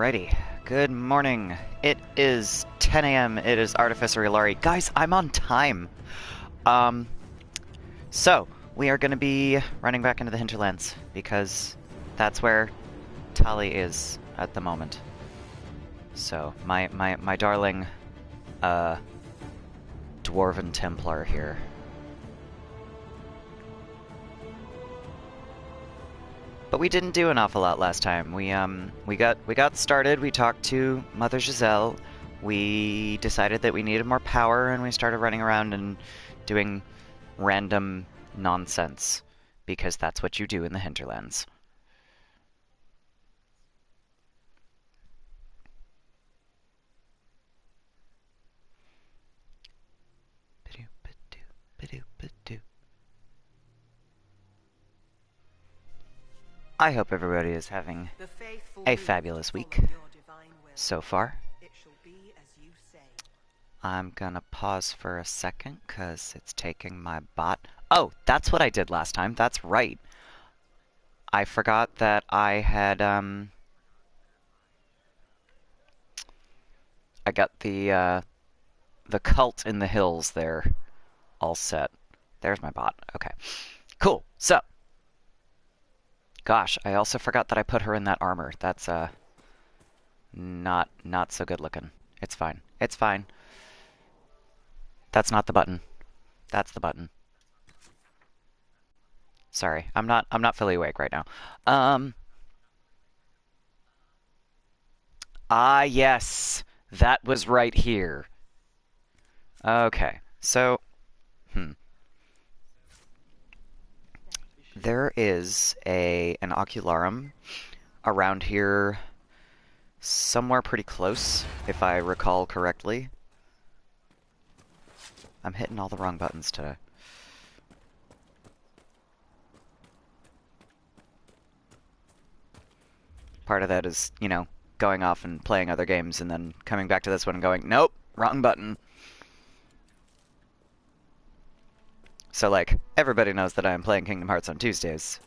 Alrighty, good morning. It is 10 a.m. It is Artificer Ilari. Guys, I'm on time. Um, so, we are going to be running back into the Hinterlands, because that's where Tali is at the moment. So, my darling, Dwarven Templar here. But we didn't do an awful lot last time. We got started. We talked to Mother Giselle. We decided that we needed more power, and we started running around and doing random nonsense, because that's what you do in the Hinterlands. I hope everybody is having a fabulous week so far. I'm gonna pause for a second because it's taking my bot. Oh, that's what I did last time. That's right. I forgot that I had, I got the cult in the hills there all set. There's my bot. Okay. Cool. So, gosh, I also forgot that I put her in that armor. That's, not so good looking. It's fine. It's fine. That's not the button. That's the button. Sorry, I'm not fully awake right now. Yes, that was right here. Okay, so, there is an ocularum around here somewhere pretty close, if I recall correctly. I'm hitting all the wrong buttons today. Part of that is, you know, going off and playing other games and then coming back to this one and going, nope, wrong button. So, like, everybody knows that I'm playing Kingdom Hearts on Tuesdays,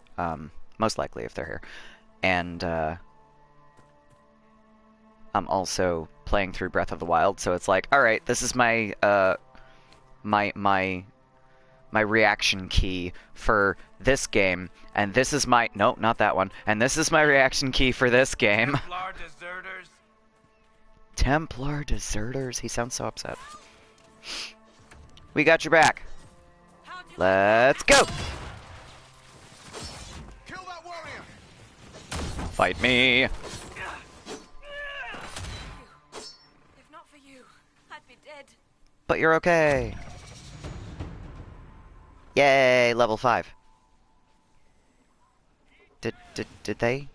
most likely if they're here. And, I'm also playing through Breath of the Wild, so it's like, alright, this is my, my reaction key for this game, and this is my... No, not that one. And this is my reaction key for this game. Templar deserters. Templar deserters? He sounds so upset. We got your back. Let's go! Kill that warrior. Fight me! If not for you, I'd be dead. But you're okay. Yay, level 5. Did they?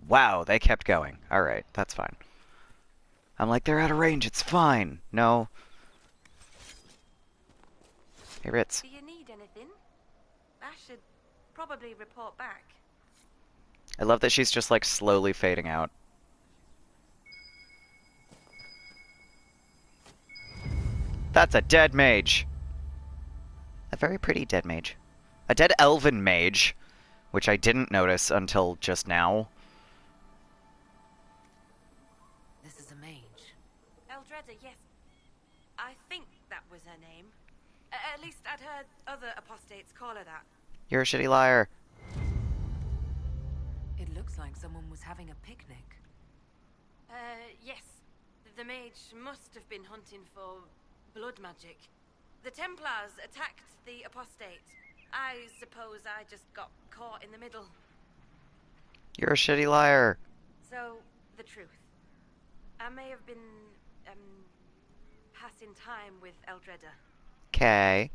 Wow, they kept going. Alright, that's fine. I'm like, they're out of range, it's fine. No. Hey, Ritz. Do you need anything? I should probably report back. I love that she's just, like, slowly fading out. That's a dead mage. A very pretty dead mage. A dead elven mage, which I didn't notice until just now. This is a mage. Eldreda, yes. I think that was her name. At least I'd heard other apostates call her that. You're a shitty liar. It looks like someone was having a picnic. Yes. The mage must have been hunting for blood magic. The Templars attacked the apostate. I suppose I just got caught in the middle. You're a shitty liar. So, the truth. I may have been, passing time with Eldreda. Okay.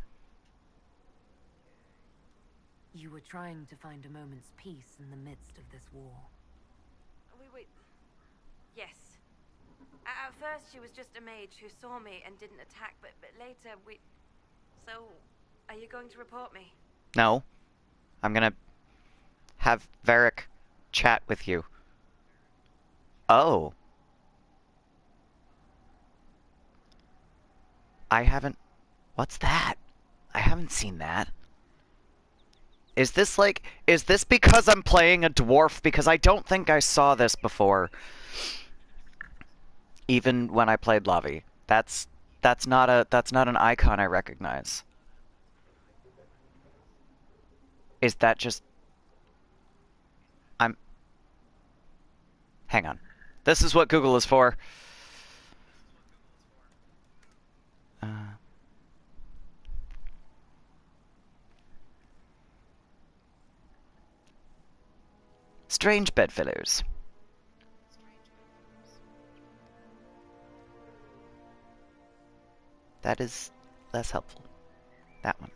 You were trying to find a moment's peace in the midst of this war. Yes. At first she was just a mage who saw me and didn't attack, but later we... So, are you going to report me? No. I'm gonna have Varric chat with you. Oh. I haven't... What's that? I haven't seen that. Is this like, is this because I'm playing a dwarf? Because I don't think I saw this before. Even when I played Lavi. That's not an icon I recognize. Is that just... Hang on. This is what Google is for. Strange bedfellows. That is less helpful. That one.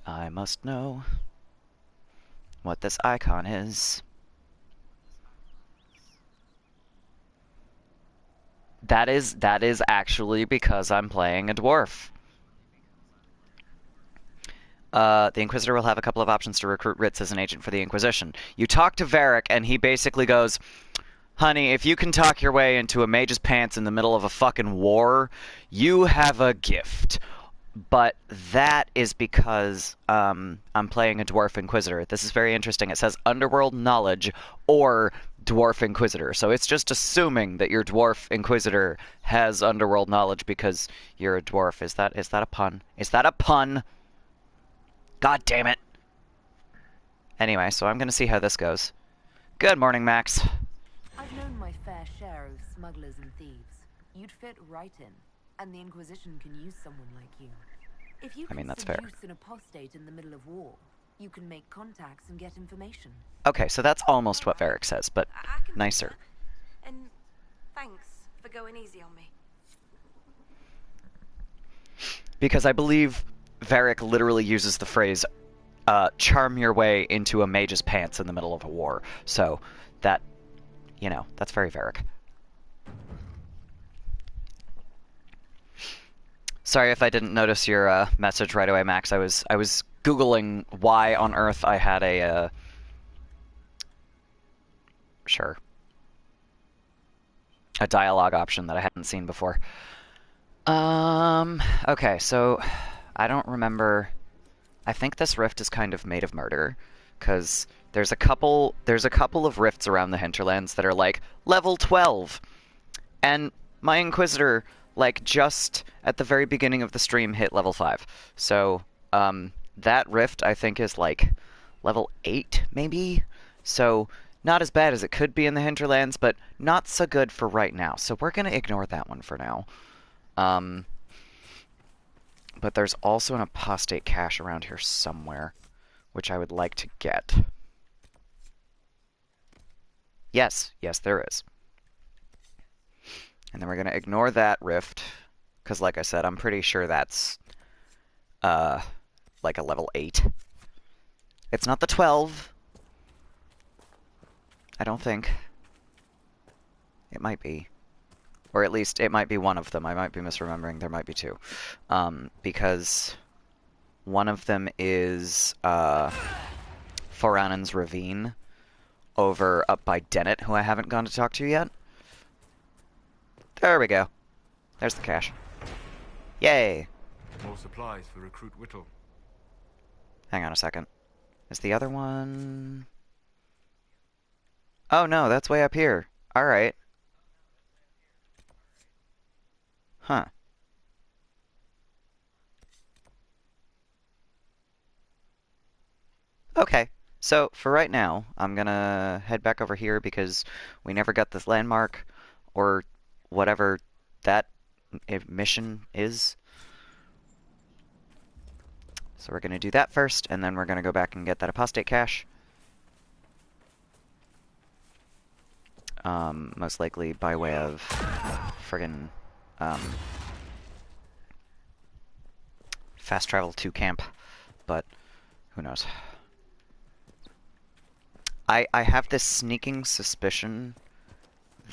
I must know what this icon is. That is actually because I'm playing a dwarf. The Inquisitor will have a couple of options to recruit Ritz as an agent for the Inquisition. You talk to Varric, and he basically goes, honey, if you can talk your way into a mage's pants in the middle of a fucking war, you have a gift. But that is because I'm playing a Dwarf Inquisitor. This is very interesting. It says Underworld Knowledge or Dwarf Inquisitor. So it's just assuming that your Dwarf Inquisitor has Underworld Knowledge because you're a dwarf. Is that a pun? Is that a pun? God damn it. Anyway, so I'm going to see how this goes. Good morning, Max. I've known my fair share of smugglers and thieves. You'd fit right in, and the Inquisition can use someone like you. If you can that's fair. seduce an apostate in the middle of war, you can make contacts and get information. Okay, so that's almost what Varric says, but I can do nicer. that. And thanks for going easy on me. Because I believe Varric literally uses the phrase, charm your way into a mage's pants in the middle of a war. So, that, you know, that's very Varric. Sorry if I didn't notice your message right away, Max. I was Googling why on earth I had a, sure, a dialogue option that I hadn't seen before. Okay, so I don't remember. I think this rift is kind of made of murder, because there's a couple of rifts around the Hinterlands that are like level 12, and my Inquisitor, like, just at the very beginning of the stream hit level 5. So that rift I think is like level 8 maybe. So not as bad as it could be in the Hinterlands, but not so good for right now. So we're gonna ignore that one for now. But there's also an apostate cache around here somewhere, which I would like to get. Yes, there is. And then we're going to ignore that rift, because like I said, I'm pretty sure that's like a level 8. It's not the 12. I don't think. It might be. Or at least it might be one of them. I might be misremembering. There might be two. Because one of them is Foranen's Ravine over up by Dennett, who I haven't gone to talk to yet. There we go. There's the cache. Yay! More supplies for Recruit Whittle. Hang on a second. Is the other one... Oh no, that's way up here. Alright. Huh. Okay, so for right now, I'm gonna head back over here because we never got this landmark, or whatever that mission is. So we're gonna do that first, and then we're gonna go back and get that apostate cache. Most likely by way of friggin' fast travel to camp, but who knows. I have this sneaking suspicion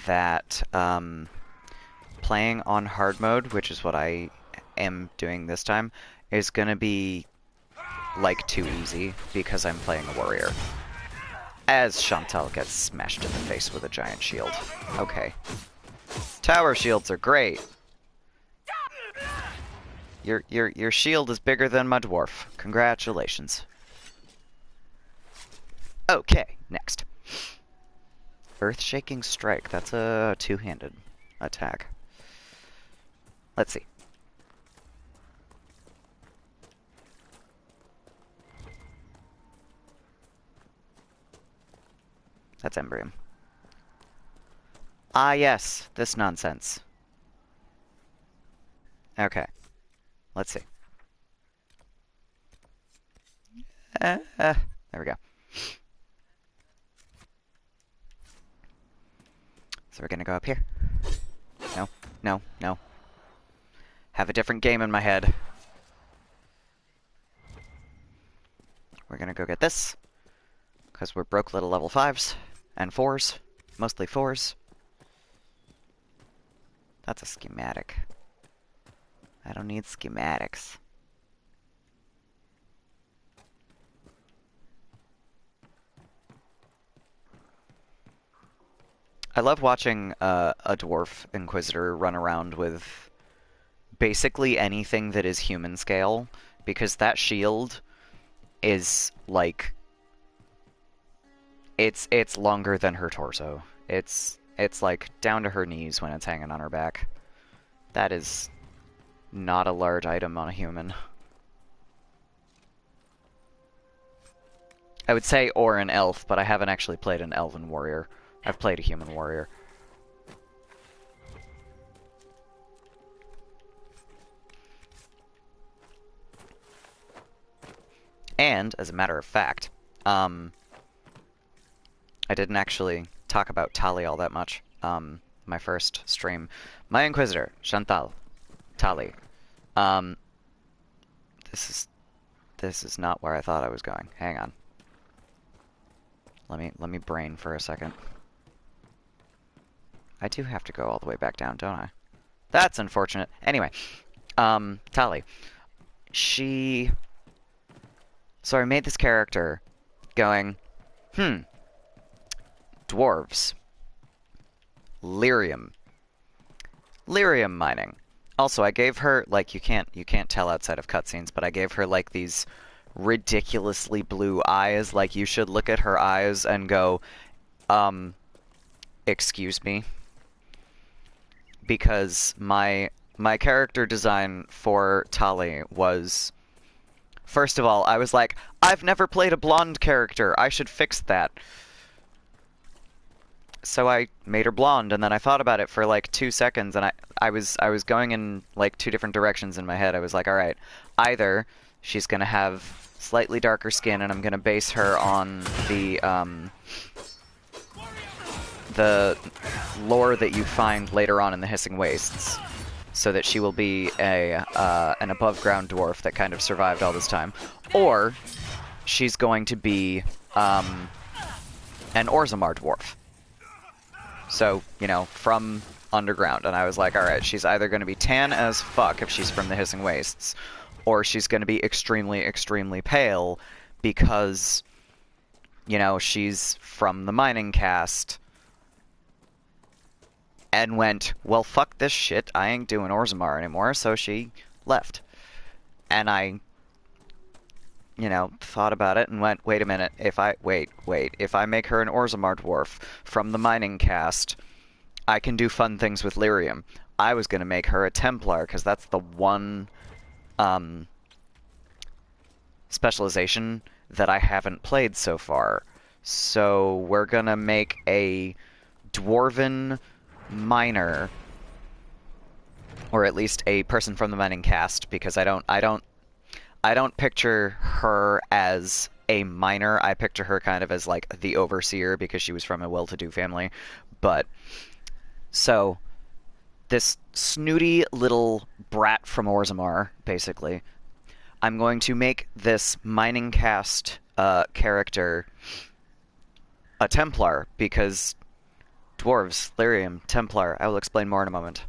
that playing on hard mode, which is what I am doing this time, is gonna be like too easy because I'm playing a warrior. As Chantal gets smashed in the face with a giant shield. Okay. Tower shields are great. Your shield is bigger than my dwarf. Congratulations. Okay, next. Earth-shaking strike. That's a two-handed attack. Let's see. That's Embrium. Ah, yes, this nonsense. Okay, let's see. There we go. So we're gonna go up here. No, no, no. Have a different game in my head. We're gonna go get this, because we're broke little level 5s and 4s, mostly 4s. That's a schematic. I don't need schematics. I love watching a dwarf Inquisitor run around with basically anything that is human scale, because that shield is like it's longer than her torso. It's like down to her knees when it's hanging on her back. That is not a large item on a human. I would say or an elf, but I haven't actually played an elven warrior. I've played a human warrior. And, as a matter of fact, I didn't actually talk about Tali all that much. My first stream. My Inquisitor, Chantal. Tali. This is not where I thought I was going. Hang on. Let me brain for a second. I do have to go all the way back down, don't I? That's unfortunate. Anyway, Tali. So I made this character going, dwarves. Lyrium. Lyrium mining. Also, I gave her, like, you can't tell outside of cutscenes, but I gave her, like, these ridiculously blue eyes. Like, you should look at her eyes and go, excuse me? Because my character design for Tali was... First of all, I was like, I've never played a blonde character. I should fix that. So I made her blonde, and then I thought about it for like 2 seconds, and I was going in like 2 different directions in my head. I was like, all right, either she's gonna have slightly darker skin, and I'm gonna base her on the lore that you find later on in the Hissing Wastes, so that she will be an above-ground dwarf that kind of survived all this time, or she's going to be an Orzammar dwarf. So, you know, from underground. And I was like, alright, she's either going to be tan as fuck if she's from the Hissing Wastes, or she's going to be extremely, extremely pale because, you know, she's from the mining caste. And went, well, fuck this shit, I ain't doing Orzammar anymore, so she left. And I, you know, thought about it and went, wait a minute, if I make her an Orzammar dwarf from the mining caste, I can do fun things with lyrium. I was going to make her a Templar, because that's the one specialization that I haven't played so far. So we're going to make a dwarven miner, or at least a person from the mining caste, because I don't picture her as a miner. I picture her kind of as like the overseer because she was from a well-to-do family. But so this snooty little brat from Orzammar, basically, I'm going to make this mining caste character a Templar, because dwarves, lyrium, Templar. I will explain more in a moment.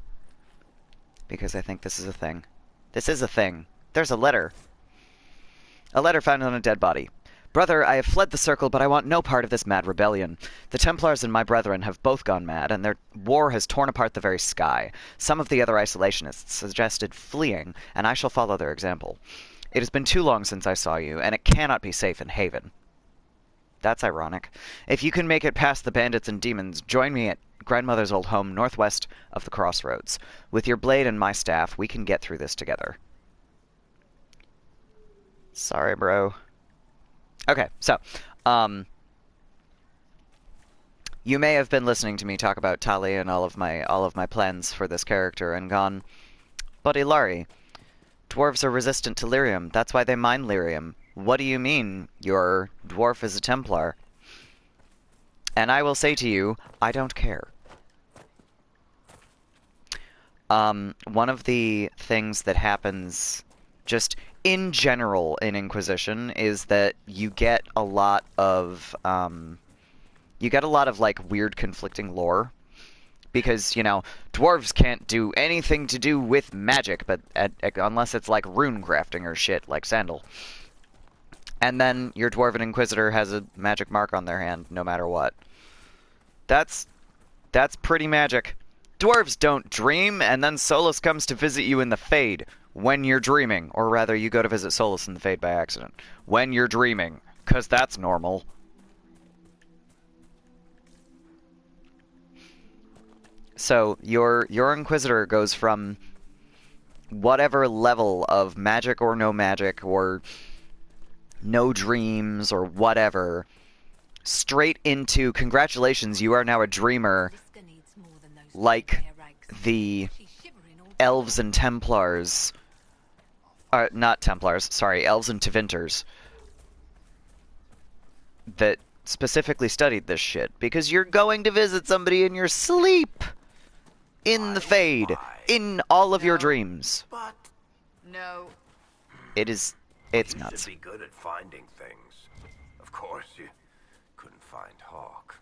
Because I think this is a thing. This is a thing. There's a letter. A letter found on a dead body. Brother, I have fled the circle, but I want no part of this mad rebellion. The Templars and my brethren have both gone mad, and their war has torn apart the very sky. Some of the other isolationists suggested fleeing, and I shall follow their example. It has been too long since I saw you, and it cannot be safe in Haven. That's ironic. If you can make it past the bandits and demons, join me at Grandmother's old home northwest of the crossroads. With your blade and my staff, we can get through this together. Sorry, bro. Okay, so, you may have been listening to me talk about Tali and all of my plans for this character and gone, but Ilari, dwarves are resistant to lyrium. That's why they mine lyrium. What do you mean your dwarf is a Templar? And I will say to you, I don't care. One of the things that happens just in general in Inquisition is that you get a lot of like weird conflicting lore, because dwarves can't do anything to do with magic, but unless it's like rune crafting or shit like Sandal. And then your dwarven Inquisitor has a magic mark on their hand no matter what. That's pretty magic. Dwarves don't dream, and then Solus comes to visit you in the Fade. When you're dreaming, or rather, you go to visit Solus in the Fade by accident. When you're dreaming, 'cause that's normal. So, your Inquisitor goes from whatever level of magic or no dreams, or whatever, straight into, congratulations, you are now a dreamer, like the Elves and Templars. Not Templars, sorry, Elves and Tevinters that specifically studied this shit, because you're going to visit somebody in your sleep, in the Fade, in all of your dreams. But No. It's you nuts. should be good at finding things. Of course, you couldn't find Hawk.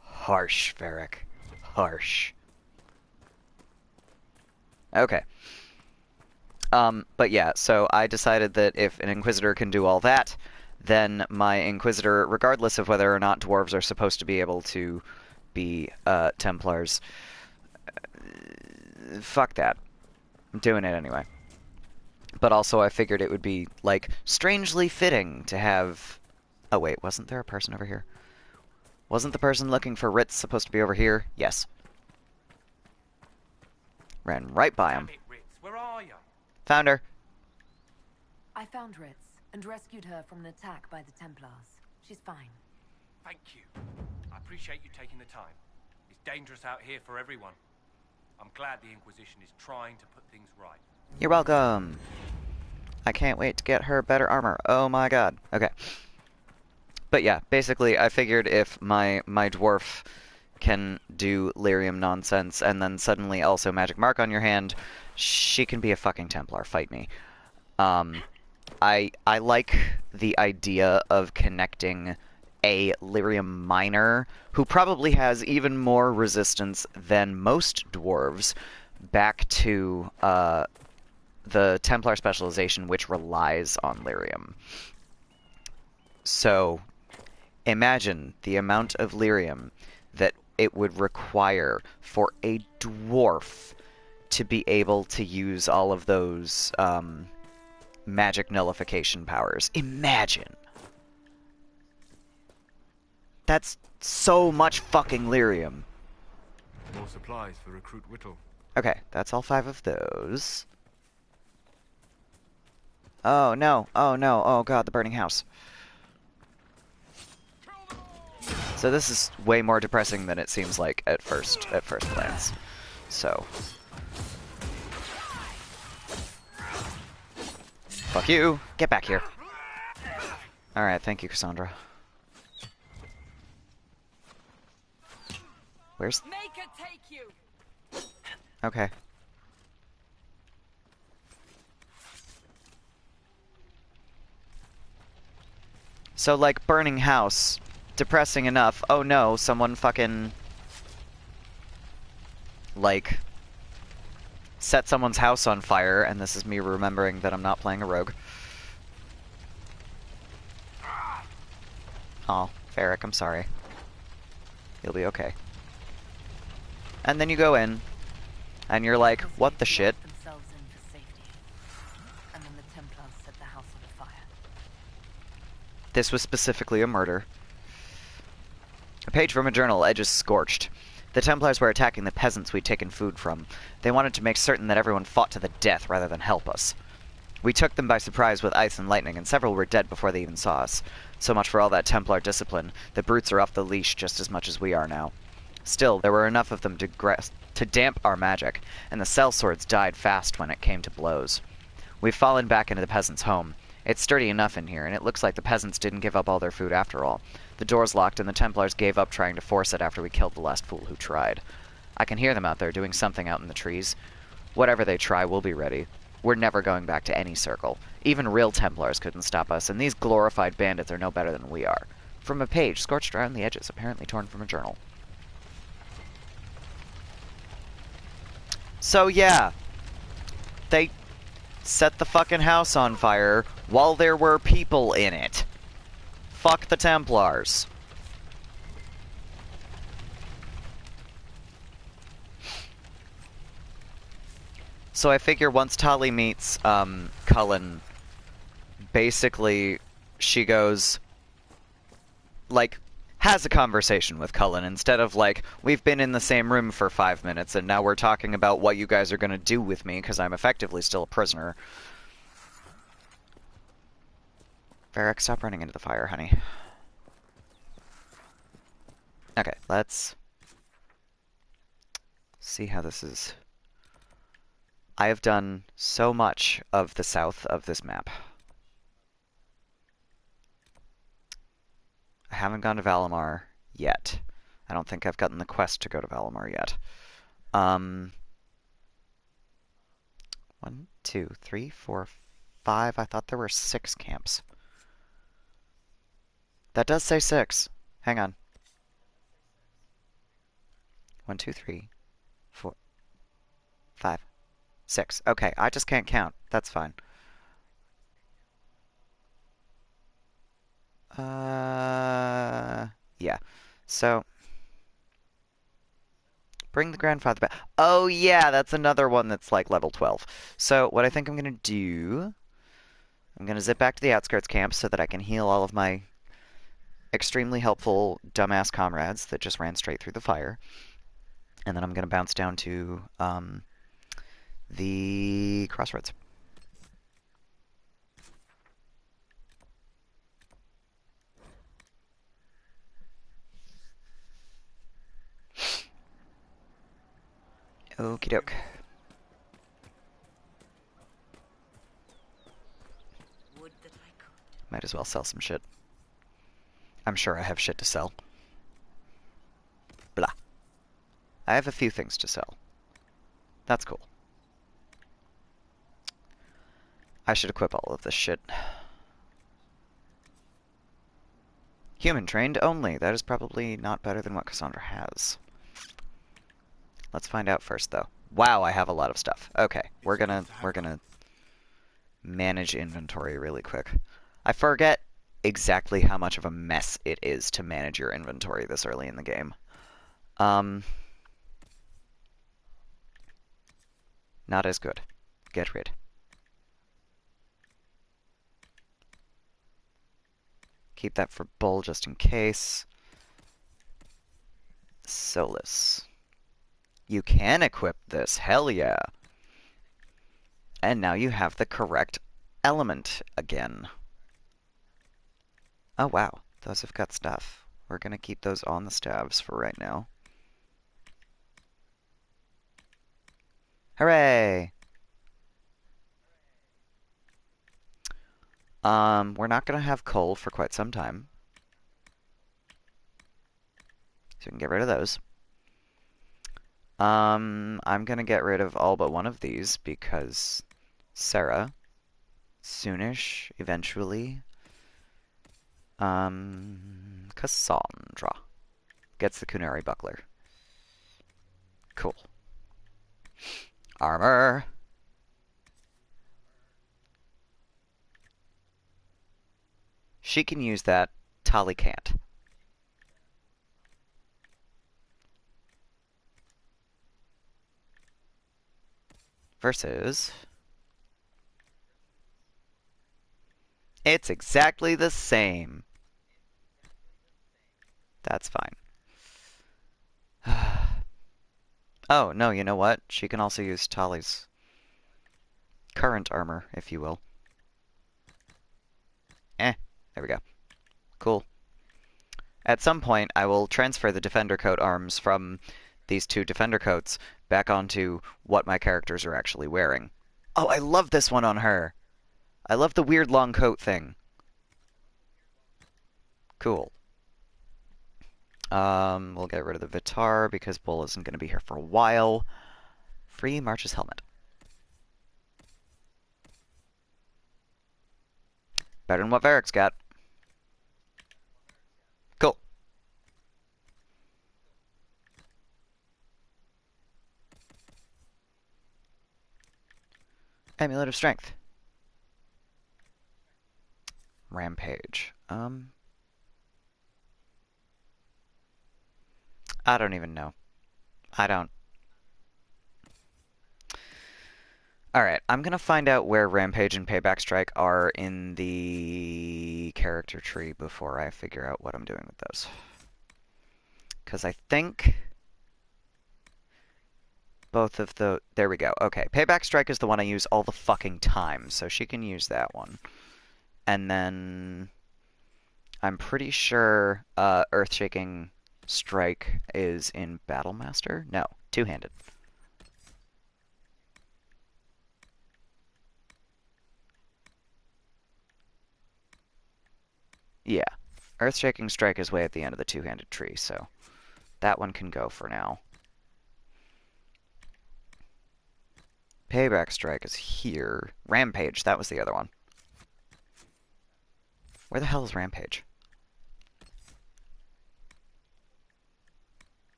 Harsh, Varric. Harsh. Okay. But yeah, so I decided that if an Inquisitor can do all that, then my Inquisitor, regardless of whether or not dwarves are supposed to be able to be Templars, fuck that. I'm doing it anyway. But also I figured it would be, like, strangely fitting to have... Oh wait, wasn't there a person over here? Wasn't the person looking for Ritz supposed to be over here? Yes. Ran right by him. Damn it, Ritz, where are you? Found her. I found Ritz and rescued her from an attack by the Templars. She's fine. Thank you. I appreciate you taking the time. It's dangerous out here for everyone. I'm glad the Inquisition is trying to put things right. You're welcome. I can't wait to get her better armor. Oh my god. Okay. But yeah, basically I figured if my dwarf can do lyrium nonsense and then suddenly also magic mark on your hand, she can be a fucking Templar. Fight me. I like the idea of connecting a lyrium miner, who probably has even more resistance than most dwarves, back to the Templar specialization, which relies on lyrium. So, imagine the amount of lyrium that it would require for a dwarf to be able to use all of those magic nullification powers. Imagine! That's so much fucking lyrium. More supplies for Recruit Whittle. Okay, that's all 5 of those. Oh no, oh no, oh god, the burning house. So this is way more depressing than it seems like at first glance. So. Fuck you! Get back here. Alright, thank you, Cassandra. Where's... Make her take you. Okay. So, like, burning house. Depressing enough. Oh no, someone fucking... like... set someone's house on fire, and this is me remembering that I'm not playing a rogue. Oh, Varric, I'm sorry. You'll be okay. And then you go in, and you're like, what the shit? Themselves in for safety. And then the Templars set the house on fire. This was specifically a murder. A page from a journal, edges scorched. The Templars were attacking the peasants we'd taken food from. They wanted to make certain that everyone fought to the death rather than help us. We took them by surprise with ice and lightning, and several were dead before they even saw us. So much for all that Templar discipline. The brutes are off the leash just as much as we are now. Still, there were enough of them to damp our magic, and the sellswords died fast when it came to blows. We've fallen back into the peasants' home. It's sturdy enough in here, and it looks like the peasants didn't give up all their food after all. The door's locked, and the Templars gave up trying to force it after we killed the last fool who tried. I can hear them out there doing something out in the trees. Whatever they try, we'll be ready. We're never going back to any circle. Even real Templars couldn't stop us, and these glorified bandits are no better than we are. From a page, scorched around the edges, apparently torn from a journal. So yeah, they set the fucking house on fire while there were people in it. Fuck the Templars. So I figure once Tali meets Cullen, basically she goes, like, has a conversation with Cullen instead of like, we've been in the same room for 5 minutes and now we're talking about what you guys are going to do with me because I'm effectively still a prisoner. Varric, stop running into the fire, honey. Okay, let's see how this is. I have done so much of the south of this map. I haven't gone to Valimar yet. I don't think I've gotten the quest to go to Valimar yet. 1, 2, 3, 4, 5. I thought there were 6 camps. That does say 6. Hang on. 1, 2, 3, 4, 5, 6. Okay, I just can't count. That's fine. Yeah. So, bring the grandfather back. Oh, yeah, that's another one that's like level 12. So, what I think I'm going to do, I'm going to zip back to the outskirts camp so that I can heal all of my extremely helpful dumbass comrades that just ran straight through the fire. And then I'm going to bounce down to the crossroads. Okie doke. Would that I could. Might as well sell some shit. I'm sure I have shit to sell. Blah. I have a few things to sell. That's cool. I should equip all of this shit. Human trained only. That is probably not better than what Cassandra has. Let's find out first, though. Wow, I have a lot of stuff. Okay, we're gonna manage inventory really quick. I forget exactly how much of a mess it is to manage your inventory this early in the game. Not as good. Get rid. Keep that for Bull just in case. Solus. You can equip this. Hell yeah. And now you have the correct element again. Oh wow, those have got stuff. We're gonna keep those on the staves for right now. Hooray! We're not gonna have coal for quite some time. So we can get rid of those. I'm gonna get rid of all but one of these because Sarah, soonish, eventually, Cassandra gets the Kunari buckler. Cool. Armor. She can use that Tali can't. Versus... It's exactly the same. That's fine. Oh, no, you know what? She can also use Tali's current armor, if you will. There we go. Cool. At some point, I will transfer the Defender coat arms from these two Defender coats back onto what my characters are actually wearing. Oh, I love this one on her! I love the weird long coat thing. Cool. We'll get rid of the Vitar because Bull isn't going to be here for a while. Free March's helmet. Better than what Varric's got. Cool. Amulet of Strength. Rampage. I don't even know. I don't. Alright, I'm gonna find out where Rampage and Payback Strike are in the character tree before I figure out what I'm doing with those. Because I think... both of the... There we go. Okay, Payback Strike is the one I use all the fucking time, so she can use that one. And then... I'm pretty sure Earth-Shaking Strike is in Battlemaster? No, two-handed. Yeah, Earth-Shaking Strike is way at the end of the two-handed tree, so that one can go for now. Payback Strike is here. Rampage, that was the other one. Where the hell is Rampage?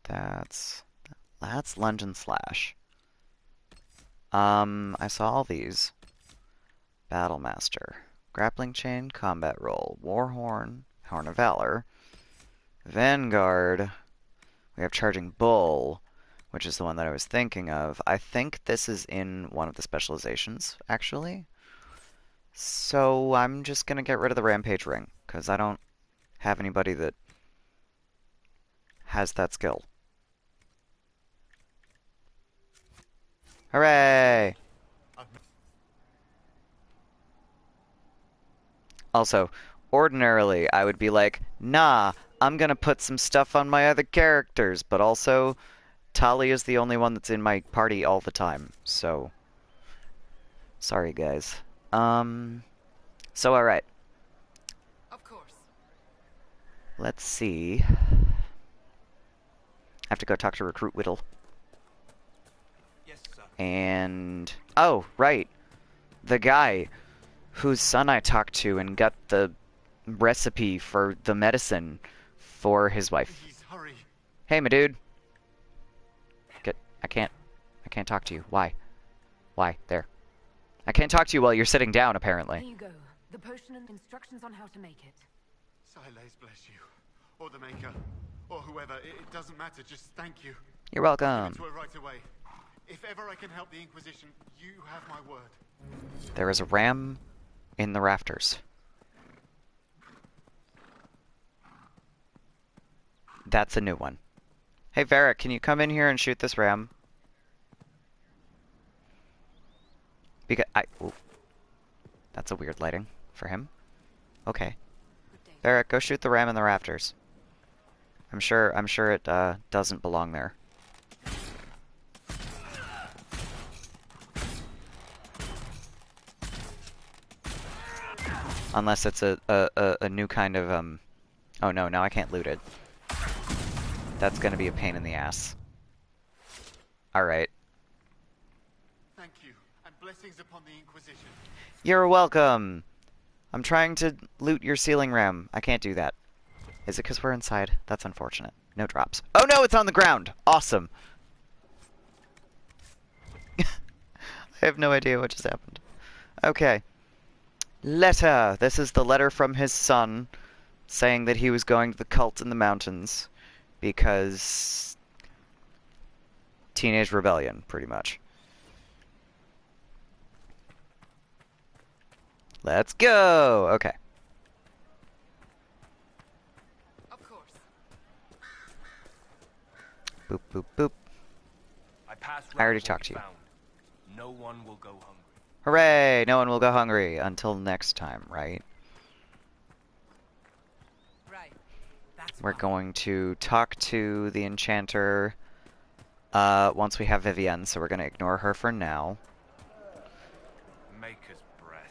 That's Lunge and Slash. I saw all these. Battlemaster. Grappling Chain, Combat Roll, Warhorn, Horn of Valor, Vanguard. We have Charging Bull, which is the one that I was thinking of. I think this is in one of the specializations, actually. So I'm just going to get rid of the Rampage Ring, because I don't have anybody that has that skill. Hooray! Also, ordinarily, I would be like, nah, I'm gonna put some stuff on my other characters, but also, Tali is the only one that's in my party all the time, so... Sorry, guys. So alright. Of course. Let's see. I have to go talk to Recruit Whittle. Yes, sir. And... oh, right. The guy whose son I talked to and got the recipe for the medicine for his wife. Please hurry. Hey, my dude. I can't talk to you. Why? Why? There. I can't talk to you while you're sitting down, apparently. Here you go. The potion and instructions on how to make it. Silas bless you. Or the maker. Or whoever. It doesn't matter. Just thank you. You're welcome. Give it to her right away. If ever I can help the Inquisition, you have my word. There is a ram in the rafters. That's a new one. Hey, Varric, can you come in here and shoot this ram? Because ooh. That's a weird lighting for him. Okay. Varric, go shoot the ram in the rafters. I'm sure it doesn't belong there. Unless it's a new kind of oh no, now I can't loot it. That's gonna be a pain in the ass. Alright. Thank you, and blessings upon the Inquisition. You're welcome! I'm trying to loot your ceiling ram. I can't do that. Is it because we're inside? That's unfortunate. No drops. Oh no, it's on the ground! Awesome! I have no idea what just happened. Okay. Letter! This is the letter from his son saying that he was going to the cult in the mountains because teenage rebellion, pretty much. Let's go! Okay. Of course. Boop, boop, boop. I already talked to you. No one will go hungry. Hooray! No one will go hungry until next time, right? Right. That's We're fine. going to talk to the enchanter once we have Vivienne, so we're going to ignore her for now. Maker's breath.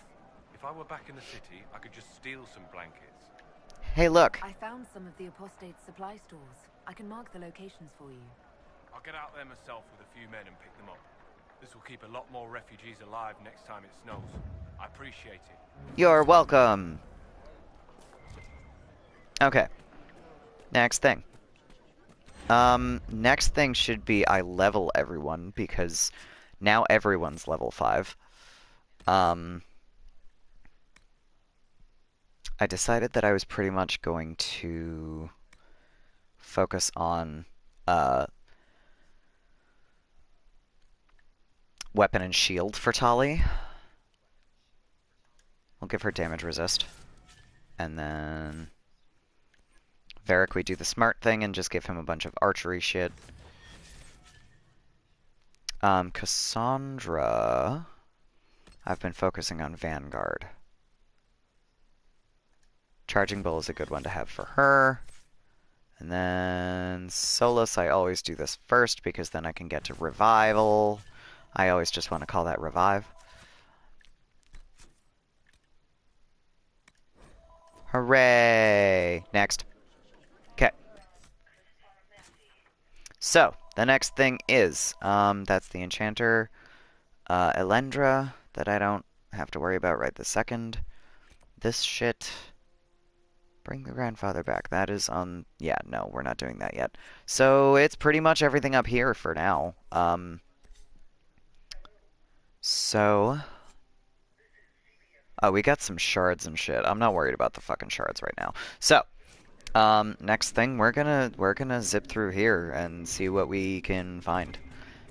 If I were back in the city, I could just steal some blankets. Hey, look! I found some of the apostate's supply stores. I can mark the locations for you. I'll get out there myself with a few men and pick them up. This will keep a lot more refugees alive next time it snows. I appreciate it. You're welcome! Okay. Next thing. Next thing should be I level everyone, because now everyone's level 5. I decided that I was pretty much going to focus on, weapon and shield for Tali. We'll give her damage resist. And then Varric, we do the smart thing and just give him a bunch of archery shit. Cassandra, I've been focusing on Vanguard. Charging Bull is a good one to have for her. And then Solus, I always do this first because then I can get to Revival. I always just want to call that Revive. Hooray! Next. Okay. So, the next thing is, that's the Enchanter, Elendra, that I don't have to worry about right this second. This shit. Bring the grandfather back. That is on... Yeah, no, we're not doing that yet. So, it's pretty much everything up here for now. Oh, we got some shards and shit. I'm not worried about the fucking shards right now. So, next thing, we're gonna zip through here and see what we can find.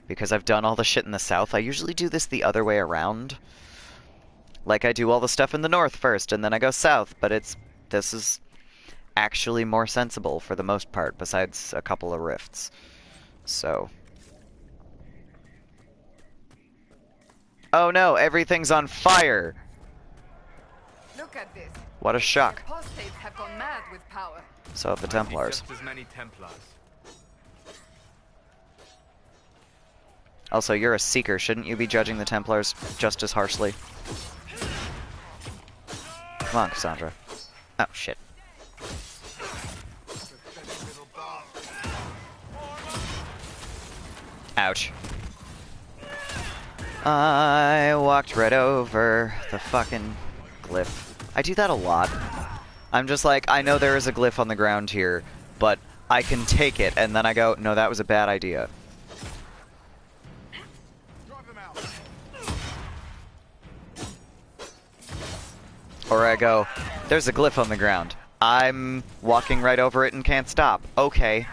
Because I've done all the shit in the south. I usually do this the other way around. Like, I do all the stuff in the north first, and then I go south, but this is actually more sensible for the most part, besides a couple of rifts. So... Oh no, everything's on fire! Look at this. What a shock. The apostates have gone mad with power. So have the Templars. Just as many Templars. Also, you're a Seeker. Shouldn't you be judging the Templars just as harshly? Come on, Cassandra. Oh, shit. Ouch. I walked right over the fucking glyph. I do that a lot. I'm just like, I know there is a glyph on the ground here, but I can take it, and then I go, no, that was a bad idea. Or I go, there's a glyph on the ground. I'm walking right over it and can't stop. Okay.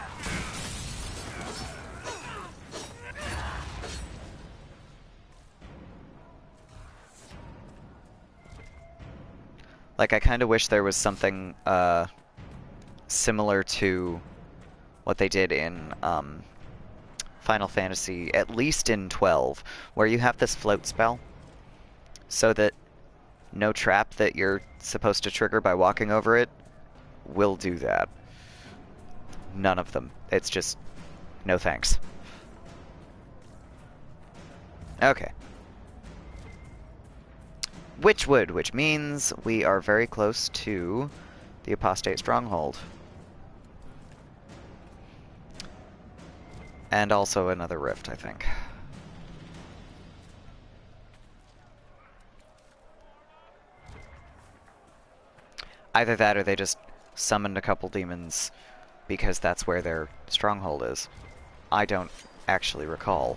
Like, I kind of wish there was something similar to what they did in Final Fantasy, at least in 12, where you have this float spell, so that no trap that you're supposed to trigger by walking over it will do that. None of them. It's just, no thanks. Okay. Witchwood, which means we are very close to the Apostate Stronghold. And also another rift, I think. Either that or they just summoned a couple demons because that's where their stronghold is. I don't actually recall.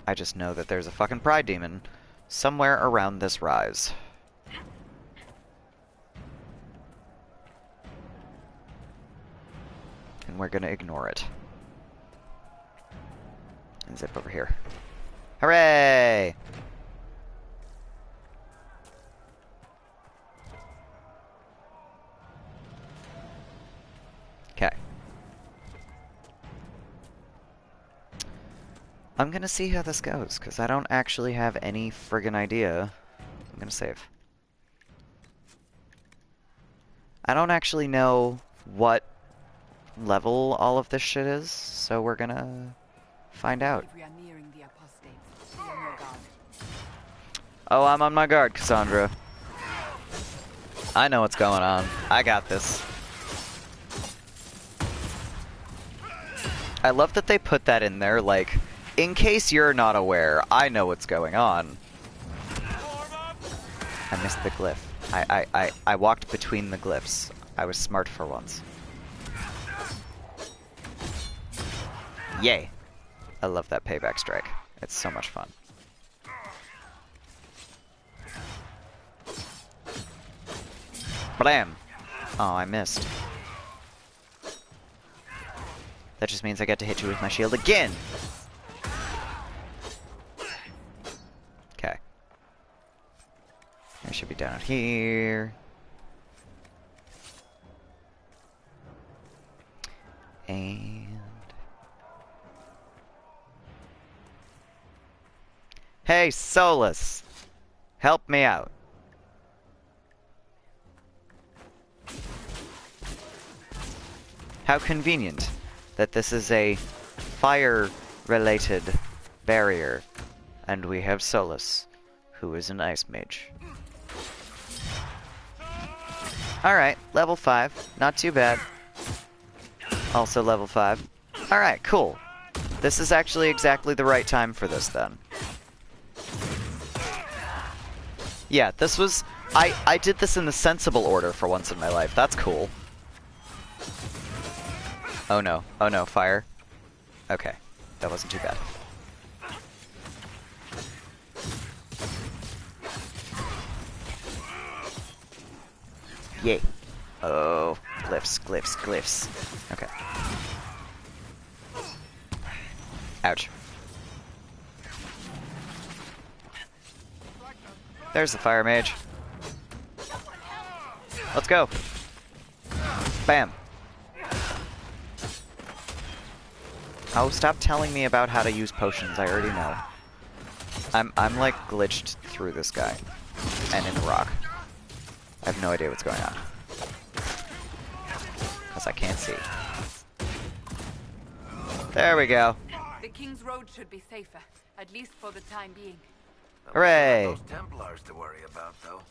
I just know that there's a fucking pride demon somewhere around this rise. And we're gonna ignore it. And zip over here. Hooray! Okay. I'm gonna see how this goes, because I don't actually have any friggin' idea. I'm gonna save. I don't actually know what level all of this shit is, so we're gonna find out. We are nearing the apostates. Be on your guard. Oh, I'm on my guard, Cassandra. I know what's going on. I got this. I love that they put that in there, like, in case you're not aware, I know what's going on. I missed the glyph. I walked between the glyphs. I was smart for once. Yay. I love that payback strike. It's so much fun. Blam! Oh, I missed. That just means I get to hit you with my shield again! Okay. I should be down here. And... Hey, Solus! Help me out. How convenient that this is a fire-related barrier, and we have Solus, who is an ice mage. Alright, level 5. Not too bad. Also level 5. Alright, cool. This is actually exactly the right time for this, then. Yeah, this was... I did this in the sensible order for once in my life. That's cool. Oh no. Oh no, fire. Okay. That wasn't too bad. Yay. Oh, glyphs, glyphs, glyphs. Okay. Ouch. There's the fire mage. Let's go. Bam. Oh, stop telling me about how to use potions. I already know. I'm like glitched through this guy. And in the rock. I have no idea what's going on. Because I can't see. There we go. The King's Road should be safer, at least for the time being. Hooray! Those Templars to worry about, though.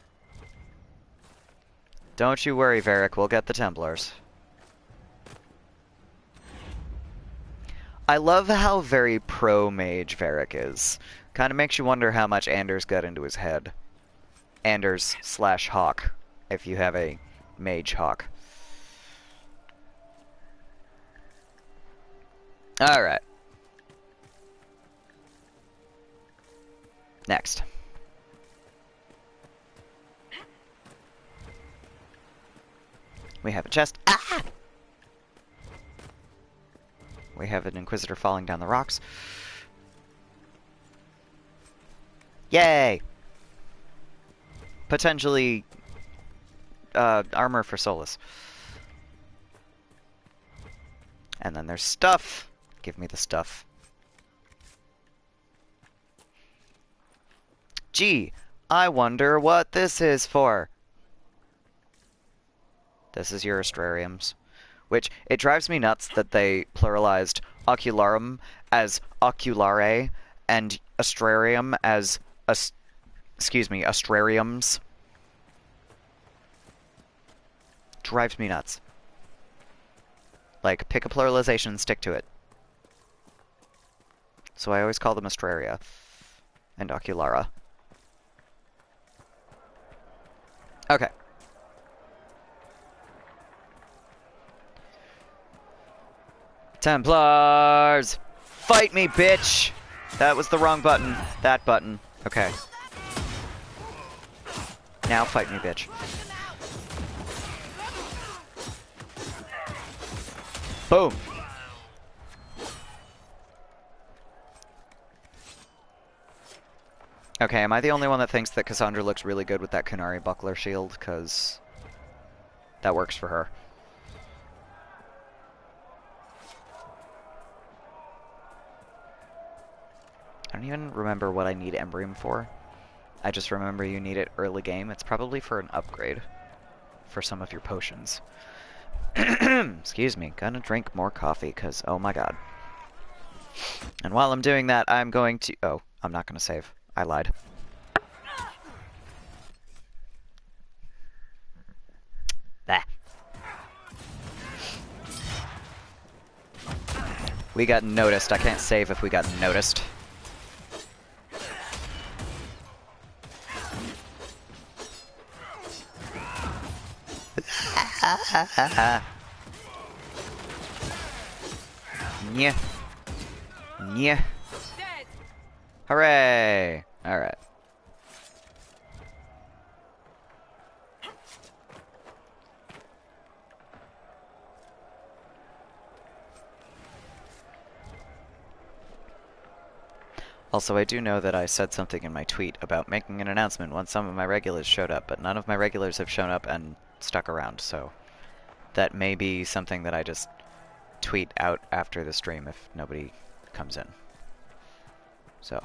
Don't you worry, Varric. We'll get the Templars. I love how very pro-mage Varric is. Kind of makes you wonder how much Anders got into his head. Anders/Hawk, if you have a mage Hawk. Alright. Next. We have a chest. Ah! We have an Inquisitor falling down the rocks. Yay! Potentially armor for Solus. And then there's stuff. Give me the stuff. Gee, I wonder what this is for. This is your astrariums. Which, it drives me nuts that they pluralized ocularum as oculare and astrarium as astrariums. Drives me nuts. Like, pick a pluralization and stick to it. So I always call them astraria and oculara. Okay. Templars! Fight me, bitch! That was the wrong button. That button. Okay. Now fight me, bitch. Boom! Okay, am I the only one that thinks that Cassandra looks really good with that Kunari buckler shield? Because that works for her. I don't even remember what I need Embrium for. I just remember you need it early game. It's probably for an upgrade for some of your potions. Excuse me, gonna drink more coffee, because oh my god. And while I'm doing that, I'm going to... Oh, I'm not gonna save. I lied. Bah. We got noticed. I can't save if we got noticed. Yeah. Yeah. Hooray! Alright. Also, I do know that I said something in my tweet about making an announcement once some of my regulars showed up, but none of my regulars have shown up and stuck around, so that may be something that I just tweet out after the stream if nobody comes in. So,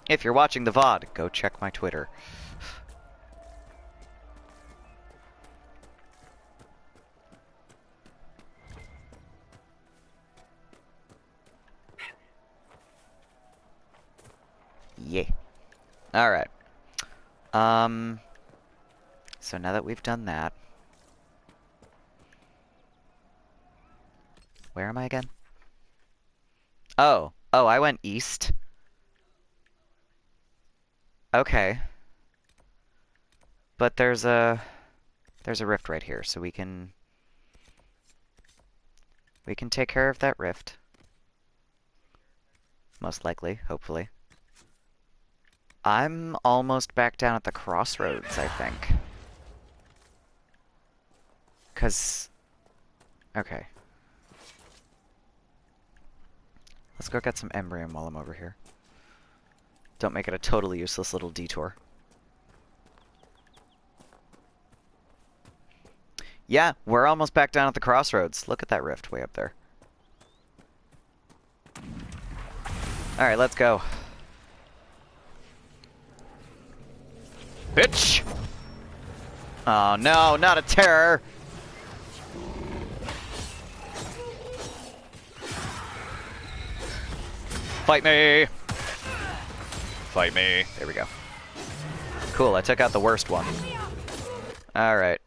if you're watching the VOD, go check my Twitter. Yeah. Alright. So now that we've done that... Where am I again? Oh. Oh, I went east. Okay. But there's a rift right here, so we can take care of that rift. Most likely, hopefully. I'm almost back down at the crossroads, I think. 'Cause... Okay. Let's go get some Embrium while I'm over here. Don't make it a totally useless little detour. Yeah, we're almost back down at the crossroads. Look at that rift way up there. Alright, let's go. Bitch! Oh no, not a terror! Fight me! Fight me. There we go. Cool, I took out the worst one. Alright.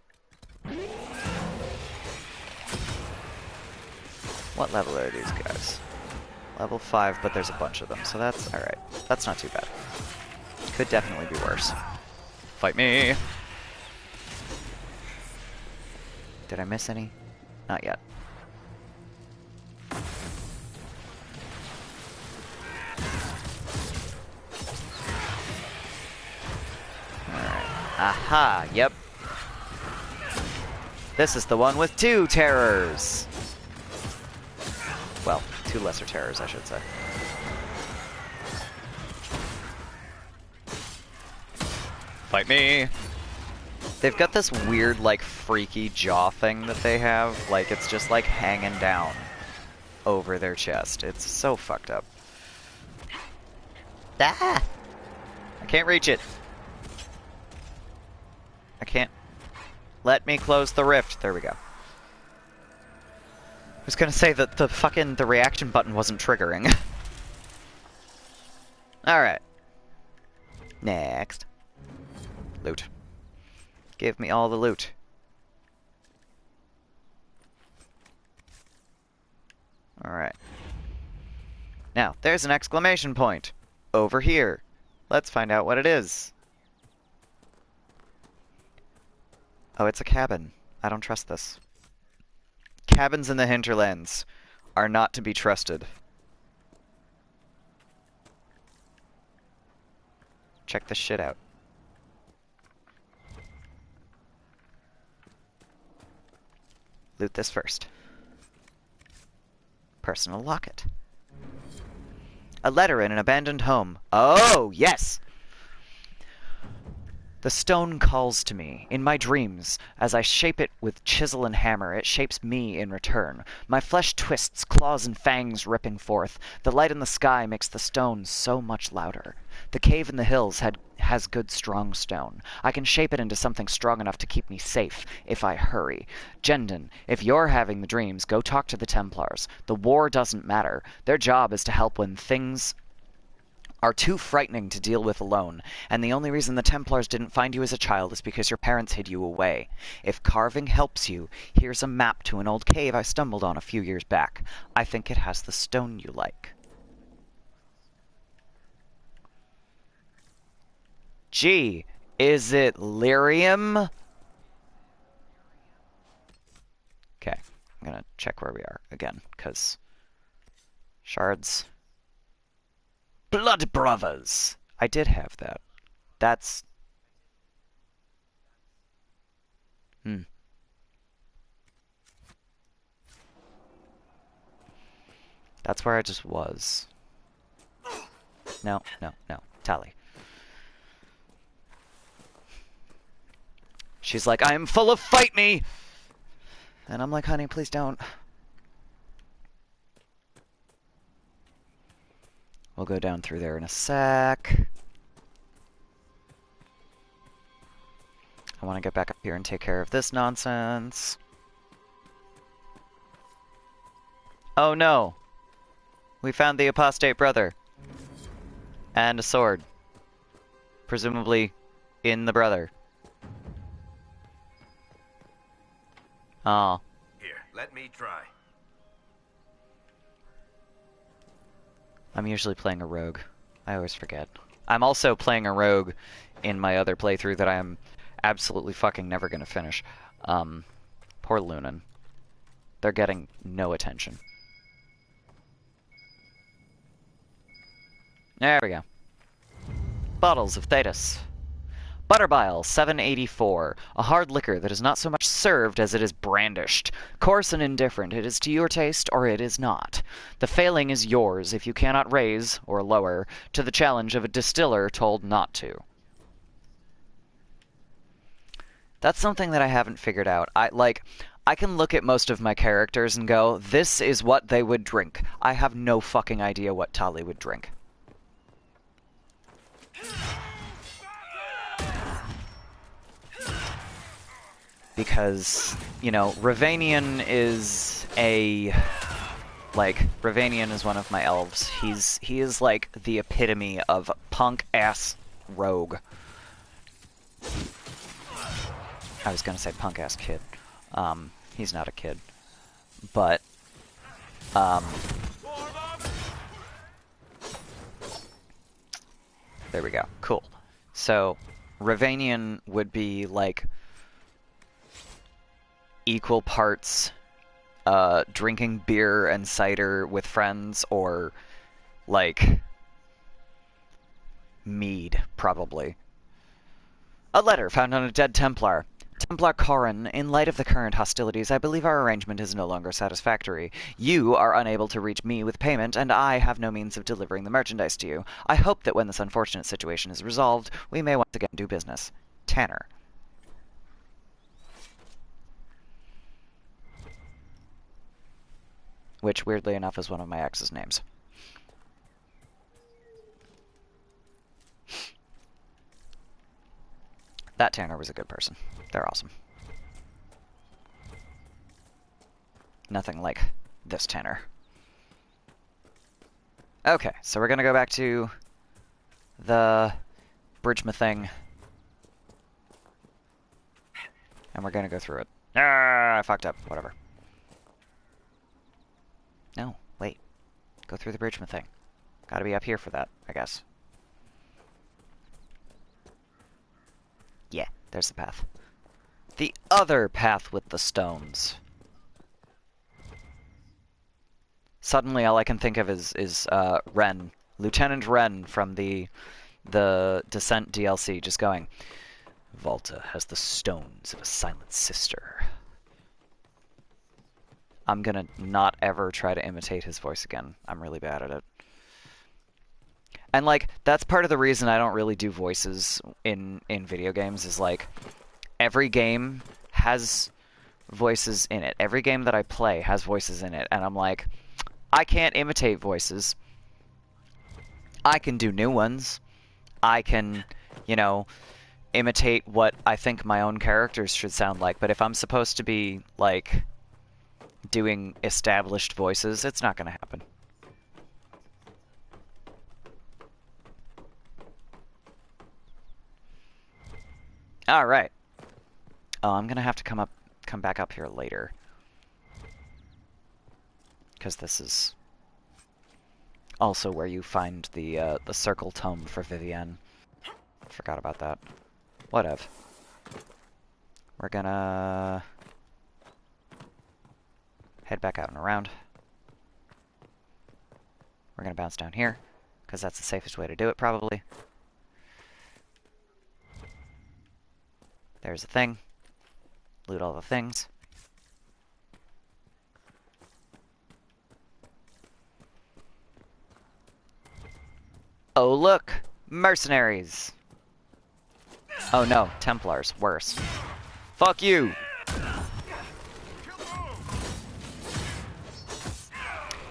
What level are these guys? Level 5, but there's a bunch of them, so that's alright. That's not too bad. Could definitely be worse. Fight me! Did I miss any? Not yet. Alright. Aha! Yep. This is the one with 2 terrors! Well, 2 lesser terrors, I should say. Fight me! They've got this weird, like, freaky jaw thing that they have. Like, it's just, like, hanging down over their chest. It's so fucked up. Ah! I can't reach it. I can't. Let me close the rift. There we go. I was gonna say that the reaction button wasn't triggering. Alright. Next. Loot. Give me all the loot. Alright. Now, there's an exclamation point. Over here. Let's find out what it is. Oh, it's a cabin. I don't trust this. Cabins in the Hinterlands are not to be trusted. Check this shit out. loot this first. Personal locket. A letter in an abandoned home. Oh, yes! The stone calls to me, in my dreams. As I shape it with chisel and hammer, it shapes me in return. My flesh twists, claws and fangs ripping forth. The light in the sky makes the stone so much louder. The cave in the hills has good strong stone. I can shape it into something strong enough to keep me safe, if I hurry. Jendon, if you're having the dreams, go talk to the Templars. The war doesn't matter. Their job is to help when things are too frightening to deal with alone, and the only reason the Templars didn't find you as a child is because your parents hid you away. If carving helps you, here's a map to an old cave I stumbled on a few years back. I think it has the stone you like. Gee, is it lyrium? Okay, I'm gonna check where we are again, because shards. Blood Brothers! I did have that. That's... That's where I just was. No, no, no. Tally. She's like, I am full of fight me! And I'm like, honey, please don't. We'll go down through there in a sec. I want to get back up here and take care of this nonsense. Oh no! We found the apostate brother. And a sword. Presumably in the brother. Aw. Here, let me try. I'm usually playing a rogue. I always forget. I'm also playing a rogue in my other playthrough that I am absolutely fucking never gonna finish. Poor Lunan. They're getting no attention. There we go. Bottles of Thetis. Butterbile, 784. A hard liquor that is not so much served as it is brandished. Coarse and indifferent, it is to your taste or it is not. The failing is yours if you cannot raise, or lower, to the challenge of a distiller told not to. That's something that I haven't figured out. I can look at most of my characters and go, this is what they would drink. I have no fucking idea what Tali would drink. Because, you know, Ravanian is a... Ravanian is one of my elves. He is like the epitome of punk-ass rogue. I was gonna say punk-ass kid. He's not a kid. But, there we go. Cool. So, Ravanian would be, like, equal parts drinking beer and cider with friends, or, like, mead, probably. A letter found on a dead Templar. Templar Corrin, in light of the current hostilities, I believe our arrangement is no longer satisfactory. You are unable to reach me with payment, and I have no means of delivering the merchandise to you. I hope that when this unfortunate situation is resolved, we may once again do business. Tanner. Which, weirdly enough, is one of my ex's names. That Tanner was a good person. They're awesome. Nothing like this Tanner. Okay, so we're gonna go back to the Bridgma thing. And we're gonna go through it. Ah, I fucked up. Whatever. No, wait. Go through the Bridgma thing. Gotta be up here for that, I guess. Yeah, there's the path. The other path with the stones. Suddenly all I can think of is Ren. Lieutenant Ren from the Descent DLC just going, Volta has the stones of a silent sister. I'm gonna not ever try to imitate his voice again. I'm really bad at it. And, like, that's part of the reason I don't really do voices in video games, is, like, every game has voices in it. Every game that I play has voices in it, and I'm like, I can't imitate voices. I can do new ones. I can, you know, imitate what I think my own characters should sound like, but if I'm supposed to be, like, doing established voices, it's not gonna happen. Alright. Oh, I'm gonna have to come back up here later. Because this is also where you find the circle tome for Vivienne. Forgot about that. Whatever. We're gonna head back out and around. We're gonna bounce down here, because that's the safest way to do it, probably. There's a thing. Loot all the things. Oh look! Mercenaries! Oh no, Templars. Worse. Fuck you!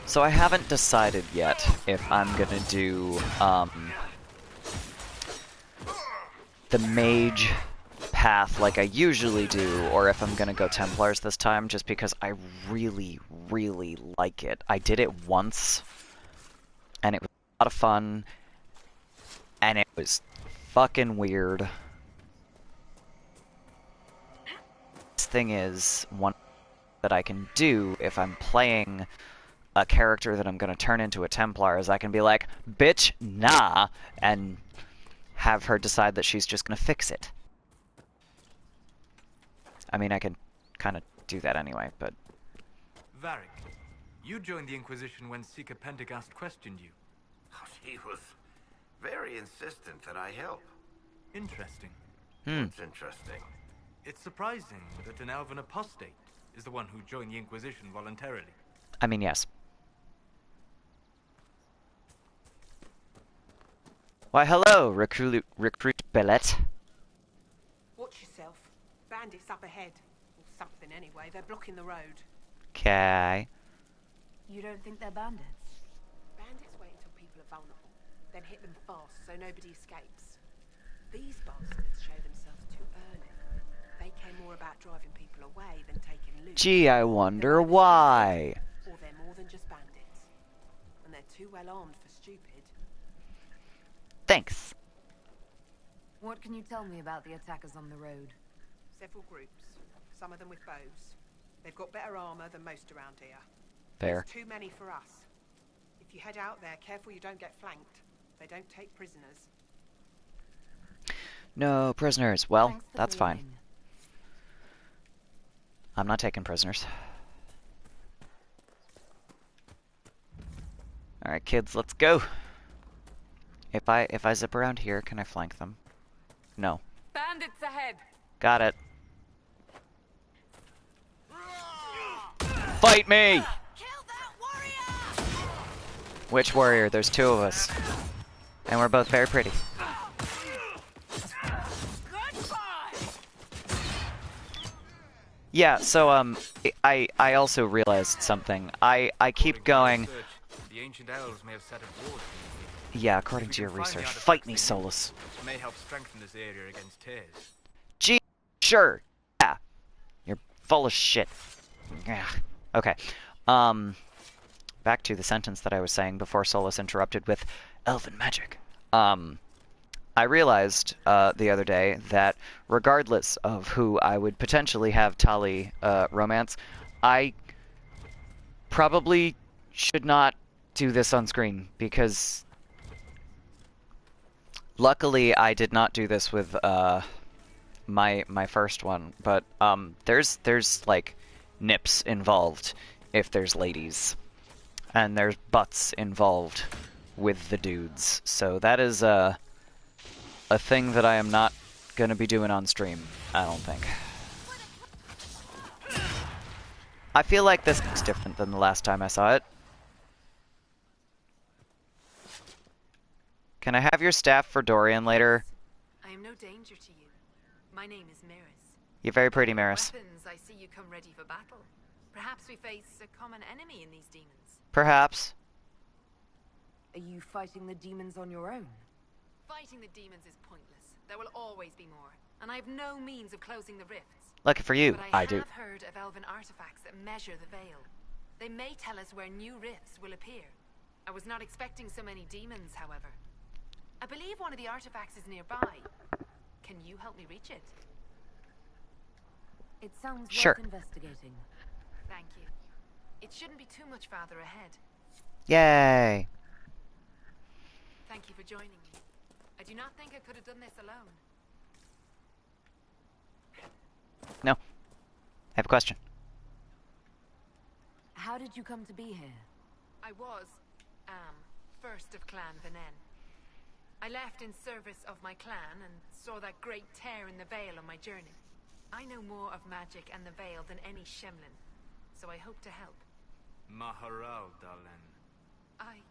So I haven't decided yet if I'm gonna do, the mage path like I usually do, or if I'm gonna go Templars this time, just because I really, really like it. I did it once, and it was a lot of fun, and it was fucking weird. This thing is one that I can do if I'm playing a character that I'm gonna turn into a Templar, is I can be like, bitch, nah, and have her decide that she's just gonna fix it. I mean, I can kind of do that anyway, but... Varric, you joined the Inquisition when Seeker Pendergast questioned you. Oh, she was very insistent that I help. Interesting. What's interesting? It's surprising that an elven apostate is the one who joined the Inquisition voluntarily. I mean, yes. Why, hello, Recruit Bellet. Watch yourself. Bandits up ahead. Or something anyway. They're blocking the road. Okay. You don't think they're bandits? Bandits wait until people are vulnerable, then hit them fast so nobody escapes. These bastards show themselves too early. They care more about driving people away than taking loot. Gee, I wonder why. Or they're more than just bandits. And they're too well armed for stupid. Thanks. What can you tell me about the attackers on the road? Several groups. Some of them with bows. They've got better armor than most around here. Fair. There's too many for us. If you head out there, careful you don't get flanked. They don't take prisoners. No prisoners. Well, Thanks for that's fine. warning. I'm not taking prisoners. Alright, kids, let's go. If I zip around here, can I flank them? No. Bandits ahead! Got it. Fight me! Kill that warrior! Which warrior? There's two of us. And we're both very pretty. Yeah, so, I also realized something. I keep going... The ancient elves may have set a ward. Yeah, according to your research. Fight me, Solus. It may help strengthen this area against tears. Gee, sure. Yeah. You're full of shit. Yeah. Okay. Back to the sentence that I was saying before Solus interrupted with elven magic. I realized the other day that regardless of who I would potentially have Tali romance, I probably should not do this on screen, because luckily I did not do this with my first one, but there's like nips involved if there's ladies, and there's butts involved with the dudes, so that is a thing that I am not gonna be doing on stream, I don't think. I feel like this is different than the last time I saw it. Can I have your staff for Dorian later? I am no danger to you. My name is Maris. You're very pretty, Maris. Weapons, I see you come ready for battle. Perhaps we face a common enemy in these demons. Perhaps. Are you fighting the demons on your own? Fighting the demons is pointless. There will always be more, and I have no means of closing the rifts. Lucky for you, But I do. have heard of elven artifacts that measure the veil. They may tell us where new rifts will appear. I was not expecting so many demons, however. I believe one of the artifacts is nearby. Can you help me reach it? It sounds Sure. worth investigating. Thank you. It shouldn't be too much farther ahead. Yay! Thank you for joining me. I do not think I could have done this alone. No. I have a question. How did you come to be here? I was, first of Clan Venen. I left in service of my clan and saw that great tear in the Vale on my journey. I know more of magic and the Vale than any Shemlin, so I hope to help. Maharal, Dalen.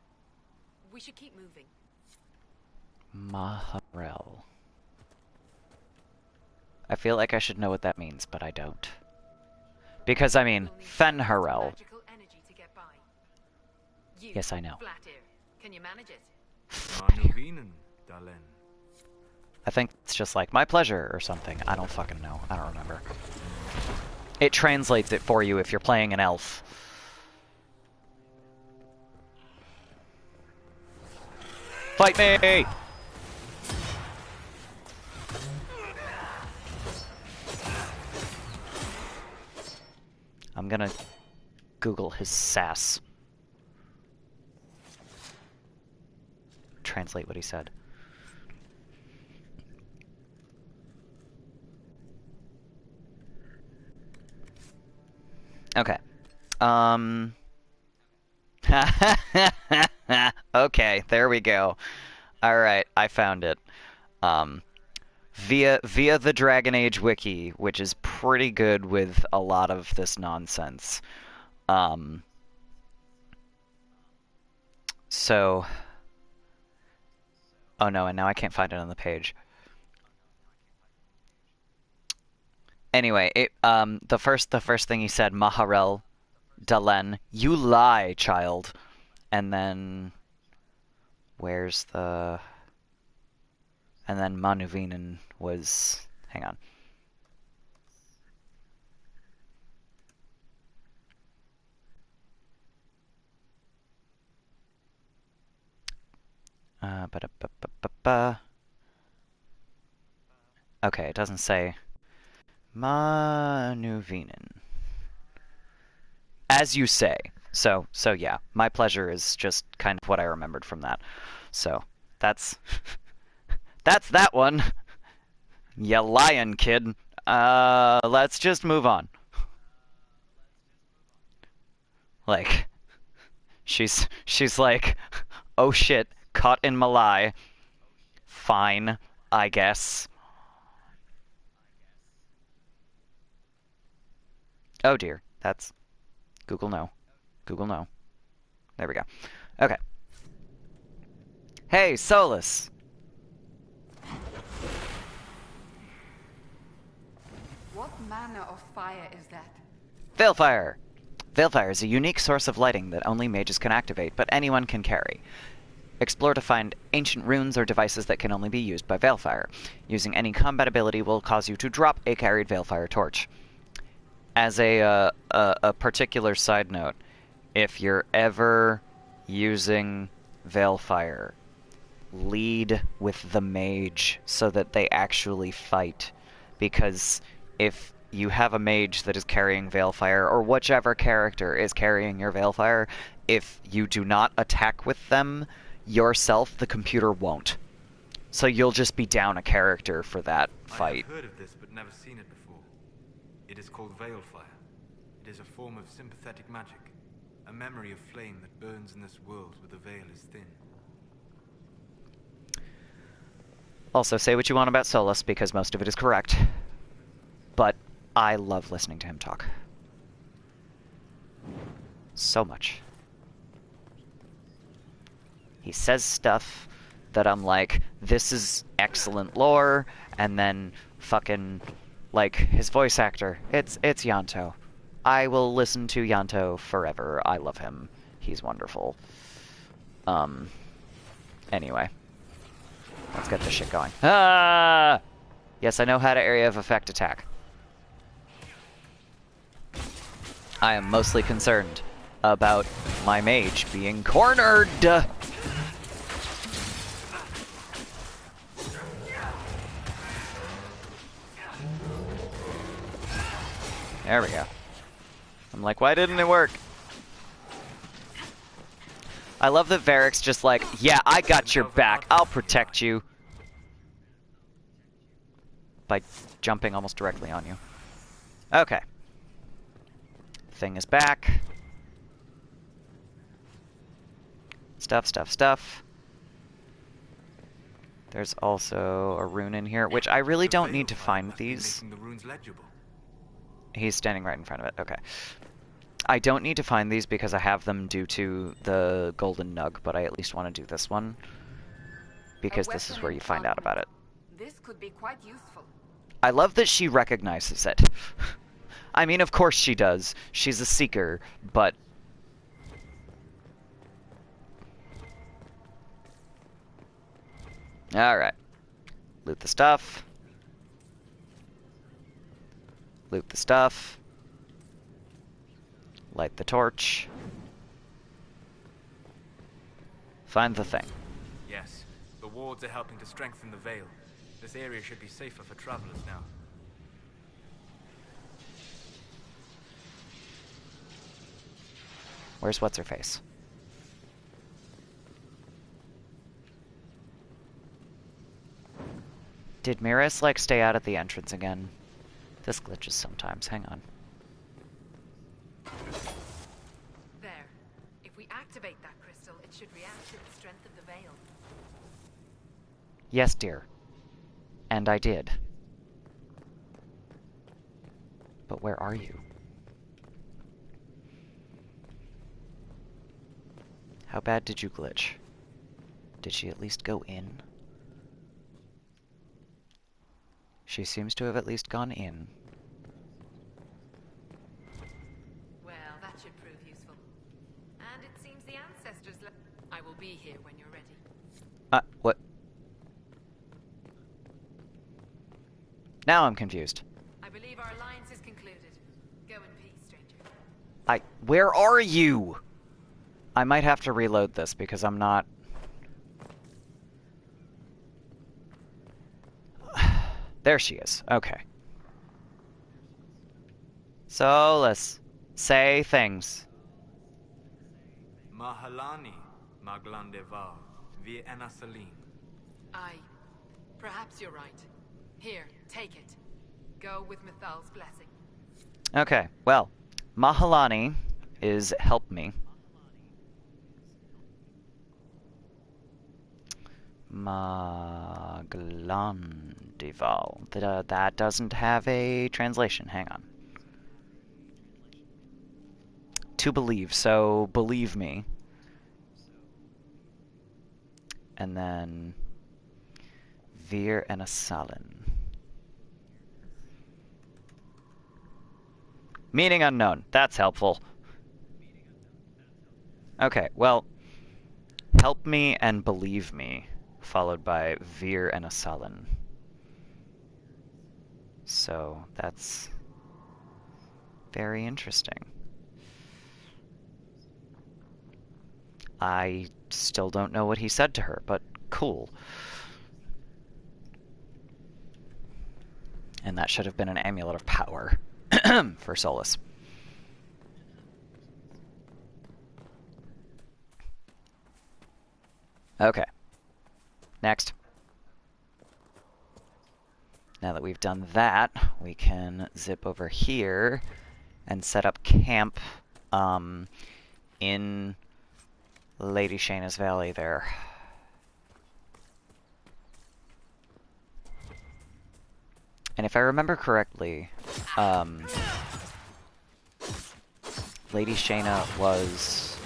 We should keep moving. Maharel. I feel like I should know what that means, but I don't. Because, I mean, We'll need some Fenharel. magical energy to get by. You, Yes, I know. Flatear, can you manage it? Manuvinen, Dalen. I think it's just like, my pleasure, or something. I don't fucking know. I don't remember. It translates it for you if you're playing an elf. Fight me! I'm gonna Google his sass. Translate what he said. Okay. Okay, there we go. Alright, I found it. Via the Dragon Age wiki, which is pretty good with a lot of this nonsense. So... Oh no, and now I can't find it on the page. Anyway, the first thing he said, Maharel Dalen, you lie, child. And then where's the... And then Manuvinen was... Hang on. Ba-da-ba-ba-ba-ba. Okay, it doesn't say Manuvinen. As you say. So yeah, my pleasure is just kind of what I remembered from that. So, that's that's that one. You lying, kid. Let's just move on. Like, she's like, oh shit, caught in my lie. Fine, I guess. Oh dear, that's Google no. Google no. There we go. Okay. Hey, Solus! What manner of fire is that? Veilfire! Veilfire is a unique source of lighting that only mages can activate, but anyone can carry. Explore to find ancient runes or devices that can only be used by Veilfire. Using any combat ability will cause you to drop a carried Veilfire torch. As a particular side note, if you're ever using Veilfire, lead with the mage so that they actually fight. Because if you have a mage that is carrying Veilfire, or whichever character is carrying your Veilfire, if you do not attack with them yourself, the computer won't. So you'll just be down a character for that fight. I have heard of this, but never seen it before. It is called Veilfire. It is a form of sympathetic magic. A memory of flame that burns in this world where the veil is thin. Also, say what you want about Solus, because most of it is correct. But I love listening to him talk. so much. He says stuff that I'm like, this is excellent lore, and then fucking, like, his voice actor, it's Yanto. I will listen to Yanto forever. I love him. He's wonderful. Anyway. Let's get this shit going. Ah! Yes, I know how to area of effect attack. I am mostly concerned about my mage being cornered! There we go. I'm like, why didn't it work? I love that Varric's just like, yeah, I got your back. I'll protect you. By jumping almost directly on you. Okay. Thing is back. Stuff, stuff, stuff. There's also a rune in here, which I really don't need to find these. He's standing right in front of it. Okay. I don't need to find these because I have them due to the golden nug, but I at least want to do this one. Because this is where you find out about it. This could be quite useful. I love that she recognizes it. I mean, of course she does. She's a seeker, but... Alright. Loot the stuff. Loot the stuff. Light the torch. Find the thing. Yes, the wards are helping to strengthen the veil. This area should be safer for travelers now. Where's what's-her-face? Did Miris, like, stay out at the entrance again? This glitches sometimes. Hang on. There. If we activate that crystal, it should react to the strength of the veil. Yes, dear. And I did. But where are you? How bad did you glitch? Did she at least go in? She seems to have at least gone in. Well, that should prove useful. And it seems the ancestors I will be here when you're ready. What? Now I'm confused. I believe our alliance is concluded. Go in peace, stranger. Where are you? I might have to reload this because I'm not... There she is. Okay. So, let's say things. Mahalani, Maglandevar, vi enasalim. Perhaps you're right. Here, take it. Go with Mithal's blessing. Okay, well, Mahalani is help me. Maglandival. That doesn't have a translation. Hang on. To believe, so believe me. And then Vir and a Salin. Meaning unknown. That's helpful. Okay, well, help me and believe me, followed by Vir and a Salin. So, that's very interesting. I still don't know what he said to her, but cool. And that should have been an amulet of power for Solus. Okay. Next. Now that we've done that, we can zip over here and set up camp in Lady Shayna's Valley there. And if I remember correctly, Lady Shayna was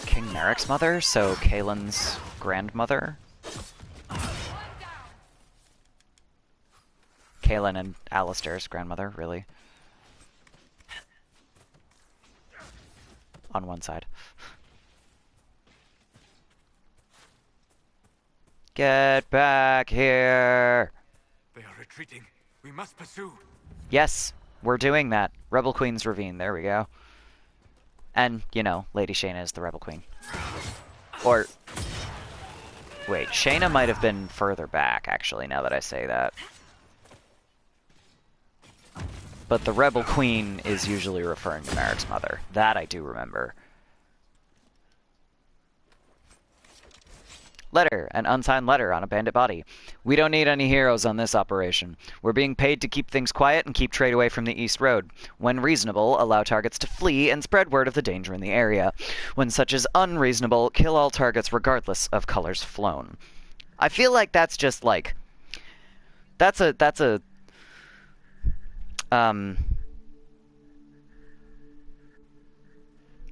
King Merrick's mother, so Kaylin's grandmother. Kaylin and Alistair's grandmother, really. On one side. Get back here! They are retreating. We must pursue. Yes, we're doing that. Rebel Queen's Ravine, there we go. And, you know, Lady Shayna is the Rebel Queen. Or... wait, Shayna might have been further back, actually, now that I say that. But the Rebel Queen is usually referring to Merrick's mother. That I do remember. Letter, an unsigned letter on a bandit body. We don't need any heroes on this operation. We're being paid to keep things quiet and keep trade away from the East Road. When reasonable, allow targets to flee and spread word of the danger in the area. When such is unreasonable, kill all targets regardless of colors flown. I feel like that's just like... That's a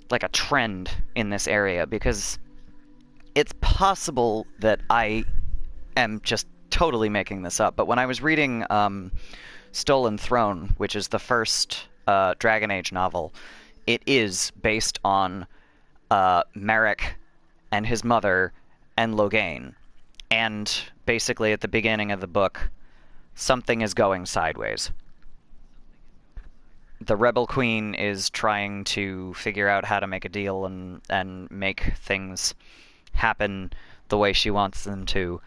like a trend in this area, because it's possible that I am just totally making this up, but when I was reading Stolen Throne, which is the first Dragon Age novel, it is based on Merrick and his mother and Loghain. And basically at the beginning of the book, something is going sideways. The Rebel Queen is trying to figure out how to make a deal and make things happen the way she wants them to.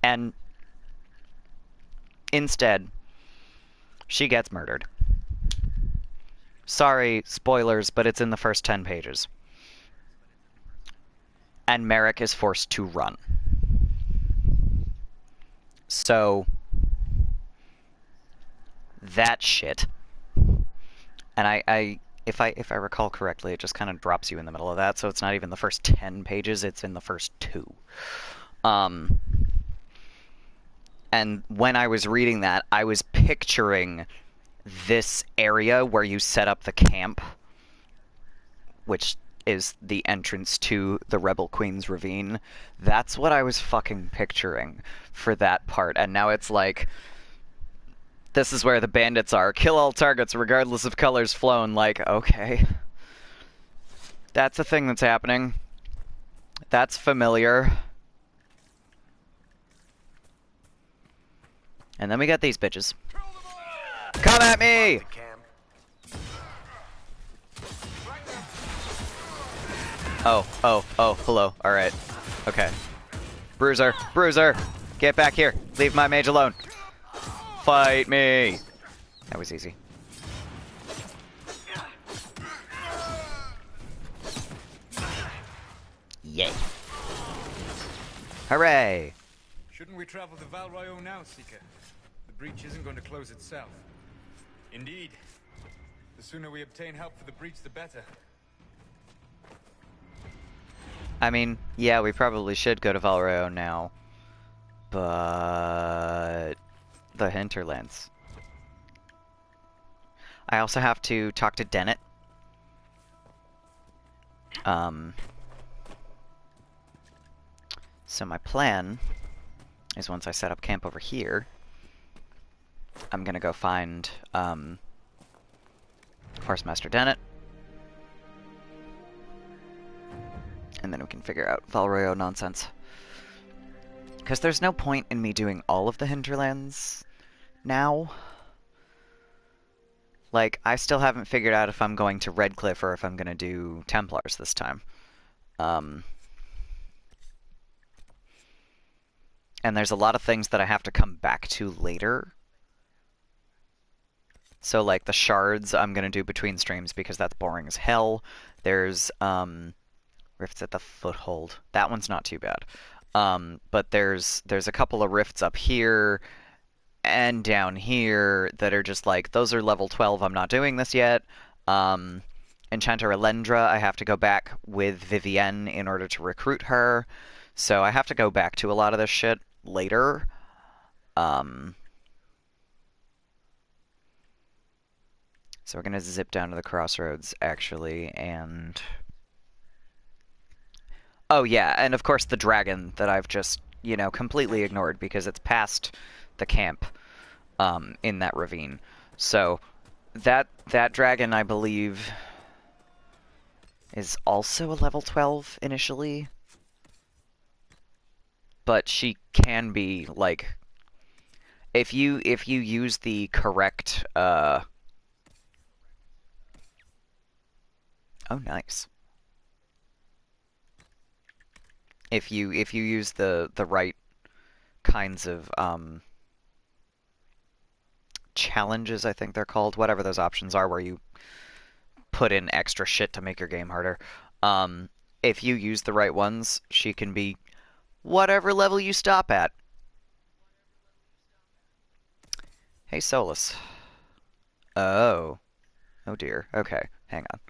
And instead, she gets murdered. Sorry, spoilers, but it's in the first 10 pages. And Merrick is forced to run. So, that shit. And if I recall correctly, it just kind of drops you in the middle of that, so it's not even the first 10 pages, it's in the first 2. And when I was reading that, I was picturing this area where you set up the camp, which is the entrance to the Rebel Queen's Ravine. That's what I was fucking picturing for that part, and now it's like... this is where the bandits are. Kill all targets regardless of colors flown. Like, okay. That's a thing that's happening. That's familiar. And then we got these bitches. Come at me! Oh, hello. Alright. Okay. Bruiser, get back here. Leave my mage alone. Fight me! That was easy. Yay. Hooray! Shouldn't we travel to Val Royeaux now, Seeker? The breach isn't going to close itself. Indeed. The sooner we obtain help for the breach, the better. I mean, yeah, we probably should go to Val Royeaux now. But... the Hinterlands. I also have to talk to Dennett. So my plan is once I set up camp over here, I'm gonna go find Horsemaster Dennett. And then we can figure out Val Royeaux nonsense. Because there's no point in me doing all of the Hinterlands now. Like, I still haven't figured out if I'm going to Redcliffe or if I'm going to do Templars this time. And there's a lot of things that I have to come back to later. So, like, the shards I'm going to do between streams because that's boring as hell. There's, Rifts at the Foothold. That one's not too bad. But there's a couple of rifts up here and down here that are just like, those are level 12, I'm not doing this yet. Enchanter Elendra, I have to go back with Vivienne in order to recruit her. So I have to go back to a lot of this shit later. So we're gonna zip down to the crossroads, actually, and... Oh yeah, and of course the dragon that I've just, you know, completely ignored because it's past the camp in that ravine. So that dragon, I believe, is also a level 12 initially. But she can be, like, if you use the correct oh, nice. If you use the right kinds of challenges, I think they're called, whatever those options are, where you put in extra shit to make your game harder. If you use the right ones, she can be whatever level you stop at. Hey, Solus. Oh. Oh dear. Okay, hang on.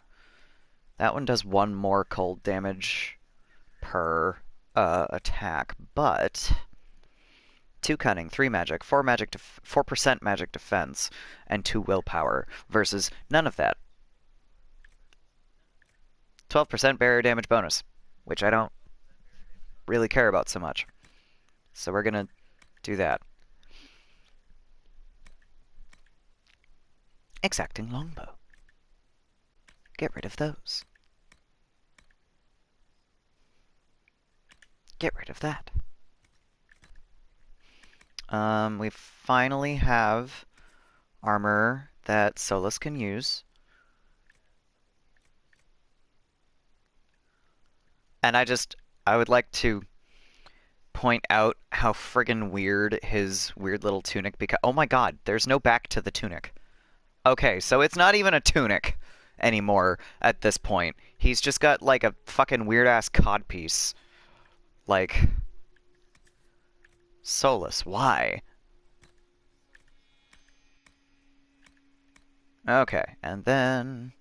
That one does 1 more cold damage per attack, but 2 cunning, 3 magic, 4% magic defense, and 2 willpower versus none of that. 12% barrier damage bonus, which I don't really care about so much. So we're gonna do that. Exacting longbow. Get rid of those. Get rid of that. We finally have armor that Solus can use. And I would like to point out how friggin' weird his weird little tunic becomes. Oh my god, there's no back to the tunic. Okay, so it's not even a tunic anymore at this point. He's just got, like, a fucking weird-ass codpiece. Like... Solus, why? Okay, and then...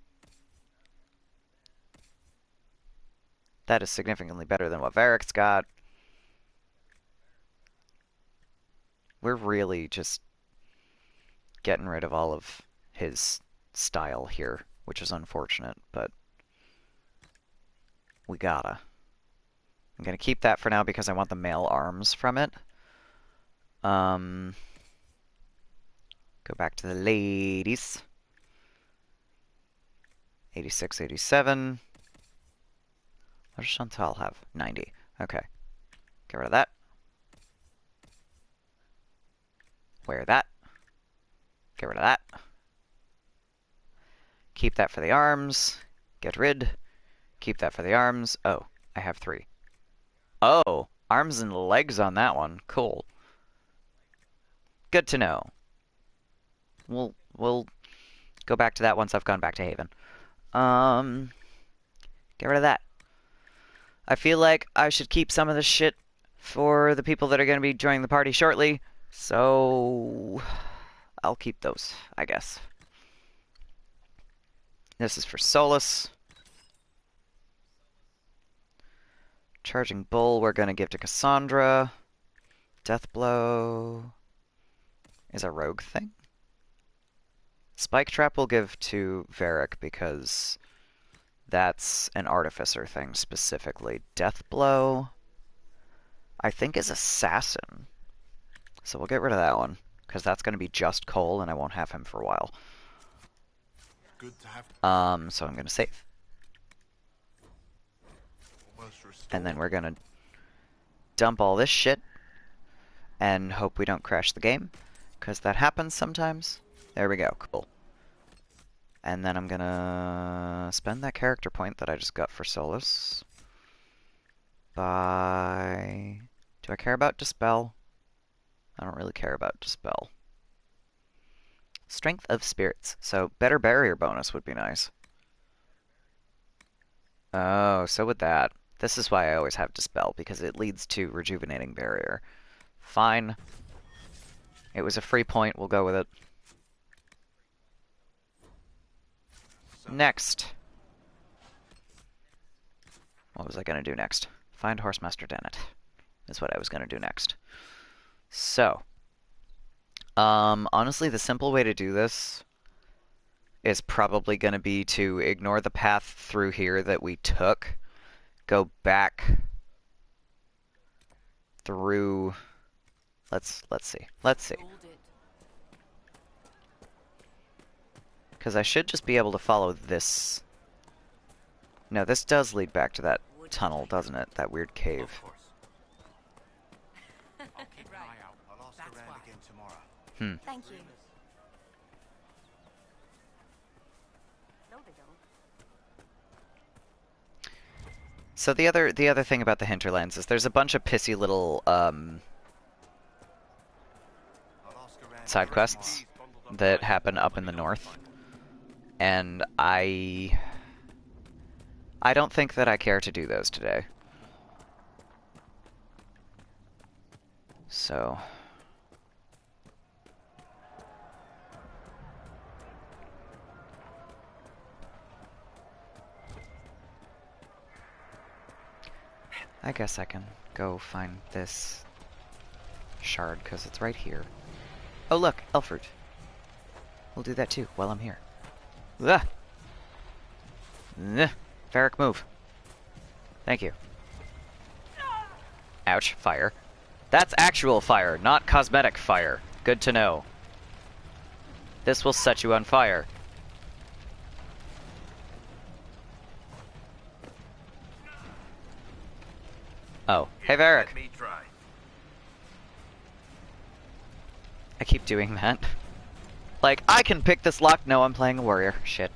That is significantly better than what Varric's got. We're really just getting rid of all of his style here, which is unfortunate, but we gotta. I'm gonna keep that for now because I want the male arms from it. Go back to the ladies. 86, 87. What does Chantal have? 90. Okay. Get rid of that. Wear that. Get rid of that. Keep that for the arms. Get rid. Keep that for the arms. Oh, I have 3. Oh, arms and legs on that one. Cool. Good to know. We'll go back to that once I've gone back to Haven. Get rid of that. I feel like I should keep some of this shit for the people that are going to be joining the party shortly, so I'll keep those, I guess. This is for Solus. Charging Bull we're going to give to Cassandra. Death Blow is a rogue thing. Spike Trap we'll give to Varric because that's an Artificer thing specifically. Death Blow, I think, is Assassin. So we'll get rid of that one, because that's going to be just Cole, and I won't have him for a while. Good to have. So I'm going to save. And then we're going to dump all this shit, and hope we don't crash the game, because that happens sometimes. There we go, cool. And then I'm gonna spend that character point that I just got for Solus. Do I care about Dispel? I don't really care about Dispel. Strength of Spirits. So better barrier bonus would be nice. Oh, so would that. This is why I always have Dispel, because it leads to Rejuvenating Barrier. Fine. It was a free point, we'll go with it. Next. What was I going to do next? Find Horsemaster Dennett. Is what I was going to do next. So. Honestly, the simple way to do this is probably going to be to ignore the path through here that we took, go back through. Let's see. Because I should just be able to follow this. No, this does lead back to that tunnel, doesn't it? That weird cave. Of course. I'll keep an eye out. I'll ask around again tomorrow. Thank you. No, they don't. So the other thing about the Hinterlands is there's a bunch of pissy little side quests that happen up in the north, and I don't think that I care to do those today. So I guess I can go find this shard because it's right here. Oh look, elf fruit. We'll do that too while I'm here. Ah! Varric, move. Thank you. Ouch, fire. That's actual fire, not cosmetic fire. Good to know. This will set you on fire. Oh, hey Varric. Let me try. I keep doing that. Like, I can pick this lock. No, I'm playing a warrior. Shit.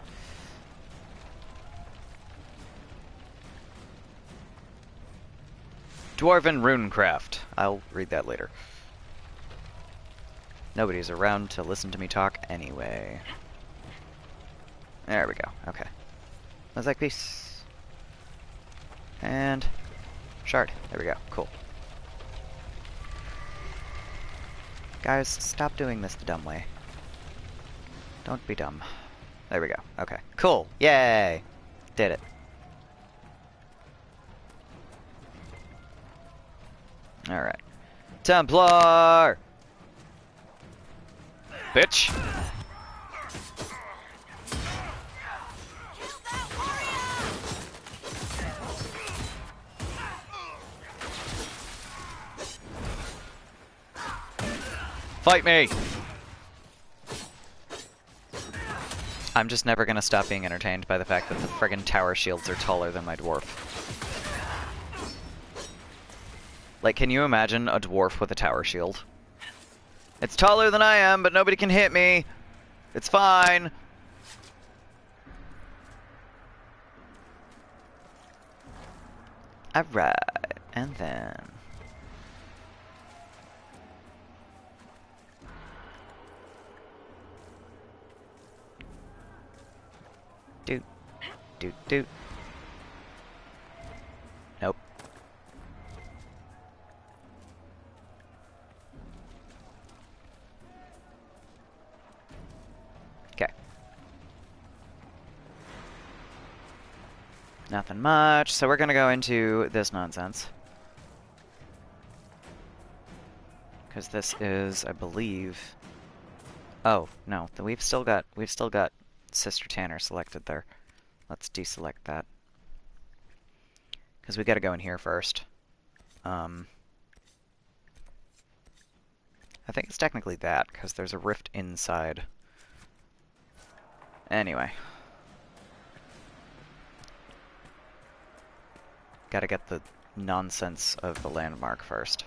Dwarven Runecraft. I'll read that later. Nobody's around to listen to me talk anyway. There we go. Okay. Mosaic piece. And shard. There we go. Cool. Guys, stop doing this the dumb way. Don't be dumb. There we go. Okay. Cool. Yay! Did it. Alright. Templar! Bitch! Fight me! I'm just never gonna stop being entertained by the fact that the friggin' tower shields are taller than my dwarf. Like, can you imagine a dwarf with a tower shield? It's taller than I am, but nobody can hit me. It's fine. Alright, and then... Doot, doot, doot. Nope. Okay. Nothing much, so we're gonna go into this nonsense. Because this is, I believe... Oh, no, we've still got Sister Tanner selected there. Let's deselect that. Because we gotta go in here first. I think it's technically that, because there's a rift inside. Anyway. Gotta get the nonsense of the landmark first.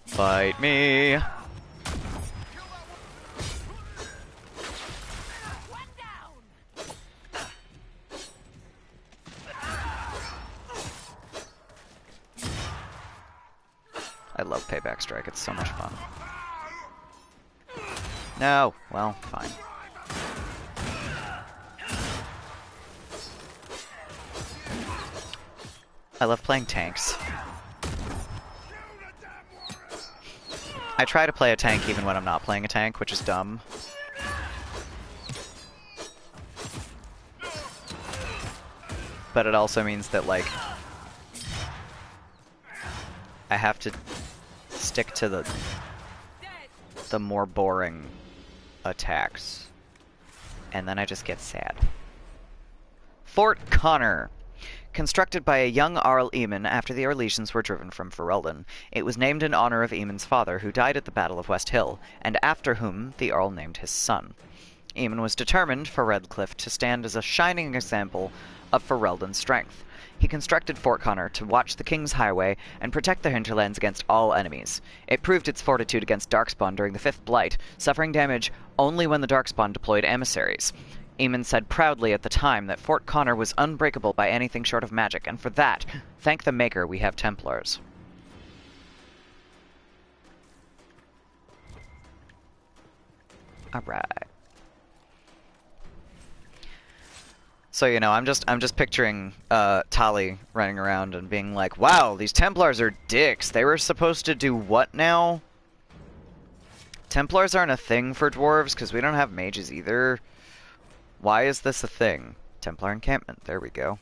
Fight me! I love Payback Strike, it's so much fun. No! Well, fine. I love playing tanks. I try to play a tank even when I'm not playing a tank, which is dumb. But it also means that, like, I have to stick to the the more boring attacks. And then I just get sad. Fort Connor. Constructed by a young Arl Eamon after the Orlesians were driven from Ferelden. It was named in honor of Eamon's father, who died at the Battle of West Hill, and after whom the Arl named his son. Eamon was determined for Redcliffe to stand as a shining example of Ferelden's strength. He constructed Fort Connor to watch the King's Highway and protect the Hinterlands against all enemies. It proved its fortitude against Darkspawn during the Fifth Blight, suffering damage only when the Darkspawn deployed emissaries. Eamon said proudly at the time that Fort Connor was unbreakable by anything short of magic, and for that, thank the Maker, we have Templars. Alright. So, you know, I'm just picturing Tali running around and being like, wow, these Templars are dicks. They were supposed to do what now? Templars aren't a thing for dwarves because we don't have mages either. Why is this a thing? Templar encampment. There we go.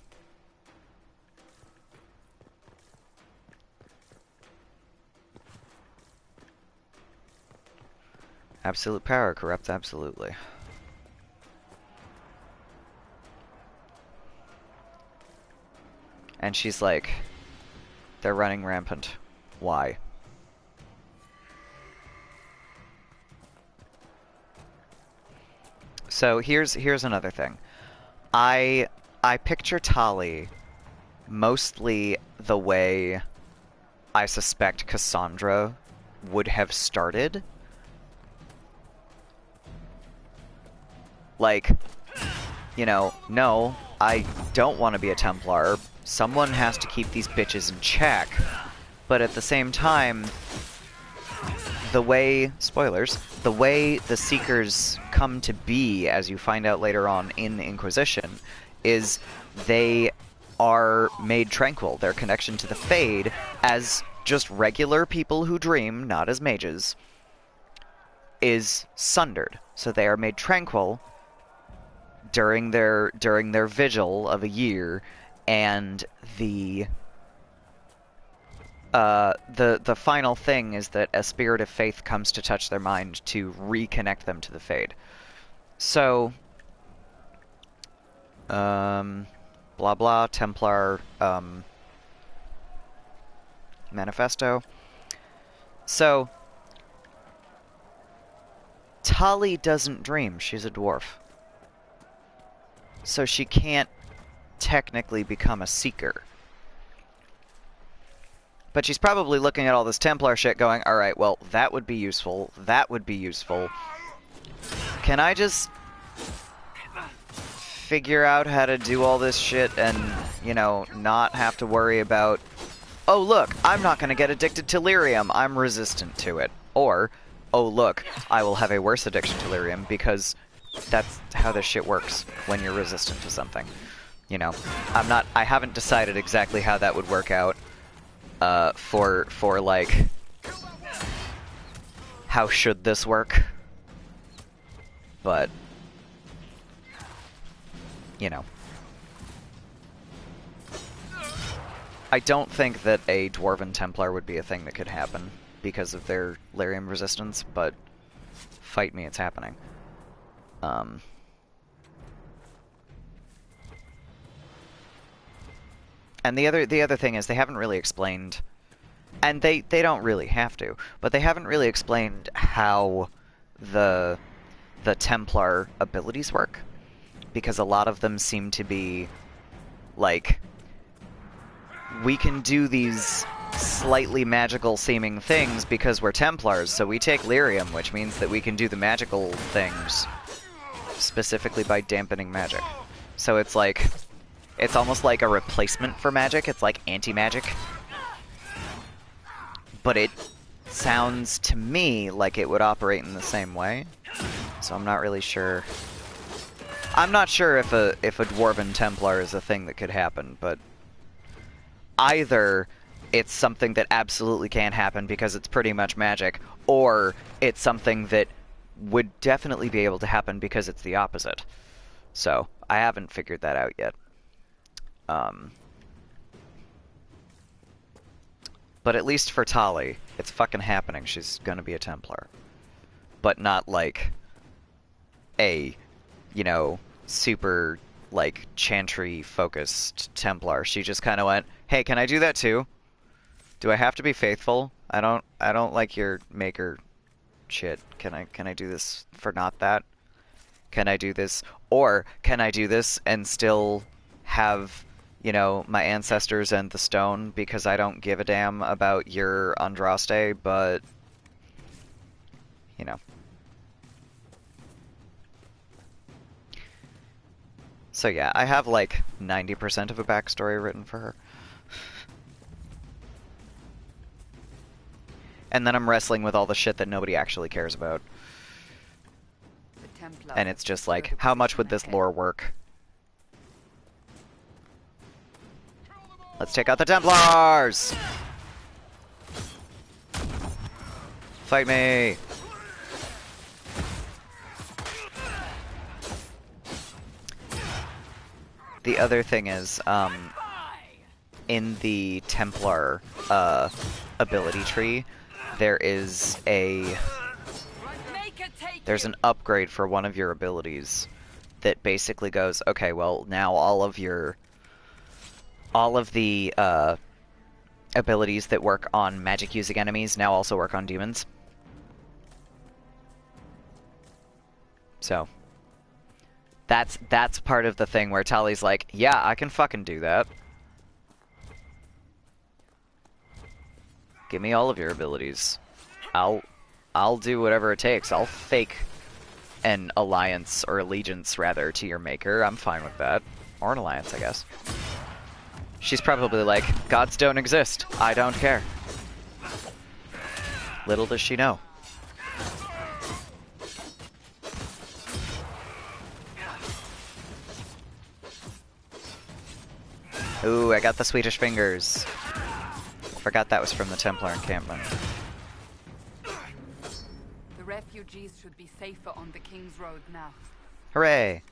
Absolute power corrupts absolutely. And she's like, they're running rampant. Why? So here's another thing. I picture Tali mostly the way I suspect Cassandra would have started. Like, you know, no, I don't want to be a Templar. Someone has to keep these bitches in check. But at the same time, the way, spoilers, the way the Seekers come to be, as you find out later on in the Inquisition, is they are made tranquil. Their connection to the Fade, as just regular people who dream, not as mages, is sundered. So they are made tranquil during their vigil of a year, and the final thing is that a spirit of faith comes to touch their mind to reconnect them to the Fade. So, blah blah, Templar, manifesto. So, Tali doesn't dream, she's a dwarf. So she can't technically become a Seeker. But she's probably looking at all this Templar shit going, alright, well, that would be useful, that would be useful. Can I just figure out how to do all this shit and, you know, not have to worry about, oh look, I'm not gonna get addicted to lyrium, I'm resistant to it. Or, oh look, I will have a worse addiction to lyrium because that's how this shit works when you're resistant to something. You know, I haven't decided exactly how that would work out. For like, how should this work? But, you know. I don't think that a Dwarven Templar would be a thing that could happen because of their lyrium resistance, but fight me, it's happening. And the other thing is they haven't really explained, and they don't really have to, but they haven't really explained how the Templar abilities work, because a lot of them seem to be like, we can do these slightly magical seeming things because we're Templars, so we take lyrium, which means that we can do the magical things specifically by dampening magic. So it's like, it's almost like a replacement for magic. It's like anti-magic. But it sounds to me like it would operate in the same way. So I'm not really sure. I'm not sure if a Dwarven Templar is a thing that could happen, but either it's something that absolutely can't happen because it's pretty much magic, or it's something that would definitely be able to happen because it's the opposite. So I haven't figured that out yet. But at least for Tali, it's fucking happening. She's gonna be a Templar. but not like a, you know, super like chantry focused Templar. She just kind of went, "Hey, can I do that too? Do I have to be faithful? I don't like your maker shit. Can I do this for not that? Can I do this, or can I do this and still have, you know, my ancestors and the stone, because I don't give a damn about your Andraste, but you know." So yeah, I have like 90% of a backstory written for her. And then I'm wrestling with all the shit that nobody actually cares about. And it's just like, how much would this lore work? Let's take out the Templars! Fight me! The other thing is, in the Templar ability tree, there's an upgrade for one of your abilities that basically goes, okay, well, now all of the abilities that work on magic using enemies now also work on demons. So that's part of the thing where Tali's like, yeah, I can fucking do that. Give me all of your abilities. I'll do whatever it takes. I'll fake an alliance, or allegiance rather, to your maker. I'm fine with that. Or an alliance, I guess. She's probably like, gods don't exist. I don't care. Little does she know. Ooh, I got the Swedish fingers. Forgot that was from the Templar encampment. The refugees should be safer on the King's Road now. Hooray!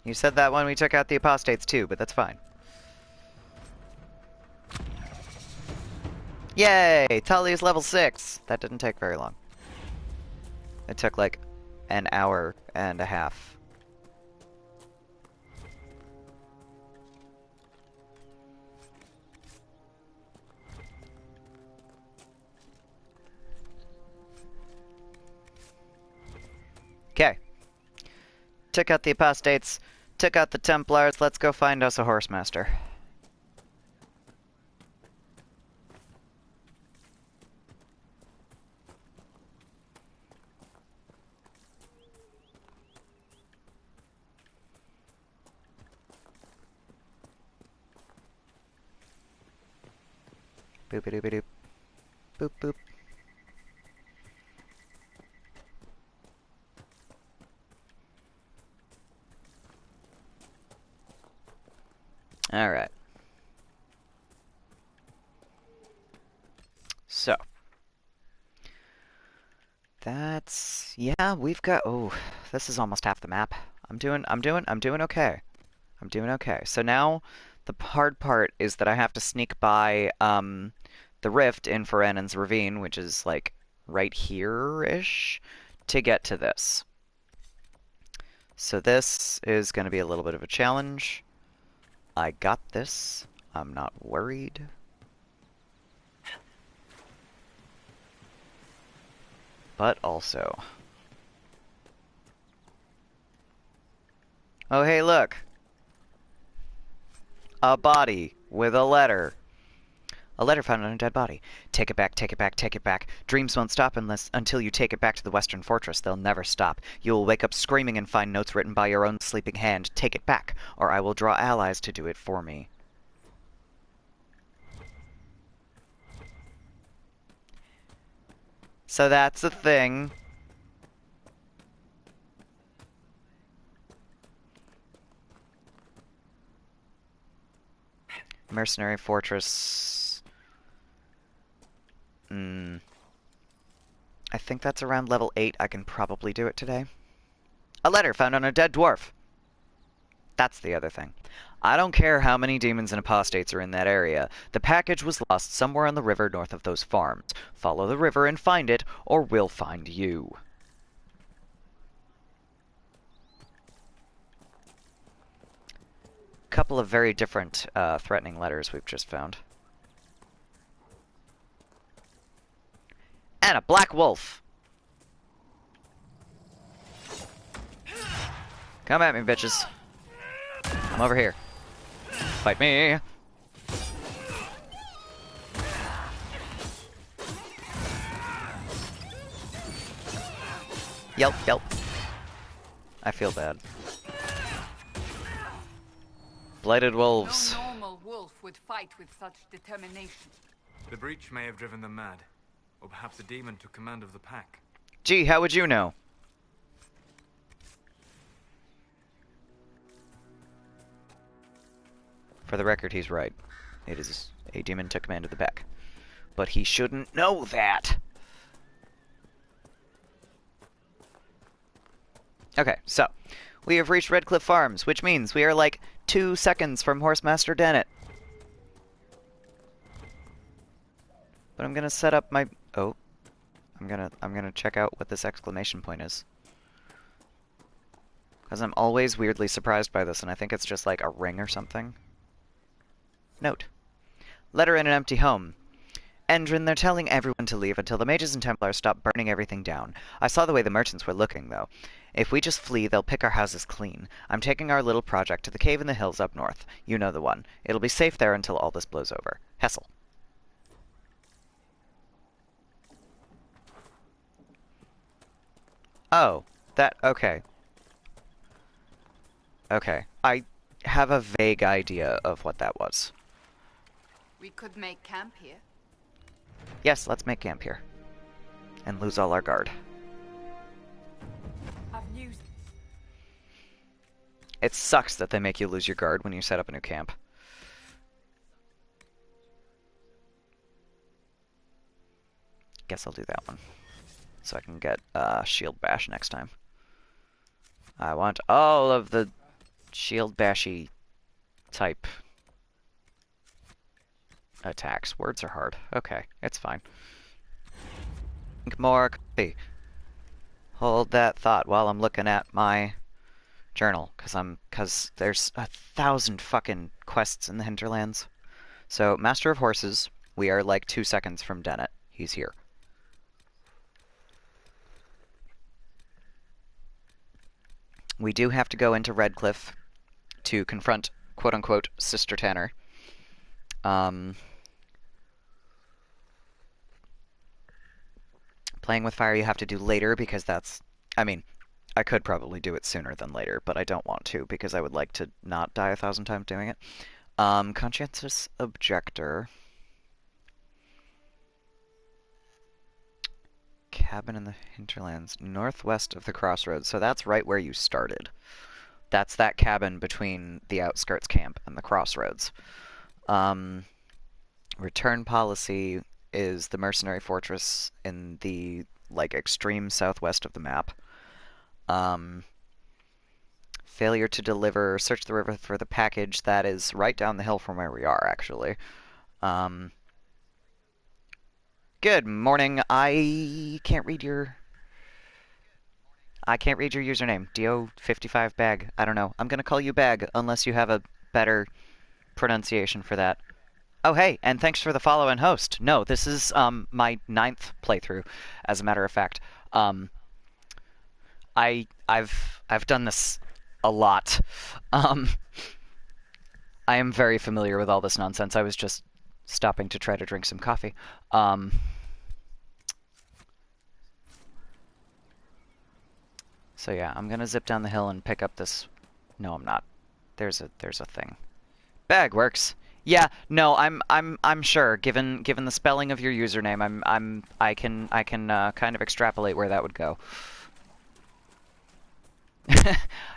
You said that when we took out the apostates too, but that's fine. Yay! Tali is level 6! That didn't take very long. It took like an hour and a half. Okay. Took out the apostates, took out the Templars, let's go find us a horsemaster. Boop-a-doop-a-doop. Boop boop. Alright. So. That's, yeah, we've got, oh, this is almost half the map. I'm doing okay. I'm doing okay. So now, the hard part is that I have to sneak by, the rift in Ferennan's Ravine, which is, like, right here-ish, to get to this. So this is going to be a little bit of a challenge. I got this. I'm not worried. But also... oh, hey, look! A body with a letter. A letter found on a dead body. Take it back, take it back, take it back. Dreams won't stop until you take it back to the Western Fortress. They'll never stop. You will wake up screaming and find notes written by your own sleeping hand. Take it back, or I will draw allies to do it for me. So that's a thing. Mercenary Fortress. I think that's around level 8. I can probably do it today. A letter found on a dead dwarf. That's the other thing. I don't care how many demons and apostates are in that area. The package was lost somewhere on the river north of those farms. Follow the river and find it, or we'll find you. Couple of very different threatening letters we've just found. And a black wolf! Come at me, bitches. I'm over here. Fight me! Yelp, yelp. I feel bad. Blighted wolves. No normal wolf would fight with such determination. The breach may have driven them mad. Or perhaps a demon took command of the pack. Gee, how would you know? For the record, he's right. It is a demon took command of the pack. But he shouldn't know that! Okay, so, we have reached Redcliffe Farms, which means we are like 2 seconds from Horsemaster Dennett. But I'm gonna set up my... Oh. I'm gonna check out what this exclamation point is. Because I'm always weirdly surprised by this, and I think it's just like a ring or something. Note. Letter in an empty home. Endrin, they're telling everyone to leave until the mages and Templars stop burning everything down. I saw the way the merchants were looking, though. If we just flee, they'll pick our houses clean. I'm taking our little project to the cave in the hills up north. You know the one. It'll be safe there until all this blows over. Hessel. Oh, okay. Okay, I have a vague idea of what that was. We could make camp here. Yes, let's make camp here. And lose all our guard. I've news. It sucks that they make you lose your guard when you set up a new camp. Guess I'll do that one. So I can get shield bash next time. I want all of the shield bashy type attacks. Words are hard. Okay, it's fine. Think more coffee. Hold that thought while I'm looking at my journal, cause there's 1,000 fucking quests in the Hinterlands. So, Master of Horses, we are like 2 seconds from Dennett. He's here. We do have to go into Redcliffe to confront, quote-unquote, Sister Tanner. Playing with fire you have to do later because that's... I mean, I could probably do it sooner than later, but I don't want to because I would like to not die 1,000 times doing it. Conscientious Objector. Cabin in the Hinterlands, northwest of the crossroads. So that's right where you started. That's that cabin between the outskirts camp and the crossroads. Return policy is the mercenary fortress in the like extreme southwest of the map. Failure to deliver, search the river for the package. That is right down the hill from where we are, actually. Good morning. I can't read your username. Do55 bag. I don't know. I'm gonna call you Bag unless you have a better pronunciation for that. Oh hey, and thanks for the follow and host. No, this is my 9th playthrough, as a matter of fact. I've done this a lot. I am very familiar with all this nonsense. I was just stopping to try to drink some coffee. So yeah, I'm gonna zip down the hill and pick up this. No, I'm not. There's a thing. Bag works. Yeah, no, I'm sure. Given the spelling of your username, I can kind of extrapolate where that would go.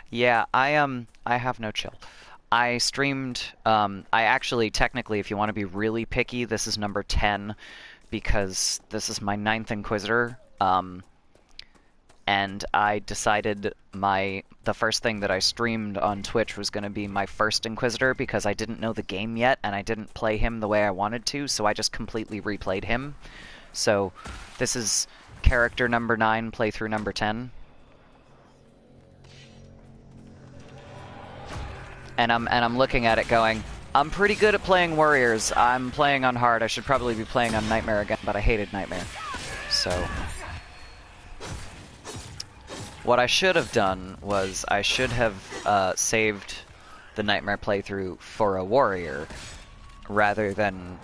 Yeah, I have no chill. I streamed. I actually, technically, if you want to be really picky, this is number 10 because this is my 9th Inquisitor. and I decided the first thing that I streamed on Twitch was going to be my first Inquisitor because I didn't know the game yet and I didn't play him the way I wanted to, so I just completely replayed him. So this is character number 9, playthrough number 10. And I'm looking at it going, I'm pretty good at playing warriors. I'm playing on hard. I should probably be playing on Nightmare again, but I hated Nightmare. So what I should have done was I should have saved the Nightmare playthrough for a warrior rather than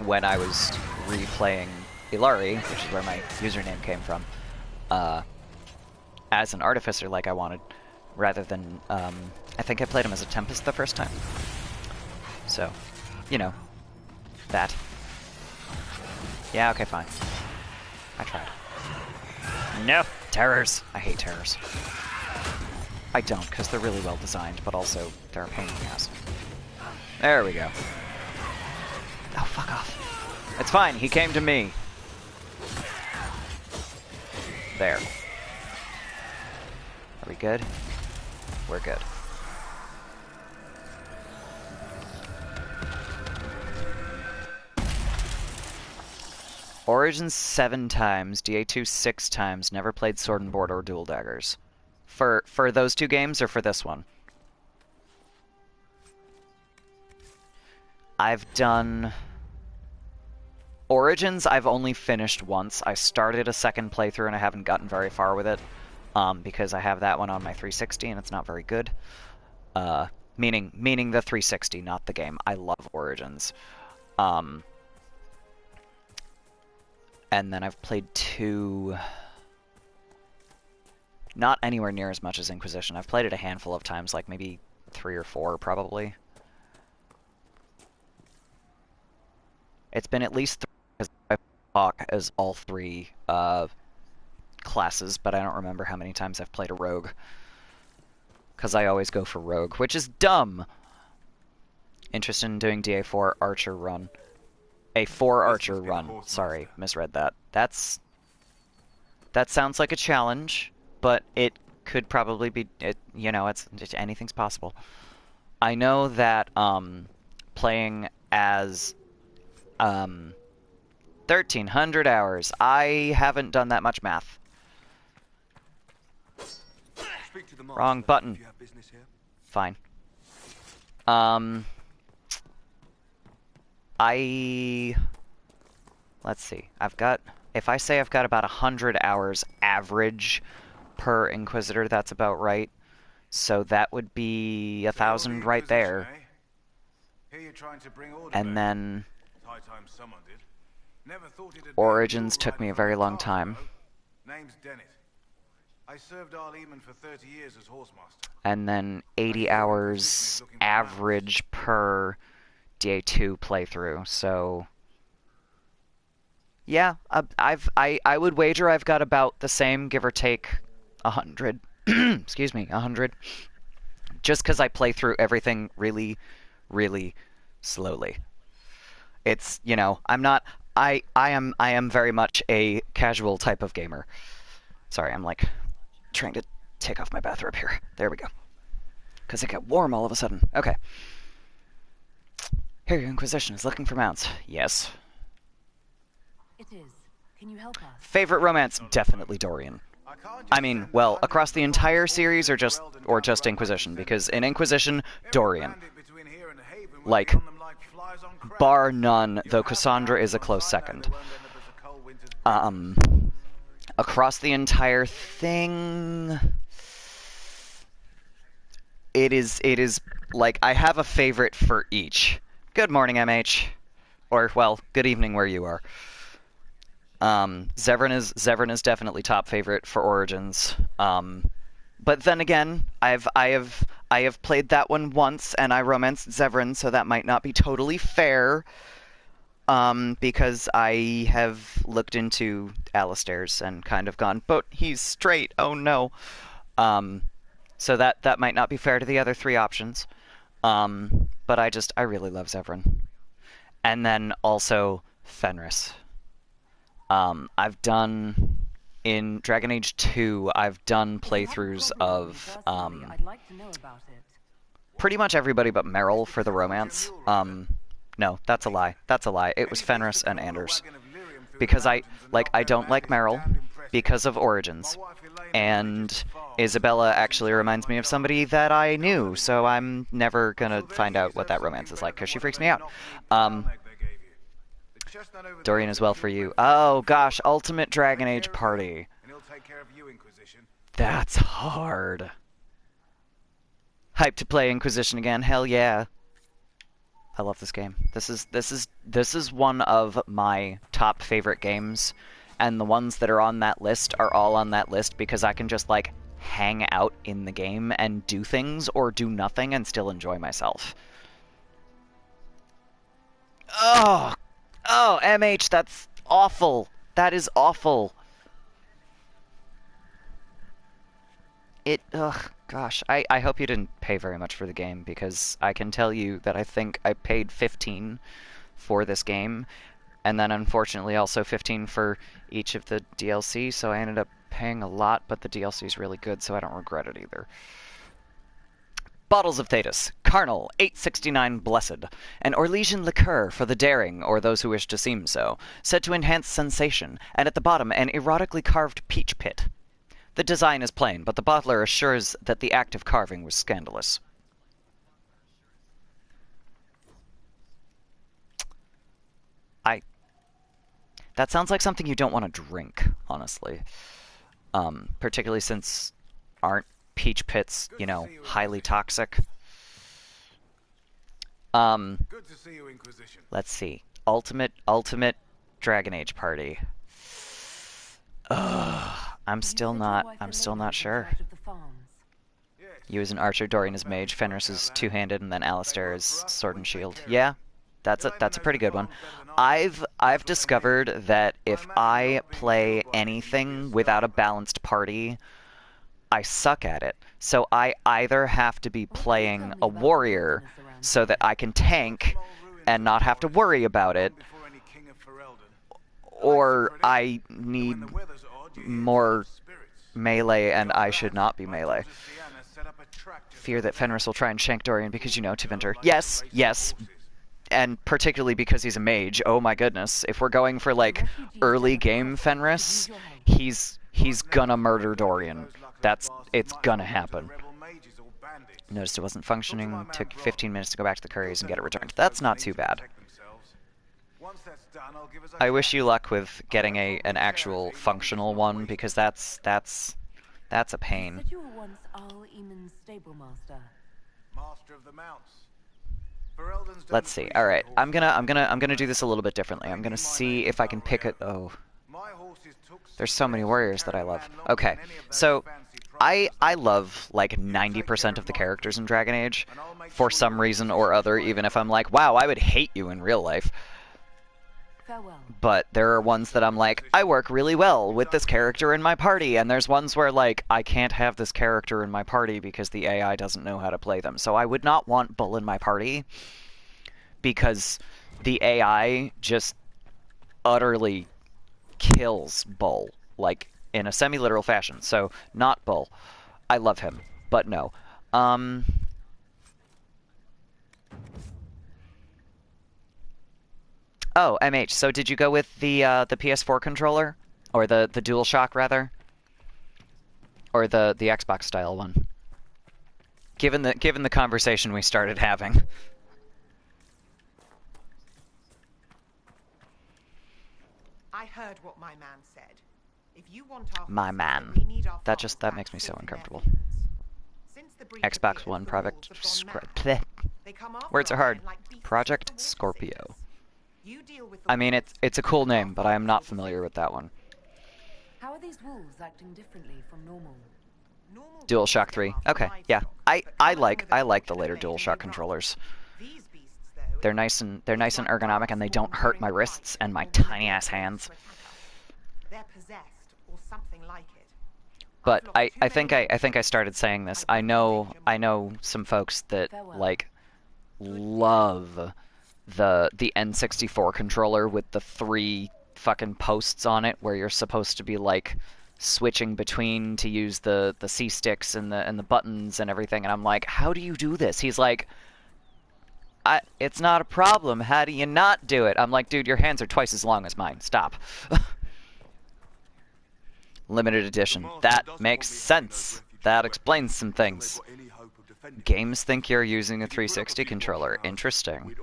when I was replaying Ilari, which is where my username came from, as an artificer like I wanted, rather than, I think I played him as a Tempest the first time. So, you know, that. Yeah, okay, fine. I tried. No! Terrors! I hate terrors. I don't, because they're really well designed, but also they're a pain in the ass. There we go. Oh, fuck off. It's fine, he came to me. There. Are we good? We're good. Origins 7 times, DA2 6 times, never played Sword and Board or Dual Daggers. For those 2 games or for this one? I've done... Origins I've only finished once. I started a second playthrough and I haven't gotten very far with it. Because I have that one on my 360 and it's not very good. Meaning the 360, not the game. I love Origins. And then I've played 2... Not anywhere near as much as Inquisition. I've played it a handful of times, like maybe 3 or 4, probably. It's been at least 3, because I talk as all 3 classes, but I don't remember how many times I've played a rogue. Because I always go for rogue, which is dumb! Interested in doing DA4 Archer run. A 4 Archer run. Sorry, misread that. That sounds like a challenge, but it could probably be, you know, anything's possible. I know that playing as 1,300 hours. I haven't done that much math. Wrong button. Fine. Let's see. If I say I've got about 100 hours average per Inquisitor, that's about right. So that would be 1,000 right there. And then Origins took me a very long time. Name's Dennett. I served our Leman for 30 years as horsemaster. And then 80 hours average per DA2 playthrough. So yeah, I would wager I've got about the same, give or take 100. Excuse me, 100. Just because I play through everything really, really slowly. It's, you know, I am very much a casual type of gamer. Sorry, I'm like trying to take off my bathrobe here. There we go. Because it got warm all of a sudden. Okay. Here, your Inquisition is looking for mounts. Yes. It is. Can you help us? Favorite romance? Definitely Dorian. I mean, well, across the entire series or just Inquisition, because in Inquisition, Dorian. Like, bar none, though Cassandra is a close second. Across the entire thing, it is like I have a favorite for each. Good morning, MH, or well, good evening where you are. Zevran is definitely top favorite for Origins. But then again, I have played that one once and I romanced Zevran, so that might not be totally fair. Because I have looked into Alistair's and kind of gone, but he's straight, oh no. So that might not be fair to the other 3 options. But I really love Zevran. And then also Fenris. I've done in Dragon Age 2, I've done playthroughs of I'd like to know about it. pretty much everybody but Meryl for the romance. No, that's a lie. That's a lie. It was Fenris and Anders. Because I don't like Meryl because of Origins. And Isabella actually reminds me of somebody that I knew, so I'm never gonna find out what that romance is like, because she freaks me out. Dorian as well for you. Oh gosh, Ultimate Dragon Age Party. That's hard. Hyped to play Inquisition again, hell yeah. I love this game. This is one of my top favorite games, and the ones that are on that list are all on that list because I can just like hang out in the game and do things or do nothing and still enjoy myself. Oh, MH, that's awful. That is awful. Ugh, gosh. I hope you didn't pay very much for the game, because I can tell you that I think I paid $15 for this game, and then unfortunately also $15 for each of the DLC, so I ended up paying a lot, but the DLC is really good, so I don't regret it either. Bottles of Thetis, Carnal, 869 Blessed, an Orlesian liqueur for the daring, or those who wish to seem so, said to enhance sensation, and at the bottom an erotically carved peach pit. The design is plain, but the bottler assures that the act of carving was scandalous. That sounds like something you don't want to drink, honestly. Particularly since aren't peach pits, you know, highly toxic. Good to see you, Inquisition. Let's see. Ultimate Dragon Age Party. I'm still not sure. You as an archer, Dorian is mage, Fenris is two-handed, and then Alistair is sword and shield. Yeah, that's a pretty good one. I've discovered that if I play anything without a balanced party, I suck at it. So I either have to be playing a warrior so that I can tank and not have to worry about it, or I need more melee and I should not be melee. Fear that Fenris will try and shank Dorian because, you know, Tevinter. Yes, yes. And particularly because he's a mage. Oh my goodness. If we're going for, like, early game Fenris, he's gonna murder Dorian. It's gonna happen. Noticed it wasn't functioning. Took 15 minutes to go back to the couriers and get it returned. That's not too bad. I wish you luck with getting an actual functional one, because that's a pain. You said you were once Al Eamon's stable master. Master of the mounts. Let's see. All right, I'm gonna do this a little bit differently. I'm gonna see if I can pick it. Oh, there's so many warriors that I love. Okay, so I love like 90% of the characters in Dragon Age for some reason or other. Even if I'm like, wow, I would hate you in real life. Farewell. But there are ones that I'm like, I work really well with this character in my party, and there's ones where, like, I can't have this character in my party because the AI doesn't know how to play them. So I would not want Bull in my party, because the AI just utterly kills Bull, like, in a semi-literal fashion. So, not Bull. I love him, but no. Oh, MH, so did you go with the PS4 controller? Or the DualShock, rather? Or the Xbox style one? Given the conversation we started having. I heard what my man said. If you want our My man. we need our That farms that back makes me so filled with uncomfortable. evidence. Since the breach Xbox appeared, One the Project wolves have gone mad. Bleh. They come after Words are our hard. men like beasts Project after water Scorpio. seekers. You deal with the I mean, wolves, it's a cool and our name, but I am farms not will familiar be with that one. How are these wolves acting differently from normal? Normal DualShock wolves 3. go after Okay, yeah. livestock, I but come like with a the torch later and a blade DualShock and they controllers. run. These beasts, though, They're nice and ergonomic, and they don't hurt my wrists and my tiny ass hands. They're possessed or something like it. But I think I started saying this. I know some folks that like love the N64 controller with the 3 fucking posts on it, where you're supposed to be like switching between to use the C sticks and the buttons and everything, and I'm like, how do you do this? He's like, it's not a problem. How do you not do it? I'm like, dude, your hands are twice as long as mine. Stop. Limited edition. That makes sense. That explains some things. Games think you're using a 360 controller. Interesting.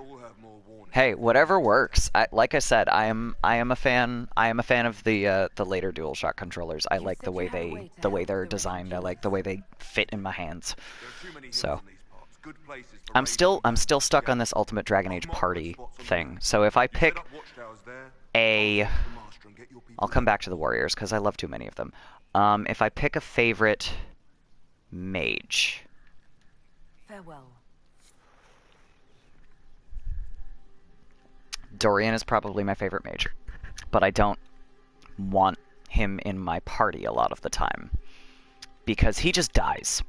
Hey, whatever works. Like I said, I am a fan. I am a fan of the later DualShock controllers. I like the way they're designed. I like the way they fit in my hands. So I'm still stuck on this Ultimate Dragon Age party thing. So if I pick I'll come back to the warriors because I love too many of them. If I pick a favorite mage. Farewell. Dorian is probably my favorite mage, but I don't want him in my party a lot of the time because he just dies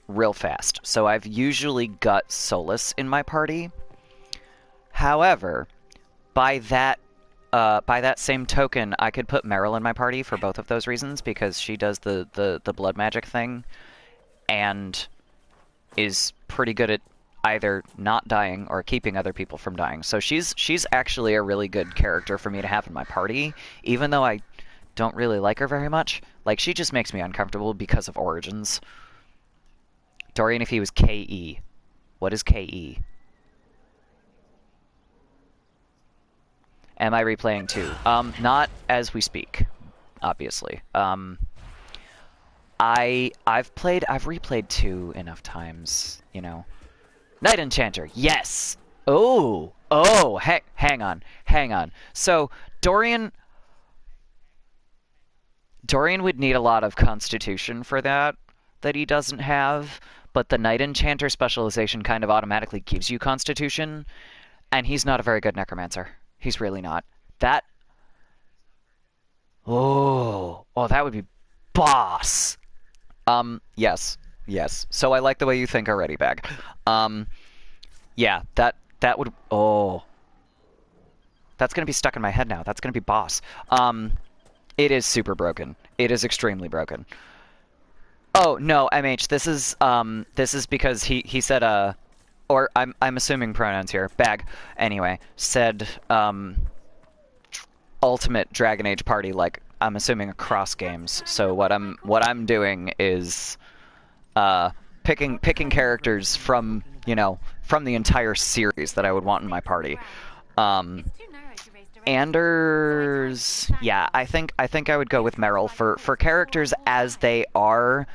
real fast. So I've usually got Solus in my party. However, by that same token, I could put Meryl in my party for both of those reasons because she does the blood magic thing and is pretty good at either not dying or keeping other people from dying. So she's actually a really good character for me to have in my party, even though I don't really like her very much. Like, she just makes me uncomfortable because of Origins. Dorian, if he was KE. What is KE? Am I replaying too? Not as we speak, obviously. I've replayed 2 enough times, you know. Night Enchanter, yes! Oh, hang on. So, Dorian would need a lot of constitution for that he doesn't have, but the Night Enchanter specialization kind of automatically gives you constitution, and he's not a very good necromancer. He's really not. That would be boss! Yes. So I like the way you think already, Bag. Yeah, that would... Oh. That's gonna be stuck in my head now. That's gonna be boss. It is super broken. It is extremely broken. Oh, no, MH, this is because he said, or I'm assuming pronouns here, Bag, anyway, said, Ultimate Dragon Age Party, like, I'm assuming across games. So what I'm doing is, picking characters from, you know, from the entire series that I would want in my party. Anders, yeah, I think I would go with Meryl for characters as they are.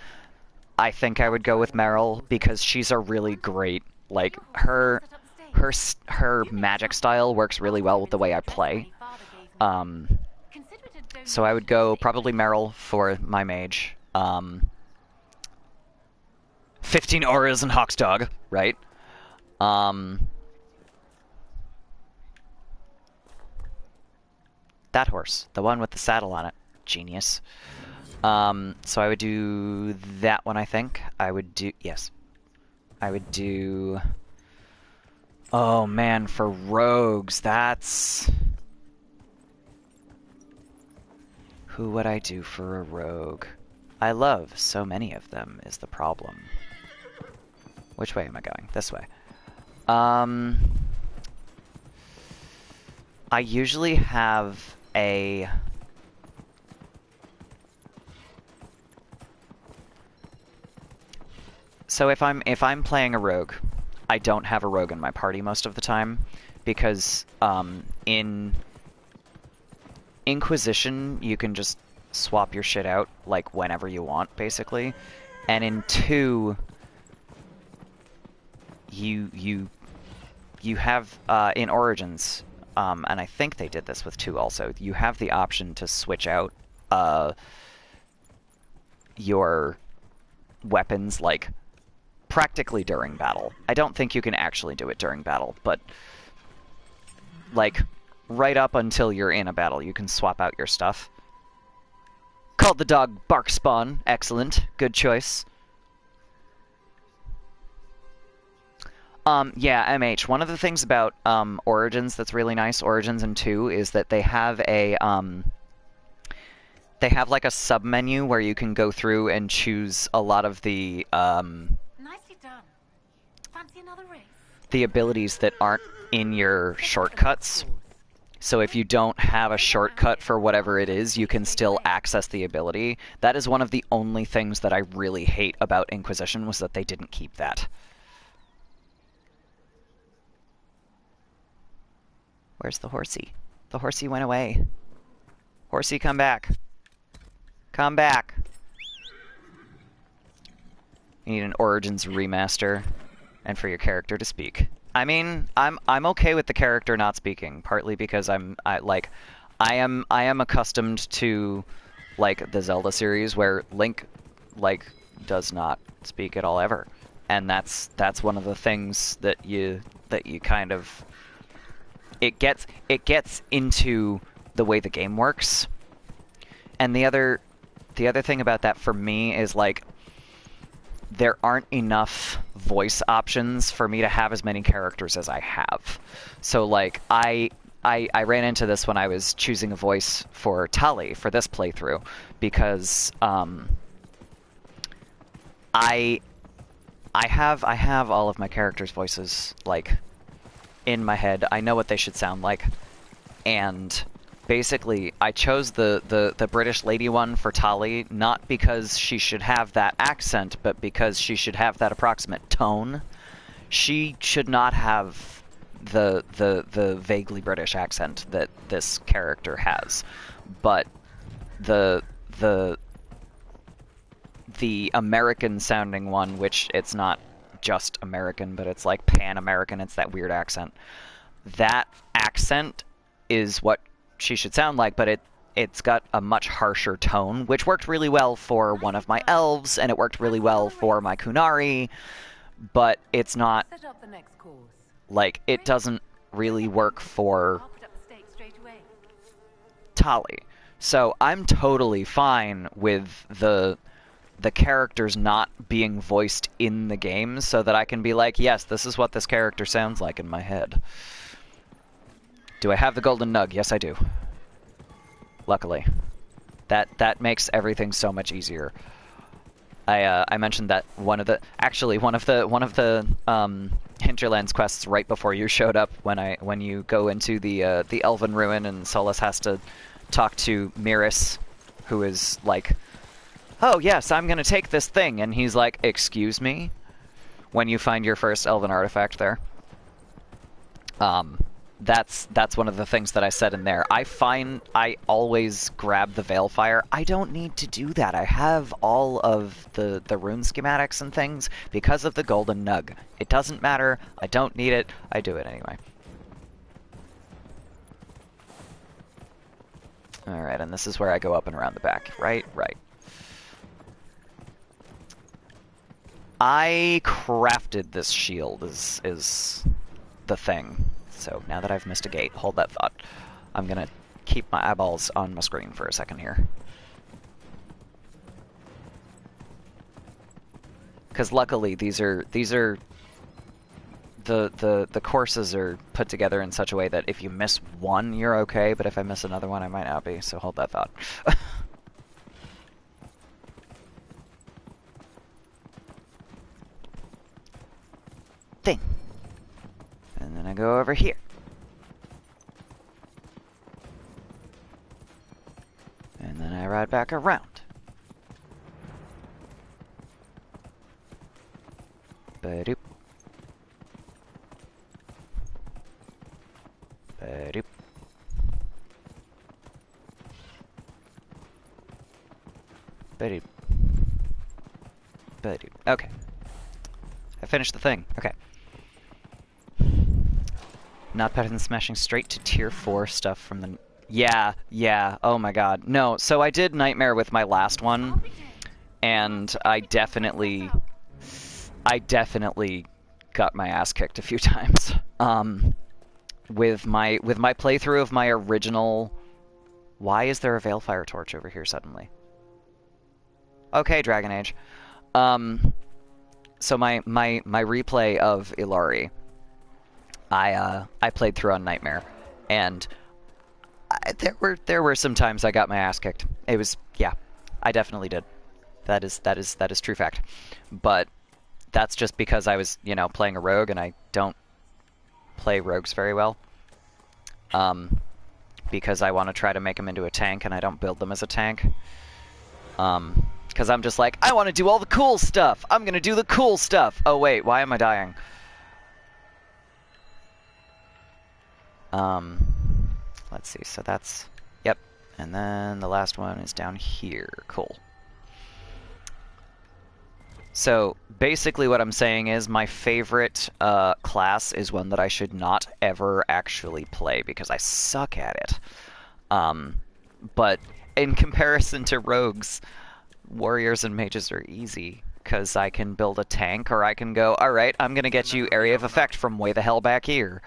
I think I would go with Meryl because she's a really great, like, her magic style works really well with the way I play. So I would go probably Meryl for my mage. 15 auras and Hawk's Dog, right? That horse, the one with the saddle on it, genius. So I would do that one, I think. I would do oh man, for rogues, that's... Who would I do for a rogue? I love so many of them is the problem. Which way am I going? This way. I usually have a... So if I'm playing a rogue, I don't have a rogue in my party most of the time, because in Inquisition you can just swap your shit out like whenever you want, basically, and in 2 you have in Origins, and I think they did this with 2 also. You have the option to switch out your weapons like practically during battle. I don't think you can actually do it during battle, but like right up until you're in a battle, you can swap out your stuff. Called the dog Bark Spawn. Excellent. Good choice. Yeah, MH. One of the things about Origins that's really nice, Origins and 2, is that they have a they have like a sub menu where you can go through and choose a lot of Nicely done. Fancy another race? the abilities that aren't in your shortcuts. So if you don't have a shortcut for whatever it is, you can still access the ability. That is one of the only things that I really hate about Inquisition, was that they didn't keep that. Where's the horsey? The horsey went away. Horsey, come back. Come back. You need an Origins remaster, and for your character to speak. I mean, I'm okay with the character not speaking, partly because I am accustomed to like the Zelda series where Link like does not speak at all ever, and that's one of the things that you kind of it gets into the way the game works. And the other thing about that for me is like there aren't enough voice options for me to have as many characters as I have. So like I ran into this when I was choosing a voice for Tali for this playthrough, because I have all of my characters' voices like in my head. I know what they should sound like, and basically I chose the British lady one for Tali, not because she should have that accent, but because she should have that approximate tone. She should not have the vaguely British accent that this character has, but the American sounding one, which it's not just American, but it's like Pan-American, it's that weird accent. That accent is what she should sound like, but it's got a much harsher tone, which worked really well for one of my elves, and it worked really well for my Kunari, but it's not, like, it doesn't really work for Tali. So I'm totally fine with the characters not being voiced in the game, so that I can be like, yes, this is what this character sounds like in my head. Do I have the golden nug? Yes, I do. Luckily. That makes everything so much easier. I mentioned that one of the Hinterlands quests right before you showed up, when you go into the Elven Ruin and Solus has to talk to Miris, who is like, oh yes, I'm gonna take this thing, and he's like, excuse me, when you find your first Elven artifact there. That's one of the things that I said in there. I find I always grab the Veilfire. I don't need to do that. I have all of the rune schematics and things because of the golden nug. It doesn't matter. I don't need it. I do it anyway. Alright, and this is where I go up and around the back. Right. I crafted this shield is the thing. So now that I've missed a gate, hold that thought. I'm gonna keep my eyeballs on my screen for a second here. Because luckily these are the courses are put together in such a way that if you miss one, you're okay, but if I miss another one, I might not be, so hold that thought. Thing. And then I go over here. And then I ride back around. Ba-doop. Ba-doop. Ba-doop. Ba-doop. Okay. I finished the thing. Okay. Not better than smashing straight to tier 4 stuff from the... Yeah, oh my god. No, so I did Nightmare with my last one, and I definitely got my ass kicked a few times. With my playthrough of my original... Why is there a Veilfire torch over here suddenly? Okay, Dragon Age. So my replay of Ilari, I played through on Nightmare, and There were some times I got my ass kicked. It was, yeah, I definitely did. That is true fact. But that's just because I was, playing a rogue, and I don't play rogues very well. Because I want to try to make them into a tank, and I don't build them as a tank. Because I'm just like, I want to do all the cool stuff. I'm gonna do the cool stuff. Oh wait, why am I dying? Let's see. So that's, yep. And then the last one is down here. Cool. So basically what I'm saying is my favorite class is one that I should not ever actually play because I suck at it. But in comparison to rogues, warriors and mages are easy because I can build a tank, or I can go, alright, I'm going to get you area of effect from way the hell back here.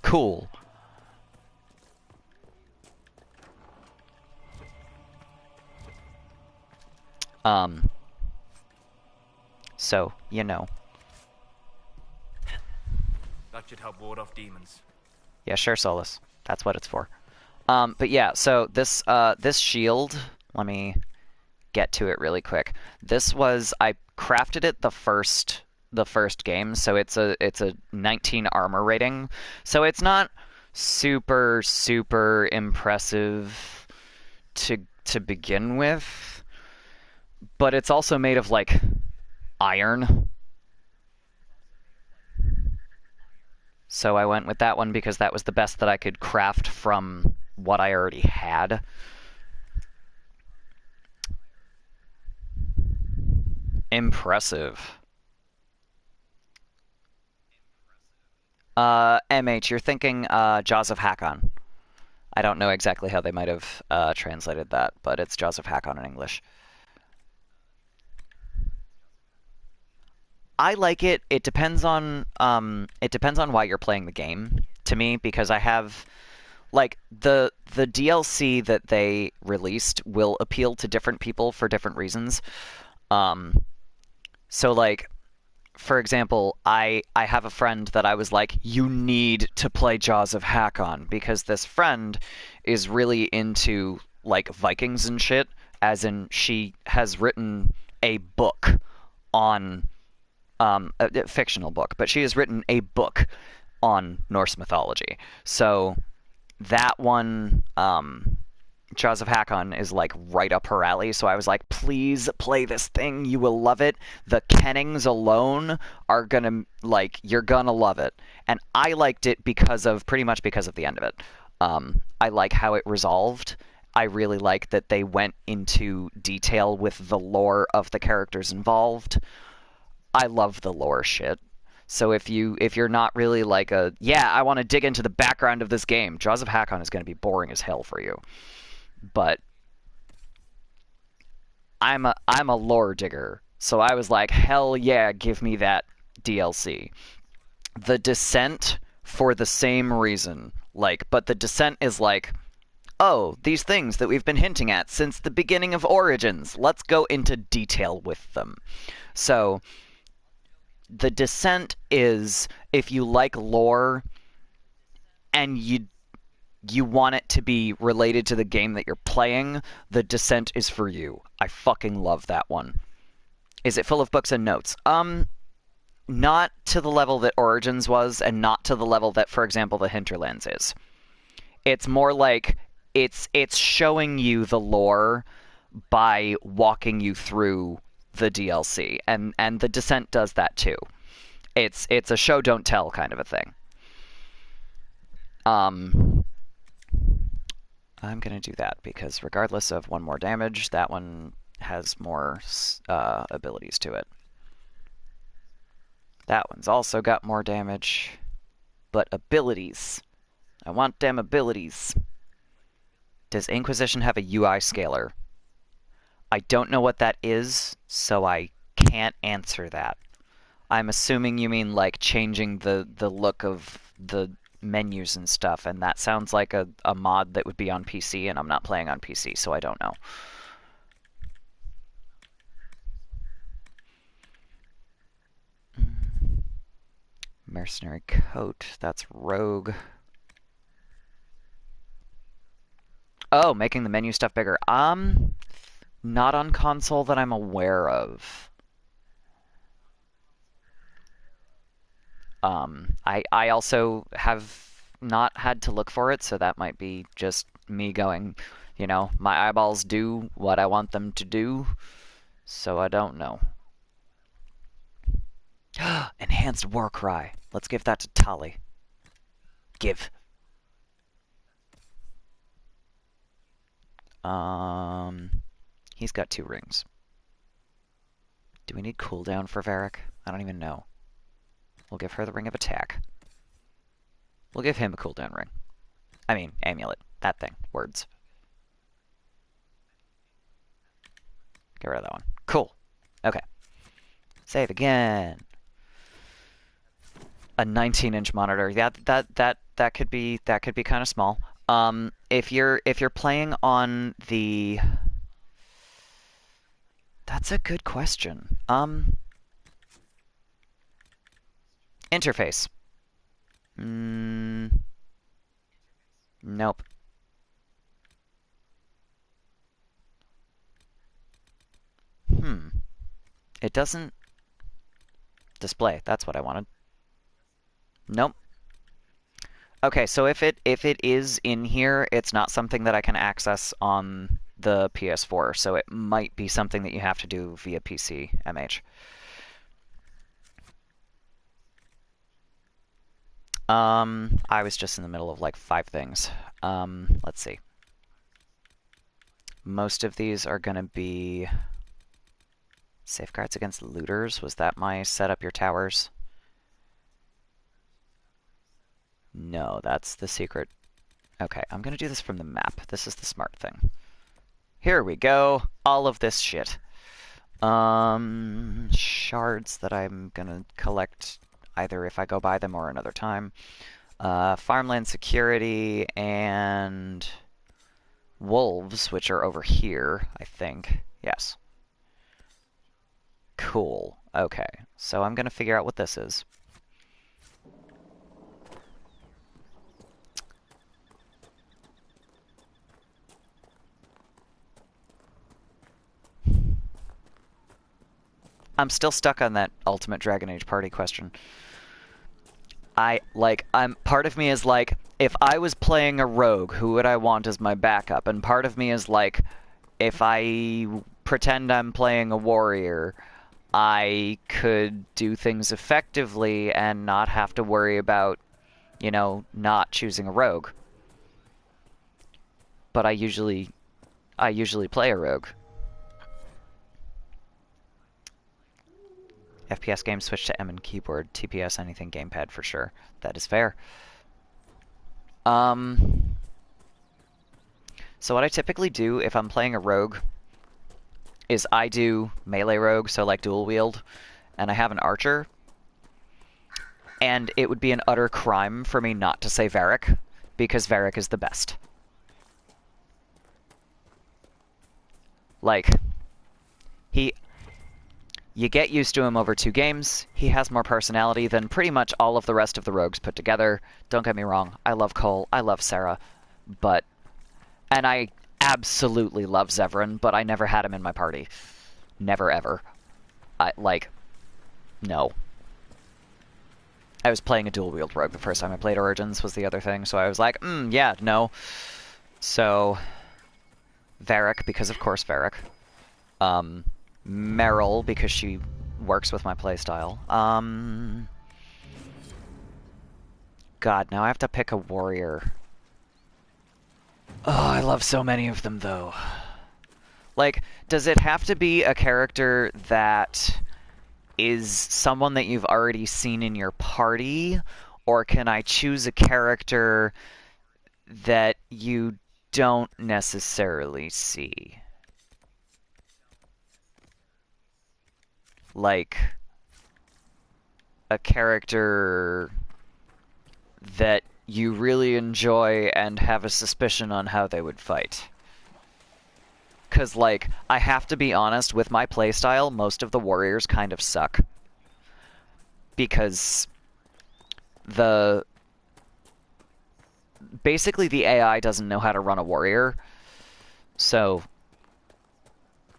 Cool. So, That should help ward off demons. Yeah, sure, Solus. That's what it's for. But yeah, so this this shield, let me get to it really quick. This was, I crafted it the first game, so it's a 19 armor rating. So it's not super impressive to begin with, but it's also made of like iron. So I went with that one because that was the best that I could craft from what I already had. Impressive. MH, you're thinking Jaws of Hakon. I don't know exactly how they might have translated that, but it's Jaws of Hakon in English. I like it. It depends on why you're playing the game to me, because I have like the DLC that they released will appeal to different people for different reasons. So like, for example, I have a friend that I was like, you need to play Jaws of Hakon, because this friend is really into like Vikings and shit, as in she has written a book on a fictional book, but she has written a book on Norse mythology. So that one, Jaws of Hakon, is like right up her alley. So I was like, please play this thing. You will love it. The kennings alone are gonna, like, you're gonna love it. And I liked it pretty much because of the end of it. I like how it resolved. I really like that they went into detail with the lore of the characters involved. I love the lore shit. So if you're not really like I want to dig into the background of this game, Jaws of Hakon is going to be boring as hell for you. But I'm a lore digger, so I was like, hell yeah, give me that DLC. The Descent, for the same reason, but the Descent is like, oh, these things that we've been hinting at since the beginning of Origins, let's go into detail with them. So the Descent is, if you like lore and you want it to be related to the game that you're playing, the Descent is for you. I fucking love that one. Is it full of books and notes? Not to the level that Origins was, and not to the level that, for example, the Hinterlands is. It's more like it's showing you the lore by walking you through the DLC, and the Descent does that too. It's a show don't tell kind of a thing. I'm gonna do that because regardless of one more damage, that one has more abilities to it. That one's also got more damage, but abilities. I want them abilities. Does Inquisition have a UI scaler? I don't know what that is, so I can't answer that. I'm assuming you mean like changing the look of the menus and stuff, and that sounds like a mod that would be on PC, and I'm not playing on PC, so I don't know. Mercenary coat, that's rogue. Oh, making the menu stuff bigger. Not on console that I'm aware of. I also have not had to look for it, so that might be just me going, you know, my eyeballs do what I want them to do, so I don't know. Enhanced war cry. Let's give that to Tali. Give. He's got 2 rings. Do we need cooldown for Varric? I don't even know. We'll give her the Ring of Attack. We'll give him a cooldown ring. I mean, amulet. That thing. Words. Get rid of that one. Cool. Okay. Save again. A 19-inch monitor. Yeah, that could be kind of small. If you're playing on the... That's a good question. Interface. Nope. It doesn't display. That's what I wanted. Nope. Okay, so if it is in here, it's not something that I can access on the PS4, so it might be something that you have to do via PC, MH. I was just in the middle of like 5 things. Let's see. Most of these are gonna be safeguards against looters. Was that my set up your towers? No, that's the secret. Okay, I'm gonna do this from the map. This is the smart thing. Here we go. All of this shit. Shards that I'm gonna collect either if I go buy them or another time. Farmland security and wolves, which are over here, I think. Yes. Cool. Okay, so I'm gonna figure out what this is. I'm still stuck on that Ultimate Dragon Age party question. Part of me is like, if I was playing a rogue, who would I want as my backup? And part of me is like, if I pretend I'm playing a warrior, I could do things effectively and not have to worry about, you know, not choosing a rogue. But I usually play a rogue. FPS games switch to M and keyboard. TPS anything gamepad for sure. That is fair. So what I typically do if I'm playing a rogue is I do melee rogue, so like dual wield, and I have an archer. And it would be an utter crime for me not to say Varric, because Varric is the best. Like, you get used to him over 2 games. He has more personality than pretty much all of the rest of the rogues put together. Don't get me wrong. I love Cole. I love Sarah. And I absolutely love Zevran, but I never had him in my party. Never, ever. No. I was playing a dual-wield rogue the first time I played Origins was the other thing, so I was like, yeah, no. So, Varric, because of course Varric. Meryl, because she works with my playstyle. God, now I have to pick a warrior. Oh, I love so many of them, though. Like, does it have to be a character that is someone that you've already seen in your party? Or can I choose a character that you don't necessarily see? Like, a character that you really enjoy and have a suspicion on how they would fight. Because, like, I have to be honest, with my playstyle, most of the warriors kind of suck. Because basically the AI doesn't know how to run a warrior, So,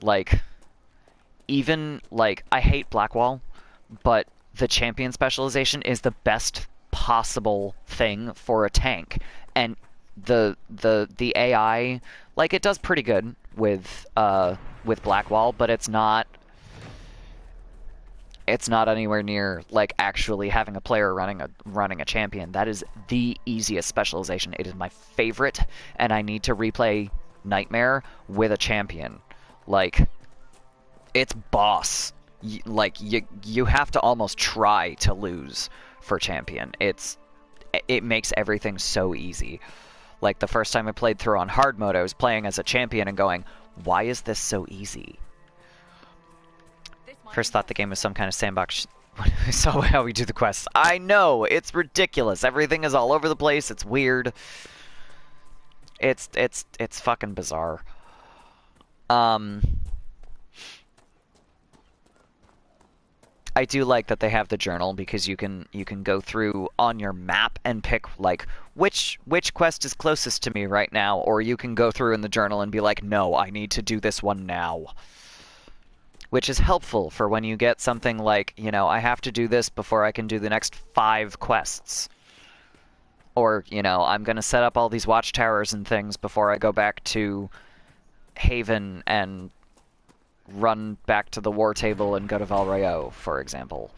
like, even, like, I hate Blackwall, but the champion specialization is the best possible thing for a tank. And the AI, like, it does pretty good with Blackwall, but it's not anywhere near like actually having a player running a champion. That is the easiest specialization. It is my favorite, and I need to replay Nightmare with a champion. Like, it's boss. Like, you have to almost try to lose for champion. It makes everything so easy. Like, the first time I played through on hard mode, I was playing as a champion and going, why is this so easy? First thought the game was some kind of sandbox when I saw how we do the quests. I know! It's ridiculous. Everything is all over the place. It's weird. It's fucking bizarre. I do like that they have the journal, because you can go through on your map and pick, like, which quest is closest to me right now, or you can go through in the journal and be like, no, I need to do this one now. Which is helpful for when you get something like, you know, I have to do this before I can do the next 5 quests. Or, you know, I'm going to set up all these watchtowers and things before I go back to Haven and run back to the war table and go to Val Rayo, for example.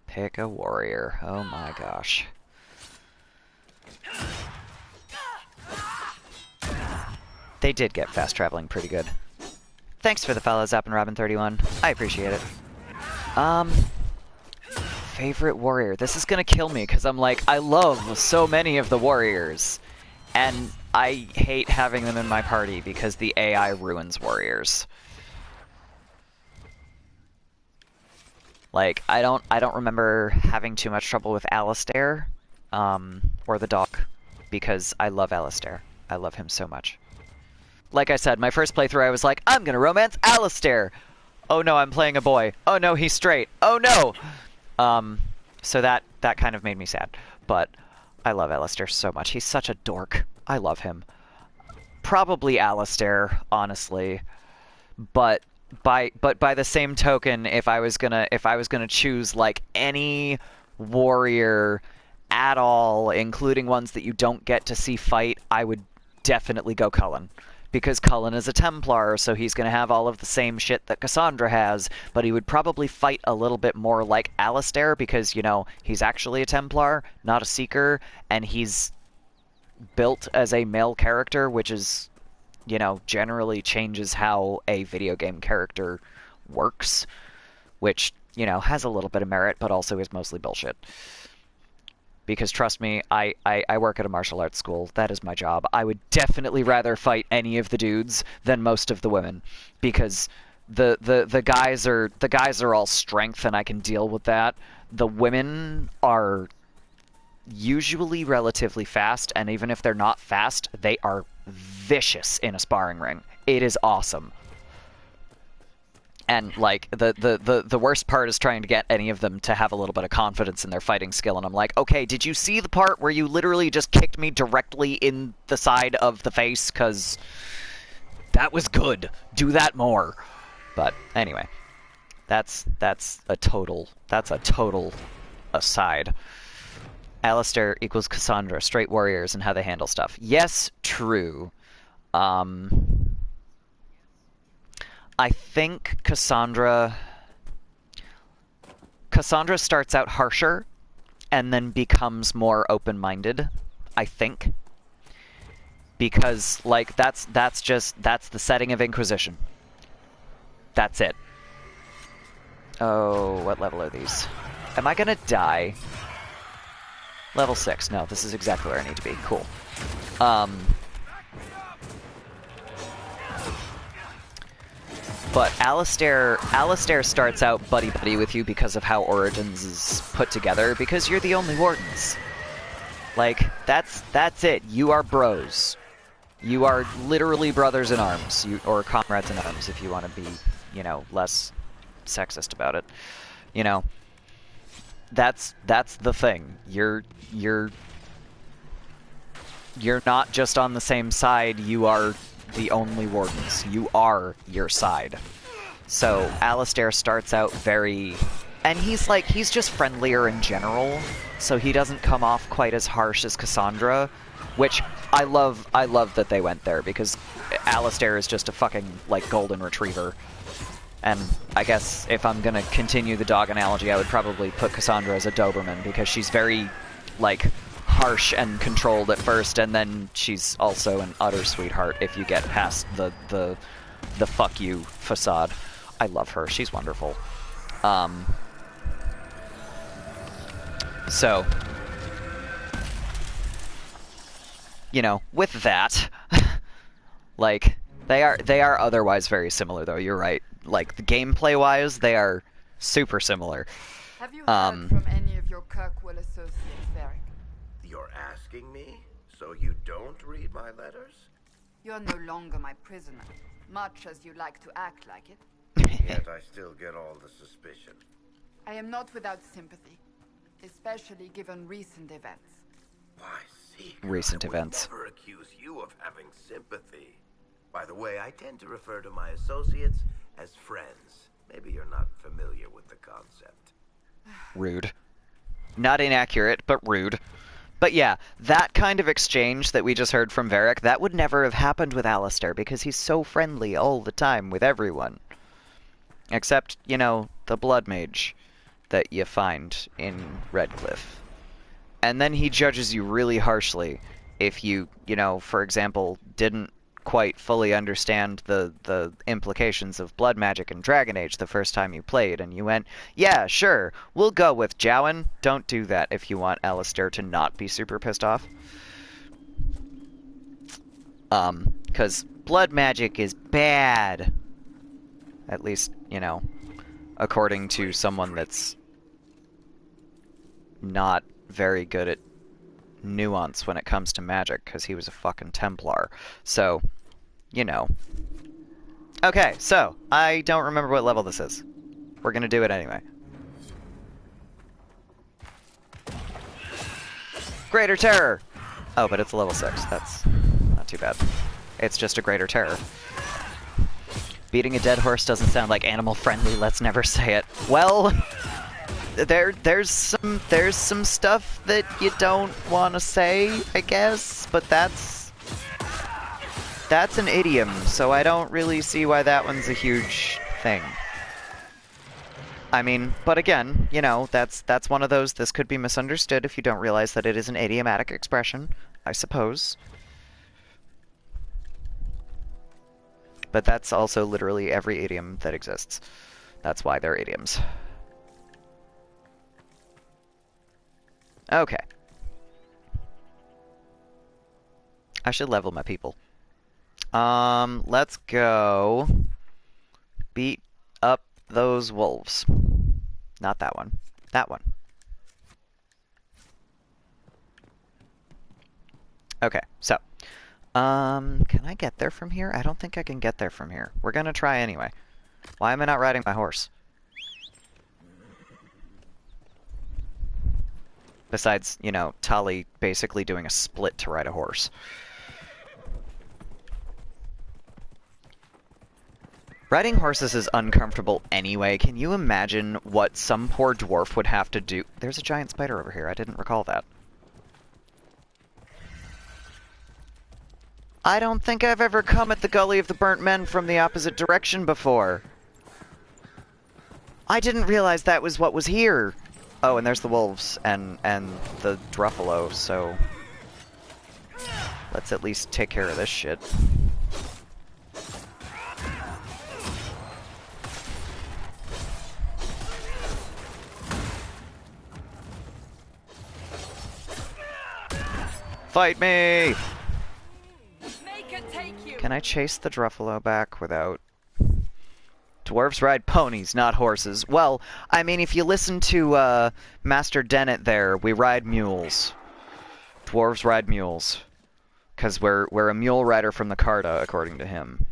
Pick a warrior. Oh my gosh. They did get fast traveling pretty good. Thanks for the follow, ZappinRobin31. I appreciate it. Favorite warrior. This is gonna kill me, because I'm like, I love so many of the warriors. And I hate having them in my party, because the AI ruins warriors. Like, I don't remember having too much trouble with Alistair, or the dog, because I love Alistair. I love him so much. Like I said, my first playthrough I was like, I'm gonna romance Alistair! Oh no, I'm playing a boy. Oh no, he's straight. Oh no! So that kind of made me sad. But I love Alistair so much. He's such a dork. I love him. Probably Alistair, honestly. But by the same token, if I was gonna choose like any warrior at all, including ones that you don't get to see fight, I would definitely go Cullen. Because Cullen is a Templar, so he's going to have all of the same shit that Cassandra has, but he would probably fight a little bit more like Alistair, because, you know, he's actually a Templar, not a Seeker, and he's built as a male character, which is, you know, generally changes how a video game character works, which, you know, has a little bit of merit, but also is mostly bullshit. Because trust me, I work at a martial arts school. That is my job. I would definitely rather fight any of the dudes than most of the women, because the guys are all strength and I can deal with that. The women are usually relatively fast, and even if they're not fast, they are vicious in a sparring ring. It is awesome. And, like, the worst part is trying to get any of them to have a little bit of confidence in their fighting skill. And I'm like, okay, did you see the part where you literally just kicked me directly in the side of the face? Because that was good. Do that more. But, anyway. That's a total aside. Alistair equals Cassandra, straight warriors, and how they handle stuff. Yes, true. I think Cassandra starts out harsher and then becomes more open-minded, I think. Because, like, that's the setting of Inquisition. That's it. Oh, what level are these? Am I gonna die? Level 6. No, this is exactly where I need to be. Cool. But Alistair starts out buddy-buddy with you because of how Origins is put together, because you're the only Wardens. Like, that's it. You are bros. You are literally brothers in arms, or comrades in arms, if you want to be, you know, less sexist about it. You know, that's the thing. You're not just on the same side, you are the only wardens. You are your side. So Alistair starts out very... And he's just friendlier in general, so he doesn't come off quite as harsh as Cassandra, which I love that they went there, because Alistair is just a fucking, like, golden retriever. And I guess if I'm gonna continue the dog analogy, I would probably put Cassandra as a Doberman, because she's very, like, harsh and controlled at first, and then she's also an utter sweetheart if you get past the fuck you facade. I love her. She's wonderful. So, you know, with that, like, they are otherwise very similar, though. You're right. Like, the gameplay-wise, they are super similar. Have you heard from any of your Kirkwall associates, Varric? You're asking me? So you don't read my letters? You're no longer my prisoner, much as you like to act like it. Yet I still get all the suspicion. I am not without sympathy, especially given recent events. Why, Seeker, Recent I events. would never accuse you of having sympathy. By the way, I tend to refer to my associates as friends. Maybe you're not familiar with the concept. Rude. Not inaccurate, but rude. But yeah, that kind of exchange that we just heard from Varric, that would never have happened with Alistair, because he's so friendly all the time with everyone. Except, you know, the Blood Mage that you find in Redcliffe. And then he judges you really harshly if you know, for example, didn't quite fully understand the implications of blood magic and Dragon Age the first time you played, and you went, yeah, sure, we'll go with Jowan. Don't do that if you want Alistair to not be super pissed off. Because blood magic is bad. At least, you know, according to someone that's not very good at nuance when it comes to magic, because he was a fucking Templar. So, you know. Okay, so, I don't remember what level this is. We're gonna do it anyway. Greater Terror! Oh, but it's a level 6. That's not too bad. It's just a Greater Terror. Beating a dead horse doesn't sound like animal friendly, let's never say it. Well, there's some stuff that you don't want to say, I guess, but that's an idiom, so I don't really see why that one's a huge thing. I mean, but again, you know, that's one of those, this could be misunderstood if you don't realize that it is an idiomatic expression, I suppose. But that's also literally every idiom that exists. That's why they're idioms. Okay. I should level my people. Let's go beat up those wolves. Not that one. That one. Okay, so. Can I get there from here? I don't think I can get there from here. We're gonna try anyway. Why am I not riding my horse? Besides, you know, Tali basically doing a split to ride a horse. Riding horses is uncomfortable anyway. Can you imagine what some poor dwarf would have to do? There's a giant spider over here. I didn't recall that. I don't think I've ever come at the Gully of the Burnt Men from the opposite direction before. I didn't realize that was what was here. Oh, and there's the wolves and the Druffalo, so let's at least take care of this shit. Fight me! Can I chase the Druffalo back without... Dwarves ride ponies, not horses. Well, I mean, if you listen to Master Dennett there, we ride mules. Dwarves ride mules. Because we're a mule rider from the Carta, according to him.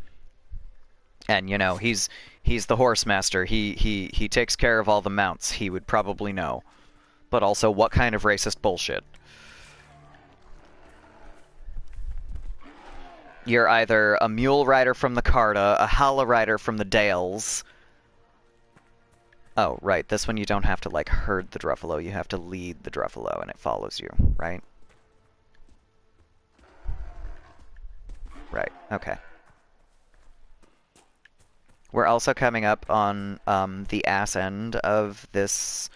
And, you know, he's the horse master. He takes care of all the mounts. He would probably know. but also what kind of racist bullshit? You're either a mule rider from the Carta, a Hala rider from the Dales. Oh, right, this one you don't have to, like, herd the Druffalo, you have to lead the Druffalo, and it follows you, right? Right, okay. We're also coming up on the ass end of this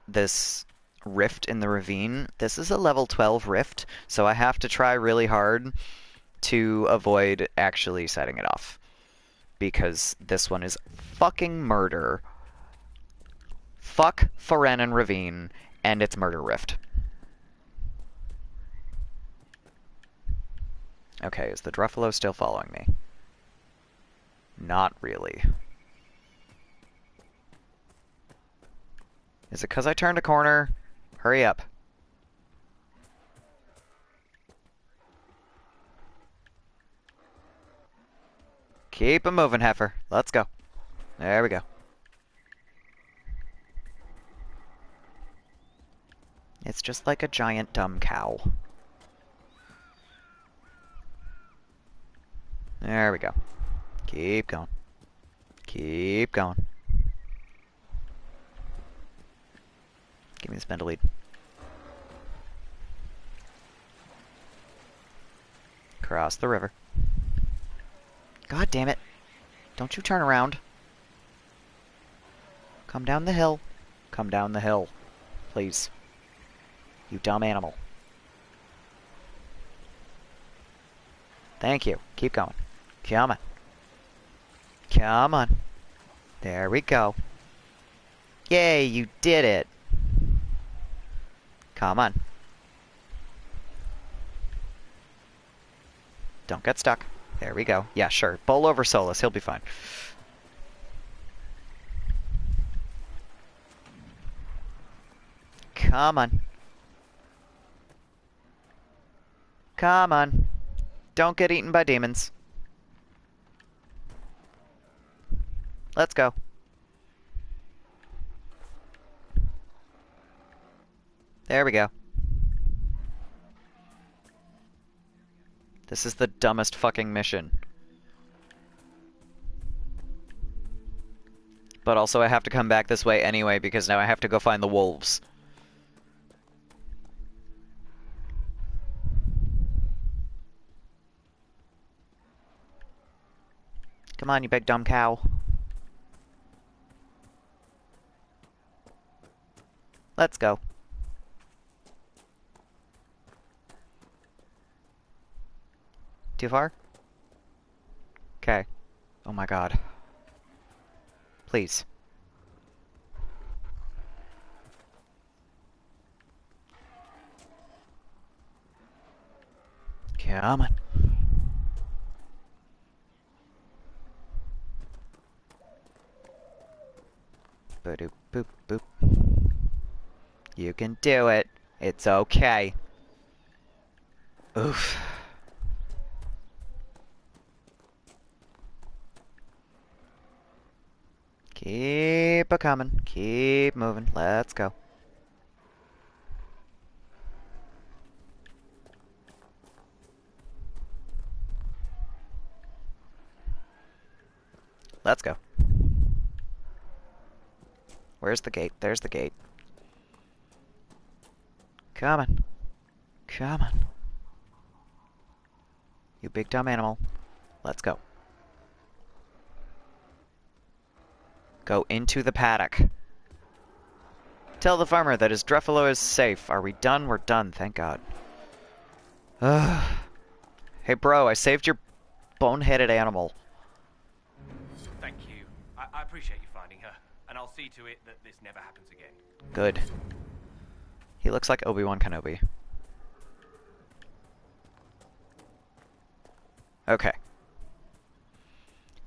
this rift in the ravine. This is a level 12 rift, so I have to try really hard to avoid actually setting it off. Because this one is fucking murder. Fuck Forenan Ravine and its murder rift. Okay, is the Druffalo still following me? Not really. Is it because I turned a corner? Hurry up. Keep 'em moving, heifer. Let's go. There we go. It's just like a giant dumb cow. There we go. Keep going. Keep going. Give me the spindle lead. Cross the river. God damn it. Don't you turn around. Come down the hill. Come down the hill. Please. You dumb animal. Thank you. Keep going. Come on. Come on. There we go. Yay, you did it. Come on. Don't get stuck. There we go. Yeah, sure. Bowl over Solus. He'll be fine. Come on. Come on. Don't get eaten by demons. Let's go. There we go. This is the dumbest fucking mission. But also I have to come back this way anyway because now I have to go find the wolves. Come on, you big dumb cow. Let's go. Too far? Okay. Oh my god. Please. Come on. Boop boop boop. You can do it. It's okay. Oof. Keep a-coming. Keep moving. Let's go. Let's go. Where's the gate? There's the gate. Come on. Come on. You big dumb animal. Let's go. Go into the paddock. Tell the farmer that his Druffalo is safe. Are we done? We're done, thank God. Ugh. Hey bro, I saved your boneheaded animal. Thank you. I appreciate you finding her, and I'll see to it that this never happens again. Good. He looks like Obi-Wan Kenobi. Okay.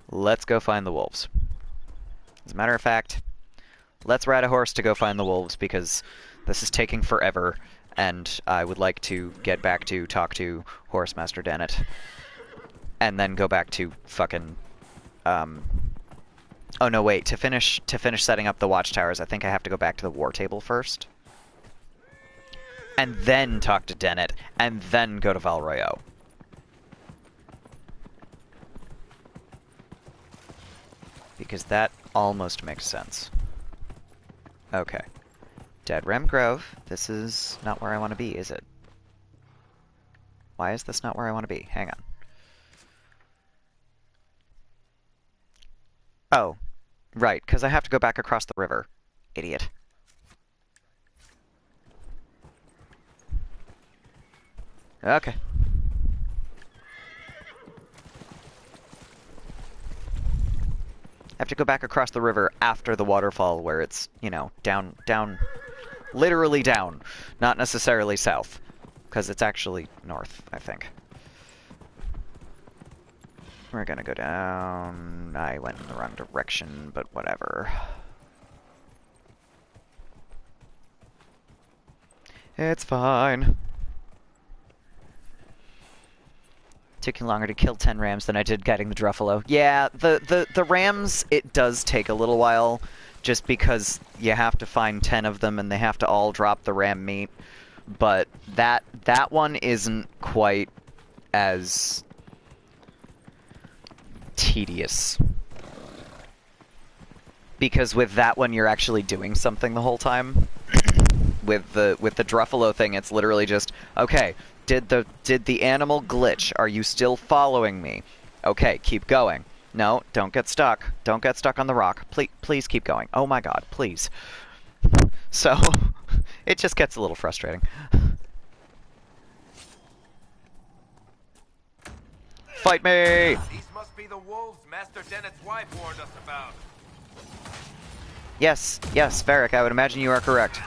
Let's go find the wolves. As a matter of fact, let's ride a horse to go find the wolves, because this is taking forever, and I would like to get back to talk to Horsemaster Dennett, and then go back to fucking, Oh no, wait. To finish setting up the watchtowers, I think I have to go back to the war table first. And then talk to Dennett, and then go to Valroyo. Because that almost makes sense. Okay. Dead Rem Grove. This is not where I want to be, is it? Why is this not where I want to be? Hang on. Oh. Right, because I have to go back across the river. Idiot. Okay. I have to go back across the river after the waterfall where it's, you know, down, literally down, not necessarily south, because it's actually north, I think. We're gonna go down. I went in the wrong direction, but whatever. It's fine. Took you longer to kill 10 rams than I did getting the Druffalo. Yeah, the rams, it does take a little while, just because you have to find 10 of them and they have to all drop the ram meat. But that one isn't quite as tedious. Because with that one, you're actually doing something the whole time. With the Druffalo thing, it's literally just, okay, did the animal glitch? Are you still following me? Okay, keep going. No, don't get stuck. Don't get stuck on the rock. Please keep going. Oh my god, please. So, it just gets a little frustrating. Fight me! These must be the wolves Master Dennett's wife warned us about. Yes, Varric, I would imagine you are correct.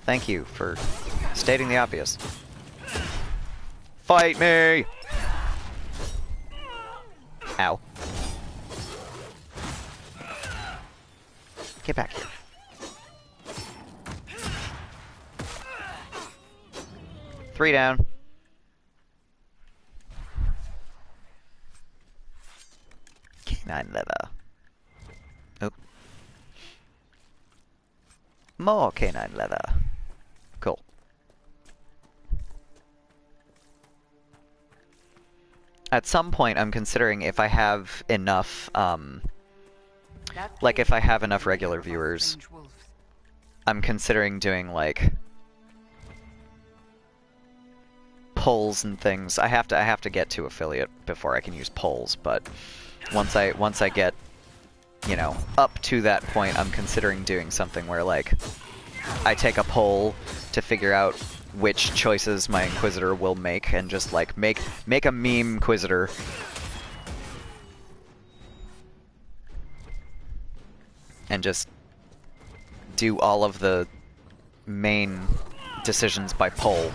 Thank you for stating the obvious. Fight me! Ow. Get back here. Three down. Canine leather. Oh. More canine leather. Cool. At some point, I'm considering if I have enough, like if I have enough regular viewers, I'm considering doing, like, polls and things. I have to get to affiliate before I can use polls, but once I get, you know, up to that point, I'm considering doing something where, like, I take a poll to figure out which choices my Inquisitor will make, and just, like, make a meme Inquisitor. And just do all of the main decisions by poll.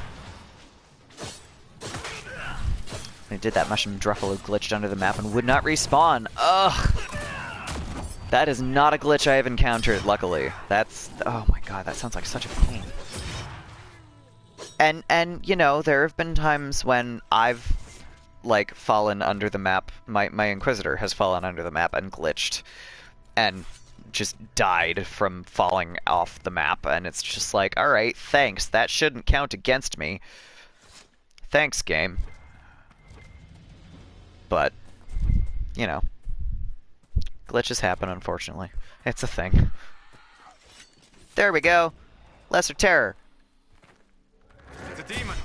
I did that, Mushroom Druffalo glitched under the map and would not respawn. Ugh! That is not a glitch I have encountered, luckily. That's... oh my god, that sounds like such a pain. And you know, there have been times when I've, like, fallen under the map. My Inquisitor has fallen under the map and glitched. And just died from falling off the map. And it's just like, alright, thanks. That shouldn't count against me. Thanks, game. But, you know. Glitches happen, unfortunately. It's a thing. There we go. Lesser Terror. It's a demon.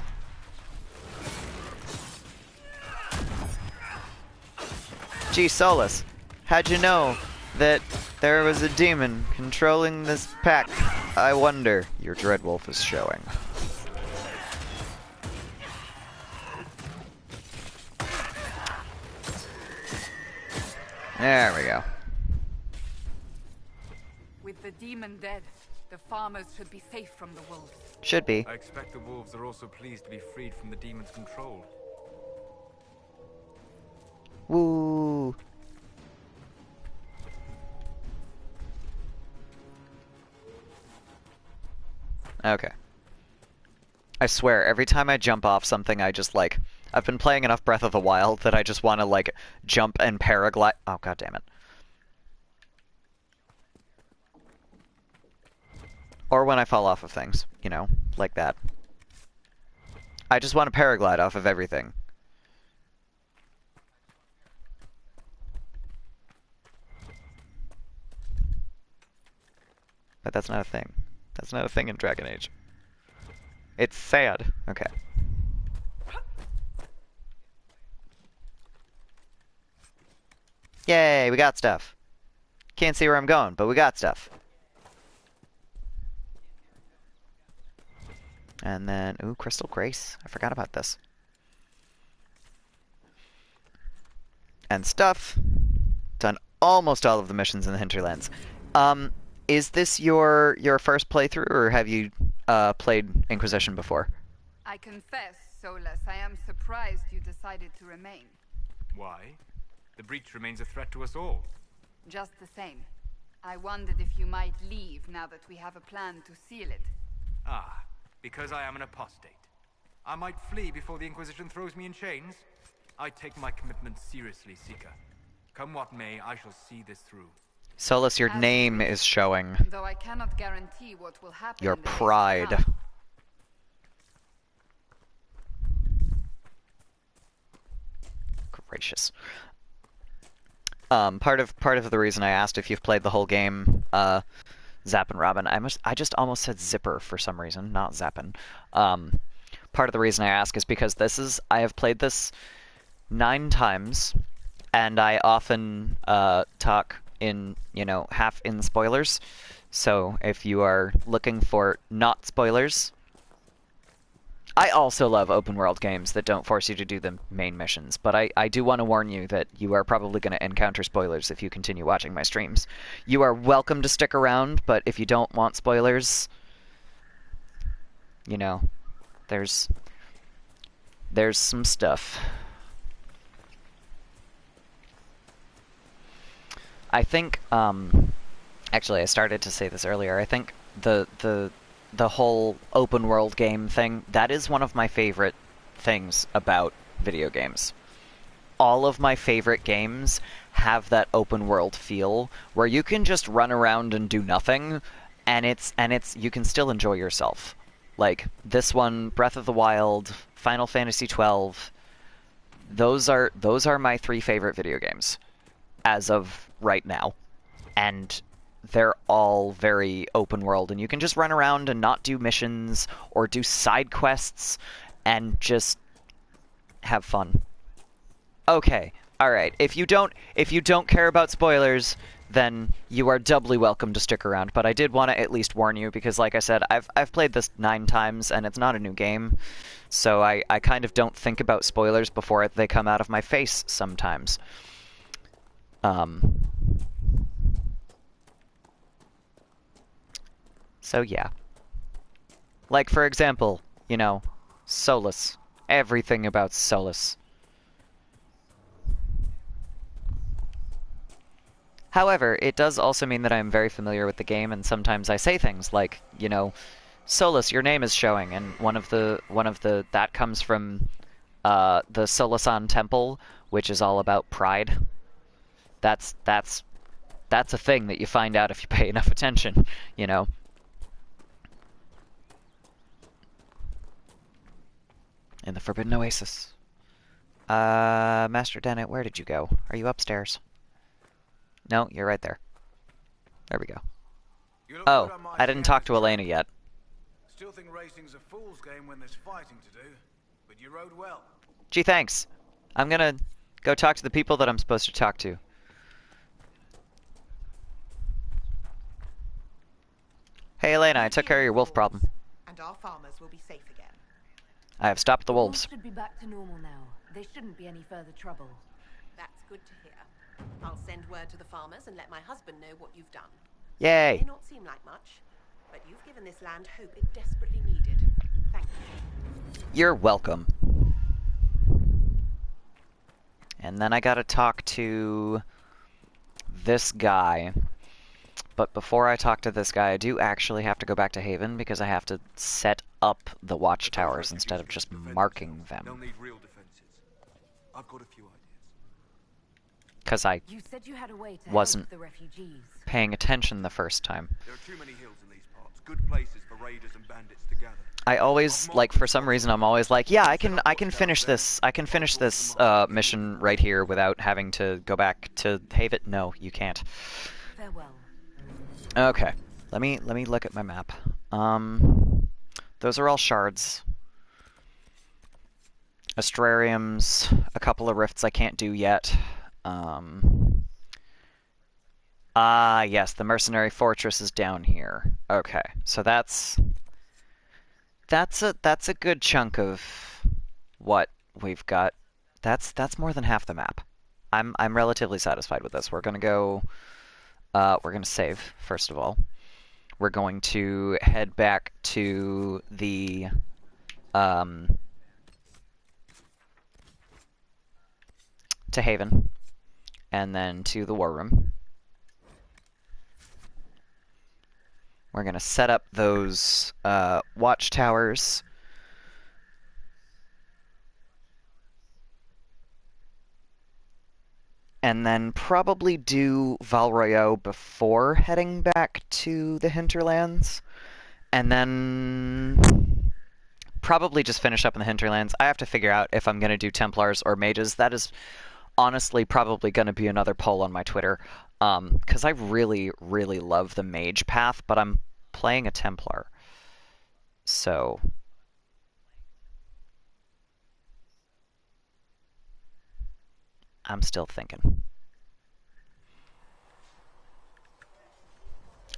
Gee, Solus, how'd you know that there was a demon controlling this pack? I wonder. Your Dreadwolf is showing. There we go. With the demon dead, the farmers should be safe from the wolves. Should be. I expect the wolves are also pleased to be freed from the demon's control. Woo. Okay. I swear, every time I jump off something, I just, like... I've been playing enough Breath of the Wild that I just want to, like, jump and paraglide... oh, god damn it. Or when I fall off of things, you know, like that. I just want to paraglide off of everything. But that's not a thing. That's not a thing in Dragon Age. It's sad. Okay. Yay, we got stuff. Can't see where I'm going, but we got stuff. And then, ooh, Crystal Grace. I forgot about this. And stuff. Done almost all of the missions in the Hinterlands. Is this your first playthrough, or have you played Inquisition before? I confess, Solus, I am surprised you decided to remain. Why? The breach remains a threat to us all. Just the same. I wondered if you might leave now that we have a plan to seal it. Ah, because I am an apostate. I might flee before the Inquisition throws me in chains. I take my commitment seriously, Seeker. Come what may, I shall see this through. Solus, your name is showing. Though I cannot guarantee what will happen. Your in the days to pride. come. Gracious. Part of the reason I asked if you've played the whole game, Zapp and Robin, I just almost said Zipper for some reason, not Zappin. Part of the reason I ask is because I have played this 9 times, and I often talk in, half in spoilers. So if you are looking for not spoilers, I also love open world games that don't force you to do the main missions, but I do want to warn you that you are probably going to encounter spoilers if you continue watching my streams. You are welcome to stick around, but if you don't want spoilers, there's some stuff. I think, actually I started to say this earlier, I think the whole open world game thing, that is one of my favorite things about video games. All of my favorite games have that open world feel where you can just run around and do nothing, and you can still enjoy yourself. Like this one, Breath of the Wild, Final Fantasy XII, those are my 3 favorite video games as of right now. And they're all very open world, and you can just run around and not do missions or do side quests and just have fun. Okay, alright. If you don't care about spoilers, then you are doubly welcome to stick around. But I did want to at least warn you, because like I said, I've played this 9 times and it's not a new game. So I kind of don't think about spoilers before they come out of my face sometimes. So yeah. Like, for example, Solus. Everything about Solus. However, it does also mean that I'm very familiar with the game, and sometimes I say things like, Solus, your name is showing, and one of the that comes from the Solasan Temple, which is all about pride. That's a thing that you find out if you pay enough attention, In the Forbidden Oasis. Master Dennett, where did you go? Are you upstairs? No, you're right there. There we go. Oh, I didn't talk to Elena yet. Still think racing's a fool's game when there's fighting to do, but you rode well. Gee, thanks. I'm gonna go talk to the people that I'm supposed to talk to. Hey Elena, I took care of your wolf problem. And our farmers will be safe again. I have stopped the wolves. Should be back to normal now. There shouldn't be any further trouble. That's good to hear. I'll send word to the farmers and let my husband know what you've done. Yay! It may not seem like much, but you've given this land hope it desperately needed. Thank you. You're welcome. And then I gotta talk to this guy. But before I talk to this guy, I do actually have to go back to Haven because I have to set up the watchtowers instead of just marking them. They'll need real defenses. I've got a few ideas. Because I You said you had a way to wasn't help the refugees. paying attention the first time. There are too many hills in these parts. good places for raiders and bandits to gather. I always, like, for some reason, I'm always like, yeah, I can finish this. I can finish this mission right here without having to go back to Haven. No, you can't. Farewell. Okay, let me look at my map. Those are all shards. Astrariums, a couple of rifts I can't do yet. Yes, the mercenary fortress is down here. Okay, so that's a good chunk of what we've got. That's more than half the map. I'm relatively satisfied with this. We're gonna go. We're gonna save first of all. We're going to head back to the to Haven, and then to the war room. We're gonna set up those watchtowers. And then probably do Val Royeaux before heading back to the Hinterlands. And then probably just finish up in the Hinterlands. I have to figure out if I'm going to do Templars or Mages. That is honestly probably going to be another poll on my Twitter. Because I really, really love the Mage path, but I'm playing a Templar. So I'm still thinking.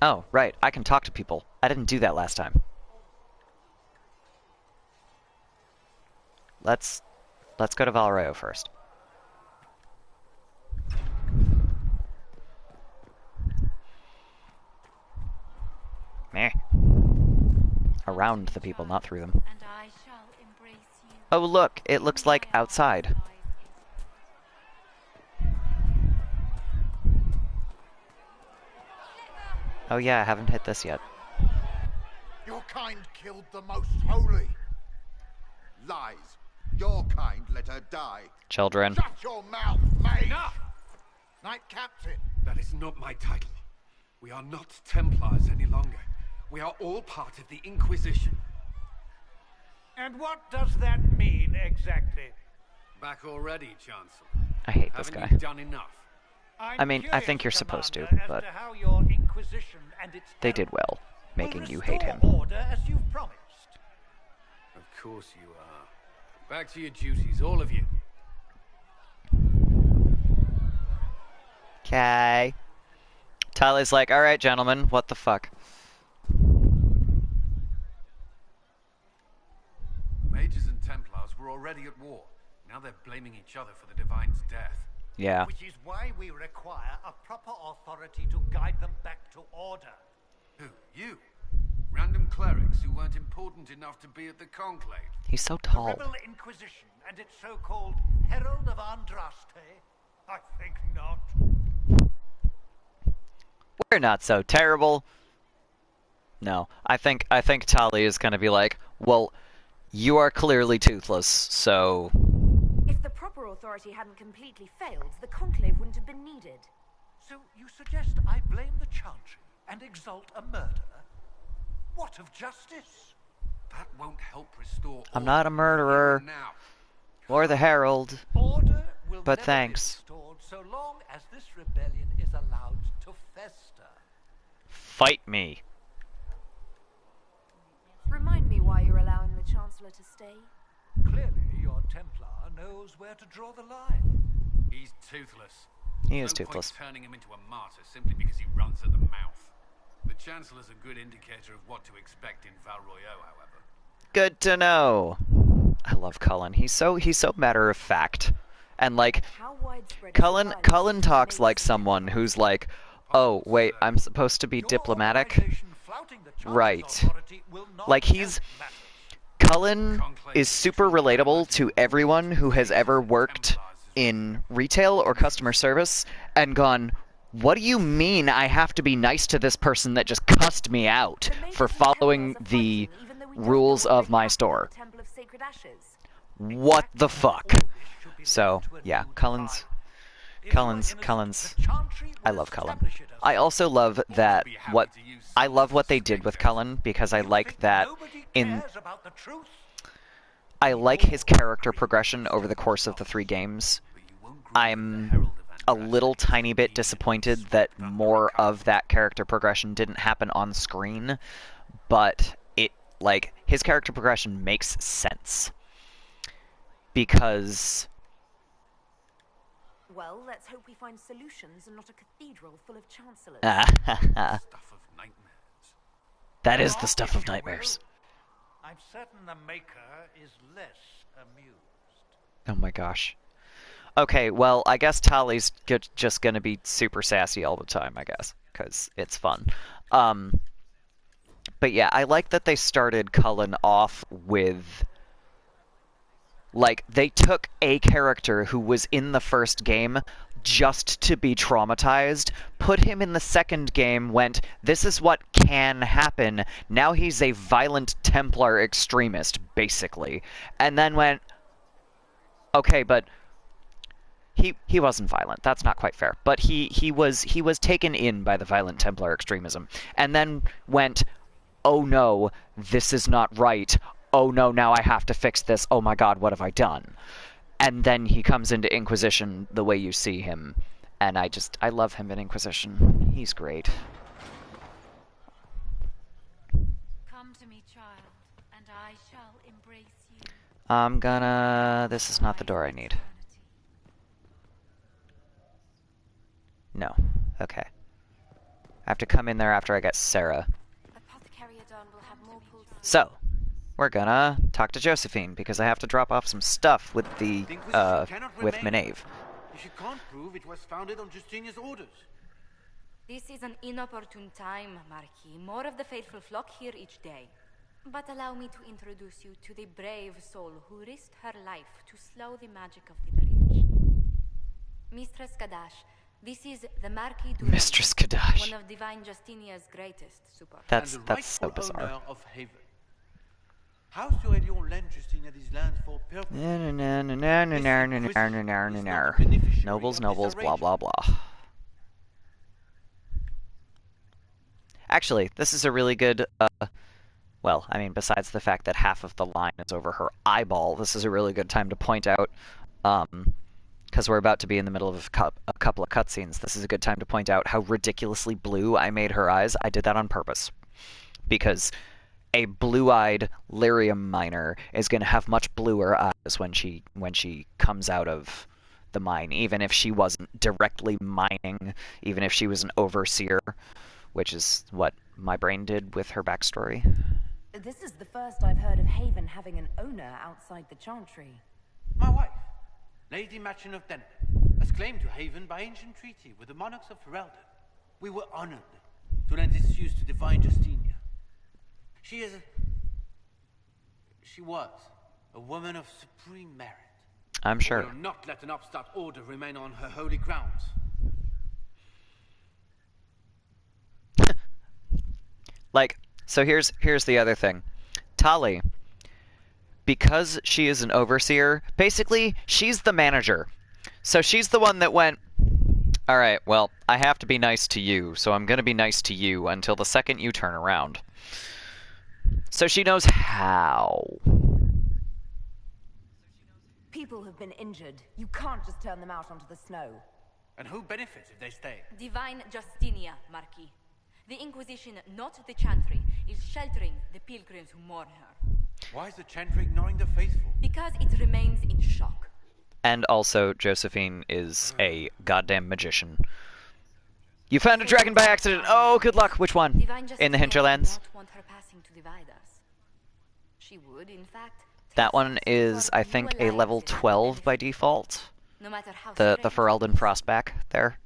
Oh, right. I can talk to people. I didn't do that last time. Let's go to Val Royeaux first. Meh. Around the people, not through them. Oh, look. It looks like outside. Oh yeah, I haven't hit this yet. Your kind killed the most holy. Lies. Your kind let her die. Children. Shut your mouth, mate! Enough! Knight Captain. That is not my title. We are not Templars any longer. We are all part of the Inquisition. And what does that mean exactly? Back already, Chancellor. I hate this Haven't guy. you done enough? I mean, I think you're supposed to, Commander, but as to how your Inquisition and its they did well, making you hate him. order as you've promised. Of course you are. Back to your duties, all of you. Okay. Tyler's like, alright, gentlemen, what the fuck? Mages and Templars were already at war. Now they're blaming each other for the Divine's death. Yeah. Which is why we require a proper authority to guide them back to order. Who? You? Random clerics who weren't important enough to be at the conclave. He's so The tall. Rebel Inquisition and its so-called Herald of Andraste? I think not. We're not so terrible. No, I think Tali is gonna be like, well, you are clearly toothless, so. If the proper authority hadn't completely failed, the conclave wouldn't have been needed. So you suggest I blame the Chantry and exalt a murder? What of justice? That won't help restore I'm not a murderer. now. Or the Herald. Order will But never thanks. be restored so long as this rebellion is allowed to fester. Fight me. Remind me why you're allowing the Chancellor to stay. Clearly, your Templar knows where to draw the line. He's toothless. He is No point toothless. turning him into a martyr simply because he runs at the mouth. The Chancellor's a good indicator of what to expect in Val Royeaux, however. Good to know. I love Cullen. He's so matter of fact. And like How widespread Cullen talks like someone who's like, "Oh, wait, I'm supposed to be diplomatic?" Right. Like he's Cullen is super relatable to everyone who has ever worked in retail or customer service and gone, "What do you mean I have to be nice to this person that just cussed me out for following the rules of my store? What the fuck?" So, yeah, Cullen's Cullen's. I love Cullen. I also love that I love what they did with Cullen because I like that I like his character progression over the course of the 3 games. I'm a little tiny bit disappointed that more of that character progression didn't happen on screen, but his character progression makes sense. Because... Well, let's hope we find solutions and not a cathedral full of chancellors. Stuff of nightmares. That is the stuff of nightmares. I'm certain the Maker is less amused. Oh my gosh. Okay, well, I guess Tali's just gonna be super sassy all the time, I guess, because it's fun. But yeah, I like that they started Cullen off with... they took a character who was in the first game just to be traumatized, put him in the second game, went, this is what can happen, now he's a violent Templar extremist, basically. And then went, okay, but he wasn't violent, that's not quite fair. But he was taken in by the violent Templar extremism. And then went, oh no, this is not right. Oh no, now I have to fix this. Oh my god, what have I done? And then he comes into Inquisition the way you see him. And I love him in Inquisition. He's great. Come to me, child, and I shall embrace you. I'm gonna... This is not the door I need. No. Okay. I have to come in there after I get Sarah. So, we're gonna talk to Josephine, because I have to drop off some stuff with the, with Minave. If you can't prove it was founded on Justinia's orders. This is an inopportune time, Marquis. More of the faithful flock here each day. But allow me to introduce you to the brave soul who risked her life to slow the magic of the bridge. Mistress Kadash, this is the Marquis du Mistress Kadash. One of Divine Justinia's greatest supporters. That's so bizarre. Of Haven. How should anyone lend Justina these lands for purpose? Nobles, blah blah blah. Actually, this is a really good, well, I mean, besides the fact that half of the line is over her eyeball, this is a really good time to point out, because we're about to be in the middle of a couple of cutscenes, this is a good time to point out how ridiculously blue I made her eyes. I did that on purpose. Because a blue-eyed lyrium miner is going to have much bluer eyes when she comes out of the mine, even if she wasn't directly mining, even if she was an overseer, which is what my brain did with her backstory. This is the first I've heard of Haven having an owner outside the Chantry. My wife, Lady Machin of Denver, has claimed to Haven by ancient treaty with the monarchs of Ferelden. We were honored to lend its use to Divine Justinia. She was a woman of supreme merit. I'm sure. We will not let an upstart order remain on her holy grounds. So here's the other thing. Tali, because she is an overseer, basically, she's the manager. So she's the one that went, alright, well, I have to be nice to you, so I'm gonna be nice to you until the second you turn around. So she knows how. People have been injured. You can't just turn them out onto the snow. And who benefits if they stay? Divine Justinia, Marquis. The Inquisition, not the Chantry, is sheltering the pilgrims who mourn her. Why is the Chantry ignoring the faithful? Because it remains in shock. And also, Josephine is a goddamn magician. You found a dragon by accident! Oh, good luck! Which one? In the Hinterlands? Want her passing to divide us. She would, in fact. That one is, I think, a level 12 by default. No matter how the Ferelden Frostback there.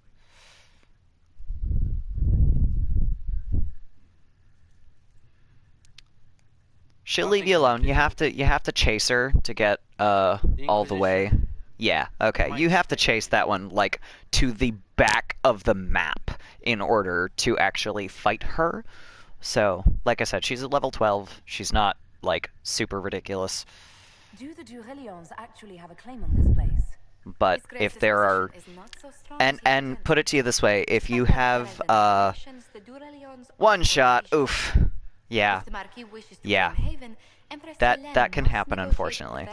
She'll leave you alone. You have to chase her to get all the way. Yeah, okay. You have to chase that one like to the back of the map in order to actually fight her. So, like I said, she's at level 12. She's not like super ridiculous. Do the Durelions actually have a claim on this place? but if there are... And put it to you this way, if you have, one shot, oof. Yeah. Yeah. That can happen, unfortunately.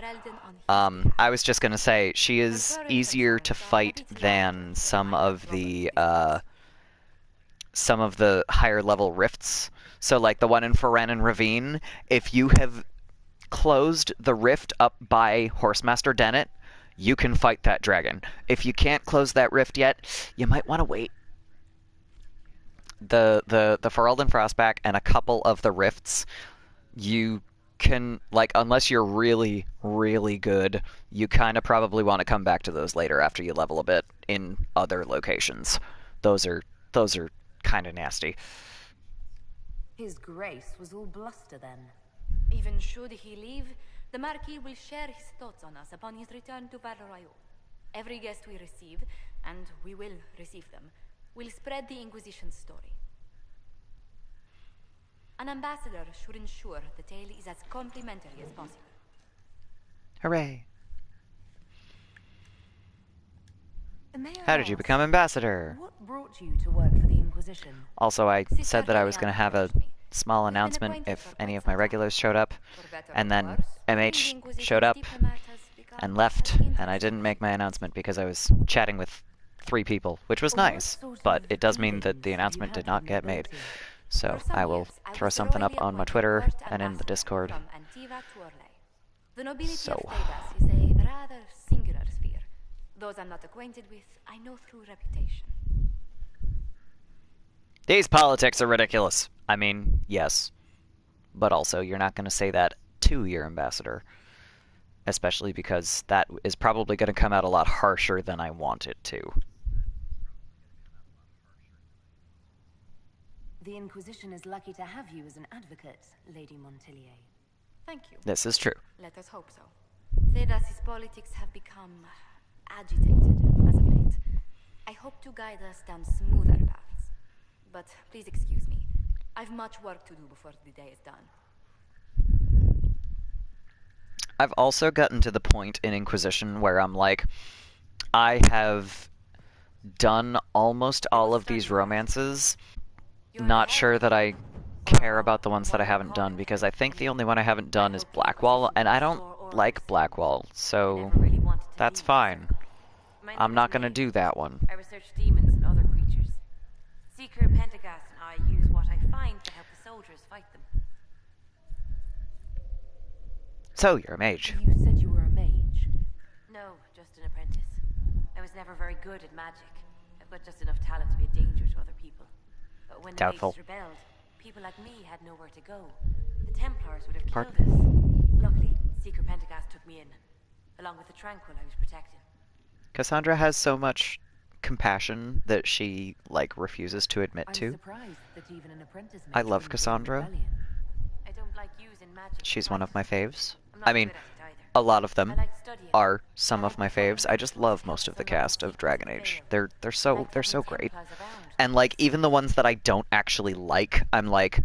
I was just gonna say, she is easier to fight than some of the higher level rifts. So like the one in Ferennin Ravine, if you have closed the rift up by Horsemaster Dennett, you can fight that dragon. If you can't close that rift yet, you might want to wait. The Ferelden Frostback and a couple of the rifts, you can, like, unless you're really, really good, you kind of probably want to come back to those later after you level a bit in other locations. Those are kind of nasty. His grace was all bluster then. Even should he leave, the Marquis will share his thoughts on us upon his return to Val Royeaux. Every guest we receive, and we will receive them, will spread the Inquisition's story. An ambassador should ensure the tale is as complimentary as possible. Hooray! How did you become ambassador? What brought you to work for the Inquisition? Also, I said that I was going to have a small announcement if any of my regulars showed up, and then MH showed up and left, and I didn't make my announcement because I was chatting with 3 people, which was nice, but it does mean that the announcement did not get made. So I will throw something up on my Twitter and in the Discord. So. Is a rather singular sphere. Those I'm not acquainted with, I know through reputation. These politics are ridiculous. I mean, yes. But also, you're not going to say that to your ambassador. Especially because that is probably going to come out a lot harsher than I want it to. The Inquisition is lucky to have you as an advocate, Lady Montillier. Thank you. This is true. Let us hope so. Thedas's politics have become agitated as of late. I hope to guide us down smoother paths. But please excuse me. I've much work to do before the day is done. I've also gotten to the point in Inquisition where I'm like, I have done almost all of these romances. Not sure that I care about the ones that I haven't done, because I think the only one I haven't done is Blackwall, and I don't like Blackwall, so that's fine. I'm not going to do that one. I research demons and other creatures. Seeker, Pentagast, and I use what I find to help the soldiers fight them. So, you're a mage. You said you were a mage? No, just an apprentice. I was never very good at magic. I've got just enough talent to be a danger to other people. But when the mages rebelled, people like me had nowhere to go. The Templars would have killed us. Luckily, Seeker Pentagast took me in, along with the Tranquil I was protecting. Cassandra has so much compassion that she, like, refuses to admit to. I love Cassandra. I don't like using magic. She's one of my faves. I mean, a lot of them are some of my faves. I just love most of the cast of Dragon Age. They're so great. And like even the ones that I don't actually like, I'm like,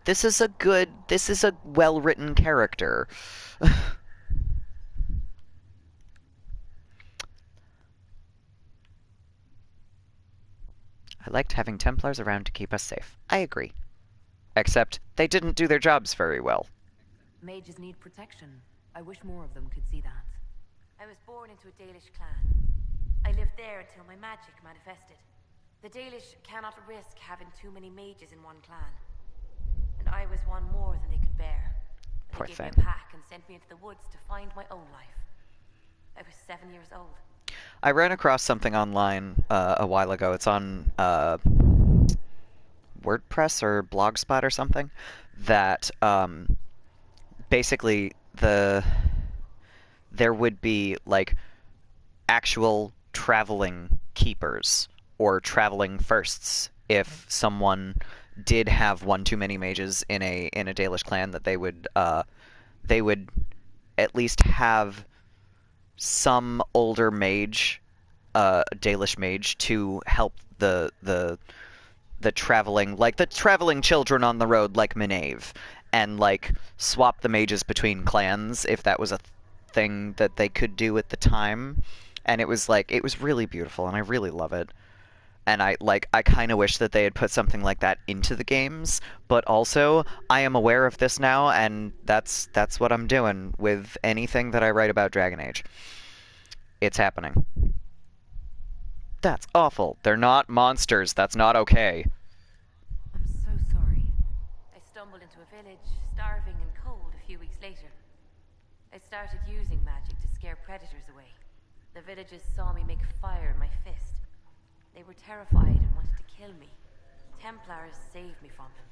this is a well-written character. I liked having Templars around to keep us safe. I agree. Except they didn't do their jobs very well. Mages need protection. I wish more of them could see that. I was born into a Dalish clan. I lived there until my magic manifested. The Dalish cannot risk having too many mages in one clan. And I was one more than they could bear. Poor they thing. gave me a pack and sent me into the woods to find my own life. I was 7 years old. I ran across something online a while ago. It's on WordPress or Blogspot or something that basically there would be like actual traveling keepers or traveling firsts if someone did have one too many mages in a Dalish clan, that they would at least have some older mage, Dalish mage, to help the traveling, like the traveling children on the road, like Minave, and like swap the mages between clans if that was a thing that they could do at the time. And it was like, it was really beautiful, and I really love it. And I kind of wish that they had put something like that into the games, but also I am aware of this now, and that's what I'm doing with anything that I write about Dragon Age. It's happening. That's awful. They're not monsters. That's not okay. I'm so sorry. I stumbled into a village, starving and cold a few weeks later. I started using magic to scare predators away. The villagers saw me make fire in my fist. They were terrified and wanted to kill me. Templars saved me from them.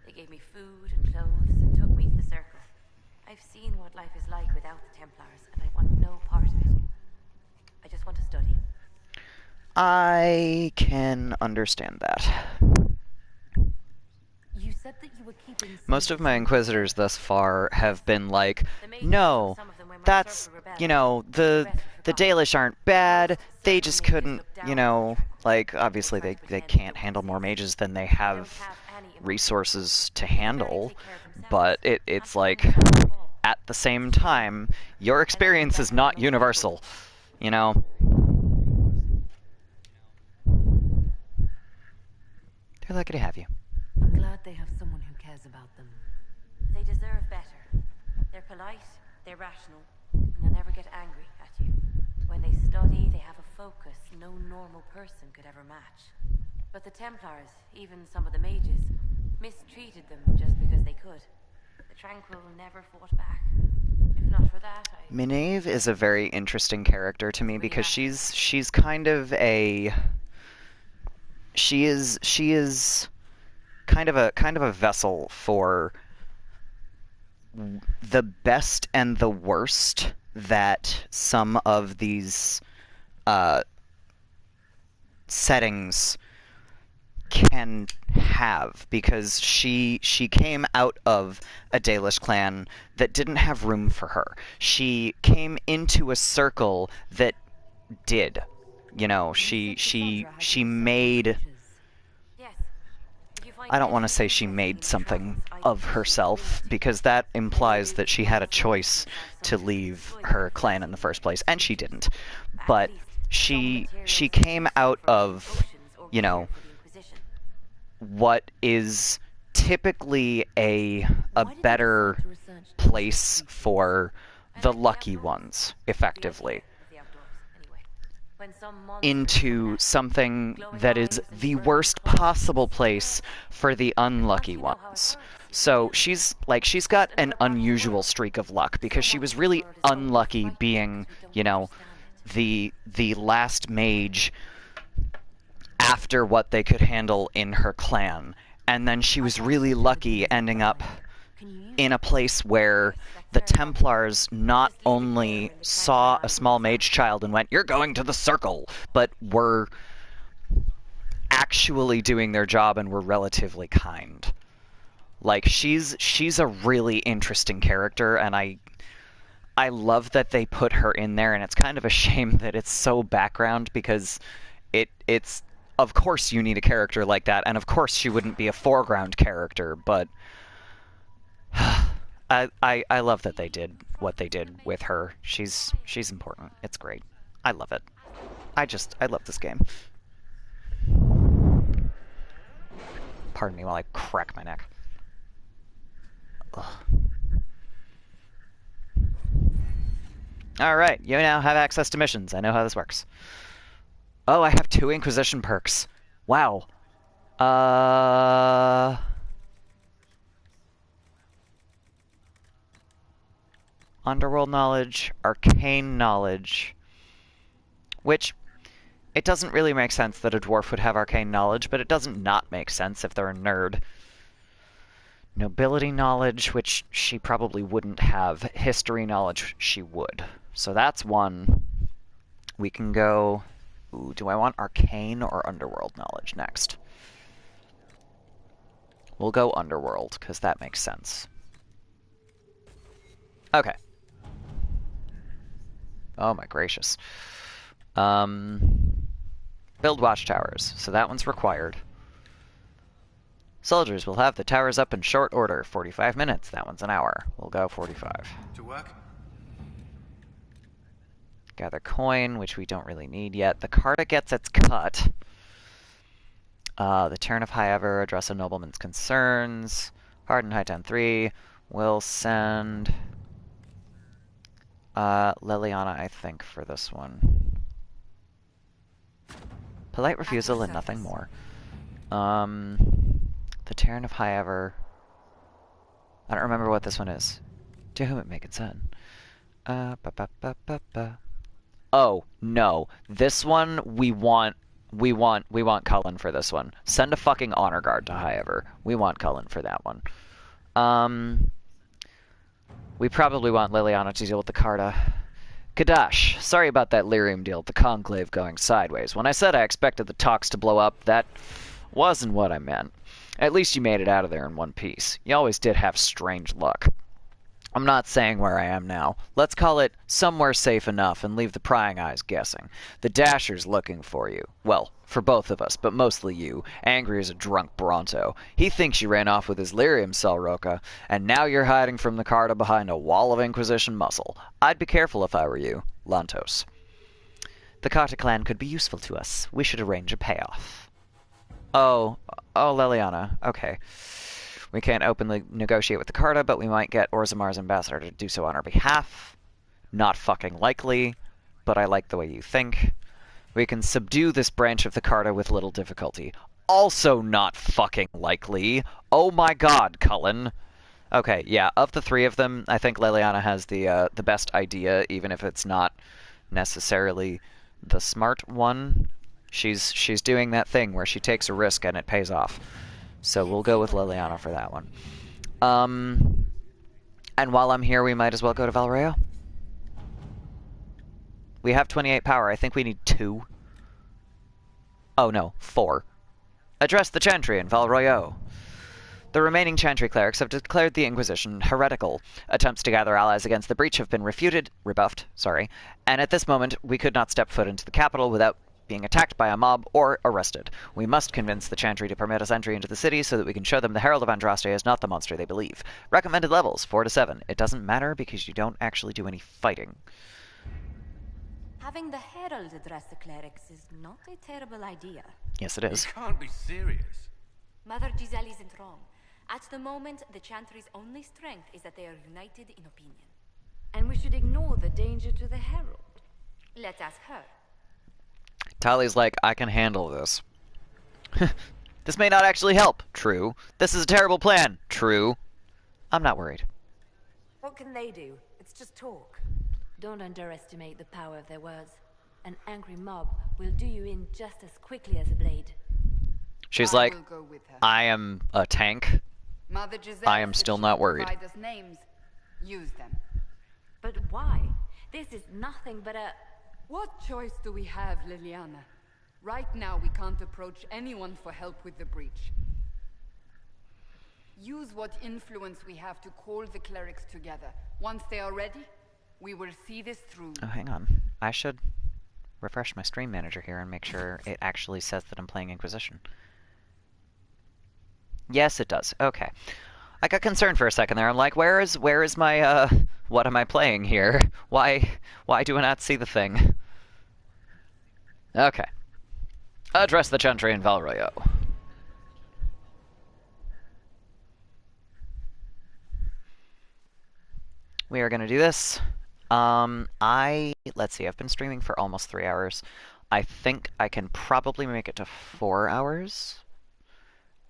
They gave me food and clothes and took me to the Circle. I've seen what life is like without the Templars, and I want no part of it. I just want to study. I can understand that. You said that you were keeping Most of my Inquisitors thus far have been like, no, that's, you know, the Dalish aren't bad, they just couldn't, you know, like, obviously they can't handle more mages than they have resources to handle, but it's like, at the same time, your experience is not universal, you know? They're lucky to have you. I'm glad they have someone who cares about them. They deserve better. They're polite, they're rational, and they'll never get angry at you. When they study, they have a focus no normal person could ever match. But the Templars, even some of the mages, mistreated them just because they could. The Tranquil never fought back. If not for that, Minerve is a very interesting character to me because she's kind of a... She is kind of a vessel for the best and the worst that some of these settings can have, because she came out of a Dalish clan that didn't have room for her. She came into a circle that did. You know, she made... I don't want to say she made something of herself, because that implies that she had a choice to leave her clan in the first place, and she didn't. But she came out of, you know, what is typically a better place for the lucky ones, effectively, into something that is the worst possible place for the unlucky ones. So she's got an unusual streak of luck, because she was really unlucky being, you know, the last mage after what they could handle in her clan. And then she was really lucky ending up in a place where the Templars not only saw a small mage child and went, "You're going to the Circle," but were actually doing their job and were relatively kind. Like, she's a really interesting character, and I love that they put her in there, and it's kind of a shame that it's so background, because it's of course you need a character like that, and of course she wouldn't be a foreground character, but I love that they did what they did with her. She's important. It's great. I love it. I love this game. Pardon me while I crack my neck. Ugh. Alright, you now have access to missions. I know how this works. Oh, I have 2 Inquisition perks. Wow. Underworld knowledge, arcane knowledge, which, it doesn't really make sense that a dwarf would have arcane knowledge, but it doesn't not make sense if they're a nerd. Nobility knowledge, which she probably wouldn't have. History knowledge, she would. So that's one. We can go... Ooh, do I want arcane or underworld knowledge next? We'll go underworld, because that makes sense. Okay. Oh my gracious. Build watchtowers, so that one's required. Soldiers will have the towers up in short order. 45 minutes, that one's an hour. We'll go 45. To work? Gather coin, which we don't really need yet. The Carta gets its cut. The Turn of High Ever, address a nobleman's concerns. Harden High 10-3. We'll send Liliana, I think, for this one. Polite refusal and nothing more. The Turn of High Ever. I don't remember what this one is. To whom it may concern. Oh, no. This one, we want Cullen for this one. Send a fucking honor guard to High Ever. We want Cullen for that one. We probably want Liliana to deal with the Carta. Kadash, sorry about that lyrium deal with the Conclave going sideways. When I said I expected the talks to blow up, that wasn't what I meant. At least you made it out of there in one piece. You always did have strange luck. I'm not saying where I am now. Let's call it somewhere safe enough and leave the prying eyes guessing. The Dasher's looking for you. Well, for both of us, but mostly you. Angry as a drunk Bronto. He thinks you ran off with his lyrium, Selroka, and now you're hiding from the Carta behind a wall of Inquisition muscle. I'd be careful if I were you. Lantos. The Carta clan could be useful to us. We should arrange a payoff. Oh, Liliana. Okay. We can't openly negotiate with the Carta, but we might get Orzamar's ambassador to do so on our behalf. Not fucking likely, but I like the way you think. We can subdue this branch of the Carta with little difficulty. Also not fucking likely. Oh my god, Cullen. Okay, yeah, of the three of them, I think Liliana has the best idea, even if it's not necessarily the smart one. She's doing that thing where she takes a risk and it pays off. So we'll go with Liliana for that one. And while I'm here, we might as well go to Valrayo. We have 28 power. I think we need 2. Oh no, 4. Address the Chantry in Valrayo. The remaining Chantry clerics have declared the Inquisition heretical. Attempts to gather allies against the breach have been rebuffed, and at this moment we could not step foot into the capital without being attacked by a mob or arrested. We must convince the Chantry to permit us entry into the city so that we can show them the Herald of Andraste is not the monster they believe. Recommended levels, 4 to 7. It doesn't matter because you don't actually do any fighting. Having the Herald address the clerics is not a terrible idea. Yes, it is. You can't be serious. Mother Giselle isn't wrong. At the moment, the Chantry's only strength is that they are united in opinion. And we should ignore the danger to the Herald. Let's ask her. Tali's like, I can handle this. This may not actually help. True. This is a terrible plan. True. I'm not worried. What can they do? It's just talk. Don't underestimate the power of their words. An angry mob will do you in just as quickly as a blade. She's like, I am a tank. Mother Giselle I am still not worried. Provide us names. Use them. But why? This is nothing but a... What choice do we have, Liliana? Right now we can't approach anyone for help with the breach. Use what influence we have to call the clerics together. Once they are ready, we will see this through. Oh, hang on. I should refresh my stream manager here and make sure it actually says that I'm playing Inquisition. Yes, it does. Okay. I got concerned for a second there. I'm like, where is my, what am I playing here? Why do I not see the thing? Okay. Address the Chantry in Valrayo. We are going to do this. Let's see, I've been streaming for almost 3 hours. I think I can probably make it to 4 hours.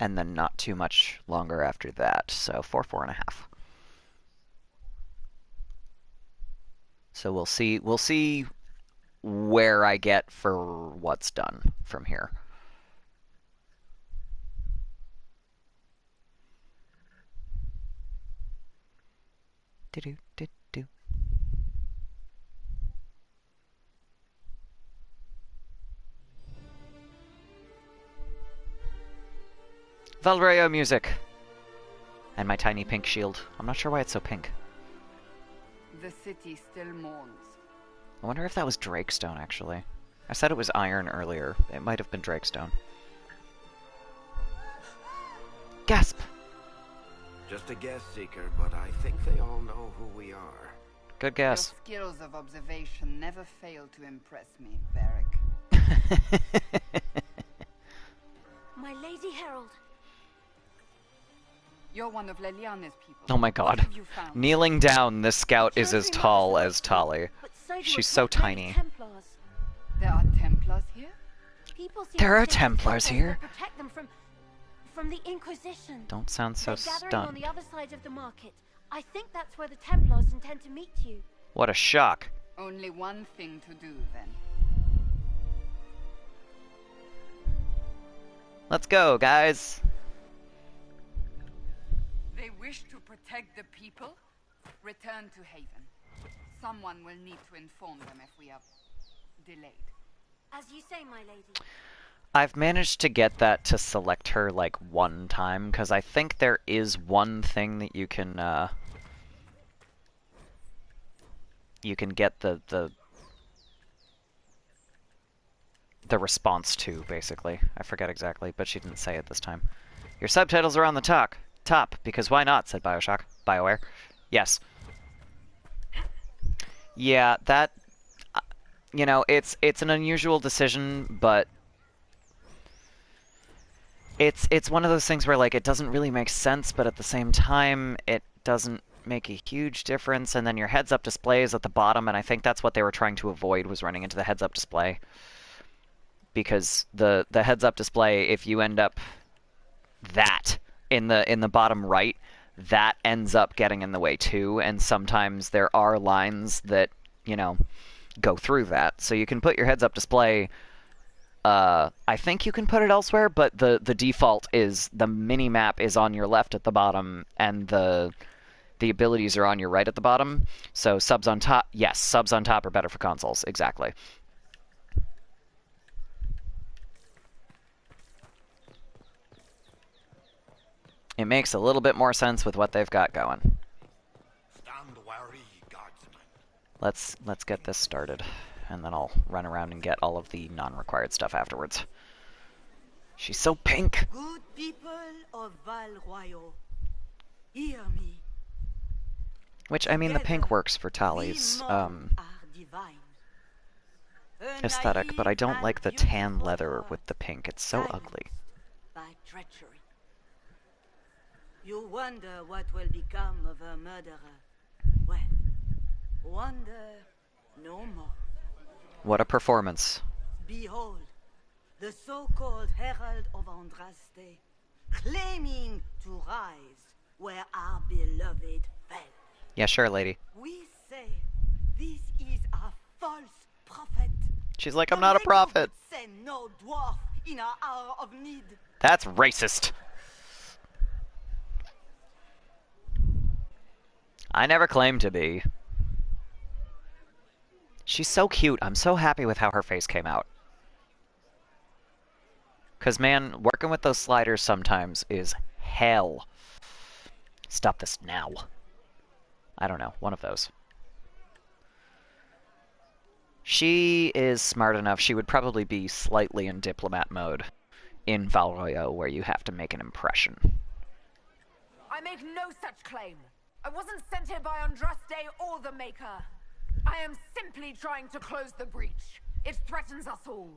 And then not too much longer after that. So 4.5. So we'll see where I get for what's done from here. Do-do-do-do. Valrayo music. And my tiny pink shield. I'm not sure why it's so pink. The city still mourns. I wonder if that was Drakestone, actually. I said it was iron earlier. It might have been Drakestone. Gasp! Just a guess, Seeker, but I think they all know who we are. Good guess. Your skills of observation never fail to impress me, Varric. My Lady Herald. You're one of Leliane's people. Oh my god. What have you found? Kneeling down, this scout is as tall as Tali. She's so tiny. There are Templars here? There are Templars here? Protect them from the Inquisition. Don't sound so They're gathering stunned. on the other side of the market. I think that's where the Templars intend to meet you. What a shock. Only one thing to do, then. Let's go, guys. They wish to protect the people? Return to Haven. Someone will need to inform them if we are delayed. As you say, my lady. I've managed to get that to select her, like, one time, because I think there is one thing that you can get the response to, basically. I forget exactly, but she didn't say it this time. Your subtitles are on the top, because why not, said BioWare. Yes. Yeah, that, you know, it's an unusual decision, but it's one of those things where, like, it doesn't really make sense, but at the same time, it doesn't make a huge difference, and then your heads-up display is at the bottom, and I think that's what they were trying to avoid, was running into the heads-up display. Because the heads-up display, if you end up that in the bottom right, that ends up getting in the way too, and sometimes there are lines that, you know, go through that. So you can put your heads-up display, I think you can put it elsewhere, but the default is the mini-map is on your left at the bottom, and the abilities are on your right at the bottom. So subs on top, yes, subs on top are better for consoles, exactly. It makes a little bit more sense with what they've got going. Stand wary, guardsman. Let's get this started, and then I'll run around and get all of the non-required stuff afterwards. She's so pink. Good people of Val Royal, hear me. Which, I mean, the pink works for Tali's aesthetic, but I don't like the tan leather with the pink. It's so ugly. By treachery. You wonder what will become of a murderer. Well, wonder no more. What a performance. Behold, the so-called Herald of Andraste, claiming to rise where our beloved fell. Yeah, sure, lady. We say this is a false prophet. She's like, I'm not a prophet. Send no dwarf in our hour of need. That's racist. I never claimed to be. She's so cute. I'm so happy with how her face came out. Because, man, working with those sliders sometimes is hell. Stop this now. I don't know. One of those. She is smart enough. She would probably be slightly in diplomat mode in Val Royal, where you have to make an impression. I make no such claim. I wasn't sent here by Andraste or the Maker. I am simply trying to close the breach. It threatens us all.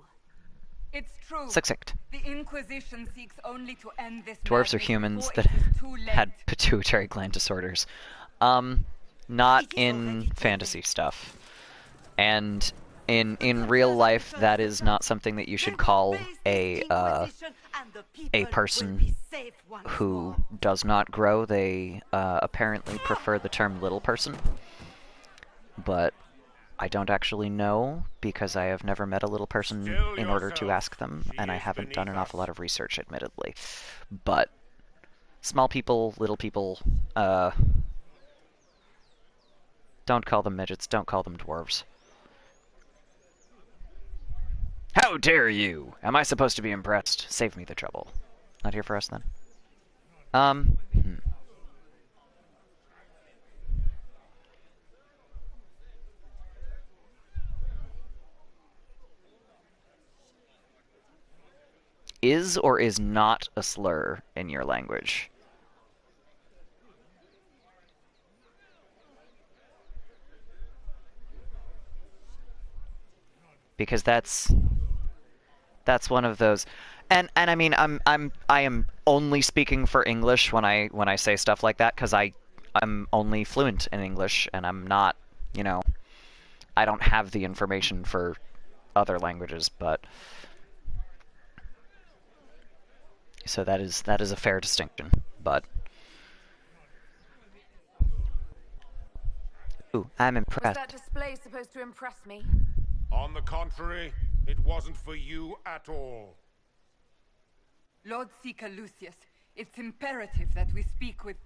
It's true. Succinct. The Inquisition seeks only to end this Dwarves are humans that had pituitary gland disorders. Not in fantasy stuff. And in real life, that is not something that you should call a person who does not grow. They apparently prefer the term little person. But I don't actually know, because I have never met a little person in order to ask them, and I haven't done an awful lot of research, admittedly. But small people, little people, don't call them midgets, don't call them dwarves. How dare you! Am I supposed to be impressed? Save me the trouble. Not here for us, then? Is or is not a slur in your language? because that's one of those. And I mean, I am only speaking for English when I say stuff like that, because I'm only fluent in English, and I'm not, you know, I don't have the information for other languages, but so that is a fair distinction. But ooh, I'm Was impressed. that display supposed to impress me? On the contrary, it wasn't for you at all. Lord Seeker Lucius, it's imperative that we speak with...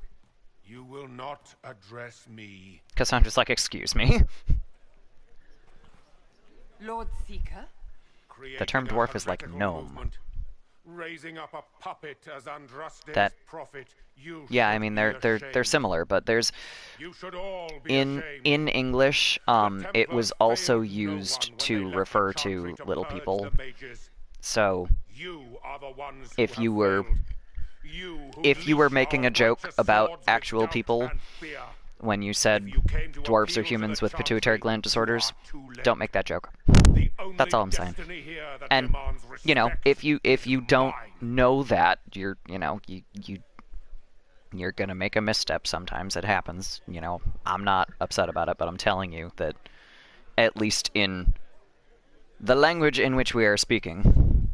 You will not address me. Cassandra's like, excuse me. Lord Seeker? The term dwarf is like gnome. Movement. Raising up a puppet as Andraste's That, prophet. yeah, I mean they're similar, but there's in English, it was also used to refer to little people. So if you were making a joke about actual people when you said dwarves are humans with pituitary gland disorders, don't make that joke. That's all I'm saying. And you know, if you don't know that, you're gonna make a misstep sometimes. It happens. You know, I'm not upset about it, but I'm telling you that at least in the language in which we are speaking,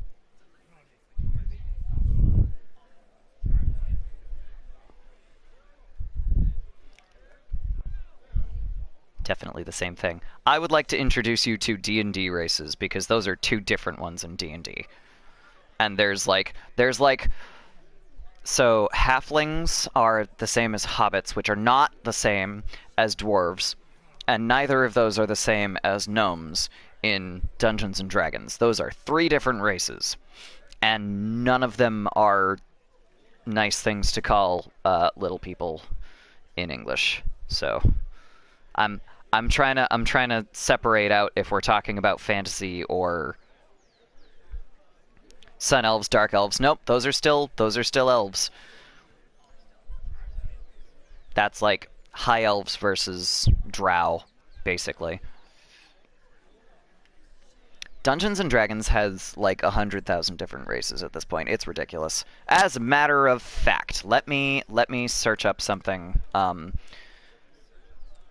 definitely the same thing. I would like to introduce you to D&D races, because those are two different ones in D&D. And there's like so halflings are the same as hobbits, which are not the same as dwarves, and neither of those are the same as gnomes in Dungeons and Dragons. Those are three different races, and none of them are nice things to call little people in English. So I'm trying to separate out if we're talking about fantasy or sun elves, dark elves. Nope, those are still elves. That's like high elves versus drow, basically. Dungeons and Dragons has like 100,000 different races at this point. It's ridiculous. As a matter of fact, let me search up something on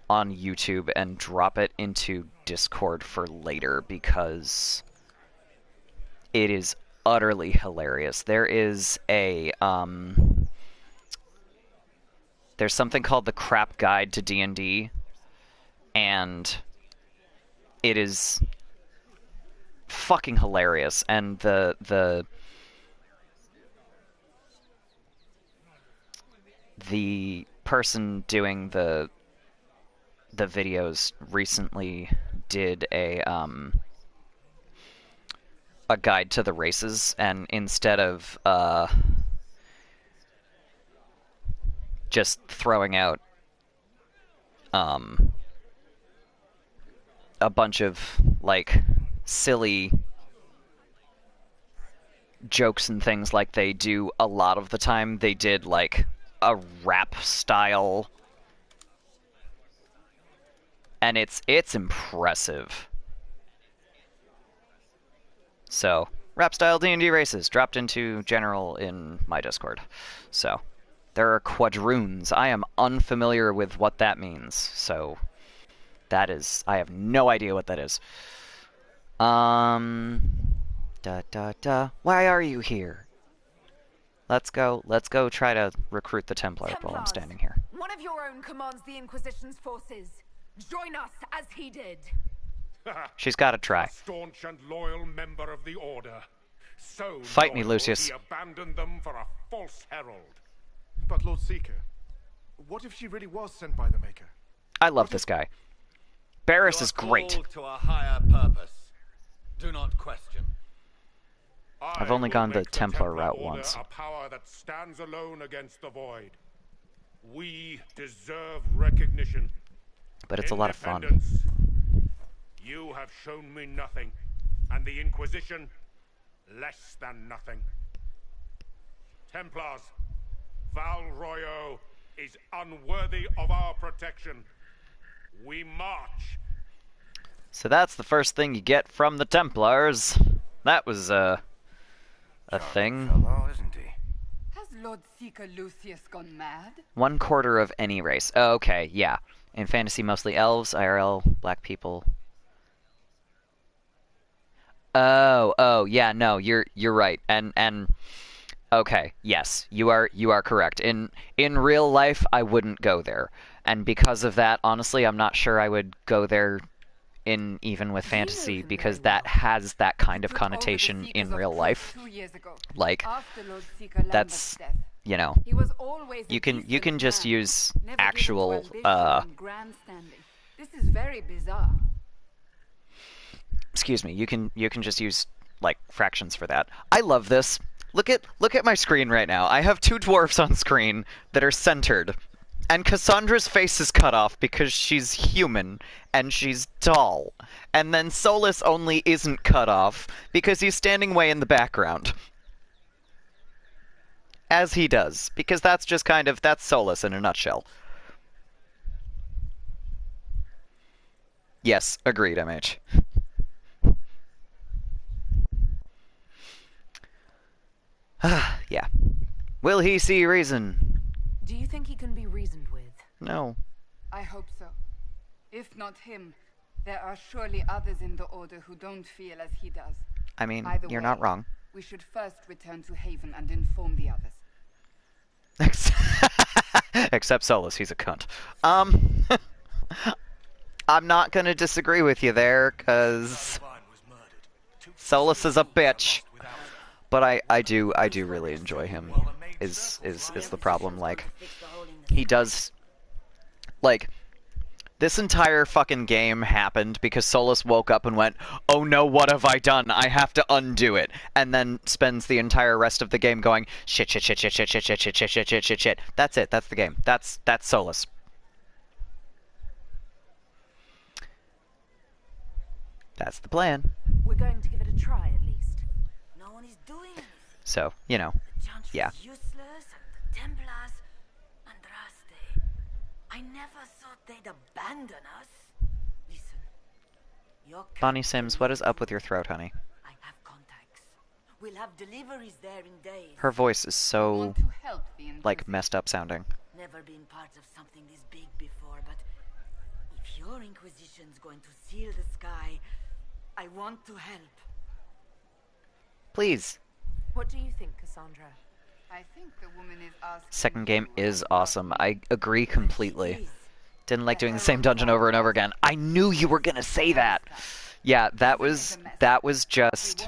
YouTube and drop it into Discord for later, because it is utterly hilarious. There is a there's something called the Crap Guide to D&D, and it is fucking hilarious. And the person doing the videos recently did a guide to the races, and instead of just throwing out a bunch of like silly jokes and things like they do a lot of the time, they did like a rap style, and it's impressive. So, rap style D&D races dropped into general in my Discord. So, there are quadroons. I am unfamiliar with what that means. So, that is, I have no idea what that is. Why are you here? Let's go try to recruit the Templar while I'm standing here. One of your own commands the Inquisition's forces. Join us as he did. She's got to try. A staunch and loyal member of the Order. So fight me, loyal, Lucius. He abandoned them for a false herald. But Lord Seeker, what if she really was sent by the Maker? I love this guy. Barris is great. Called to a higher purpose. Do not question. I've only gone the Templar route Order once. A power that stands alone against the void. We deserve recognition. But it's a lot of fun. You have shown me nothing, and the Inquisition less than nothing. Templars, Val Royo is unworthy of our protection. We march. So that's the first thing you get from the Templars. That was, a thing. Fellow, isn't he? Has Lord Seeker Lucius gone mad? 1/4 of any race. Oh, okay, yeah. In fantasy, mostly elves, IRL, black people. Oh, yeah, no, you're right. And okay, yes, you are correct. In real life, I wouldn't go there. And because of that, honestly, I'm not sure I would go there even with fantasy, because that has that kind of connotation in real life. Like, that's, you know, you can just use actual This is very bizarre. excuse me, you can just use like fractions for that. I love this. Look at my screen right now. I have 2 dwarfs on screen that are centered. And Cassandra's face is cut off because she's human and she's tall. And then Solus only isn't cut off because he's standing way in the background. As he does, because that's just that's Solus in a nutshell. Yes, agreed, MH. Yeah. Will he see reason? Do you think he can be reasoned with? No. I hope so. If not him, there are surely others in the Order who don't feel as he does. I mean, Either you're way, not wrong. We should first return to Haven and inform the others. Except Solus, he's a cunt. I'm not gonna disagree with you there, cause Solus is a bitch. But I do really enjoy him. Is the problem. Like, he does, like, this entire fucking game happened because Solus woke up and went, oh no, what have I done? I have to undo it. And then spends the entire rest of the game going, shit. That's it, that's the game. That's Solus. That's the plan. We're going to give it a try, at least. No one is doing anything. So, you know, yeah. Useless, and the Templars, Andraste. I never thought they'd abandon us. Listen, your Bonnie Sims, what is up with your throat, honey? I have contacts. We'll have deliveries there in days. Her voice is so, like, messed up sounding. Never been part of something this big before, but if your Inquisition's going to seal the sky, I want to help. Please. What do you think, Cassandra? I think the woman is asking. Second game is awesome. I agree completely. Didn't like doing the same dungeon over and over again. I knew you were gonna say that. Yeah, that was just.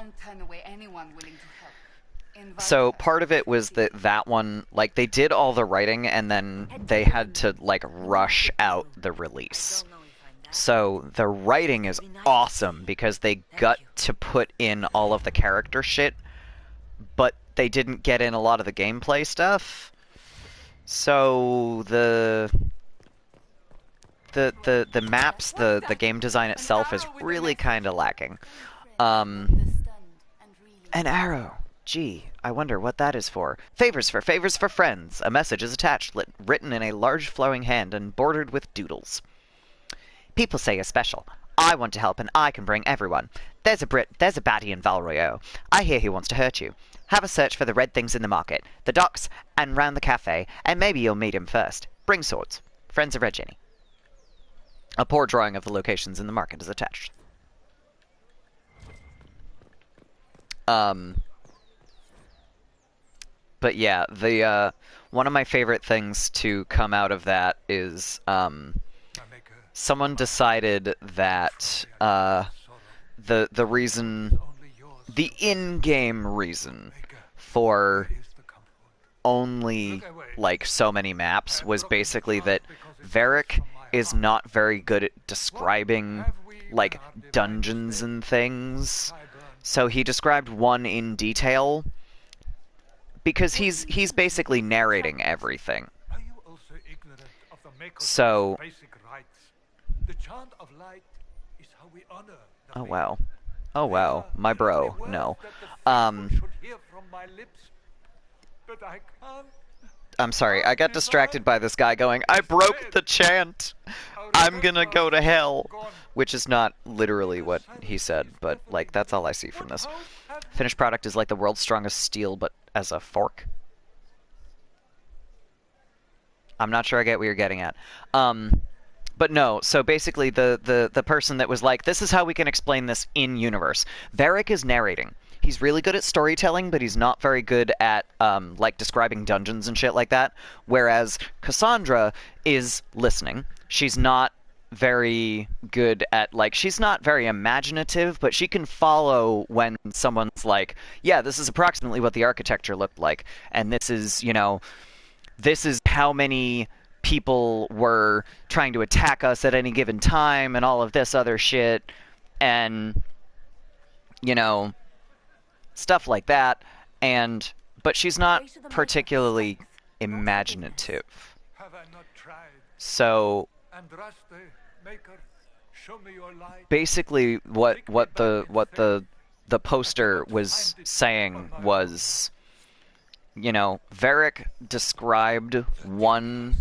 So part of it was that one, like, they did all the writing and then they had to, like, rush out the release. So the writing is awesome because they got to put in all of the character shit, but they didn't get in a lot of the gameplay stuff. So the maps, the game design itself is really kind of lacking. An arrow. Gee, I wonder what that is for. Favors for friends. A message is attached, written in a large flowing hand and bordered with doodles. People say you're special. I want to help and I can bring everyone. There's a baddie in Valroyo. I hear he wants to hurt you. Have a search for the red things in the market, the docks, and round the cafe, and maybe you'll meet him first. Bring swords. Friends of Red Jenny. A poor drawing of the locations in the market is attached. But yeah, the one of my favorite things to come out of that is someone decided that the reason, the in-game reason for only like so many maps was basically that Varric is not very good at describing like dungeons and things. So he described one in detail because he's basically narrating everything. So the chant of light is how we honor the oh wow, my bro. No. should hear from my lips, but I can't. I'm sorry, I got distracted by this guy going, I broke the chant! I'm gonna go to hell! Which is not literally what he said, but, like, that's all I see from this. Finished product is like the world's strongest steel, but as a fork? I'm not sure I get what you're getting at. But no, so basically the person that was like, this is how we can explain this in-universe. Varric is narrating. He's really good at storytelling, but he's not very good at, like, describing dungeons and shit like that. Whereas Cassandra is listening. She's not very good at, like, she's not very imaginative, but she can follow when someone's like, yeah, this is approximately what the architecture looked like. And this is, you know, this is how many people were trying to attack us at any given time and all of this other shit and, you know, stuff like that. And but she's not particularly imaginative. So basically what the poster was saying was, you know, Varric described one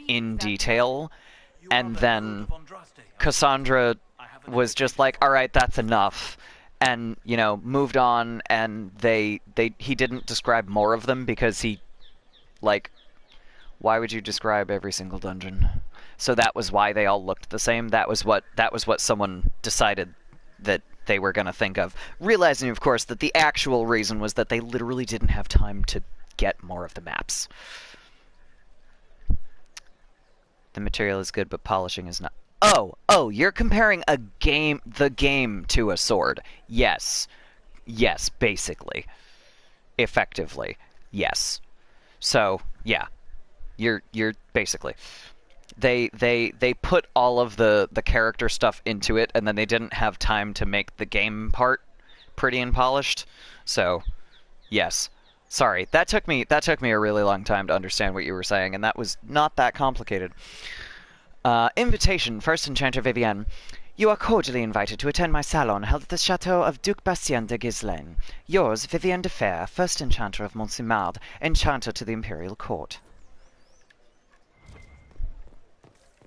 in detail, and then Cassandra was just like, all right, that's enough, and, you know, moved on, and he didn't describe more of them because he, like, why would you describe every single dungeon? So that was why they all looked the same. That was what someone decided that they were going to think of, realizing, of course, that the actual reason was that they literally didn't have time to get more of the maps. The material is good, but polishing is not. Oh, you're comparing the game to a sword. Yes, basically, effectively, yes. So yeah, you're basically. They put all of the character stuff into it, and then they didn't have time to make the game part pretty and polished. So, yes. Sorry, that took me a really long time to understand what you were saying, and that was not that complicated. Invitation, First Enchanter Vivienne. You are cordially invited to attend my salon held at the Chateau of Duc Bastien de Ghislaine. Yours, Vivienne de Fer, First Enchanter of Montsimard, Enchanter to the Imperial Court.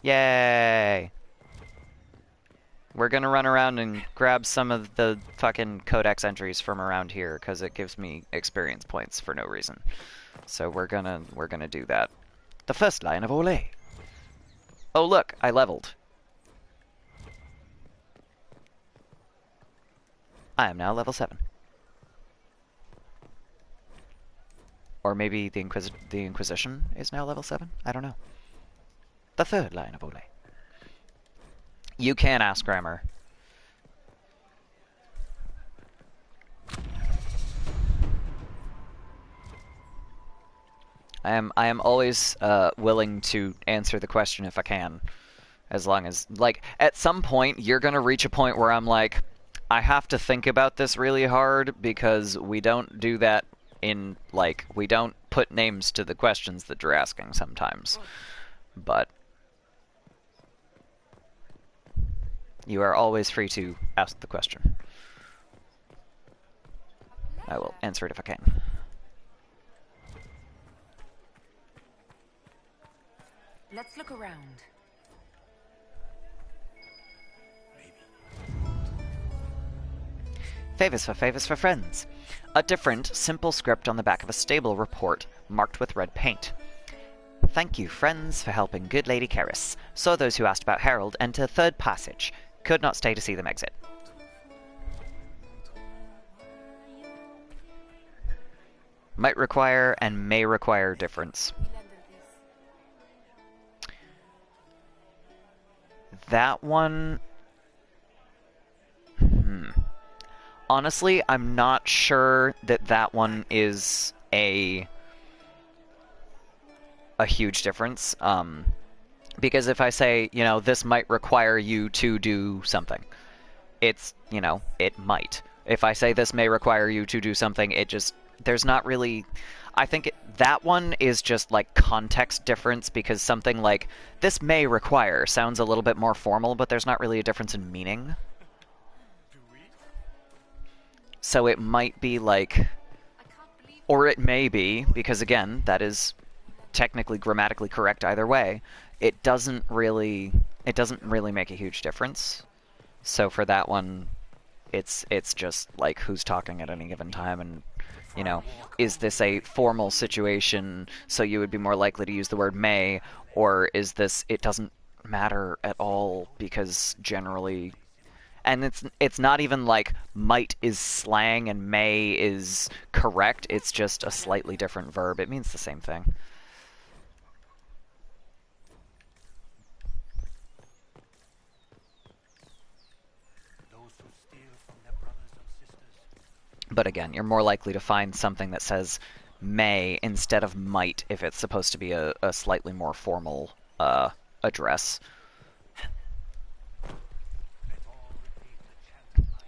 Yay! We're gonna run around and grab some of the fucking codex entries from around here, because it gives me experience points for no reason. So we're gonna do that. The first line of Olay. Oh look, I leveled. I am now level 7. Or maybe the Inquisition is now level 7? I don't know. The third line of Olay. You can ask grammar. I am always willing to answer the question if I can, as long as, like, at some point you're gonna reach a point where I'm like, I have to think about this really hard, because we don't do that in, like, we don't put names to the questions that you're asking sometimes. But you are always free to ask the question. I will answer it if I can. Let's look around. Favors for friends. A different, simple script on the back of a stable report, marked with red paint. Thank you, friends, for helping good Lady Karis. Saw those who asked about Harold enter third passage. Could not stay to see them exit. Might require and may require difference. That one... Honestly, I'm not sure that that one is a huge difference. Because if I say, you know, this might require you to do something, it's, you know, it might. If I say this may require you to do something, it just, there's not really... I think that one is just, like, context difference, because something like, this may require, sounds a little bit more formal, but there's not really a difference in meaning. So it might be like, or it may be, because again, that is technically grammatically correct either way. It doesn't really make a huge difference. So for that one, it's just like who's talking at any given time, and you know, is this a formal situation so you would be more likely to use the word may, or is this it doesn't matter at all because generally, and it's not even like might is slang and may is correct, it's just a slightly different verb. It means the same thing. But again, you're more likely to find something that says may instead of might if it's supposed to be a slightly more formal address.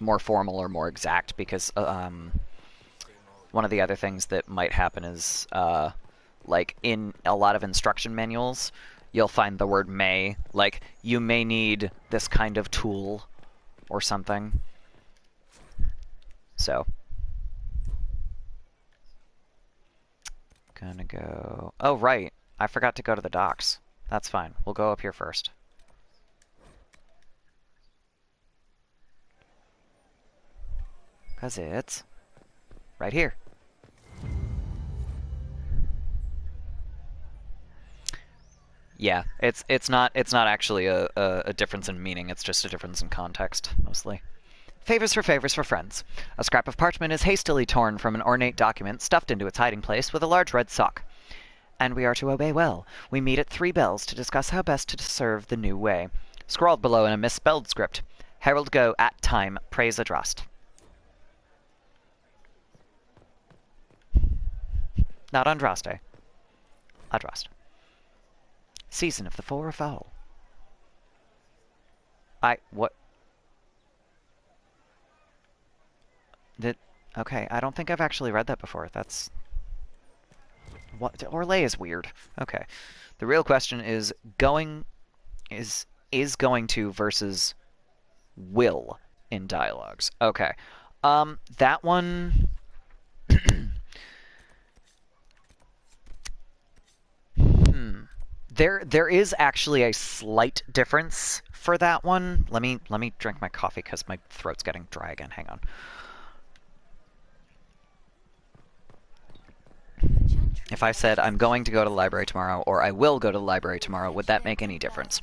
More formal or more exact, because one of the other things that might happen is like in a lot of instruction manuals, you'll find the word may, like you may need this kind of tool or something. So gonna go... Oh, right. I forgot to go to the docks. That's fine. We'll go up here first. Because it's right here. Yeah, it's not actually a difference in meaning, it's just a difference in context, mostly. Favors for friends. A scrap of parchment is hastily torn from an ornate document, stuffed into its hiding place with a large red sock. And we are to obey well. We meet at 3 bells to discuss how best to serve the new way. Scrawled below in a misspelled script. Herald go at time, praise Adrast. Not Andraste. Adrast. Season of the Four of Fowl. What? Okay, I don't think I've actually read that before. That's... What? Orlais is weird. Okay. The real question is going to versus will in dialogues. Okay. That one... There is actually a slight difference for that one. Let me drink my coffee because my throat's getting dry again. Hang on. If I said I'm going to go to the library tomorrow or I will go to the library tomorrow, would that make any difference?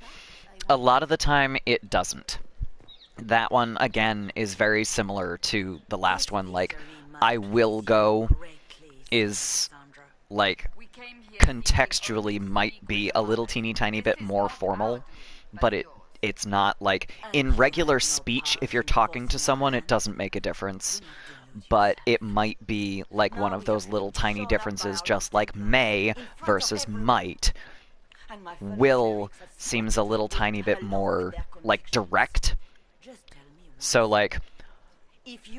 A lot of the time it doesn't. That one, again, is very similar to the last one. Like, I will go is, like, contextually might be a little teeny tiny bit more formal, but it's not, like, in regular speech, if you're talking to someone, it doesn't make a difference. But it might be like one of those little tiny differences, just like may versus might. Will seems a little tiny bit more, like, direct. So, like,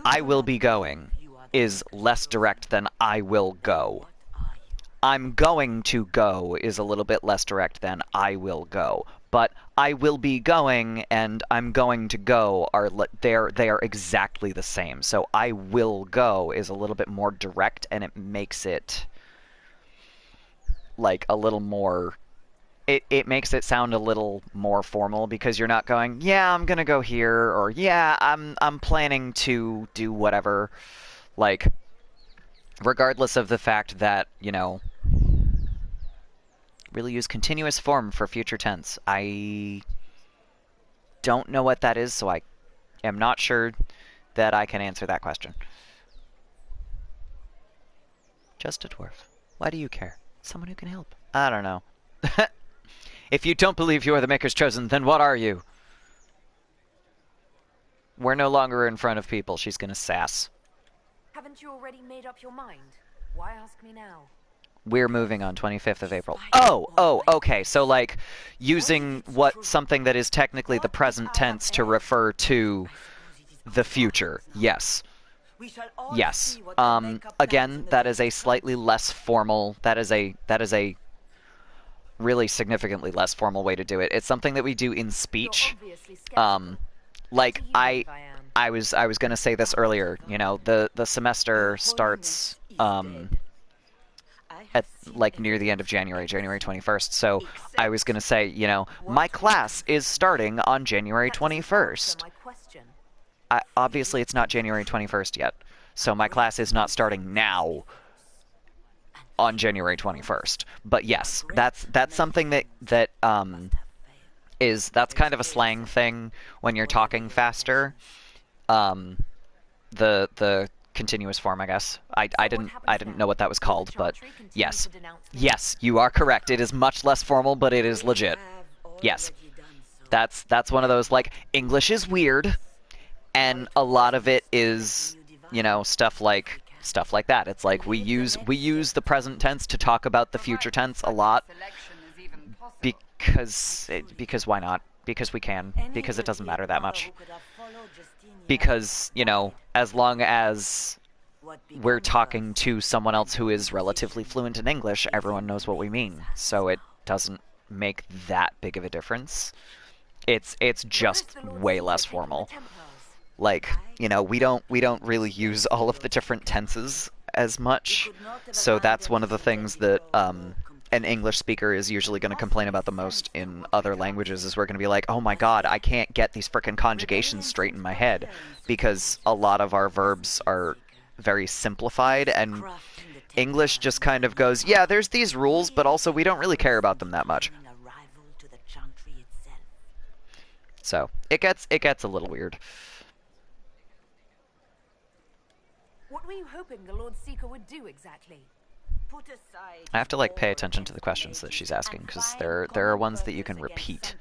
I will be going is less direct than I will go. I'm going to go is a little bit less direct than I will go. But I will be going and I'm going to go they are exactly the same. So I will go is a little bit more direct, and it makes it like a little more... It makes it sound a little more formal, because you're not going, yeah, I'm gonna go here, or yeah, I'm planning to do whatever. Like, regardless of the fact that, you know, really use continuous form for future tense. I don't know what that is, so I am not sure that I can answer that question. Just a dwarf. Why do you care? Someone who can help. I don't know. If you don't believe you are the Maker's chosen, then what are you? We're no longer in front of people, she's gonna sass. Haven't you already made up your mind? Why ask me now? We're moving on 25th of April. Oh, okay. So, like, using something that is technically the present tense to refer to the future. Yes. Yes. Again, that is a slightly less formal... That is a really significantly less formal way to do it. It's something that we do in speech. Like, I was going to say this earlier. You know, the semester starts... at like near the end of January, January 21st. So I was going to say, you know, my class is starting on January 21st. Obviously, it's not January 21st yet, so my class is not starting now on January 21st. But yes, that's something that's kind of a slang thing when you're talking faster. The continuous form, I guess. I didn't know what that was called, but yes. Yes, you are correct. It is much less formal, but it is legit. Yes. That's one of those, like, English is weird, and a lot of it is, you know, stuff like that. It's like we use the present tense to talk about the future tense a lot because why not? Because we can. Because it doesn't matter that much. Because, you know, as long as we're talking to someone else who is relatively fluent in English, everyone knows what we mean. So it doesn't make that big of a difference. It's just way less formal. Like, you know, we don't really use all of the different tenses as much. So that's one of the things that an English speaker is usually going to complain about the most in other languages, is we're going to be like, oh my god, I can't get these frickin' conjugations straight in my head, because a lot of our verbs are very simplified, and English just kind of goes, yeah, there's these rules, but also we don't really care about them that much. So it gets a little weird. What were you hoping the Lord Seeker would do exactly? I have to, like, pay attention to the questions that she's asking, because there are ones that you can repeat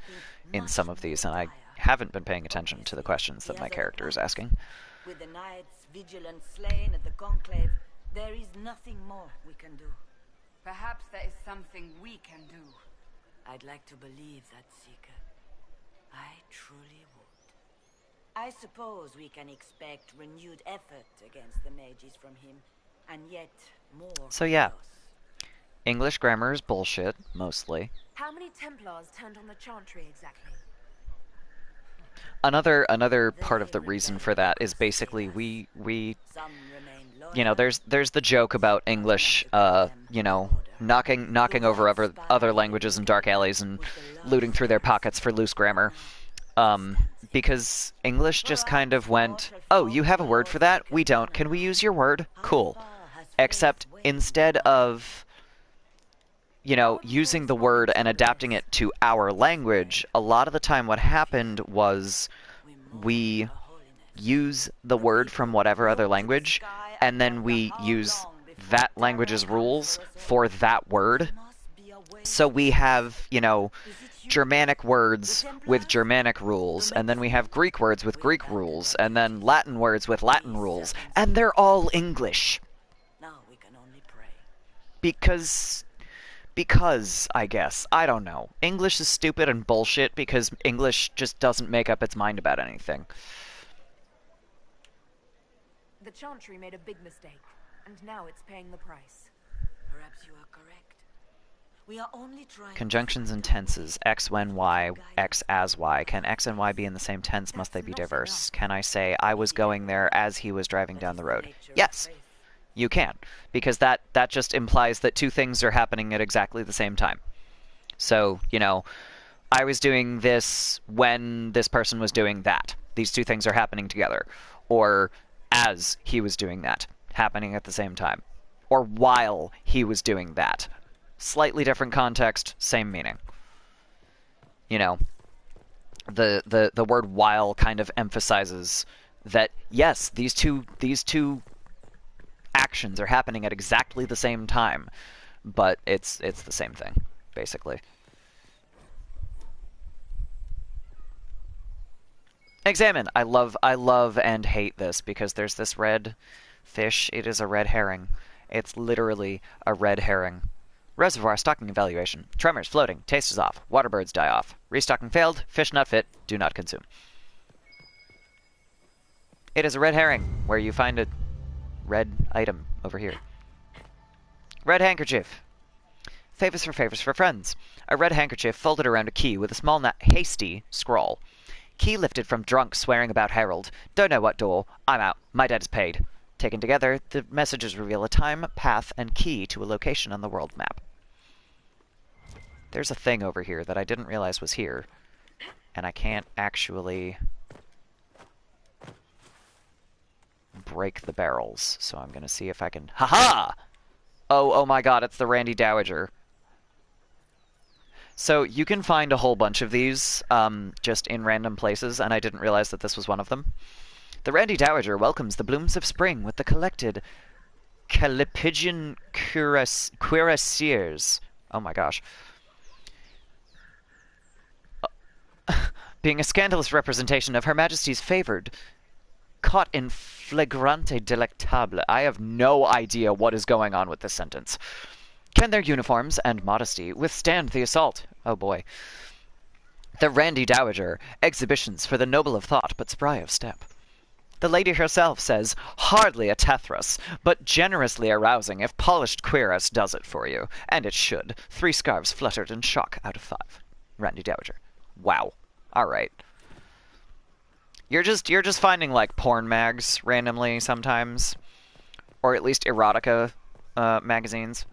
in some of these, and I haven't been paying attention to the questions that my character is asking. With the knights vigilant slain at the conclave, there is nothing more we can do. Perhaps there is something we can do. I'd like to believe that, Seeker. I truly would. I suppose we can expect renewed effort against the mages from him, and yet more. So yeah, English grammar is bullshit, mostly. How many Templars turned on the Chantry exactly? Another part of the reason for that is basically we you know, there's the joke about English, you know, knocking over other languages in dark alleys and looting through their pockets for loose grammar. Because English just kind of went, oh, you have a word for that? We don't. Can we use your word? Cool. Except instead of, you know, using the word and adapting it to our language, a lot of the time what happened was we use the word from whatever other language, and then we use that language's rules for that word. So we have, you know, Germanic words with Germanic rules, and then we have Greek words with Greek rules, and then Latin words with Latin rules, and they're all English. Because, I guess. I don't know. English is stupid and bullshit because English just doesn't make up its mind about anything. The Chantry made a big mistake, and now it's paying the price. Perhaps you are correct. We are only trying. Conjunctions and tenses. X when Y, X as Y. Can X and Y be in the same tense? Must they be diverse? Can I say, I was going there as he was driving down the road? Yes. You can, because that just implies that two things are happening at exactly the same time. So, you know, I was doing this when this person was doing that. These two things are happening together. Or as he was doing that, happening at the same time. Or while he was doing that. Slightly different context, same meaning. You know, the word while kind of emphasizes that, yes, these two actions are happening at exactly the same time, but it's the same thing, basically. Examine. I love and hate this because there's this red fish. It is a red herring. It's literally a red herring. Reservoir stocking evaluation. Tremors floating. Taste is off. Water birds die off. Restocking failed. Fish not fit. Do not consume. It is a red herring where you find a red item over here. Red handkerchief. Favors for friends. A red handkerchief folded around a key with a small, hasty scrawl. Key lifted from drunk swearing about Harold. Don't know what door. I'm out. My debt is paid. Taken together, the messages reveal a time, path, and key to a location on the world map. There's a thing over here that I didn't realize was here, and I can't actually break the barrels, so I'm gonna see if I can... Haha! Oh my god, it's the Randy Dowager. So you can find a whole bunch of these just in random places, and I didn't realize that this was one of them. The Randy Dowager welcomes the blooms of spring with the collected Calipigian cuirassiers. Oh my gosh. Being a scandalous representation of Her Majesty's favored, caught in flagrante delectable. I have no idea what is going on with this sentence. Can their uniforms and modesty withstand the assault? Oh boy. The Randy Dowager, exhibitions for the noble of thought but spry of step. The lady herself says, hardly a Tethras, but generously arousing if polished cuirass does it for you. And it should. 3 scarves fluttered in shock out of 5. Randy Dowager. Wow. Alright. You're just finding, like, porn mags randomly sometimes. Or at least erotica magazines.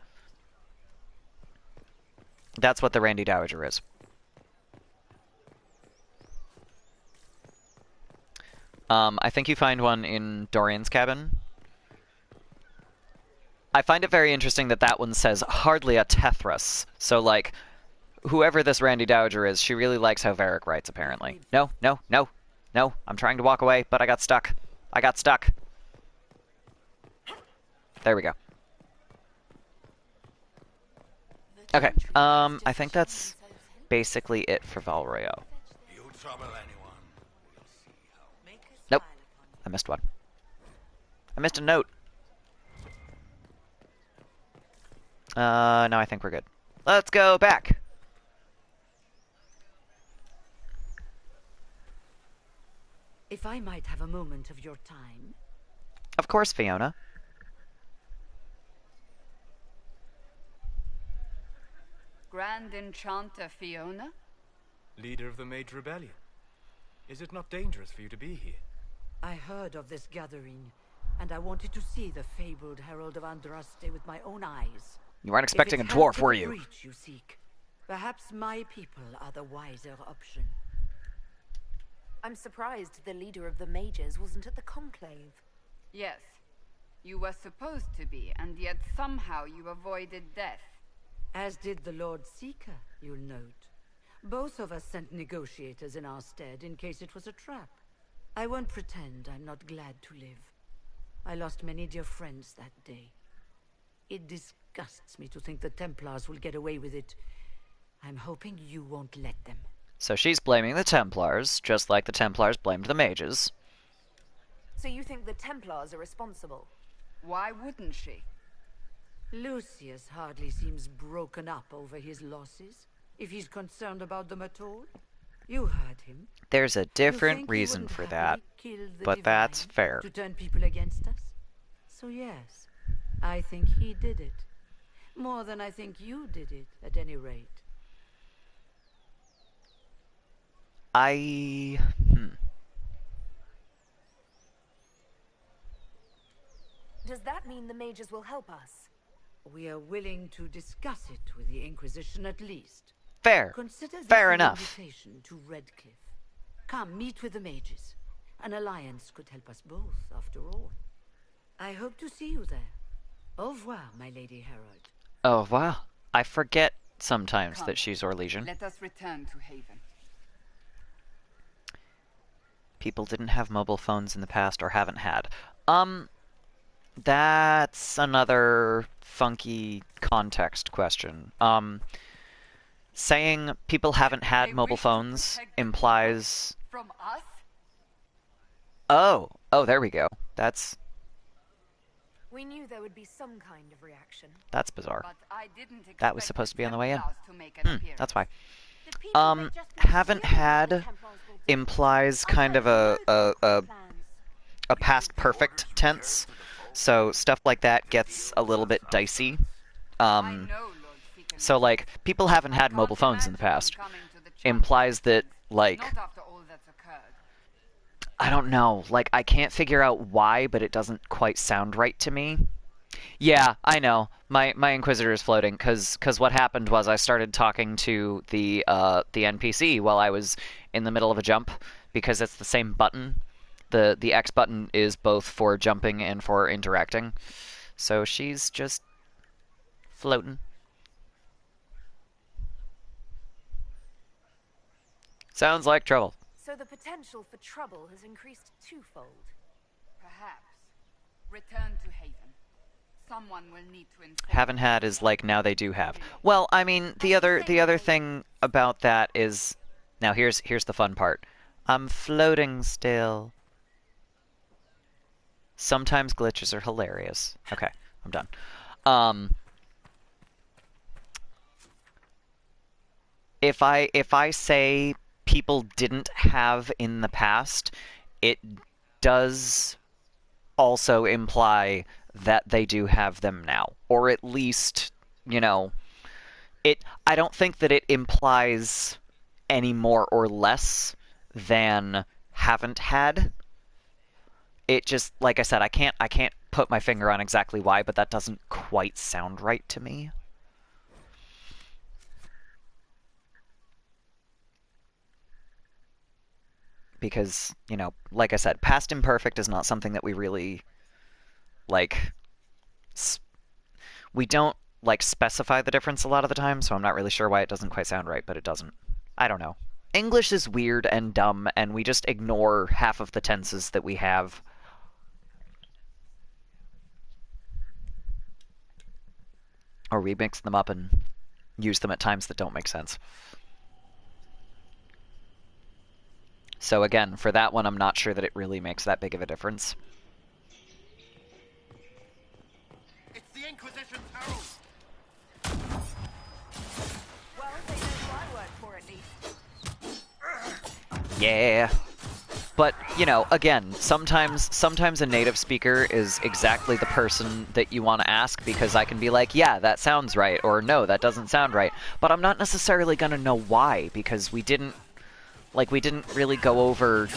That's what the Randy Dowager is. I think you find one in Dorian's cabin. I find it very interesting that that one says, hardly a Tethras. So, like, whoever this Randy Dowager is, she really likes how Varric writes, apparently. No, no, no, no. I'm trying to walk away, but I got stuck. I got stuck. There we go. Okay, I think that's basically it for Val Royeaux. Nope. I missed one. I missed a note. No, I think we're good. Let's go back. If I might have a moment of your time. Of course, Fiona. Grand Enchanter Fiona? Leader of the Mage Rebellion. Is it not dangerous for you to be here? I heard of this gathering, and I wanted to see the fabled Herald of Andraste with my own eyes. You weren't expecting a dwarf, were you? Breach you seek, perhaps my people are the wiser option. I'm surprised the leader of the mages wasn't at the conclave. Yes. You were supposed to be, and yet somehow you avoided death. As did the Lord Seeker, you'll note. Both of us sent negotiators in our stead in case it was a trap. I won't pretend I'm not glad to live. I lost many dear friends that day. It disgusts me to think the Templars will get away with it. I'm hoping you won't let them. So she's blaming the Templars, just like the Templars blamed the mages. So you think the Templars are responsible? Why wouldn't she? Lucius hardly seems broken up over his losses, if he's concerned about them at all. You heard him. There's a different reason for that, but that's fair. To turn people against us? So yes, I think he did it. More than I think you did it, at any rate. Does that mean the mages will help us? We are willing to discuss it with the Inquisition at least. Fair. Consider this Fair an enough. invitation to Redcliffe. Come, meet with the mages. An alliance could help us both, after all. I hope to see you there. Au revoir, my Lady Herald. Oh, wow. I forget sometimes that she's Orlesian. Let us return to Haven. People didn't have mobile phones in the past or haven't had. That's another funky context question. Saying people haven't had mobile phones implies... From us? Oh, there we go. We knew there would be some kind of reaction. That's bizarre. But I didn't That was supposed to be on the way in. to make an appearance. That's why. Haven't had implies kind of a past perfect tense. So stuff like that gets a little bit dicey. So, like, people haven't had mobile phones in the past implies that, like, I don't know. Like, I can't figure out why, but it doesn't quite sound right to me. Yeah, I know. My Inquisitor is floating because what happened was I started talking to the NPC while I was in the middle of a jump because it's the same button. The X button is both for jumping and for interacting. So she's just floating. Sounds like trouble. So the potential for trouble has increased twofold. Perhaps. Return to Haven. Someone will need to inform. Haven't had is like now they do have. Well, I mean, the other thing about that is now here's the fun part. I'm floating still. Sometimes glitches are hilarious. Okay, I'm done. If I say people didn't have in the past, it does also imply that they do have them now, or at least, you know, I don't think that it implies any more or less than haven't had. It just, like I said, I can't put my finger on exactly why, but that doesn't quite sound right to me. Because, you know, like I said, past imperfect is not something that we really, like, we don't, like, specify the difference a lot of the time, so I'm not really sure why it doesn't quite sound right, but it doesn't. I don't know. English is weird and dumb, and we just ignore half of the tenses that we have. Or we mix them up and use them at times that don't make sense. So again, for that one, I'm not sure that it really makes that big of a difference. It's the Inquisition's herald! Well, they know who I work for, at least. Yeah. But, you know, again, sometimes a native speaker is exactly the person that you want to ask, because I can be like, yeah, that sounds right, or no, that doesn't sound right. But I'm not necessarily going to know why, because we didn't really go over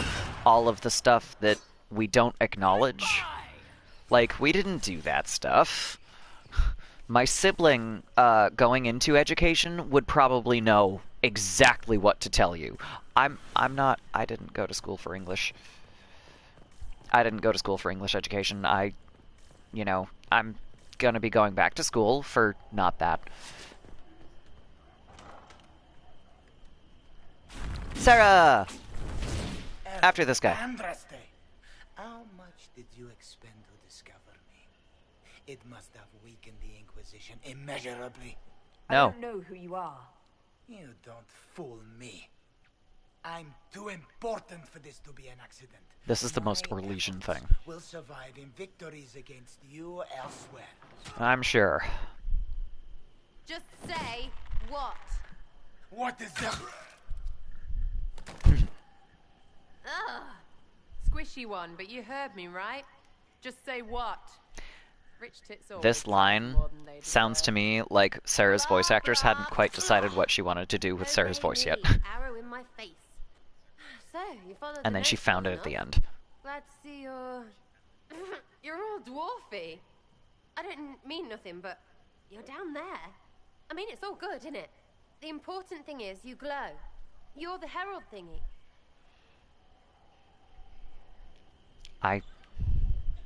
all of the stuff that we don't acknowledge. Like, we didn't do that stuff. My sibling, going into education, would probably know exactly what to tell you. I didn't go to school for English. I didn't go to school for English education. You know, I'm gonna be going back to school for not that. Sarah! After this guy. Andraste, how much did you expend to discover me? It must have weakened the Inquisition immeasurably. No. I don't know who you are. You don't fool me. I'm too important for this to be an accident. This is the most Orlesian thing. Will survive in victories against you elsewhere. I'm sure. Just say what? What is that? Ugh. Squishy one, but you heard me, right? Just say what? Rich tits always This line more than they sounds to me like Sarah's voice actors hadn't quite decided what she wanted to do with Sarah's voice yet. Arrow in my face. So, you followed And then she found it at the end. Glad to see you're... you're all dwarfy. I didn't mean nothing, but you're down there. I mean, it's all good, isn't it? The important thing is you glow. You're the herald thingy.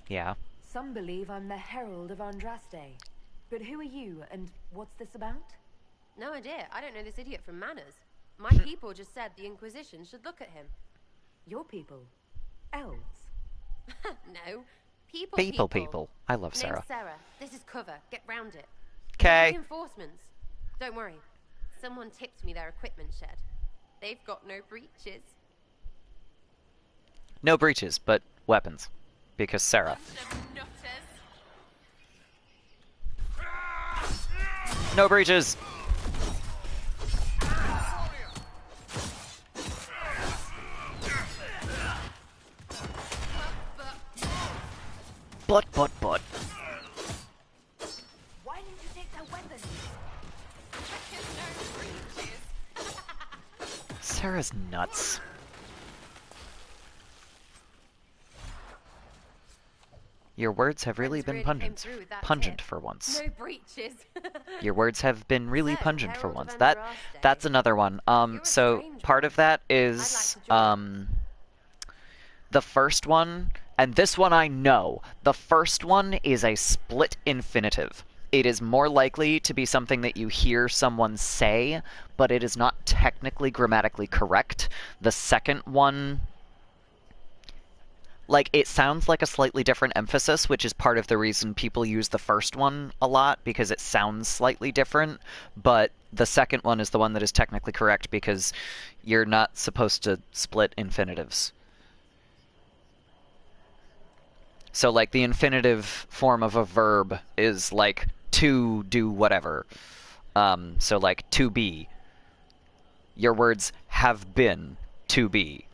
Yeah. Some believe I'm the Herald of Andraste. But who are you, and what's this about? No idea. I don't know this idiot from Manners. My people just said the Inquisition should look at him. Your people? Elves? No. People. I love Sarah. Name's Sarah. This is cover. Get round it. 'Kay. Reinforcements. Don't worry. Someone tipped me their equipment shed. They've got no breaches. No breaches, but weapons. Because Sarah. No breaches! But. Why didn't you take their weapons? Sarah's nuts. Your words have really Friends been really came pungent. through with that Pungent tip. for once. No breaches. Your words have been really So, pungent for Herald of once. Enderaste. That's another one. So strange part of that is the first one, and this one I know. The first one is a split infinitive. It is more likely to be something that you hear someone say, but it is not technically grammatically correct. The second one, like, it sounds like a slightly different emphasis, which is part of the reason people use the first one a lot, because it sounds slightly different, but the second one is the one that is technically correct because you're not supposed to split infinitives. So, like, the infinitive form of a verb is, like, to do whatever. So, like, to be. Your words have been to be.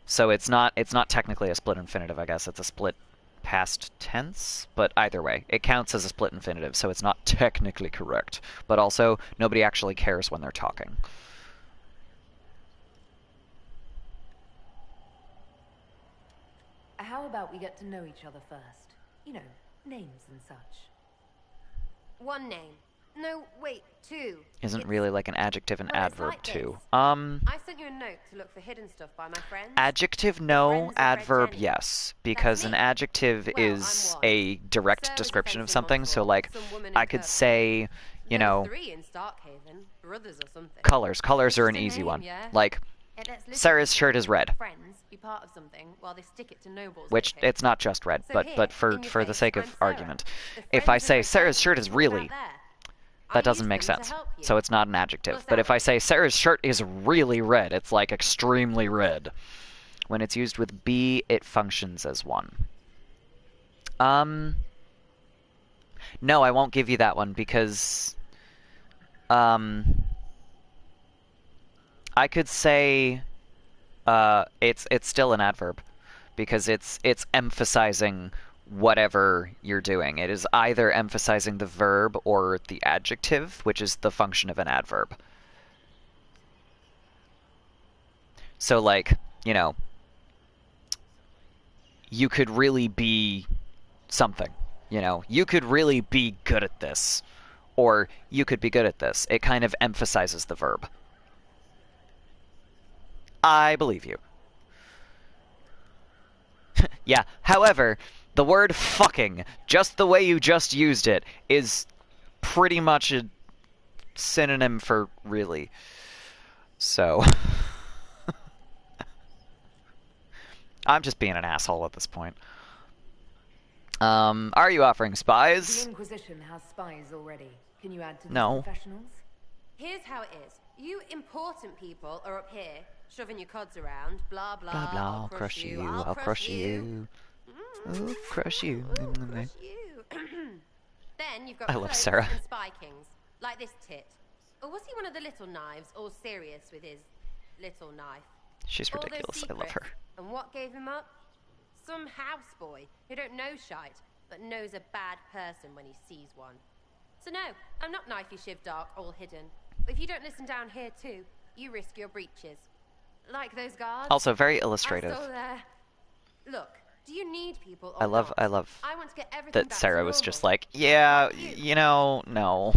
So it's not technically a split infinitive, I guess. It's a split past tense, but either way, it counts as a split infinitive, so it's not technically correct. But also, nobody actually cares when they're talking. How about we get to know each other first? You know, names and such. One name. No, wait, two. Isn't really like an adjective and Well, it's adverb like too. this. I sent you a note to look for hidden stuff by my friends. Adjective no, friends of Red adverb Jenny. yes, because an adjective Well, is I'm one. a direct So is description of fencing something. So Oswald, like, some woman I in could Kirkland. say, you There were know, 3 in Starkhaven, brothers or something. colors. Colors It's are just an a easy name, one. yeah? Like, It lets little Sarah's people, shirt is red, friends, be part of something while they stick it to nobles. which they pick. it's not just red, So but here, for in your the face, sake I'm of Sarah, argument, the if friend I of say Red Sarah's Jenny. shirt is Look really, out there. I that doesn't used make them to sense. help you. So it's not an adjective. Plus But if I arrows. say Sarah's shirt is really red, it's like extremely red. When it's used with be, it functions as one. No, I won't give you that one because I could say it's still an adverb because it's emphasizing whatever you're doing. It is either emphasizing the verb or the adjective, which is the function of an adverb. So like, you know, you could really be something. You know, you could really be good at this. Or you could be good at this. It kind of emphasizes the verb. I believe you. Yeah, however, the word fucking, just the way you just used it, is pretty much a synonym for really. So... I'm just being an asshole at this point. Are you offering spies? The Inquisition has spies already. Can you add to these No. professionals? Here's how it is. You important people are up here, shoving your cods around, blah blah. Blah blah, I'll crush you. I'll crush you. I'll crush you. Crush you. Then you've got I love cloaks Sarah. and spy kings, like this tit. Or was he one of the little knives, all serious with his little knife? She's All those ridiculous. I love her. secrets. And what gave him up? Some houseboy who don't know shite, but knows a bad person when he sees one. So no, I'm not knifey shiv dark, all hidden. But if you don't listen down here too, you risk your breeches. Like those guards. Also very I'm illustrative. still there. Look, do you need people or I love not? I love want to get everything that back Sarah to was normal. just like, yeah, you know, no.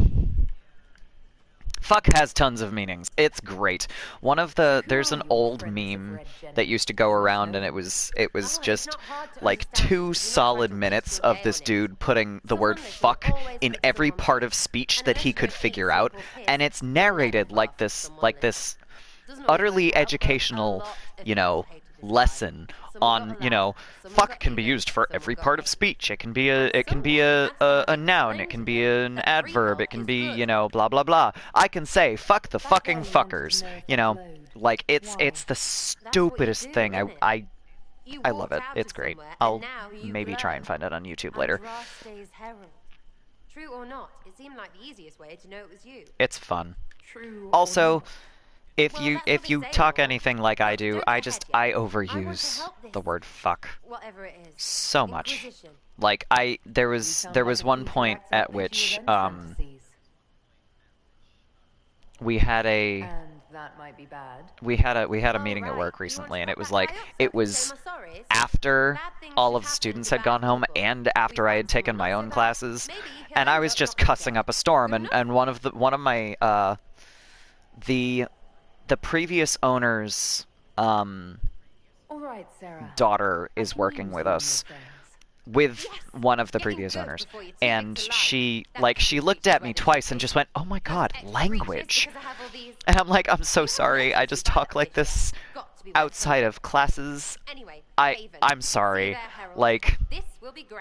Fuck has tons of meanings. It's great. There's an old meme that used to go around, and it was just like 2 solid minutes of this dude putting the word fuck in every part of speech that he could figure out, and it's narrated like this utterly educational, you know, lesson on, you know, fuck can be used for every part of speech. It can be a noun, it can be an adverb, it can be, you know, blah blah blah. I can say fuck the fucking fuckers, you know, like it's the stupidest thing. I love it. It's great. I'll maybe try and find it on YouTube later. Andraste's herald. True or not, it seemed like the easiest way to know it was you. It's fun. True or Also, if Well, you that's if what you they say, talk all. anything like I do, I overuse help this. the word fuck Whatever it is. so much. Inquisition. Like there was one point at which we had a And that might be bad. we had a meeting at work recently, and it was like it was after all of the students had gone home and after I had taken my own classes, and I was just cussing up a storm, and one of my the previous owner's All right, Sarah. daughter is working with us, with one of the previous owners, and she looked at me twice and just went, "Oh my god, language." And I'm like, "I'm so sorry, I just talk like this outside of classes. I'm sorry. Like,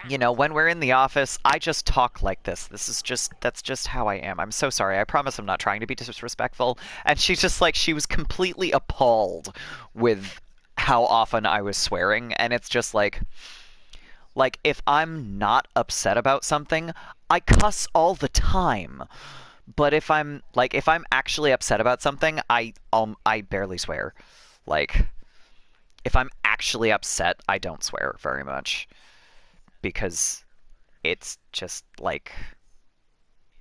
you know, when we're in the office, I just talk like this. That's just how I am. I'm so sorry. I promise I'm not trying to be disrespectful." And she's just like, she was completely appalled with how often I was swearing, and it's just like, if I'm not upset about something, I cuss all the time. But if I'm actually upset about something, I barely swear. Like, if I'm actually upset, I don't swear very much, because it's just like,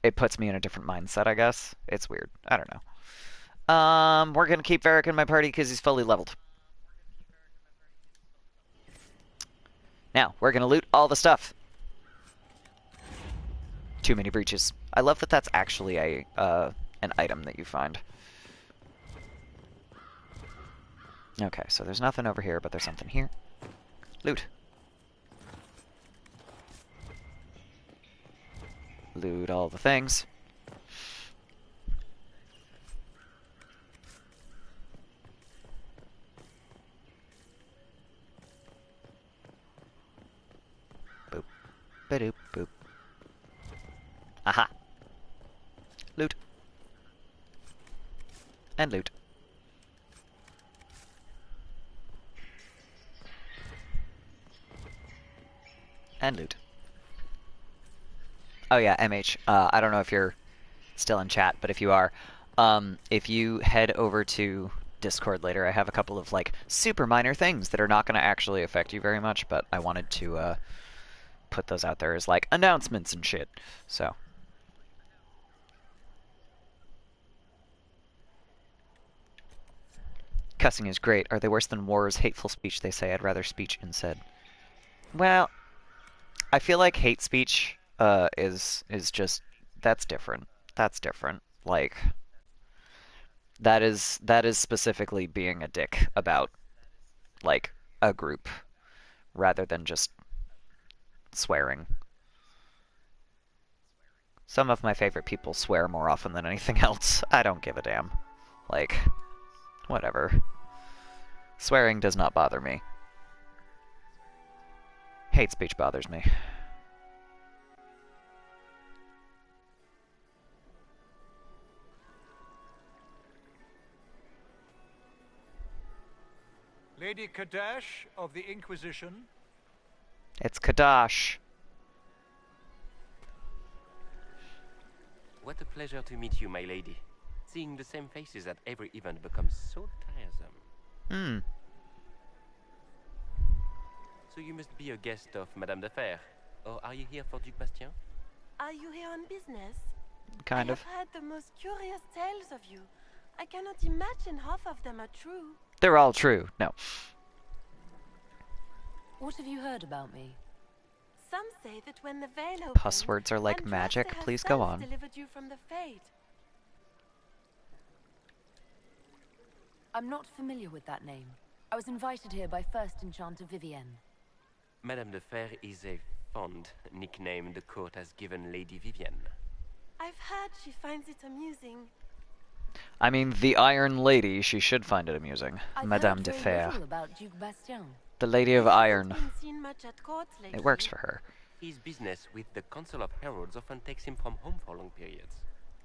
it puts me in a different mindset, I guess. It's weird. I don't know. We're gonna keep Varric in my party because he's fully leveled. Now, we're gonna loot all the stuff. Too many breaches. I love that that's actually an item that you find. Okay, so there's nothing over here, but there's something here. Loot. Loot all the things. Boop. Ba-doop, boop. Aha. Loot. And loot. And loot. Oh yeah, MH. I don't know if you're still in chat, but if you are, if you head over to Discord later, I have a couple of, like, super minor things that are not going to actually affect you very much, but I wanted to put those out there as, like, announcements and shit. So. Cussing is great. Are they worse than wars? Hateful speech, they say. I'd rather speech instead. Well, I feel like hate speech is just, that's different. That's different. Like, that is specifically being a dick about, like, a group rather than just swearing. Some of my favorite people swear more often than anything else. I don't give a damn. Like, whatever. Swearing does not bother me. Hate speech bothers me. Lady Kadash of the Inquisition. It's Kadash. What a pleasure to meet you, my lady. Seeing the same faces at every event becomes so tiresome. So you must be a guest of Madame de Fer. Or are you here for Duc Bastien? Are you here on business? Kind of. I have heard the most curious tales of you. I cannot imagine half of them are true. They're all true. No. What have you heard about me? Some say that when the veil opened, Passwords are like magic. Please go on. Delivered you from the Fate. I'm not familiar with that name. I was invited here by First Enchanter Vivienne. Madame de Fer is a fond nickname the court has given Lady Vivienne. I've heard she finds it amusing. I mean, the Iron Lady, she should find it amusing. I've Madame heard de very Fer. little about Duc Bastien. The Lady of Iron. Been seen much at court lately. It works for her. His business with the Council of Heralds often takes him from home for long periods.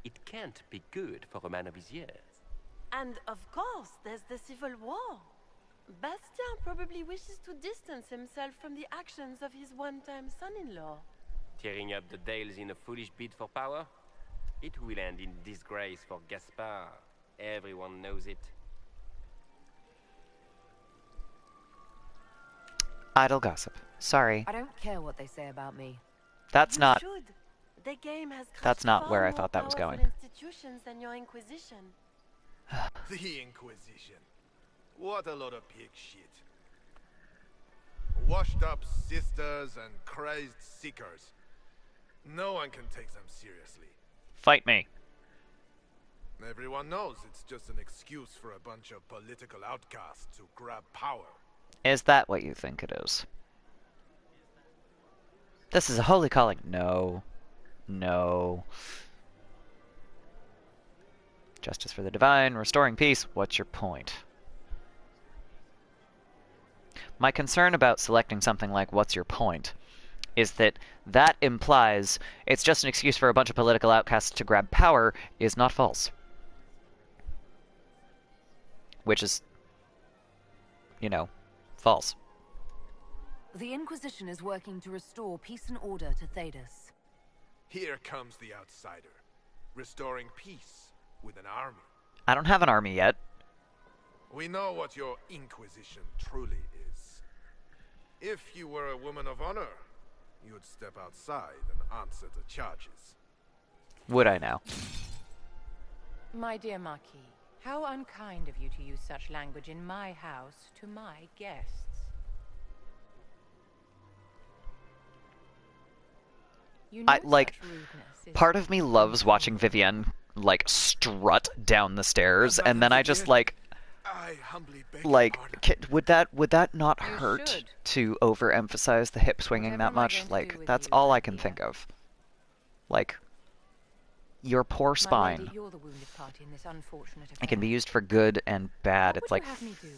It can't be good for a man of his years. And of course, there's the Civil War. Bastien probably wishes to distance himself from the actions of his one-time son-in-law. Tearing up the Dales in a foolish bid for power? It will end in disgrace for Gaspard. Everyone knows it. Idle gossip. Sorry. I don't care what they say about me. That's not... Should. The game has That's not where I thought that was going. Institutions than your Inquisition. The Inquisition. What a lot of pig shit. washed-up sisters and crazed seekers. No one can take them seriously. Fight me. Everyone knows it's just an excuse for a bunch of political outcasts to grab power. Is that what you think it is? This is a holy calling. No. No. Justice for the divine, restoring peace. What's your point? My concern about selecting something like what's your point is that that implies it's just an excuse for a bunch of political outcasts to grab power is not false. Which is, you know, false. The Inquisition is working to restore peace and order to Thedas. Here comes the outsider, restoring peace with an army. I don't have an army yet. We know what your Inquisition truly is. If you were a woman of honor, you would step outside and answer the charges. Would I now? My dear Marquis, how unkind of you to use such language in my house to my guests. You know part of me loves watching Vivienne, like, strut down the stairs, and then I just, like, would that not hurt to overemphasize the hip swinging that much? Like, that's all I can think of. Like, your poor spine. It can be used for good and bad. It's like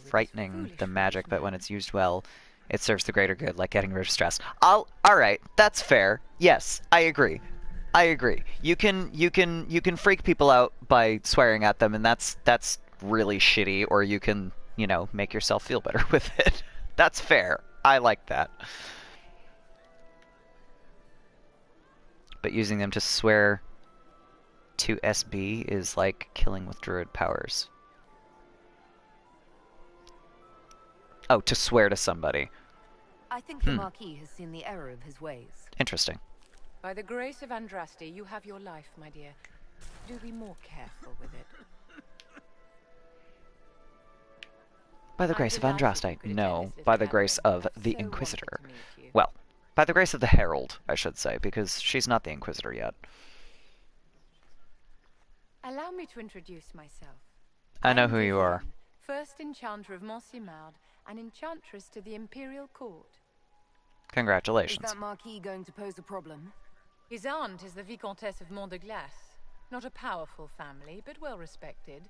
frightening the magic, but when it's used well, it serves the greater good, like getting rid of stress. Alright, that's fair. Yes, I agree. I agree. You can freak people out by swearing at them, and that's really shitty, or you can, you know, make yourself feel better with it. That's fair. I like that. But using them to swear to SB is like killing with druid powers. Oh, to swear to somebody. I think the Marquis has seen the error of his ways. Interesting. By the grace of Andraste, you have your life, my dear. Do be more careful with it. By the grace of Andraste. No, by the grace of the Inquisitor. Well, by the grace of the Herald, I should say, because she's not the Inquisitor yet. Allow me to introduce myself. I know who you are. First Enchanter of Montsimard, and Enchantress to the Imperial Court. Congratulations. Is that Marquis going to pose a problem? His aunt is the Vicomtesse of Mont de Glace. Not a powerful family, but well respected.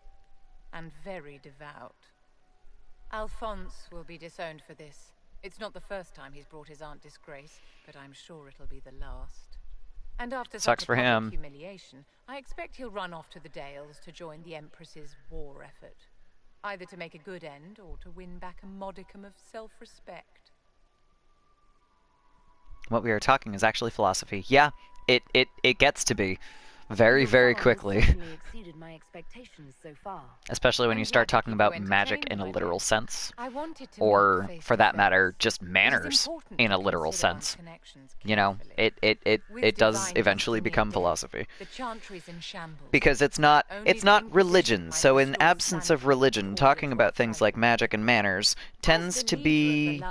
And very devout. Alphonse will be disowned for this. It's not the first time he's brought his aunt disgrace, but I'm sure it'll be the last. And after such a for him. Humiliation, I expect he'll run off to the Dales to join the Empress's war effort. Either to make a good end, or to win back a modicum of self-respect. What we are talking is actually philosophy. Yeah, it gets to be. Very, very quickly. Exceeded my expectations so far. Especially when you start talking about magic in a literal sense. Or, for that matter, just manners in a literal sense. You know, it does eventually become philosophy. Because it's not religion, so in absence of religion, talking about things like magic and manners tends to be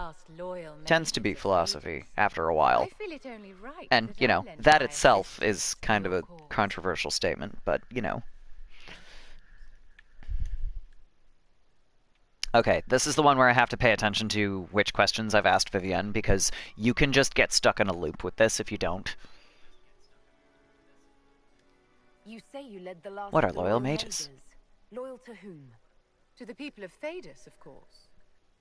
philosophy after a while. And, you know, that itself is kind of a controversial statement, but, you know. Okay, this is the one where I have to pay attention to which questions I've asked Vivienne, because you can just get stuck in a loop with this if you don't. You say you led the last What are loyal mages? Loyal to whom? To the people of Thedas, of course.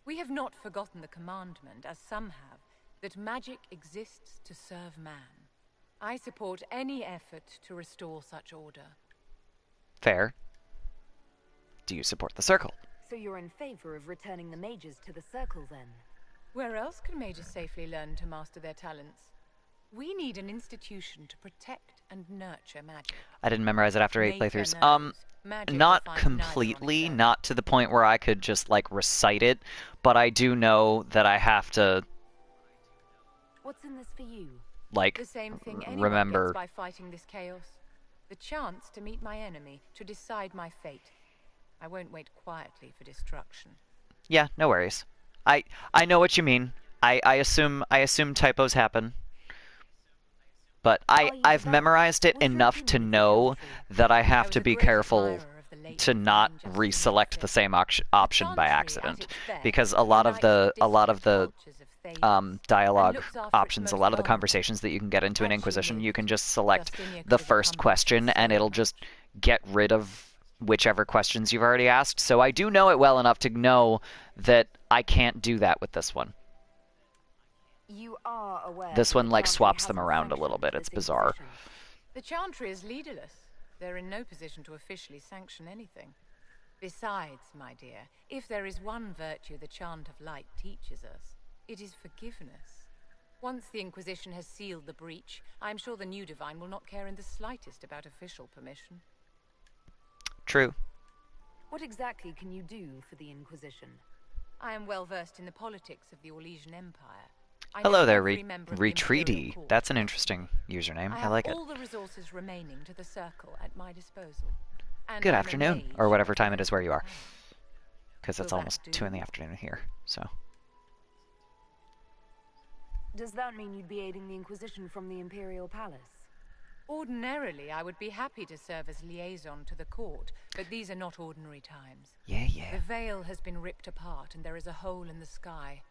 We have not forgotten the commandment, as some have, that magic exists to serve man. I support any effort to restore such order. Fair. Do you support the Circle? So you're in favor of returning the mages to the Circle, then? Where else can mages safely learn to master their talents? We need an institution to protect and nurture magic. I didn't memorize it after 8 playthroughs. Not completely, not to the point where I could just, like, recite it, but I do know that I have to... What's in this for you? Like, the same thing remember gets by fighting this chaos. The chance to meet my enemy, to decide my fate. I won't wait quietly for destruction. Yeah, no worries. I know what you mean. I assume typos happen. But I've memorized it enough to know that I have to be careful to not reselect the same option by accident, because a lot of the dialogue options, a lot of the conversations that you can get into an Inquisition, you can just select the first question and it'll just get rid of whichever questions you've already asked. So I do know it well enough to know that I can't do that with this one. You are aware This one like swaps them around a little bit. It's bizarre. The Chantry is leaderless. They're in no position to officially sanction anything. Besides, my dear, if there is one virtue the Chant of Light teaches us, it is forgiveness. Once the Inquisition has sealed the breach, I am sure the new Divine will not care in the slightest about official permission. True. What exactly can you do for the Inquisition? I am well versed in the politics of the Orlesian Empire. Hello there, Retreaty. That's an interesting username. I like it. All the resources remaining to the Circle at my disposal. Good afternoon, or whatever time it is where you are. Because it's almost 2 in the afternoon here, so. Does that mean you'd be aiding the Inquisition from the Imperial Palace? Ordinarily, I would be happy to serve as liaison to the court, but these are not ordinary times. Yeah. The veil has been ripped apart and there is a hole in the sky.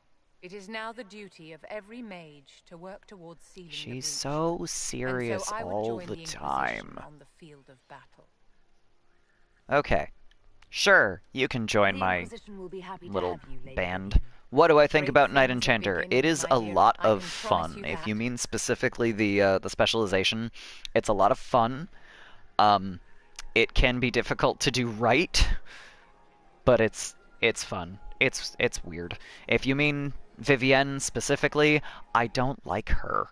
It is now the duty of every mage to work towards sealing the breach. She's so serious so all the time. On the field of battle. Okay. Sure, you can join my little band. What do I think about Knight Enchanter? It is a lot of fun. If you mean specifically the specialization, it's a lot of fun. It can be difficult to do right, but it's fun. It's weird. If you mean Vivienne specifically, I don't like her.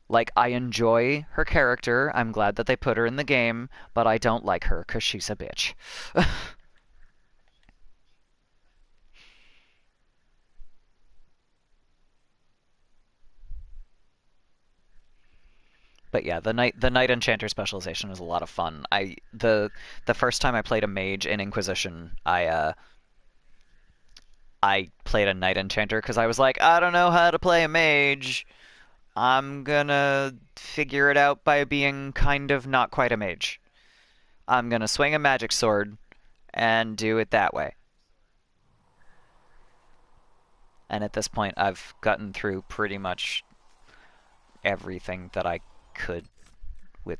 Like, I enjoy her character, I'm glad that they put her in the game, but I don't like her because she's a bitch. But yeah, the Knight Enchanter specialization is a lot of fun. The first time I played a mage in Inquisition, I played a Knight Enchanter because I was like, I don't know how to play a mage. I'm gonna figure it out by being kind of not quite a mage. I'm gonna swing a magic sword and do it that way. And at this point, I've gotten through pretty much everything that I could with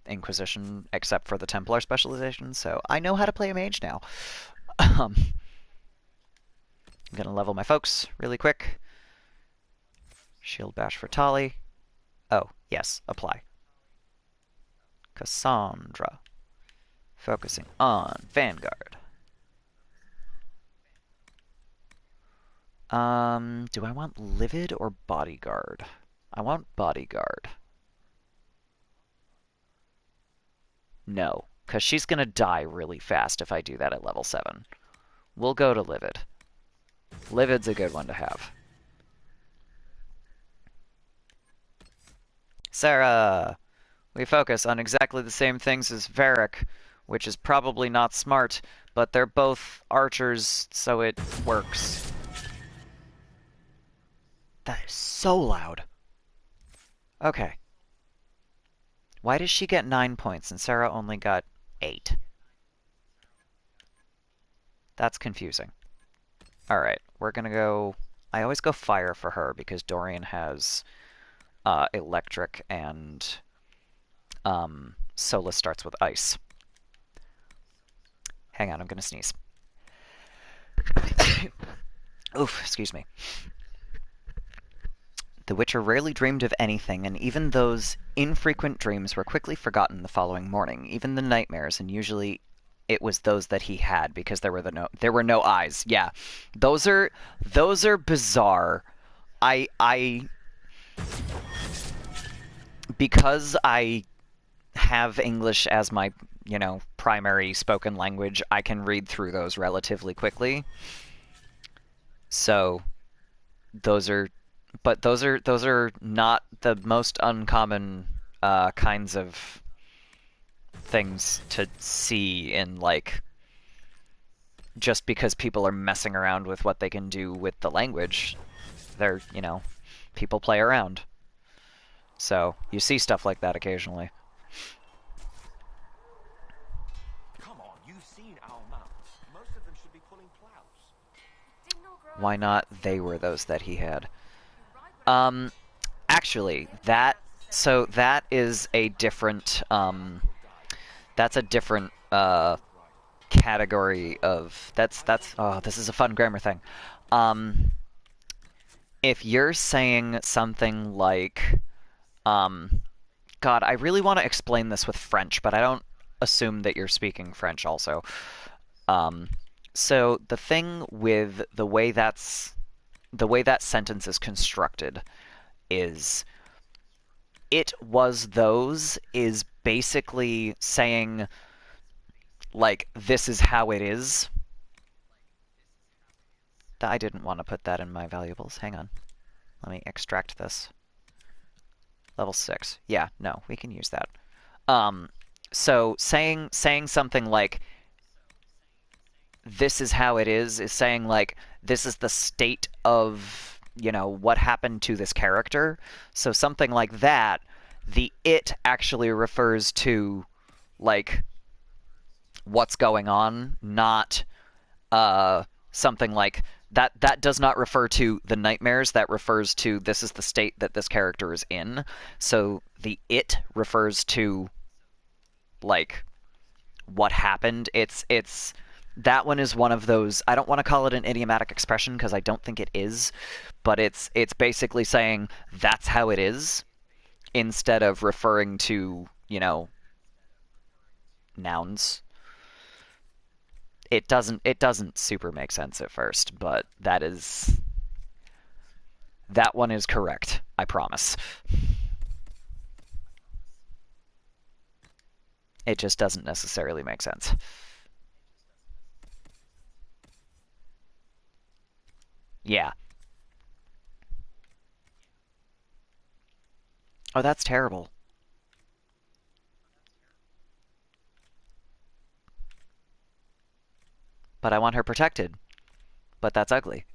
Inquisition, except for the Templar specialization, so I know how to play a mage now. I'm gonna level my folks really quick. Shield bash for Tali. Oh, yes, apply. Cassandra. Focusing on Vanguard. Do I want Livid or Bodyguard? I want Bodyguard. No, because she's going to die really fast if I do that at level 7. We'll go to Livid. Livid's a good one to have. Sarah! We focus on exactly the same things as Varric, which is probably not smart, but they're both archers, so it works. That is so loud. Okay. Why does she get 9 points and Sarah only got 8? That's confusing. Alright, we're gonna go... I always go fire for her because Dorian has electric and Solus starts with ice. Hang on, I'm gonna sneeze. Oof, excuse me. The Witcher rarely dreamed of anything, and even those infrequent dreams were quickly forgotten the following morning, even the nightmares, and usually it was those that he had because there were no eyes. Yeah. Those are bizarre. Because I have English as my, primary spoken language, I can read through those relatively quickly. So those are not the most uncommon kinds of things to see in, like, just because people are messing around with what they can do with the language. they're, you know, people play around. So you see stuff like that occasionally. Come on, you've seen our mounts. Most of them should be pulling plows. Why not? They were those that he had. Actually, that is a different that's a different category of that's oh, this is a fun grammar thing. If you're saying something like God, I really want to explain this with French, but I don't assume that you're speaking French also. So the thing with the way that sentence is constructed is it was those is basically saying like this is how it is. I didn't want to put that in my valuables. Hang on. Let me extract this. Level 6. Yeah, no, we can use that. So saying something like this is how it is saying like this is the state of, you know, what happened to this character. So something like that, the it actually refers to like what's going on, not something like that does not refer to the nightmares. That refers to this is the state that this character is in. So the it refers to like what happened. It's that one is one of those, I don't want to call it an idiomatic expression because I don't think it is, but it's basically saying that's how it is instead of referring to, you know, nouns. It doesn't super make sense at first, but that one is correct, I promise. It just doesn't necessarily make sense. Yeah. Oh, that's terrible. But I want her protected. But that's ugly.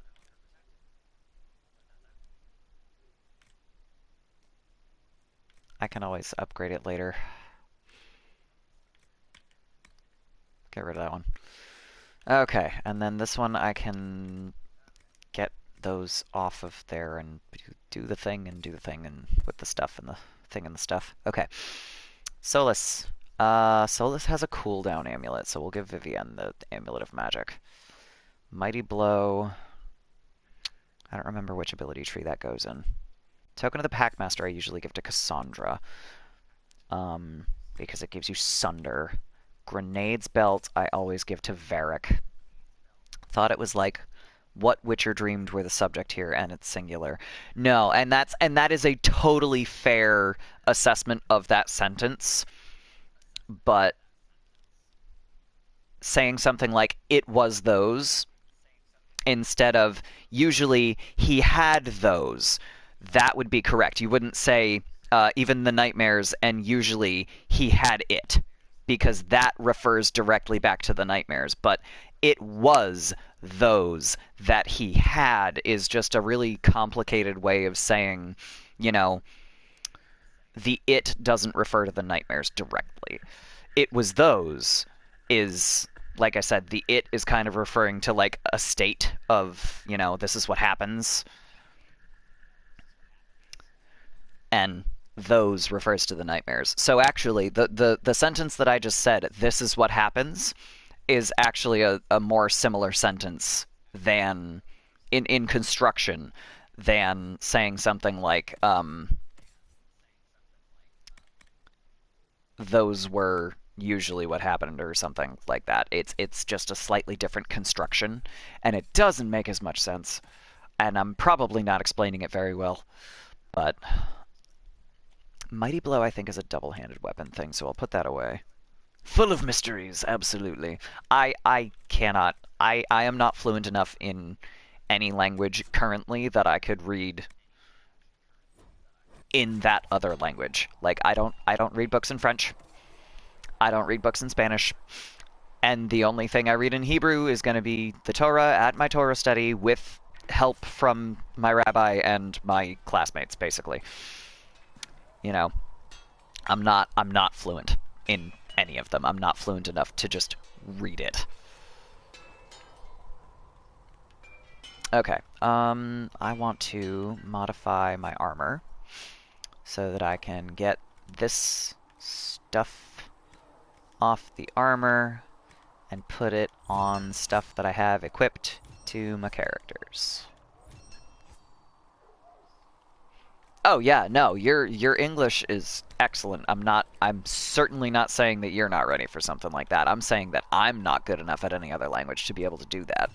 I can always upgrade it later. Get rid of that one. Okay, and then this one I can get those off of there and do the thing and with the stuff and the thing and the stuff. Okay. Solus. Solus has a cooldown amulet, so we'll give Vivienne the Amulet of Magic. Mighty Blow. I don't remember which ability tree that goes in. Token of the Packmaster I usually give to Cassandra, because it gives you Sunder. Grenade's Belt I always give to Varric. Thought it was like, what Witcher dreamed were the subject here, and it's singular. No, and that is a totally fair assessment of that sentence, but saying something like, it was those, instead of, usually, he had those, that would be correct. You wouldn't say, even the nightmares, and usually, he had it, because that refers directly back to the nightmares, but it was those that he had is just a really complicated way of saying, you know, the it doesn't refer to the nightmares directly. It was those is, like I said, the it is kind of referring to like a state of, you know, this is what happens. And those refers to the nightmares. So actually, the sentence that I just said, this is what happens, is actually a more similar sentence than in construction than saying something like those were usually what happened or something like that. It's just a slightly different construction, and it doesn't make as much sense, and I'm probably not explaining it very well, but Mighty Blow I think is a double-handed weapon thing, so I'll put that away. Full of mysteries, absolutely. I am not fluent enough in any language currently that I could read in that other language. Like I don't read books in French. I don't read books in Spanish. And the only thing I read in Hebrew is going to be the Torah at my Torah study with help from my rabbi and my classmates, basically. You know, I'm not fluent in any of them. I'm not fluent enough to just read it. Okay, I want to modify my armor so that I can get this stuff off the armor and put it on stuff that I have equipped to my characters. Oh yeah, no, your English is excellent. I'm certainly not saying that you're not ready for something like that. I'm saying that I'm not good enough at any other language to be able to do that.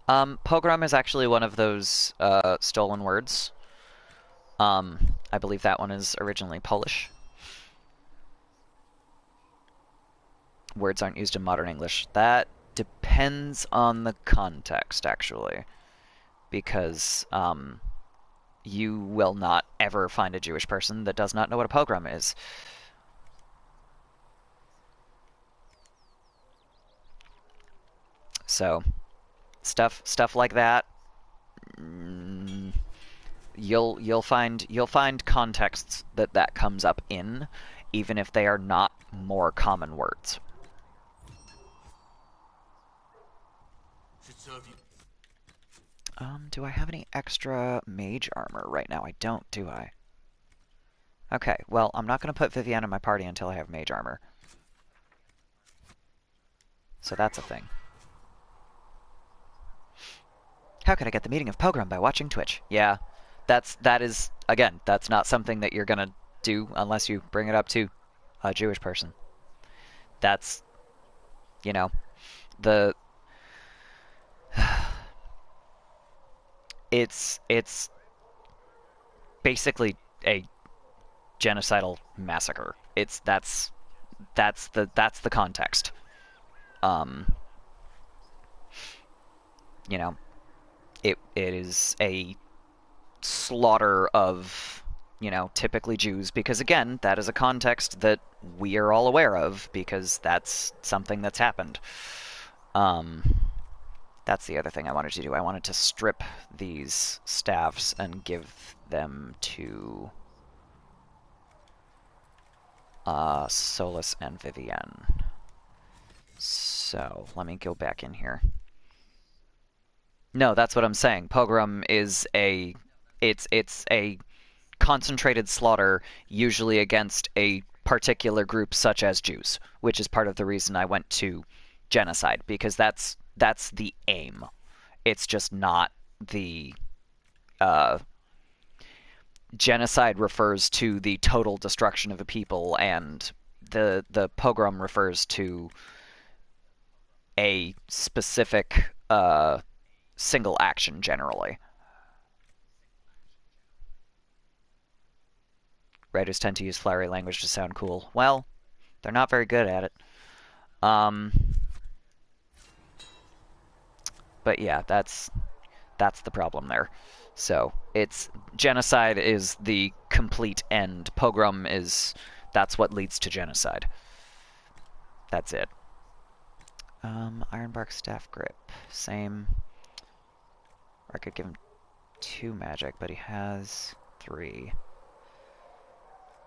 Pogrom is actually one of those stolen words. I believe that one is originally Polish. Words aren't used in modern English. That depends on the context, actually. Because you will not ever find a Jewish person that does not know what a pogrom is. So, stuff like that, you'll find contexts that comes up in, even if they are not more common words. Do I have any extra mage armor right now? I don't, do I? Okay, well, I'm not going to put Vivienne in my party until I have mage armor. So that's a thing. How can I get the meaning of pogrom by watching Twitch? Yeah, that is, again, that's not something that you're going to do unless you bring it up to a Jewish person. That's, you know, it's basically a genocidal massacre. That's the context. You know, it is a slaughter of, you know, typically Jews, because again, that is a context that we are all aware of, because that's something that's happened. That's the other thing I wanted to do. I wanted to strip these staffs and give them to Solus and Vivienne. So, let me go back in here. No, that's what I'm saying. Pogrom is it's a concentrated slaughter, usually against a particular group such as Jews, which is part of the reason I went to genocide, because that's the aim. It's just not the genocide refers to the total destruction of a people, and the pogrom refers to a specific single action generally. Writers tend to use flowery language to sound cool. Well, they're not very good at it. But yeah, that's the problem there. So it's genocide is the complete end. Pogrom that's what leads to genocide. That's it. Ironbark staff grip, same. I could give him 2 magic, but he has 3.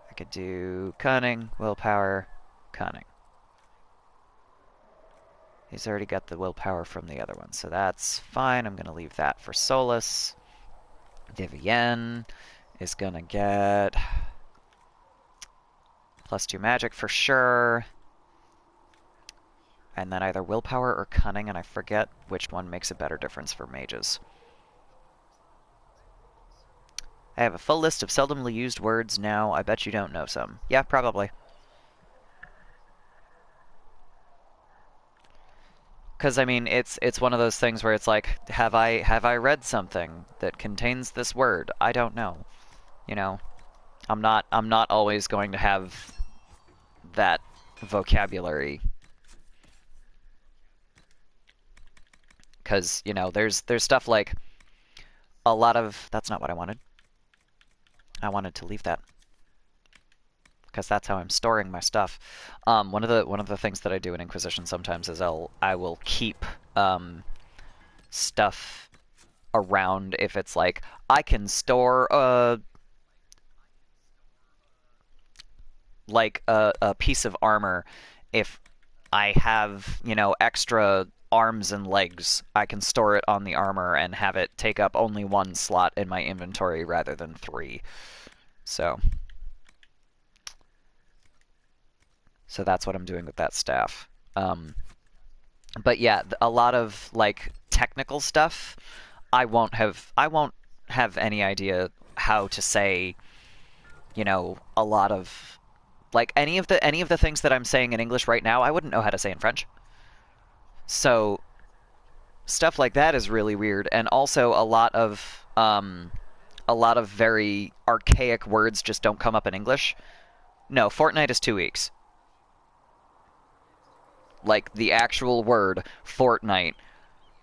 I could do cunning, willpower, cunning. He's already got the willpower from the other one, so that's fine. I'm going to leave that for Solus. Vivienne is going to get +2 magic for sure. And then either willpower or cunning, and I forget which one makes a better difference for mages. I have a full list of seldomly used words now. I bet you don't know some. Yeah, probably. Because I mean, it's one of those things where it's like, have I read something that contains this word? I don't know. You know, I'm not always going to have that vocabulary. Because, you know, there's stuff like a lot of... That's not what I wanted. I wanted to leave that. because that's how I'm storing my stuff. One of the things that I do in Inquisition sometimes is I will keep stuff around if it's like I can store a piece of armor if I have, you know, extra arms and legs. I can store it on the armor and have it take up only one slot in my inventory rather than 3. So that's what I'm doing with that staff. But yeah, a lot of like technical stuff, I won't have any idea how to say, you know, a lot of like any of the things that I'm saying in English right now, I wouldn't know how to say in French. So stuff like that is really weird, and also a lot of very archaic words just don't come up in English. No, fortnight is 2 weeks. Like the actual word fortnight.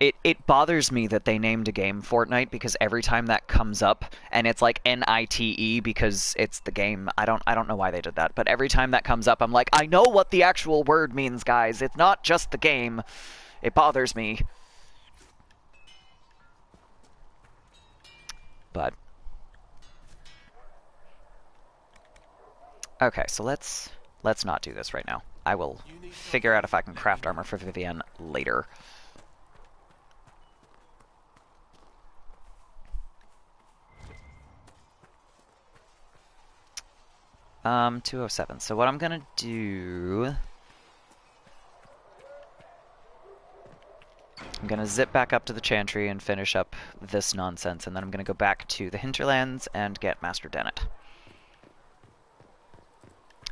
It bothers me that they named a game Fortnite because every time that comes up, and it's like NITE because it's the game. I don't know why they did that, but every time that comes up, I'm like, I know what the actual word means, guys. It's not just the game. It bothers me. But okay, so let's not do this right now. I will figure out if I can craft armor for Vivienne later. 207. So what I'm gonna do, I'm gonna zip back up to the Chantry and finish up this nonsense, and then I'm gonna go back to the Hinterlands and get Master Dennett.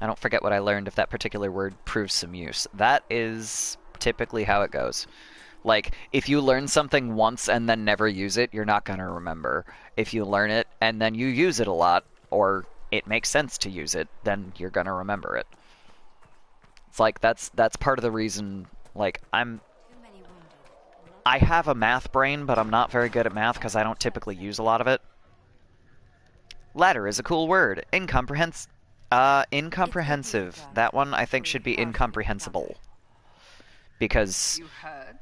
I don't forget what I learned if that particular word proves some use. That is typically how it goes. Like, if you learn something once and then never use it, you're not gonna remember. If you learn it and then you use it a lot, or it makes sense to use it, then you're gonna remember it. It's like that's part of the reason, like, I have a math brain, but I'm not very good at math because I don't typically use a lot of it. Ladder is a cool word. Incomprehensive. That one I think should be incomprehensible. Because you heard?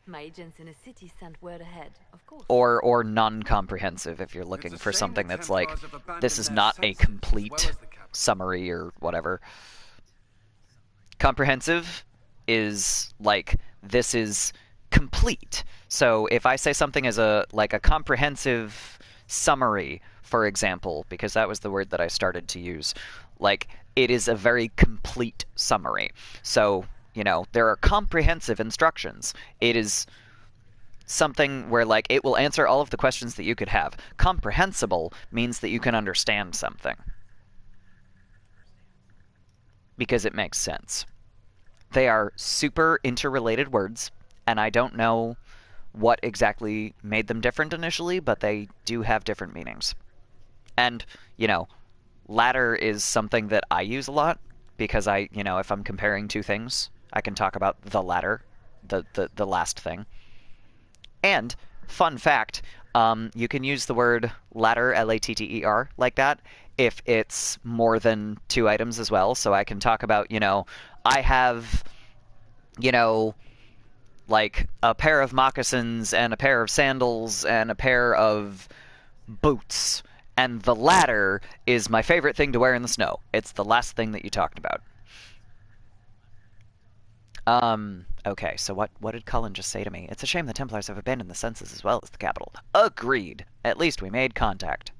My agents in a city sent word ahead, of course. Or non-comprehensive if you're looking for something that's like, this is not a complete summary or whatever. Comprehensive is like, this is complete. So if I say something as a comprehensive summary, for example, because that was the word that I started to use, like, it is a very complete summary. So, you know, there are comprehensive instructions. It is something where, like, it will answer all of the questions that you could have. Comprehensible means that you can understand something. Because it makes sense. They are super interrelated words, and I don't know what exactly made them different initially, but they do have different meanings. And, you know, ladder is something that I use a lot, because you know, if I'm comparing two things, I can talk about the ladder, the last thing. And, fun fact, you can use the word ladder, L-A-T-T-E-R, like that, if it's more than 2 items as well. So I can talk about, you know, I have, you know, like a pair of moccasins and a pair of sandals and a pair of boots. And the ladder is my favorite thing to wear in the snow. It's the last thing that you talked about. Okay, so what did Cullen just say to me? It's a shame the Templars have abandoned the census as well as the capital. Agreed. At least we made contact.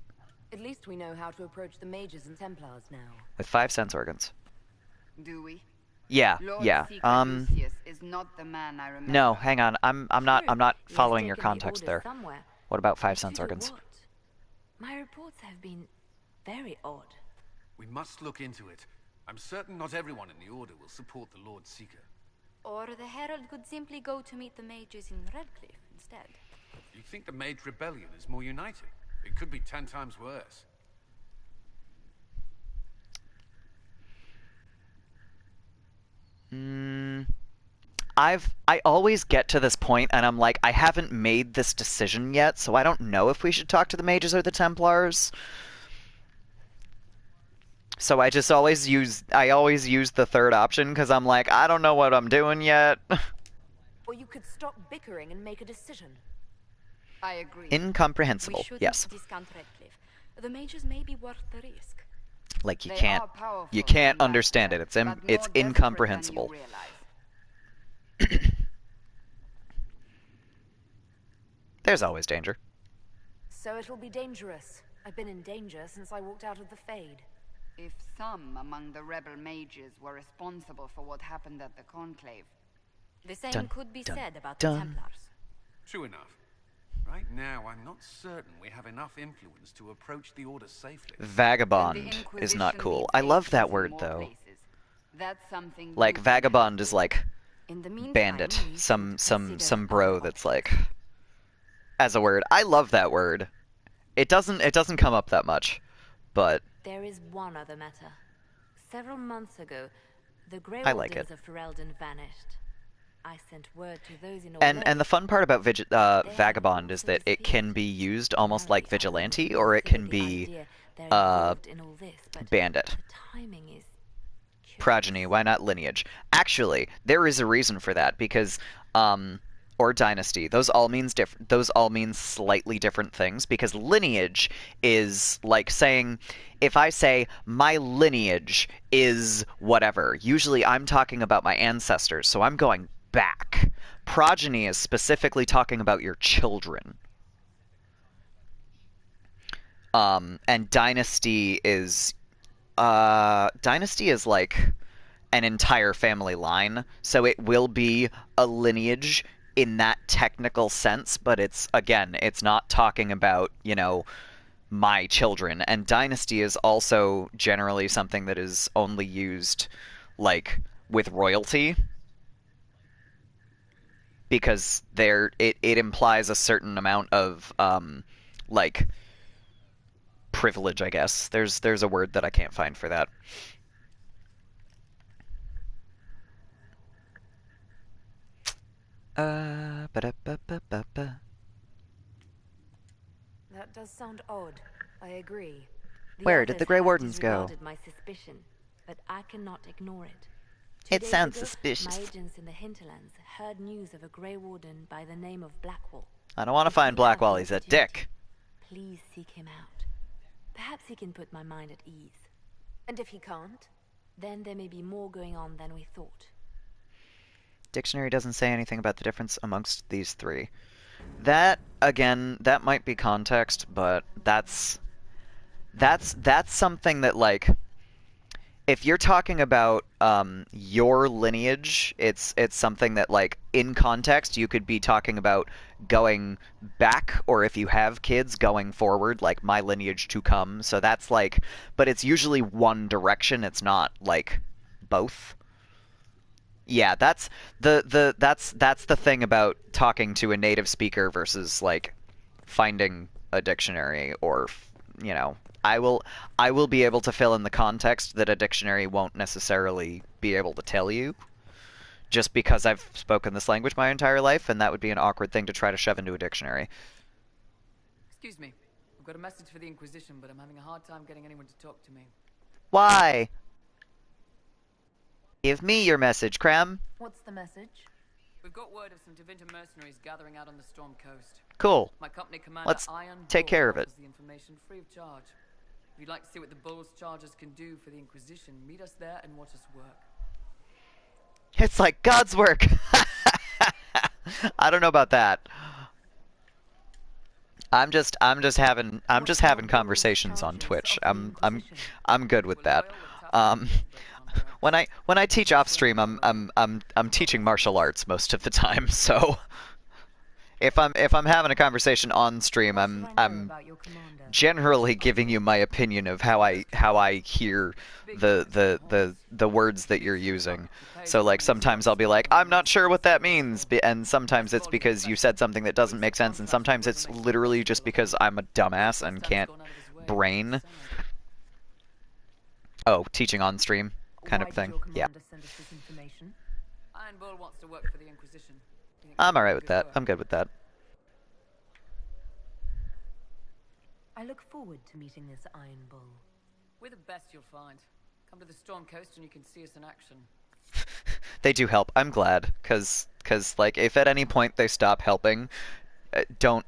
At least we know how to approach the mages and Templars now. With 5 sense organs. Do we? Yeah, Lord yeah. Lucius is not the man I remember. No, hang on. I'm not following your context there. What about 5 sense organs? What? My reports have been very odd. We must look into it. I'm certain not everyone in the Order will support the Lord Seeker. Or the Herald could simply go to meet the mages in Redcliffe instead. You think the Mage Rebellion is more united? It could be 10 times worse. I always get to this point and I'm like, I haven't made this decision yet, so I don't know if we should talk to the mages or the Templars. So I just always use the third option because I'm like, I don't know what I'm doing yet. Or you could stop bickering and make a decision. I agree. Incomprehensible. We shouldn't Yes. discount Redcliffe. The mages may be worth the risk. Like you They can't are powerful, understand it. It's but more it's desperate incomprehensible. than you realize. There's always danger. So it'll be dangerous. I've been in danger since I walked out of the Fade. If some among the rebel mages were responsible for what happened at the Conclave, The same Dun, could be dun, said about dun. the Templars. True enough. Right now, I'm not certain we have enough influence to approach the Order safely. Vagabond is not cool. I love that word though. that's something Like you vagabond is like In the meantime, bandit. we Some should consider some other bro that's like as a word. I love that word. It doesn't come up that much, but There is one other matter. Several months ago, the Grey I like Wardens it. of Ferelden vanished. I sent word to those in and the fun part about vagabond is that it can be used almost like vigilante, or it can be bandit. Timing is Progeny, why not lineage? Actually, there is a reason for that because or dynasty. Those all mean slightly different things because lineage is like saying if I say my lineage is whatever, usually I'm talking about my ancestors, so I'm going back. Progeny is specifically talking about your children. And dynasty is like an entire family line, so it will be a lineage in that technical sense, but it's not talking about, my children. And dynasty is also generally something that is only used like with royalty because it implies a certain amount of like privilege, I guess. There's a word that I can't find for that. Ba-da-ba-ba-ba-ba. That does sound odd. I agree. Where did others the Grey have Wardens go? disregarded my suspicion, but I cannot ignore it. It 2 days sounds ago, suspicious. My agents in the Hinterlands heard news of a Grey Warden by the name of Blackwall. I don't want to If find you have Blackwall. the He's a opportunity, dick. Please seek him out. Perhaps he can put my mind at ease. And if he can't, then there may be more going on than we thought. Dictionary doesn't say anything about the difference amongst these three. That, again, that might be context, but that's something that, like, if you're talking about your lineage, it's something that, like, in context, you could be talking about going back, or if you have kids, going forward, like my lineage to come. So that's like, but it's usually one direction. It's not like both. Yeah, that's the thing about talking to a native speaker versus like finding a dictionary or I will be able to fill in the context that a dictionary won't necessarily be able to tell you, just because I've spoken this language my entire life, and that would be an awkward thing to try to shove into a dictionary. Excuse me. I've got a message for the Inquisition, but I'm having a hard time getting anyone to talk to me. Why? Give me your message, Krem. What's the message? We've got word of some Tevinter mercenaries gathering out on the Storm Coast. Cool. My company commander, Let's Iron take Bull, care of it. offers the information free of charge. If you'd like to see what the Bull's chargers can do for the Inquisition, meet us there and watch us work. It's like God's work. I don't know about that. I'm just having conversations on Twitch. I'm good with that. When I teach off stream, I'm teaching martial arts most of the time. So if I'm having a conversation on stream, I'm generally giving you my opinion of how I hear the words that you're using. So like sometimes I'll be like, I'm not sure what that means, and sometimes it's because you said something that doesn't make sense, and sometimes it's literally just because I'm a dumbass and can't brain. Oh, teaching on stream kind of thing. Yeah. Iron Bull wants to work for the Inquisition. I'm alright with that. I'm good with that. I look forward to meeting this Iron Bull. We're the best you'll find. Come to the Storm Coast and you can see us in action. They do help. I'm glad, cause like if at any point they stop helping, don't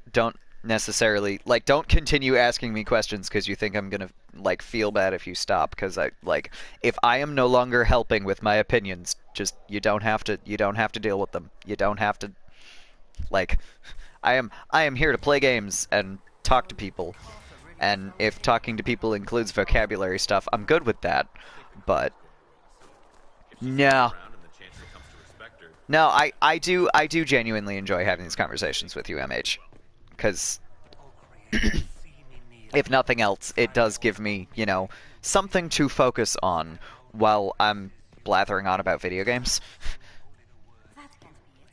necessarily like don't continue asking me questions because you think I'm gonna like feel bad if you stop. Because I like if I am no longer helping with my opinions, just you don't have to deal with them. You don't have to like I am here to play games and talk to people. And if talking to people includes vocabulary stuff, I'm good with that. But no. No, I do genuinely enjoy having these conversations with you, MH. Because if nothing else, it does give me, you know, something to focus on while I'm blathering on about video games. That can't be it.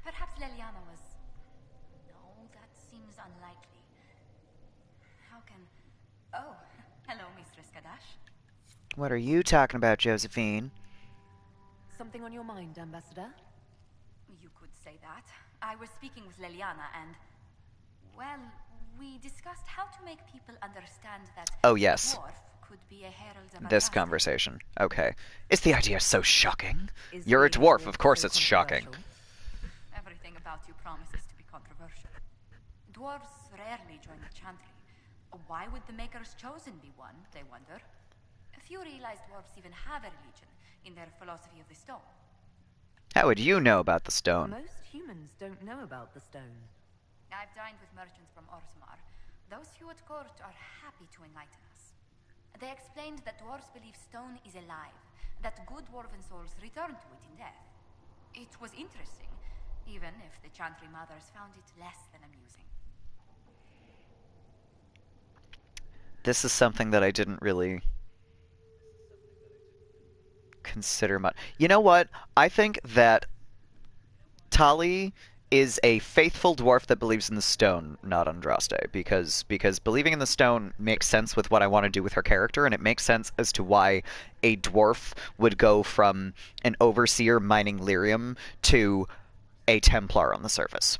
Perhaps Leliana was... No, that seems unlikely. How can... Oh, hello, Mistress Kadash. What are you talking about, Josephine? Something on your mind, Ambassador? You could say that. I was speaking with Leliana and... Well, we discussed how to make people understand that... Oh, yes. A dwarf could be a herald of This Adraste. conversation. Okay. Is the idea so shocking? You're a dwarf, of course it's shocking. Everything about you promises to be controversial. Dwarves rarely join the Chantry. Why would the Maker's Chosen be one, they wonder? Few realize dwarves even have a religion in their philosophy of the stone. How would you know about the stone? Most humans don't know about the stone. I've dined with merchants from Orzammar. Those few at court are happy to enlighten us. They explained that dwarves believe stone is alive, that good dwarven souls return to it in death. It was interesting, even if the Chantry mothers found it less than amusing. This is something that I didn't really consider much. You know what? I think that Tali is a faithful dwarf that believes in the stone, not Andraste, because believing in the stone makes sense with what I want to do with her character, and it makes sense as to why a dwarf would go from an overseer mining lyrium to a Templar on the surface.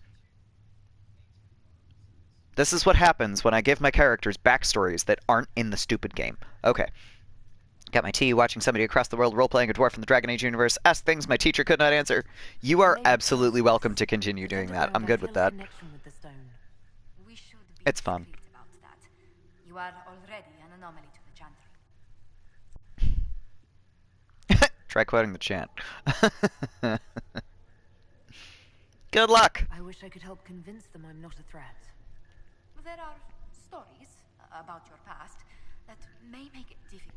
This is what happens when I give my characters backstories that aren't in the stupid game. Okay. Got my tea, watching somebody across the world role-playing a dwarf in the Dragon Age universe, ask things my teacher could not answer. You are absolutely welcome to continue doing that. I'm good with that. It's fun. About that. You are already an anomaly to the Chantry. Try quoting the chant. Good luck! I wish I could help convince them I'm not a threat. There are stories about your past that may make it difficult.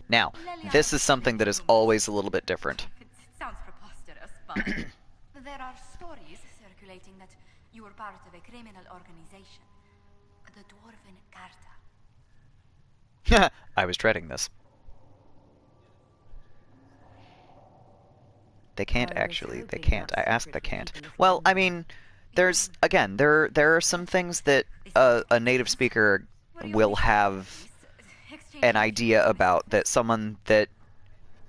Now, this is something that is always a little bit different. It sounds preposterous, but there are stories circulating that you were part of a criminal organization, the Dwarven Carta. I was dreading this. They can't actually. They can't. I asked they can't. Well, I mean, there's, again, there are some things that a native speaker will have an idea about that someone that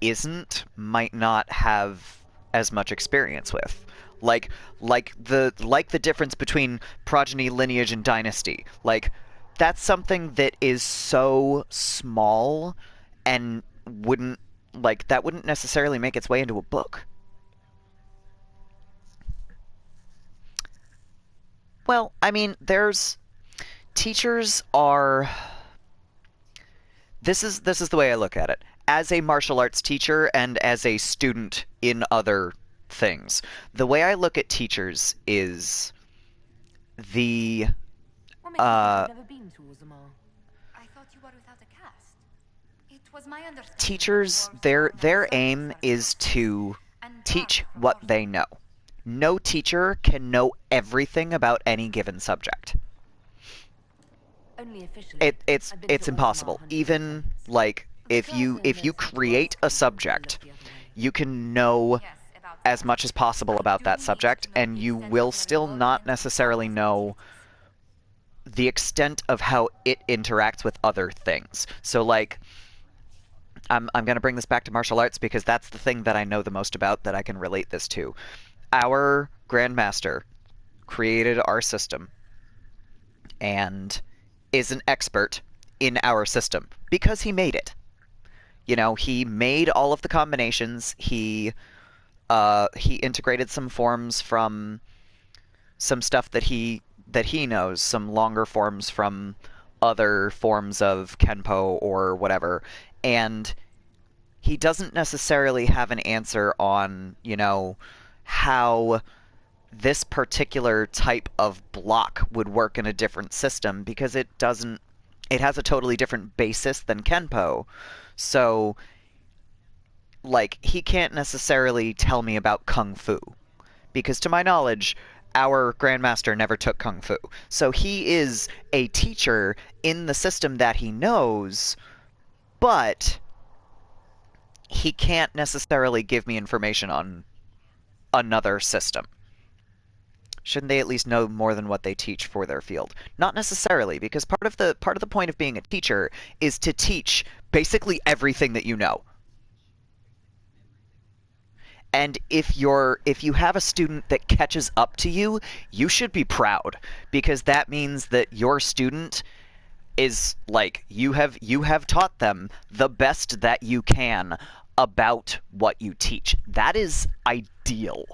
isn't might not have as much experience with. Like the difference between progeny, lineage, and dynasty. Like, that's something that is so small and wouldn't necessarily make its way into a book. Well, I mean, teachers are... This is the way I look at it. As a martial arts teacher and as a student in other things, the way I look at teachers is the... I've never been to Orzammar. I thought you were without a caste. It was my understanding. Teachers, their aim is to teach what they know. No teacher can know everything about any given subject. Only officially. It's impossible. Even like if you create a subject, you can know as much as possible about that subject, and you will still not necessarily know the extent of how it interacts with other things. So like, I'm going to bring this back to martial arts because that's the thing that I know the most about that I can relate this to. Our Grandmaster created our system and is an expert in our system because he made it. You know, he made all of the combinations. He integrated some forms from some stuff that he knows, some longer forms from other forms of Kenpo or whatever, and he doesn't necessarily have an answer on, you know, how this particular type of block would work in a different system because it has a totally different basis than Kenpo. So, like, he can't necessarily tell me about Kung Fu because to my knowledge, our Grandmaster never took Kung Fu. So he is a teacher in the system that he knows, but he can't necessarily give me information on another system. Shouldn't they at least know more than what they teach for their field? Not necessarily, because part of the point of being a teacher is to teach basically everything that you know. And if you have a student that catches up to you, you should be proud because that means that your student is like you have taught them the best that you can about what you teach. That is ideal.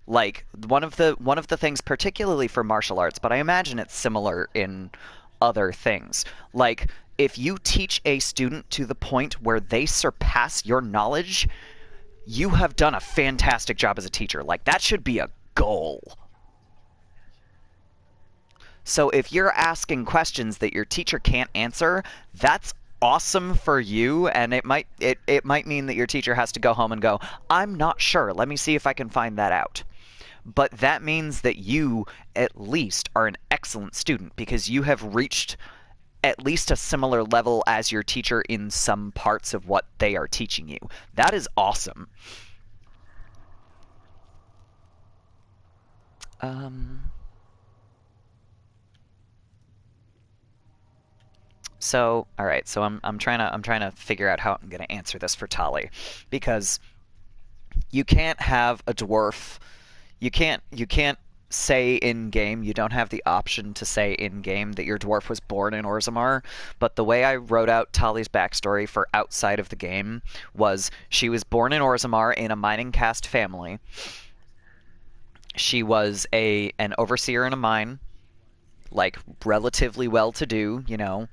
Like one of the things particularly for martial arts, but I imagine it's similar in other things. Like if you teach a student to the point where they surpass your knowledge, you have done a fantastic job as a teacher. Like that should be a goal. So if you're asking questions that your teacher can't answer, that's awesome for you, and it might mean that your teacher has to go home and go, "I'm not sure. Let me see if I can find that out." But that means that you at least are an excellent student because you have reached at least a similar level as your teacher in some parts of what they are teaching you. That is awesome. So, all right. So I'm trying to figure out how I'm going to answer this for Tali, because you can't have a dwarf. You can't say in game. You don't have the option to say in game that your dwarf was born in Orzammar. But the way I wrote out Tali's backstory for outside of the game was she was born in Orzammar in a mining caste family. She was an overseer in a mine, like relatively well-to-do, you know.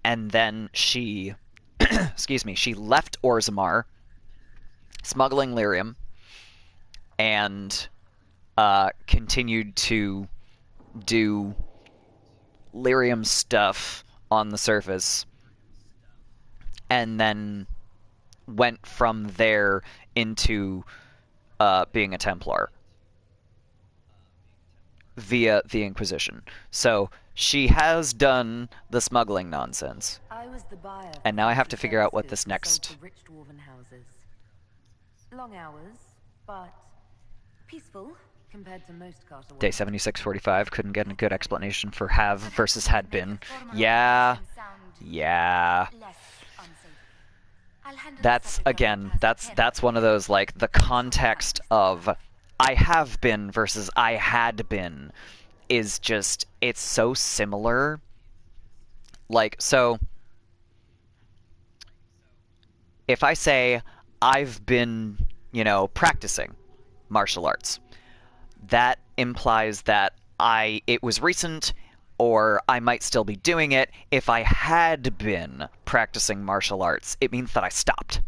And then she, excuse me, she left Orzammar, smuggling lyrium, and continued to do lyrium stuff on the surface, and then went from there into being a Templar via the Inquisition. So she has done the smuggling nonsense. And now I have to figure out what this next... Rich dwarven houses. Long hours, but peaceful compared to most Carter work. Day 7645 couldn't get a good explanation for have versus had been. Yeah. That's, again, that's one of those, like, the context of I have been versus I had been is just, it's so similar. Like, so, if I say I've been, you know, practicing martial arts, that implies that it was recent, or I might still be doing it. If I had been practicing martial arts, it means that I stopped.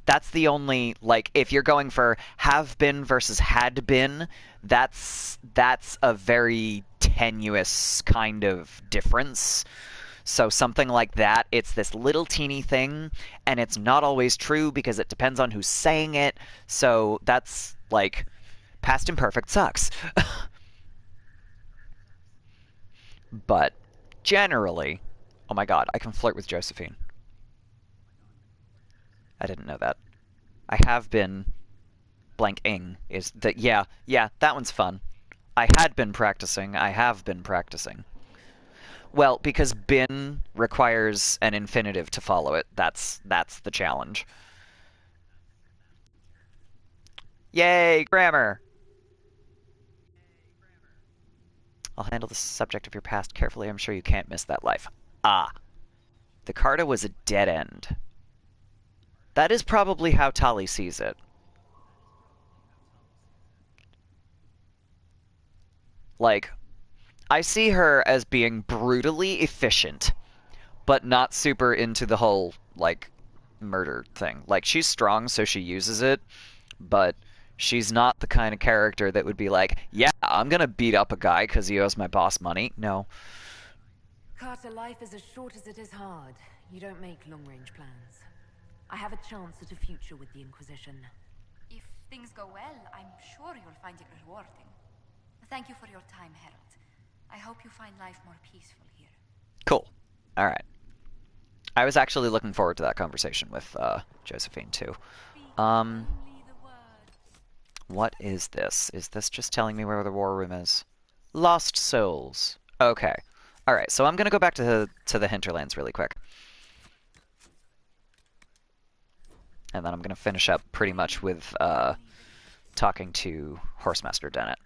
That's the only, like, if you're going for have been versus had been, that's a very tenuous kind of difference. So something like that, it's this little teeny thing, and it's not always true because it depends on who's saying it. So that's, like, past imperfect sucks. But generally, oh my god, I can flirt with Josephine. I didn't know that. I have been blanking is that yeah, that one's fun. I had been practicing, I have been practicing. Well, because been requires an infinitive to follow it. That's the challenge. Yay, grammar. I'll handle the subject of your past carefully. I'm sure you can't miss that life. Ah. The Carta was a dead end. That is probably how Tali sees it. Like, I see her as being brutally efficient, but not super into the whole, like, murder thing. Like, she's strong, so she uses it, but she's not the kind of character that would be like, yeah, I'm gonna beat up a guy because he owes my boss money. No. Carter, life is as short as it is hard. You don't make long-range plans. I have a chance at a future with the Inquisition. If things go well, I'm sure you'll find it rewarding. Thank you for your time, Herald. I hope you find life more peaceful here. Cool. All right. I was actually looking forward to that conversation with Josephine, too. What is this? Is this just telling me where the war room is? Lost Souls. Okay. All right, so I'm going to go back to the Hinterlands really quick. And then I'm going to finish up pretty much with talking to Horsemaster Dennett.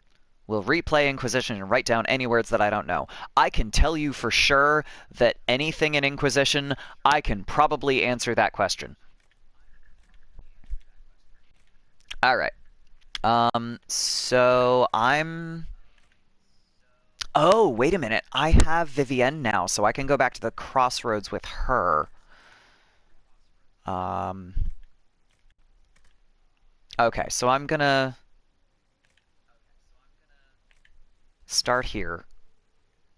We'll replay Inquisition and write down any words that I don't know. I can tell you for sure that anything in Inquisition, I can probably answer that question. All right. So I'm... Oh, wait a minute. I have Vivienne now, so I can go back to the crossroads with her. Okay, so I'm gonna start here.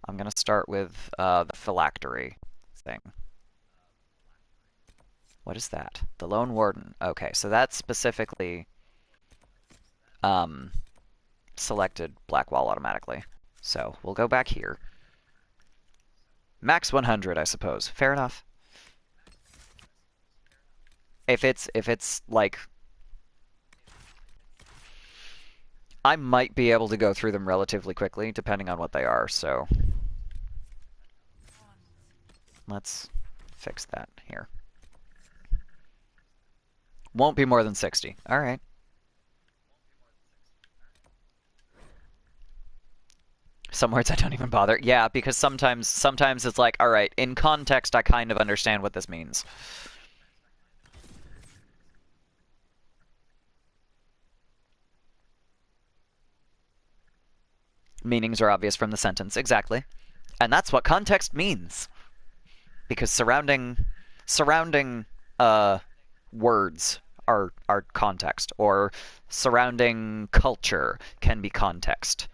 I'm gonna start with the phylactery thing. What is that? The Lone Warden. Okay, so that's specifically selected Blackwall automatically. So we'll go back here. Max 100, I suppose. Fair enough. If it's like, I might be able to go through them relatively quickly, depending on what they are, so let's fix that here. Won't be more than 60. All right. Some words I don't even bother. Yeah, because sometimes it's like, all right, in context, I kind of understand what this means. Meanings are obvious from the sentence, exactly. And that's what context means. Because surrounding words are context, or surrounding culture can be context.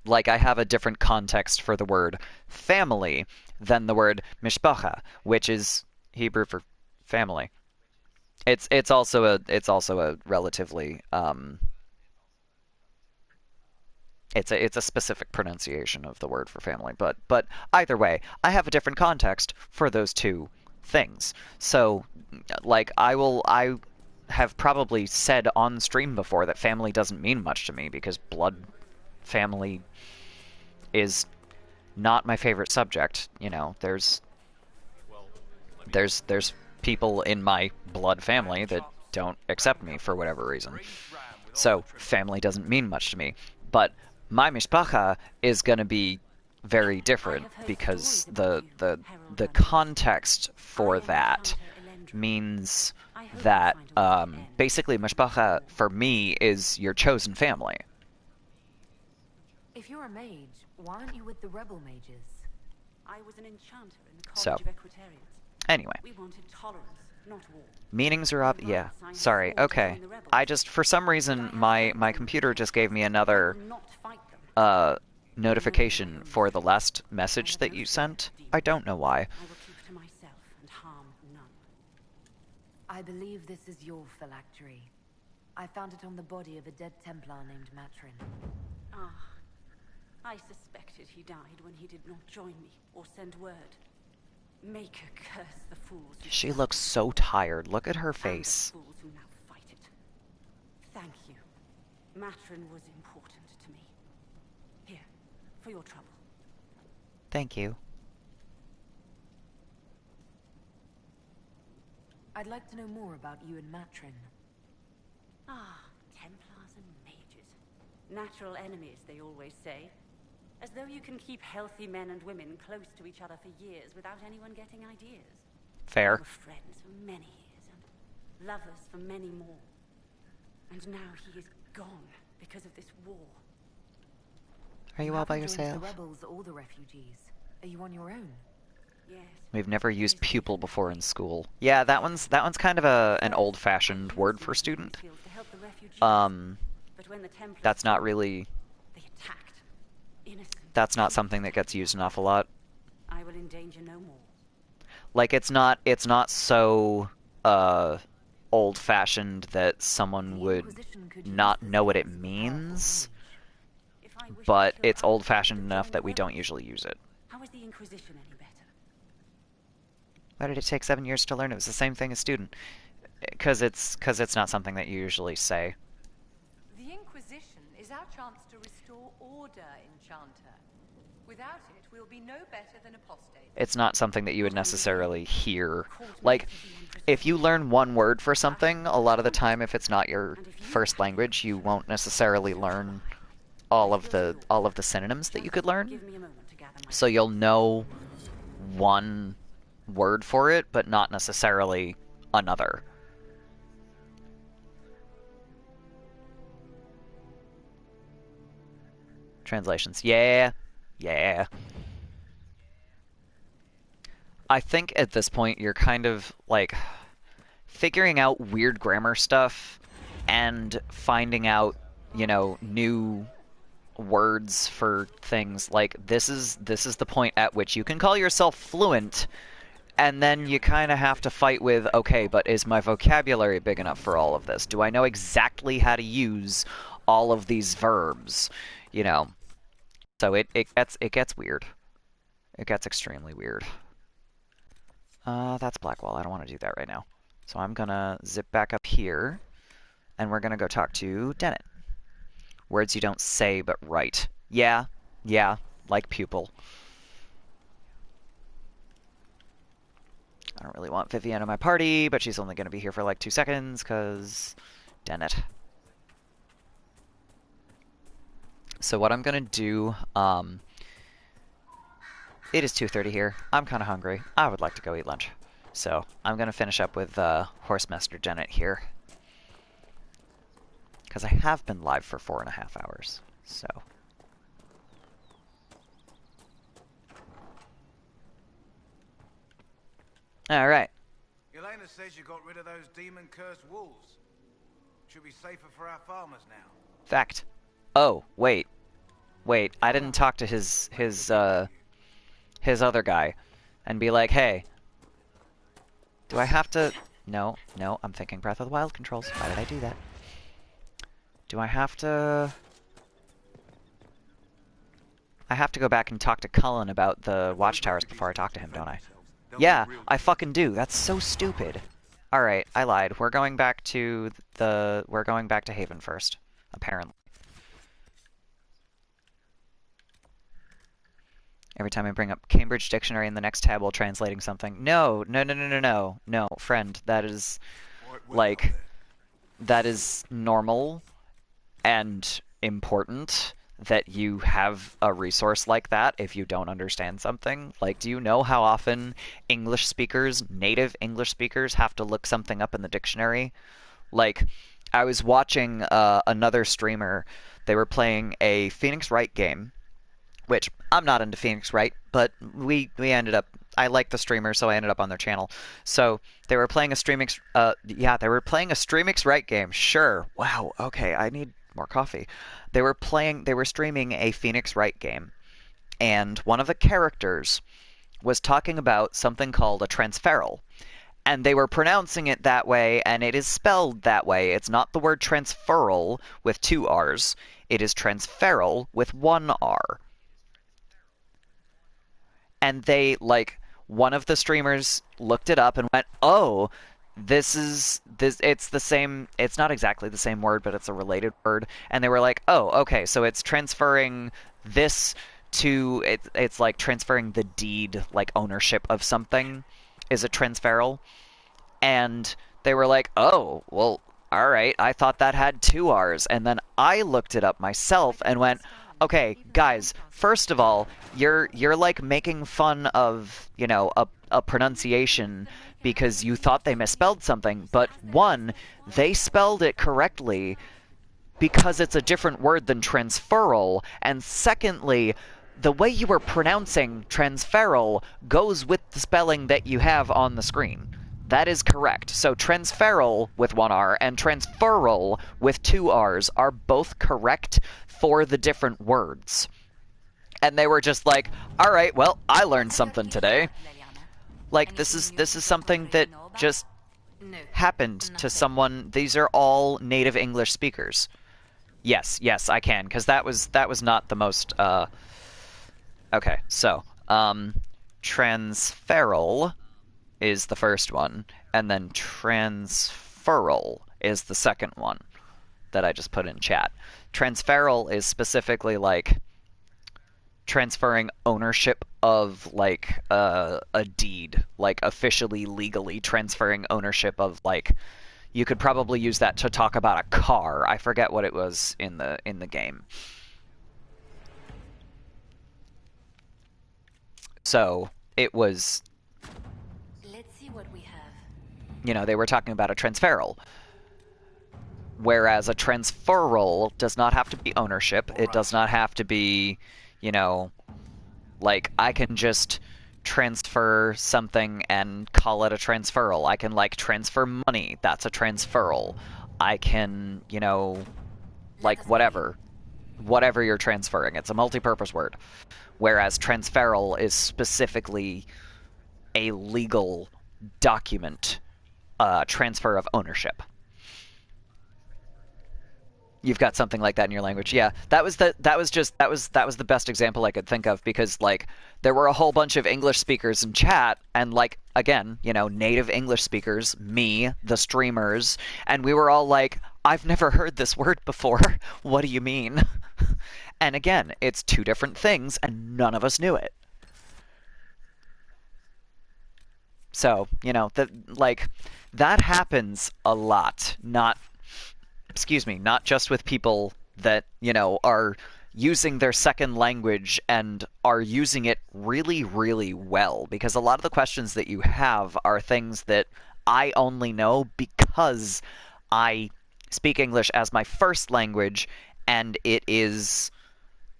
Like, I have a different context for the word family than the word mishpacha, which is Hebrew for family. It's also a relatively it's a specific pronunciation of the word for family, but either way, I have a different context for those two things. So, like, I have probably said on stream before that family doesn't mean much to me because blood family is not my favorite subject. You know, there's people in my blood family that don't accept me for whatever reason. So family doesn't mean much to me. But my mishpacha is going to be very different because the context for that means that basically mishpacha for me is your chosen family. If you're a mage, why aren't you with the rebel mages? I was an enchanter in the College So, of Equitarians. anyway. We wanted tolerance, not war. Meanings are up. Yeah. Sorry. Okay. I just, for some reason, my computer just gave me another notification for the last message that you sent. I don't know why. I will keep to myself and harm none. I believe this is your phylactery. I found it on the body of a dead Templar named Matrin. Ah, I suspected he died when he did not join me or send word. Make her curse the fools who She looks so tired. Look at her face. and the fools who now fight it. Thank you. Matrin was important to me. Here, for your trouble. Thank you. I'd like to know more about you and Matrin. Ah, Templars and mages. Natural enemies, they always say. As though you can keep healthy men and women close to each other for years without anyone getting ideas. Fair. We were friends for many years, and lovers for many more. And now he is gone because of this war. Are you all by haven't joined yourself? the rebels or the refugees. Are you on your own? Yes. We've never used pupil before in school. Yeah, that one's kind of an old-fashioned word for student. That's not really. That's not something that gets used an awful lot. I will endanger no more. Like it's not so old-fashioned that someone would not know what it means, but it's old-fashioned enough that we don't usually use it. How is the Inquisition any better? Why did it take 7 years to learn? It was the same thing as student. Because it's not something that you usually say. The Inquisition is our chance to restore order, Enchanter. Without it, we'll be no better than apostates. It's not something that you would necessarily hear. Like, if you learn one word for something, a lot of the time, if it's not your first language, you won't necessarily learn all of the synonyms that you could learn. So you'll know one word for it, but not necessarily another. Translations. Yeah. Yeah. I think at this point you're kind of, like, figuring out weird grammar stuff and finding out, you know, new words for things. Like, this is the point at which you can call yourself fluent, and then you kind of have to fight with, okay, but is my vocabulary big enough for all of this? Do I know exactly how to use all of these verbs? You know. So it gets weird. It gets extremely weird. That's Blackwall. I don't want to do that right now. So I'm gonna zip back up here, and we're gonna go talk to Dennett. Words you don't say but write. Yeah, like pupil. I don't really want Vivienne in my party, but she's only gonna be here for like 2 seconds, cause Dennett. So what I'm gonna do, it is 2:30 here. I'm kind of hungry. I would like to go eat lunch. So I'm gonna finish up with Horsemaster Dennett here, because I have been live for 4.5 hours. So. All right. Elena says you got rid of those demon-cursed wolves. Should be safer for our farmers now. Fact. Oh, wait. I didn't talk to his other guy and be like, hey, do I have to... No, I'm thinking Breath of the Wild controls. Why did I do that? Do I have to... I have to go back and talk to Cullen about the watchtowers before I talk to him, don't I? Yeah, I fucking do. That's so stupid. Alright, I lied. We're going back to Haven first, apparently. Every time I bring up Cambridge Dictionary in the next tab while translating something. No, friend. That is, like, that is normal and important that you have a resource like that if you don't understand something. Like, do you know how often English speakers, native English speakers, have to look something up in the dictionary? Like, I was watching another streamer. They were playing a Phoenix Wright game, which I'm not into Phoenix Wright, but we ended up. I like the streamer, so I ended up on their channel. So they were playing a Streamix. They were playing a Streamix Wright game. Sure. Wow. Okay. I need more coffee. They were streaming a Phoenix Wright game, and one of the characters was talking about something called a transferal, and they were pronouncing it that way, and it is spelled that way. It's not the word transferal with 2 R's. It is transferal with 1 R. And they, like, one of the streamers looked it up and went, oh, it's the same, it's not exactly the same word, but it's a related word. And they were like, oh, okay, so it's transferring this to, it's like transferring the deed, like ownership of something is a transferal. And they were like, oh, well, all right, I thought that had 2 R's. And then I looked it up myself and went, okay, guys, first of all, you're like making fun of, you know, a pronunciation because you thought they misspelled something. But one, they spelled it correctly because it's a different word than transferal. And secondly, the way you were pronouncing transferal goes with the spelling that you have on the screen. That is correct. So transferal with 1 R and transferal with 2 R's are both correct for the different words. And they were just like, all right, well, I learned something today. Like, this is something that just happened to someone. These are all native English speakers. Yes, I can, because that was not the most, okay, so, transferal is the first one, and then transferal is the second one that I just put in chat. Transferal is specifically like transferring ownership of like a deed, like officially, legally transferring ownership of, like, you could probably use that to talk about a car. I forget what it was in the game. So it was, Let's see what we have. you know, they were talking about a transferal. Whereas a transferal does not have to be ownership. It does not have to be, you know, like, I can just transfer something and call it a transferal. I can, like, transfer money. That's a transferal. I can, you know, like, whatever you're transferring. It's a multi-purpose word. Whereas transferal is specifically a legal document, transfer of ownership. You've got something like that in your language. Yeah, that was the best example I could think of, because, like, there were a whole bunch of English speakers in chat, and, like, again, you know, native English speakers, me, the streamers, and we were all like, I've never heard this word before. What do you mean? And again, it's 2 different things, and none of us knew it. So, you know, that happens a lot. Not just with people that, you know, are using their second language and are using it really, really well. Because a lot of the questions that you have are things that I only know because I speak English as my first language, and it is,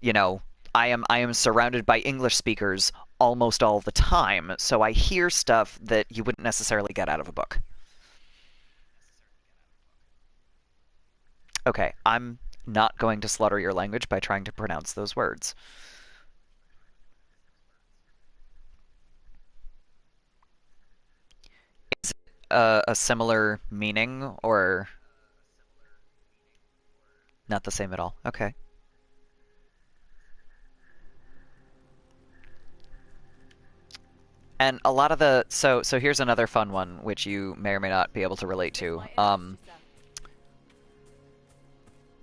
you know, I am surrounded by English speakers almost all the time, so I hear stuff that you wouldn't necessarily get out of a book. Okay, I'm not going to slaughter your language by trying to pronounce those words. Is it a similar meaning, or not the same at all? Okay. And a lot of the... So here's another fun one, which you may or may not be able to relate to.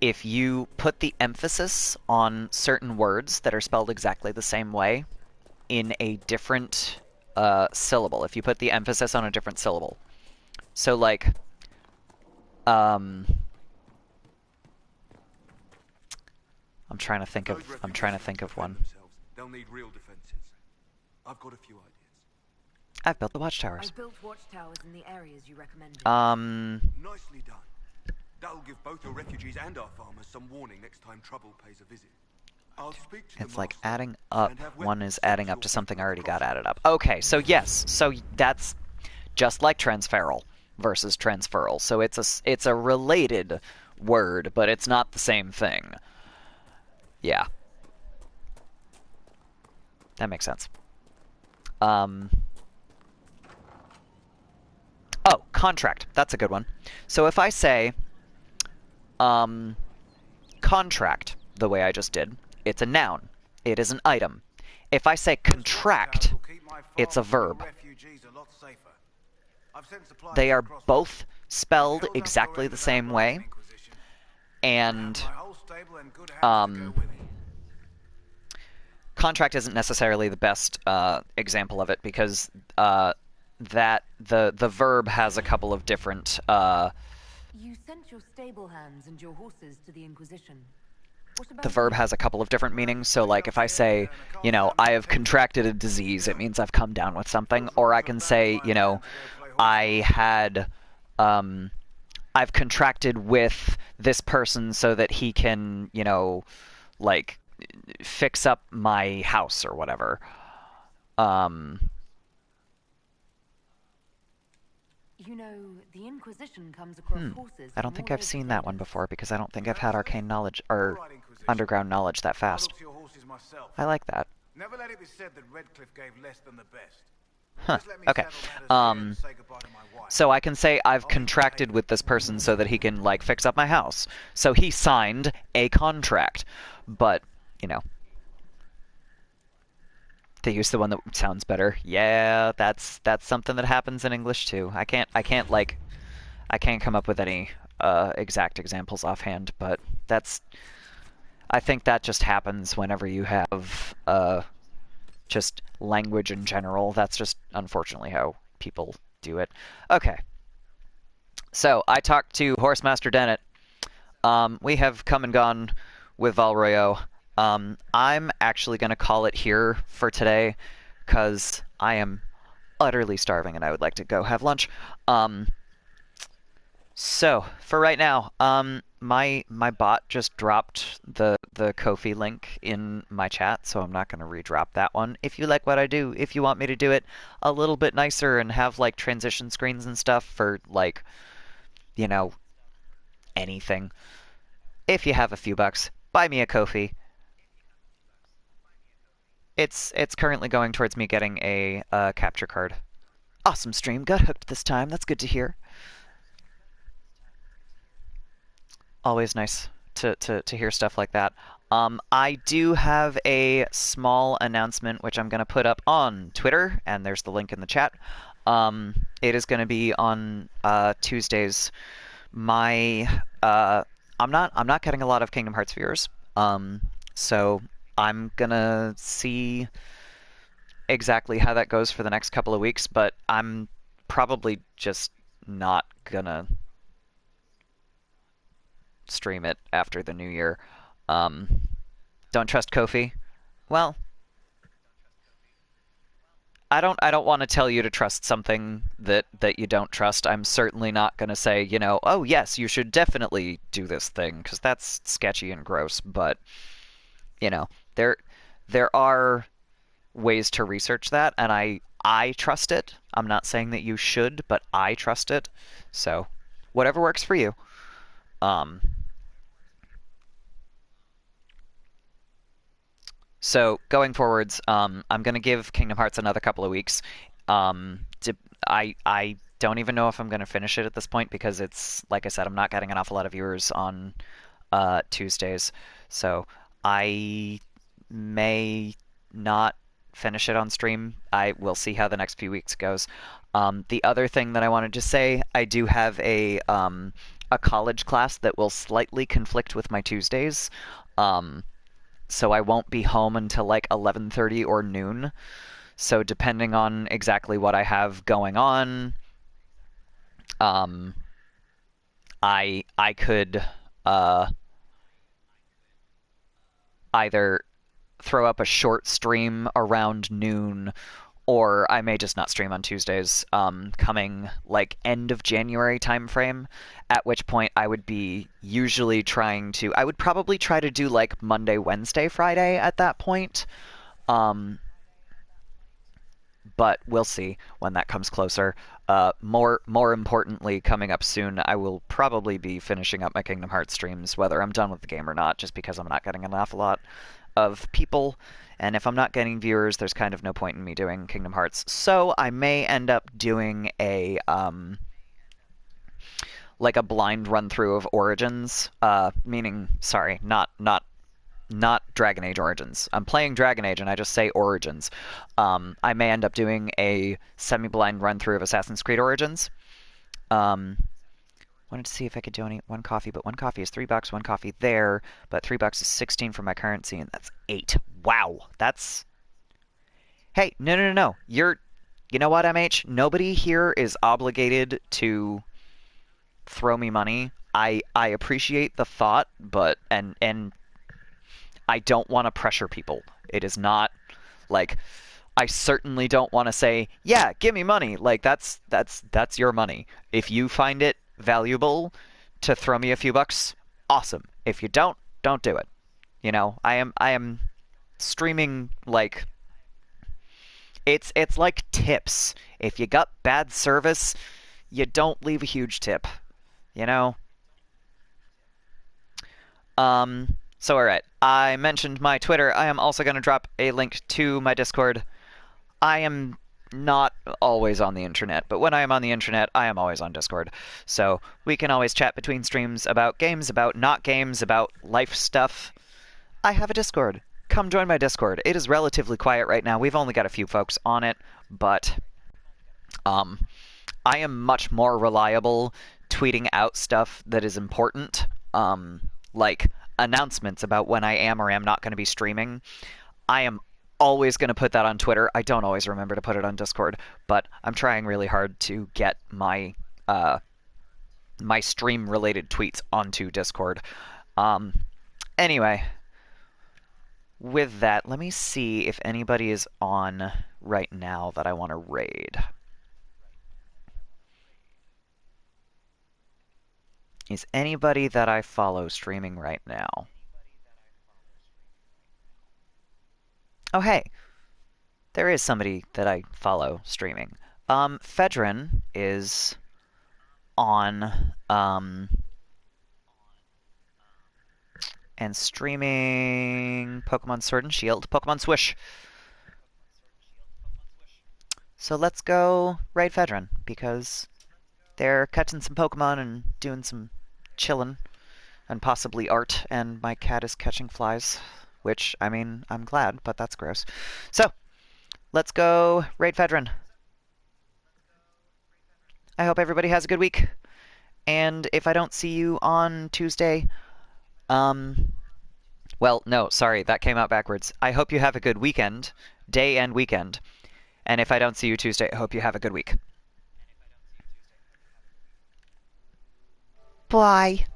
If you put the emphasis on certain words that are spelled exactly the same way in a different syllable, if you put the emphasis on a different syllable. So, like, I'm trying to think of one. They'll need real defenses. I've got a few ideas. I've built the watchtowers. I built watchtowers in the areas you recommended. Nicely done. That'll give both your refugees and our farmers some warning next time trouble pays a visit. I'll speak to It's like adding up. One is adding up to something I already got added up. Okay, so yes. So that's just like transferal versus transferal. So it's a related word, but it's not the same thing. Yeah. That makes sense. Oh, contract. That's a good one. So if I say contract, the way I just did, it's a noun. It is an item. If I say contract, it's a verb. They are both spelled exactly the same way, and contract isn't necessarily the best example of it, because that the verb has a couple of different You sent your stable hands and your horses to the Inquisition. What about The verb has a couple of different meanings, so like if I say, you know, I have contracted a disease, it means I've come down with something, or I can say, you know, I had, I've contracted with this person so that he can, you know, like, fix up my house or whatever. You know, the Inquisition comes across horses. I don't think I've seen that one before because I don't think I've had arcane knowledge or underground knowledge that fast. I like that. Never let it be said that Redcliffe gave less than the best. Huh. Okay. So I can say I've contracted with this person so that he can, like, fix up my house. So he signed a contract. But, you know, they use the one that sounds better. Yeah, that's something that happens in English too. I can't come up with any exact examples offhand, but I think that just happens whenever you have just language in general. That's just unfortunately how people do it. Okay. So I talked to Horsemaster Dennett. We have come and gone with Valroyo. I'm actually going to call it here for today because I am utterly starving and I would like to go have lunch. So for right now, my bot just dropped the Ko-fi link in my chat, so I'm not going to redrop that one. If you like what I do, if you want me to do it a little bit nicer and have like transition screens and stuff for like, you know, anything, if you have a few bucks, buy me a Ko-fi. It's currently going towards me getting a capture card. Awesome stream, got hooked this time. That's good to hear. Always nice to hear stuff like that. I do have a small announcement which I'm going to put up on Twitter, and there's the link in the chat. It is going to be on Tuesdays. I'm not getting a lot of Kingdom Hearts viewers, so I'm gonna see exactly how that goes for the next couple of weeks, but I'm probably just not gonna stream it after the new year. Don't trust Ko-fi? Well, I don't want to tell you to trust something that you don't trust. I'm certainly not going to say, you know, oh yes, you should definitely do this thing, because that's sketchy and gross, but, you know, there are ways to research that, and I trust it. I'm not saying that you should, but I trust it. So, whatever works for you. So going forwards, I'm going to give Kingdom Hearts another couple of weeks. I don't even know if I'm going to finish it at this point because it's, like I said, I'm not getting an awful lot of viewers on Tuesdays. So I may not finish it on stream. I will see how the next few weeks goes. The other thing that I wanted to say, I do have a college class that will slightly conflict with my Tuesdays. So I won't be home until like 11:30 or noon. So depending on exactly what I have going on, I could either throw up a short stream around noon, or I may just not stream on Tuesdays, coming like end of January timeframe, at which point I would be usually I would probably try to do like Monday, Wednesday, Friday at that point. But we'll see when that comes closer. More importantly, coming up soon, I will probably be finishing up my Kingdom Hearts streams, whether I'm done with the game or not, just because I'm not getting an awful lot of people. And if I'm not getting viewers, there's kind of no point in me doing Kingdom Hearts. So I may end up doing a like a blind run through of Origins, meaning, sorry, not Dragon Age Origins. I'm playing Dragon Age and I just say Origins. I may end up doing a semi-blind run through of Assassin's Creed Origins. Wanted to see if I could donate one coffee, but one coffee is $3, one coffee there, but $3 is 16 for my currency, and that's 8. Wow, that's... Hey, no. You know what, MH? Nobody here is obligated to throw me money. I appreciate the thought, but and I don't want to pressure people. It is not like I certainly don't want to say, "Yeah, give me money." Like that's your money. If you find it valuable to throw me a few bucks, awesome. If you don't do it. You know, I am streaming like it's like tips. If you got bad service, you don't leave a huge tip, you know? So alright, I mentioned my Twitter. I am also going to drop a link to my Discord. I am not always on the internet, but when I am on the internet, I am always on Discord. So we can always chat between streams about games, about not games, about life stuff. I have a Discord. Come join my Discord. It is relatively quiet right now. We've only got a few folks on it, but I am much more reliable tweeting out stuff that is important, like announcements about when I am or am not going to be streaming. I am always going to put that on Twitter. I don't always remember to put it on Discord, but I'm trying really hard to get my my stream-related tweets onto Discord. Anyway, with that, let me see if anybody is on right now that I want to raid. Is anybody that I follow streaming right now? Oh, hey. There is somebody that I follow streaming. Fedrin is on, and streaming Pokemon Sword and Shield, Pokemon Swish. So let's go raid Fedrin, because they're catching some Pokemon and doing some chillin', and possibly art, and my cat is catching flies, which, I mean, I'm glad, but that's gross. So, let's go raid Fedrin. I hope everybody has a good week, and if I don't see you on Tuesday, well, no, sorry, that came out backwards. I hope you have a good weekend, day and weekend, and if I don't see you Tuesday, I hope you have a good week. Bye.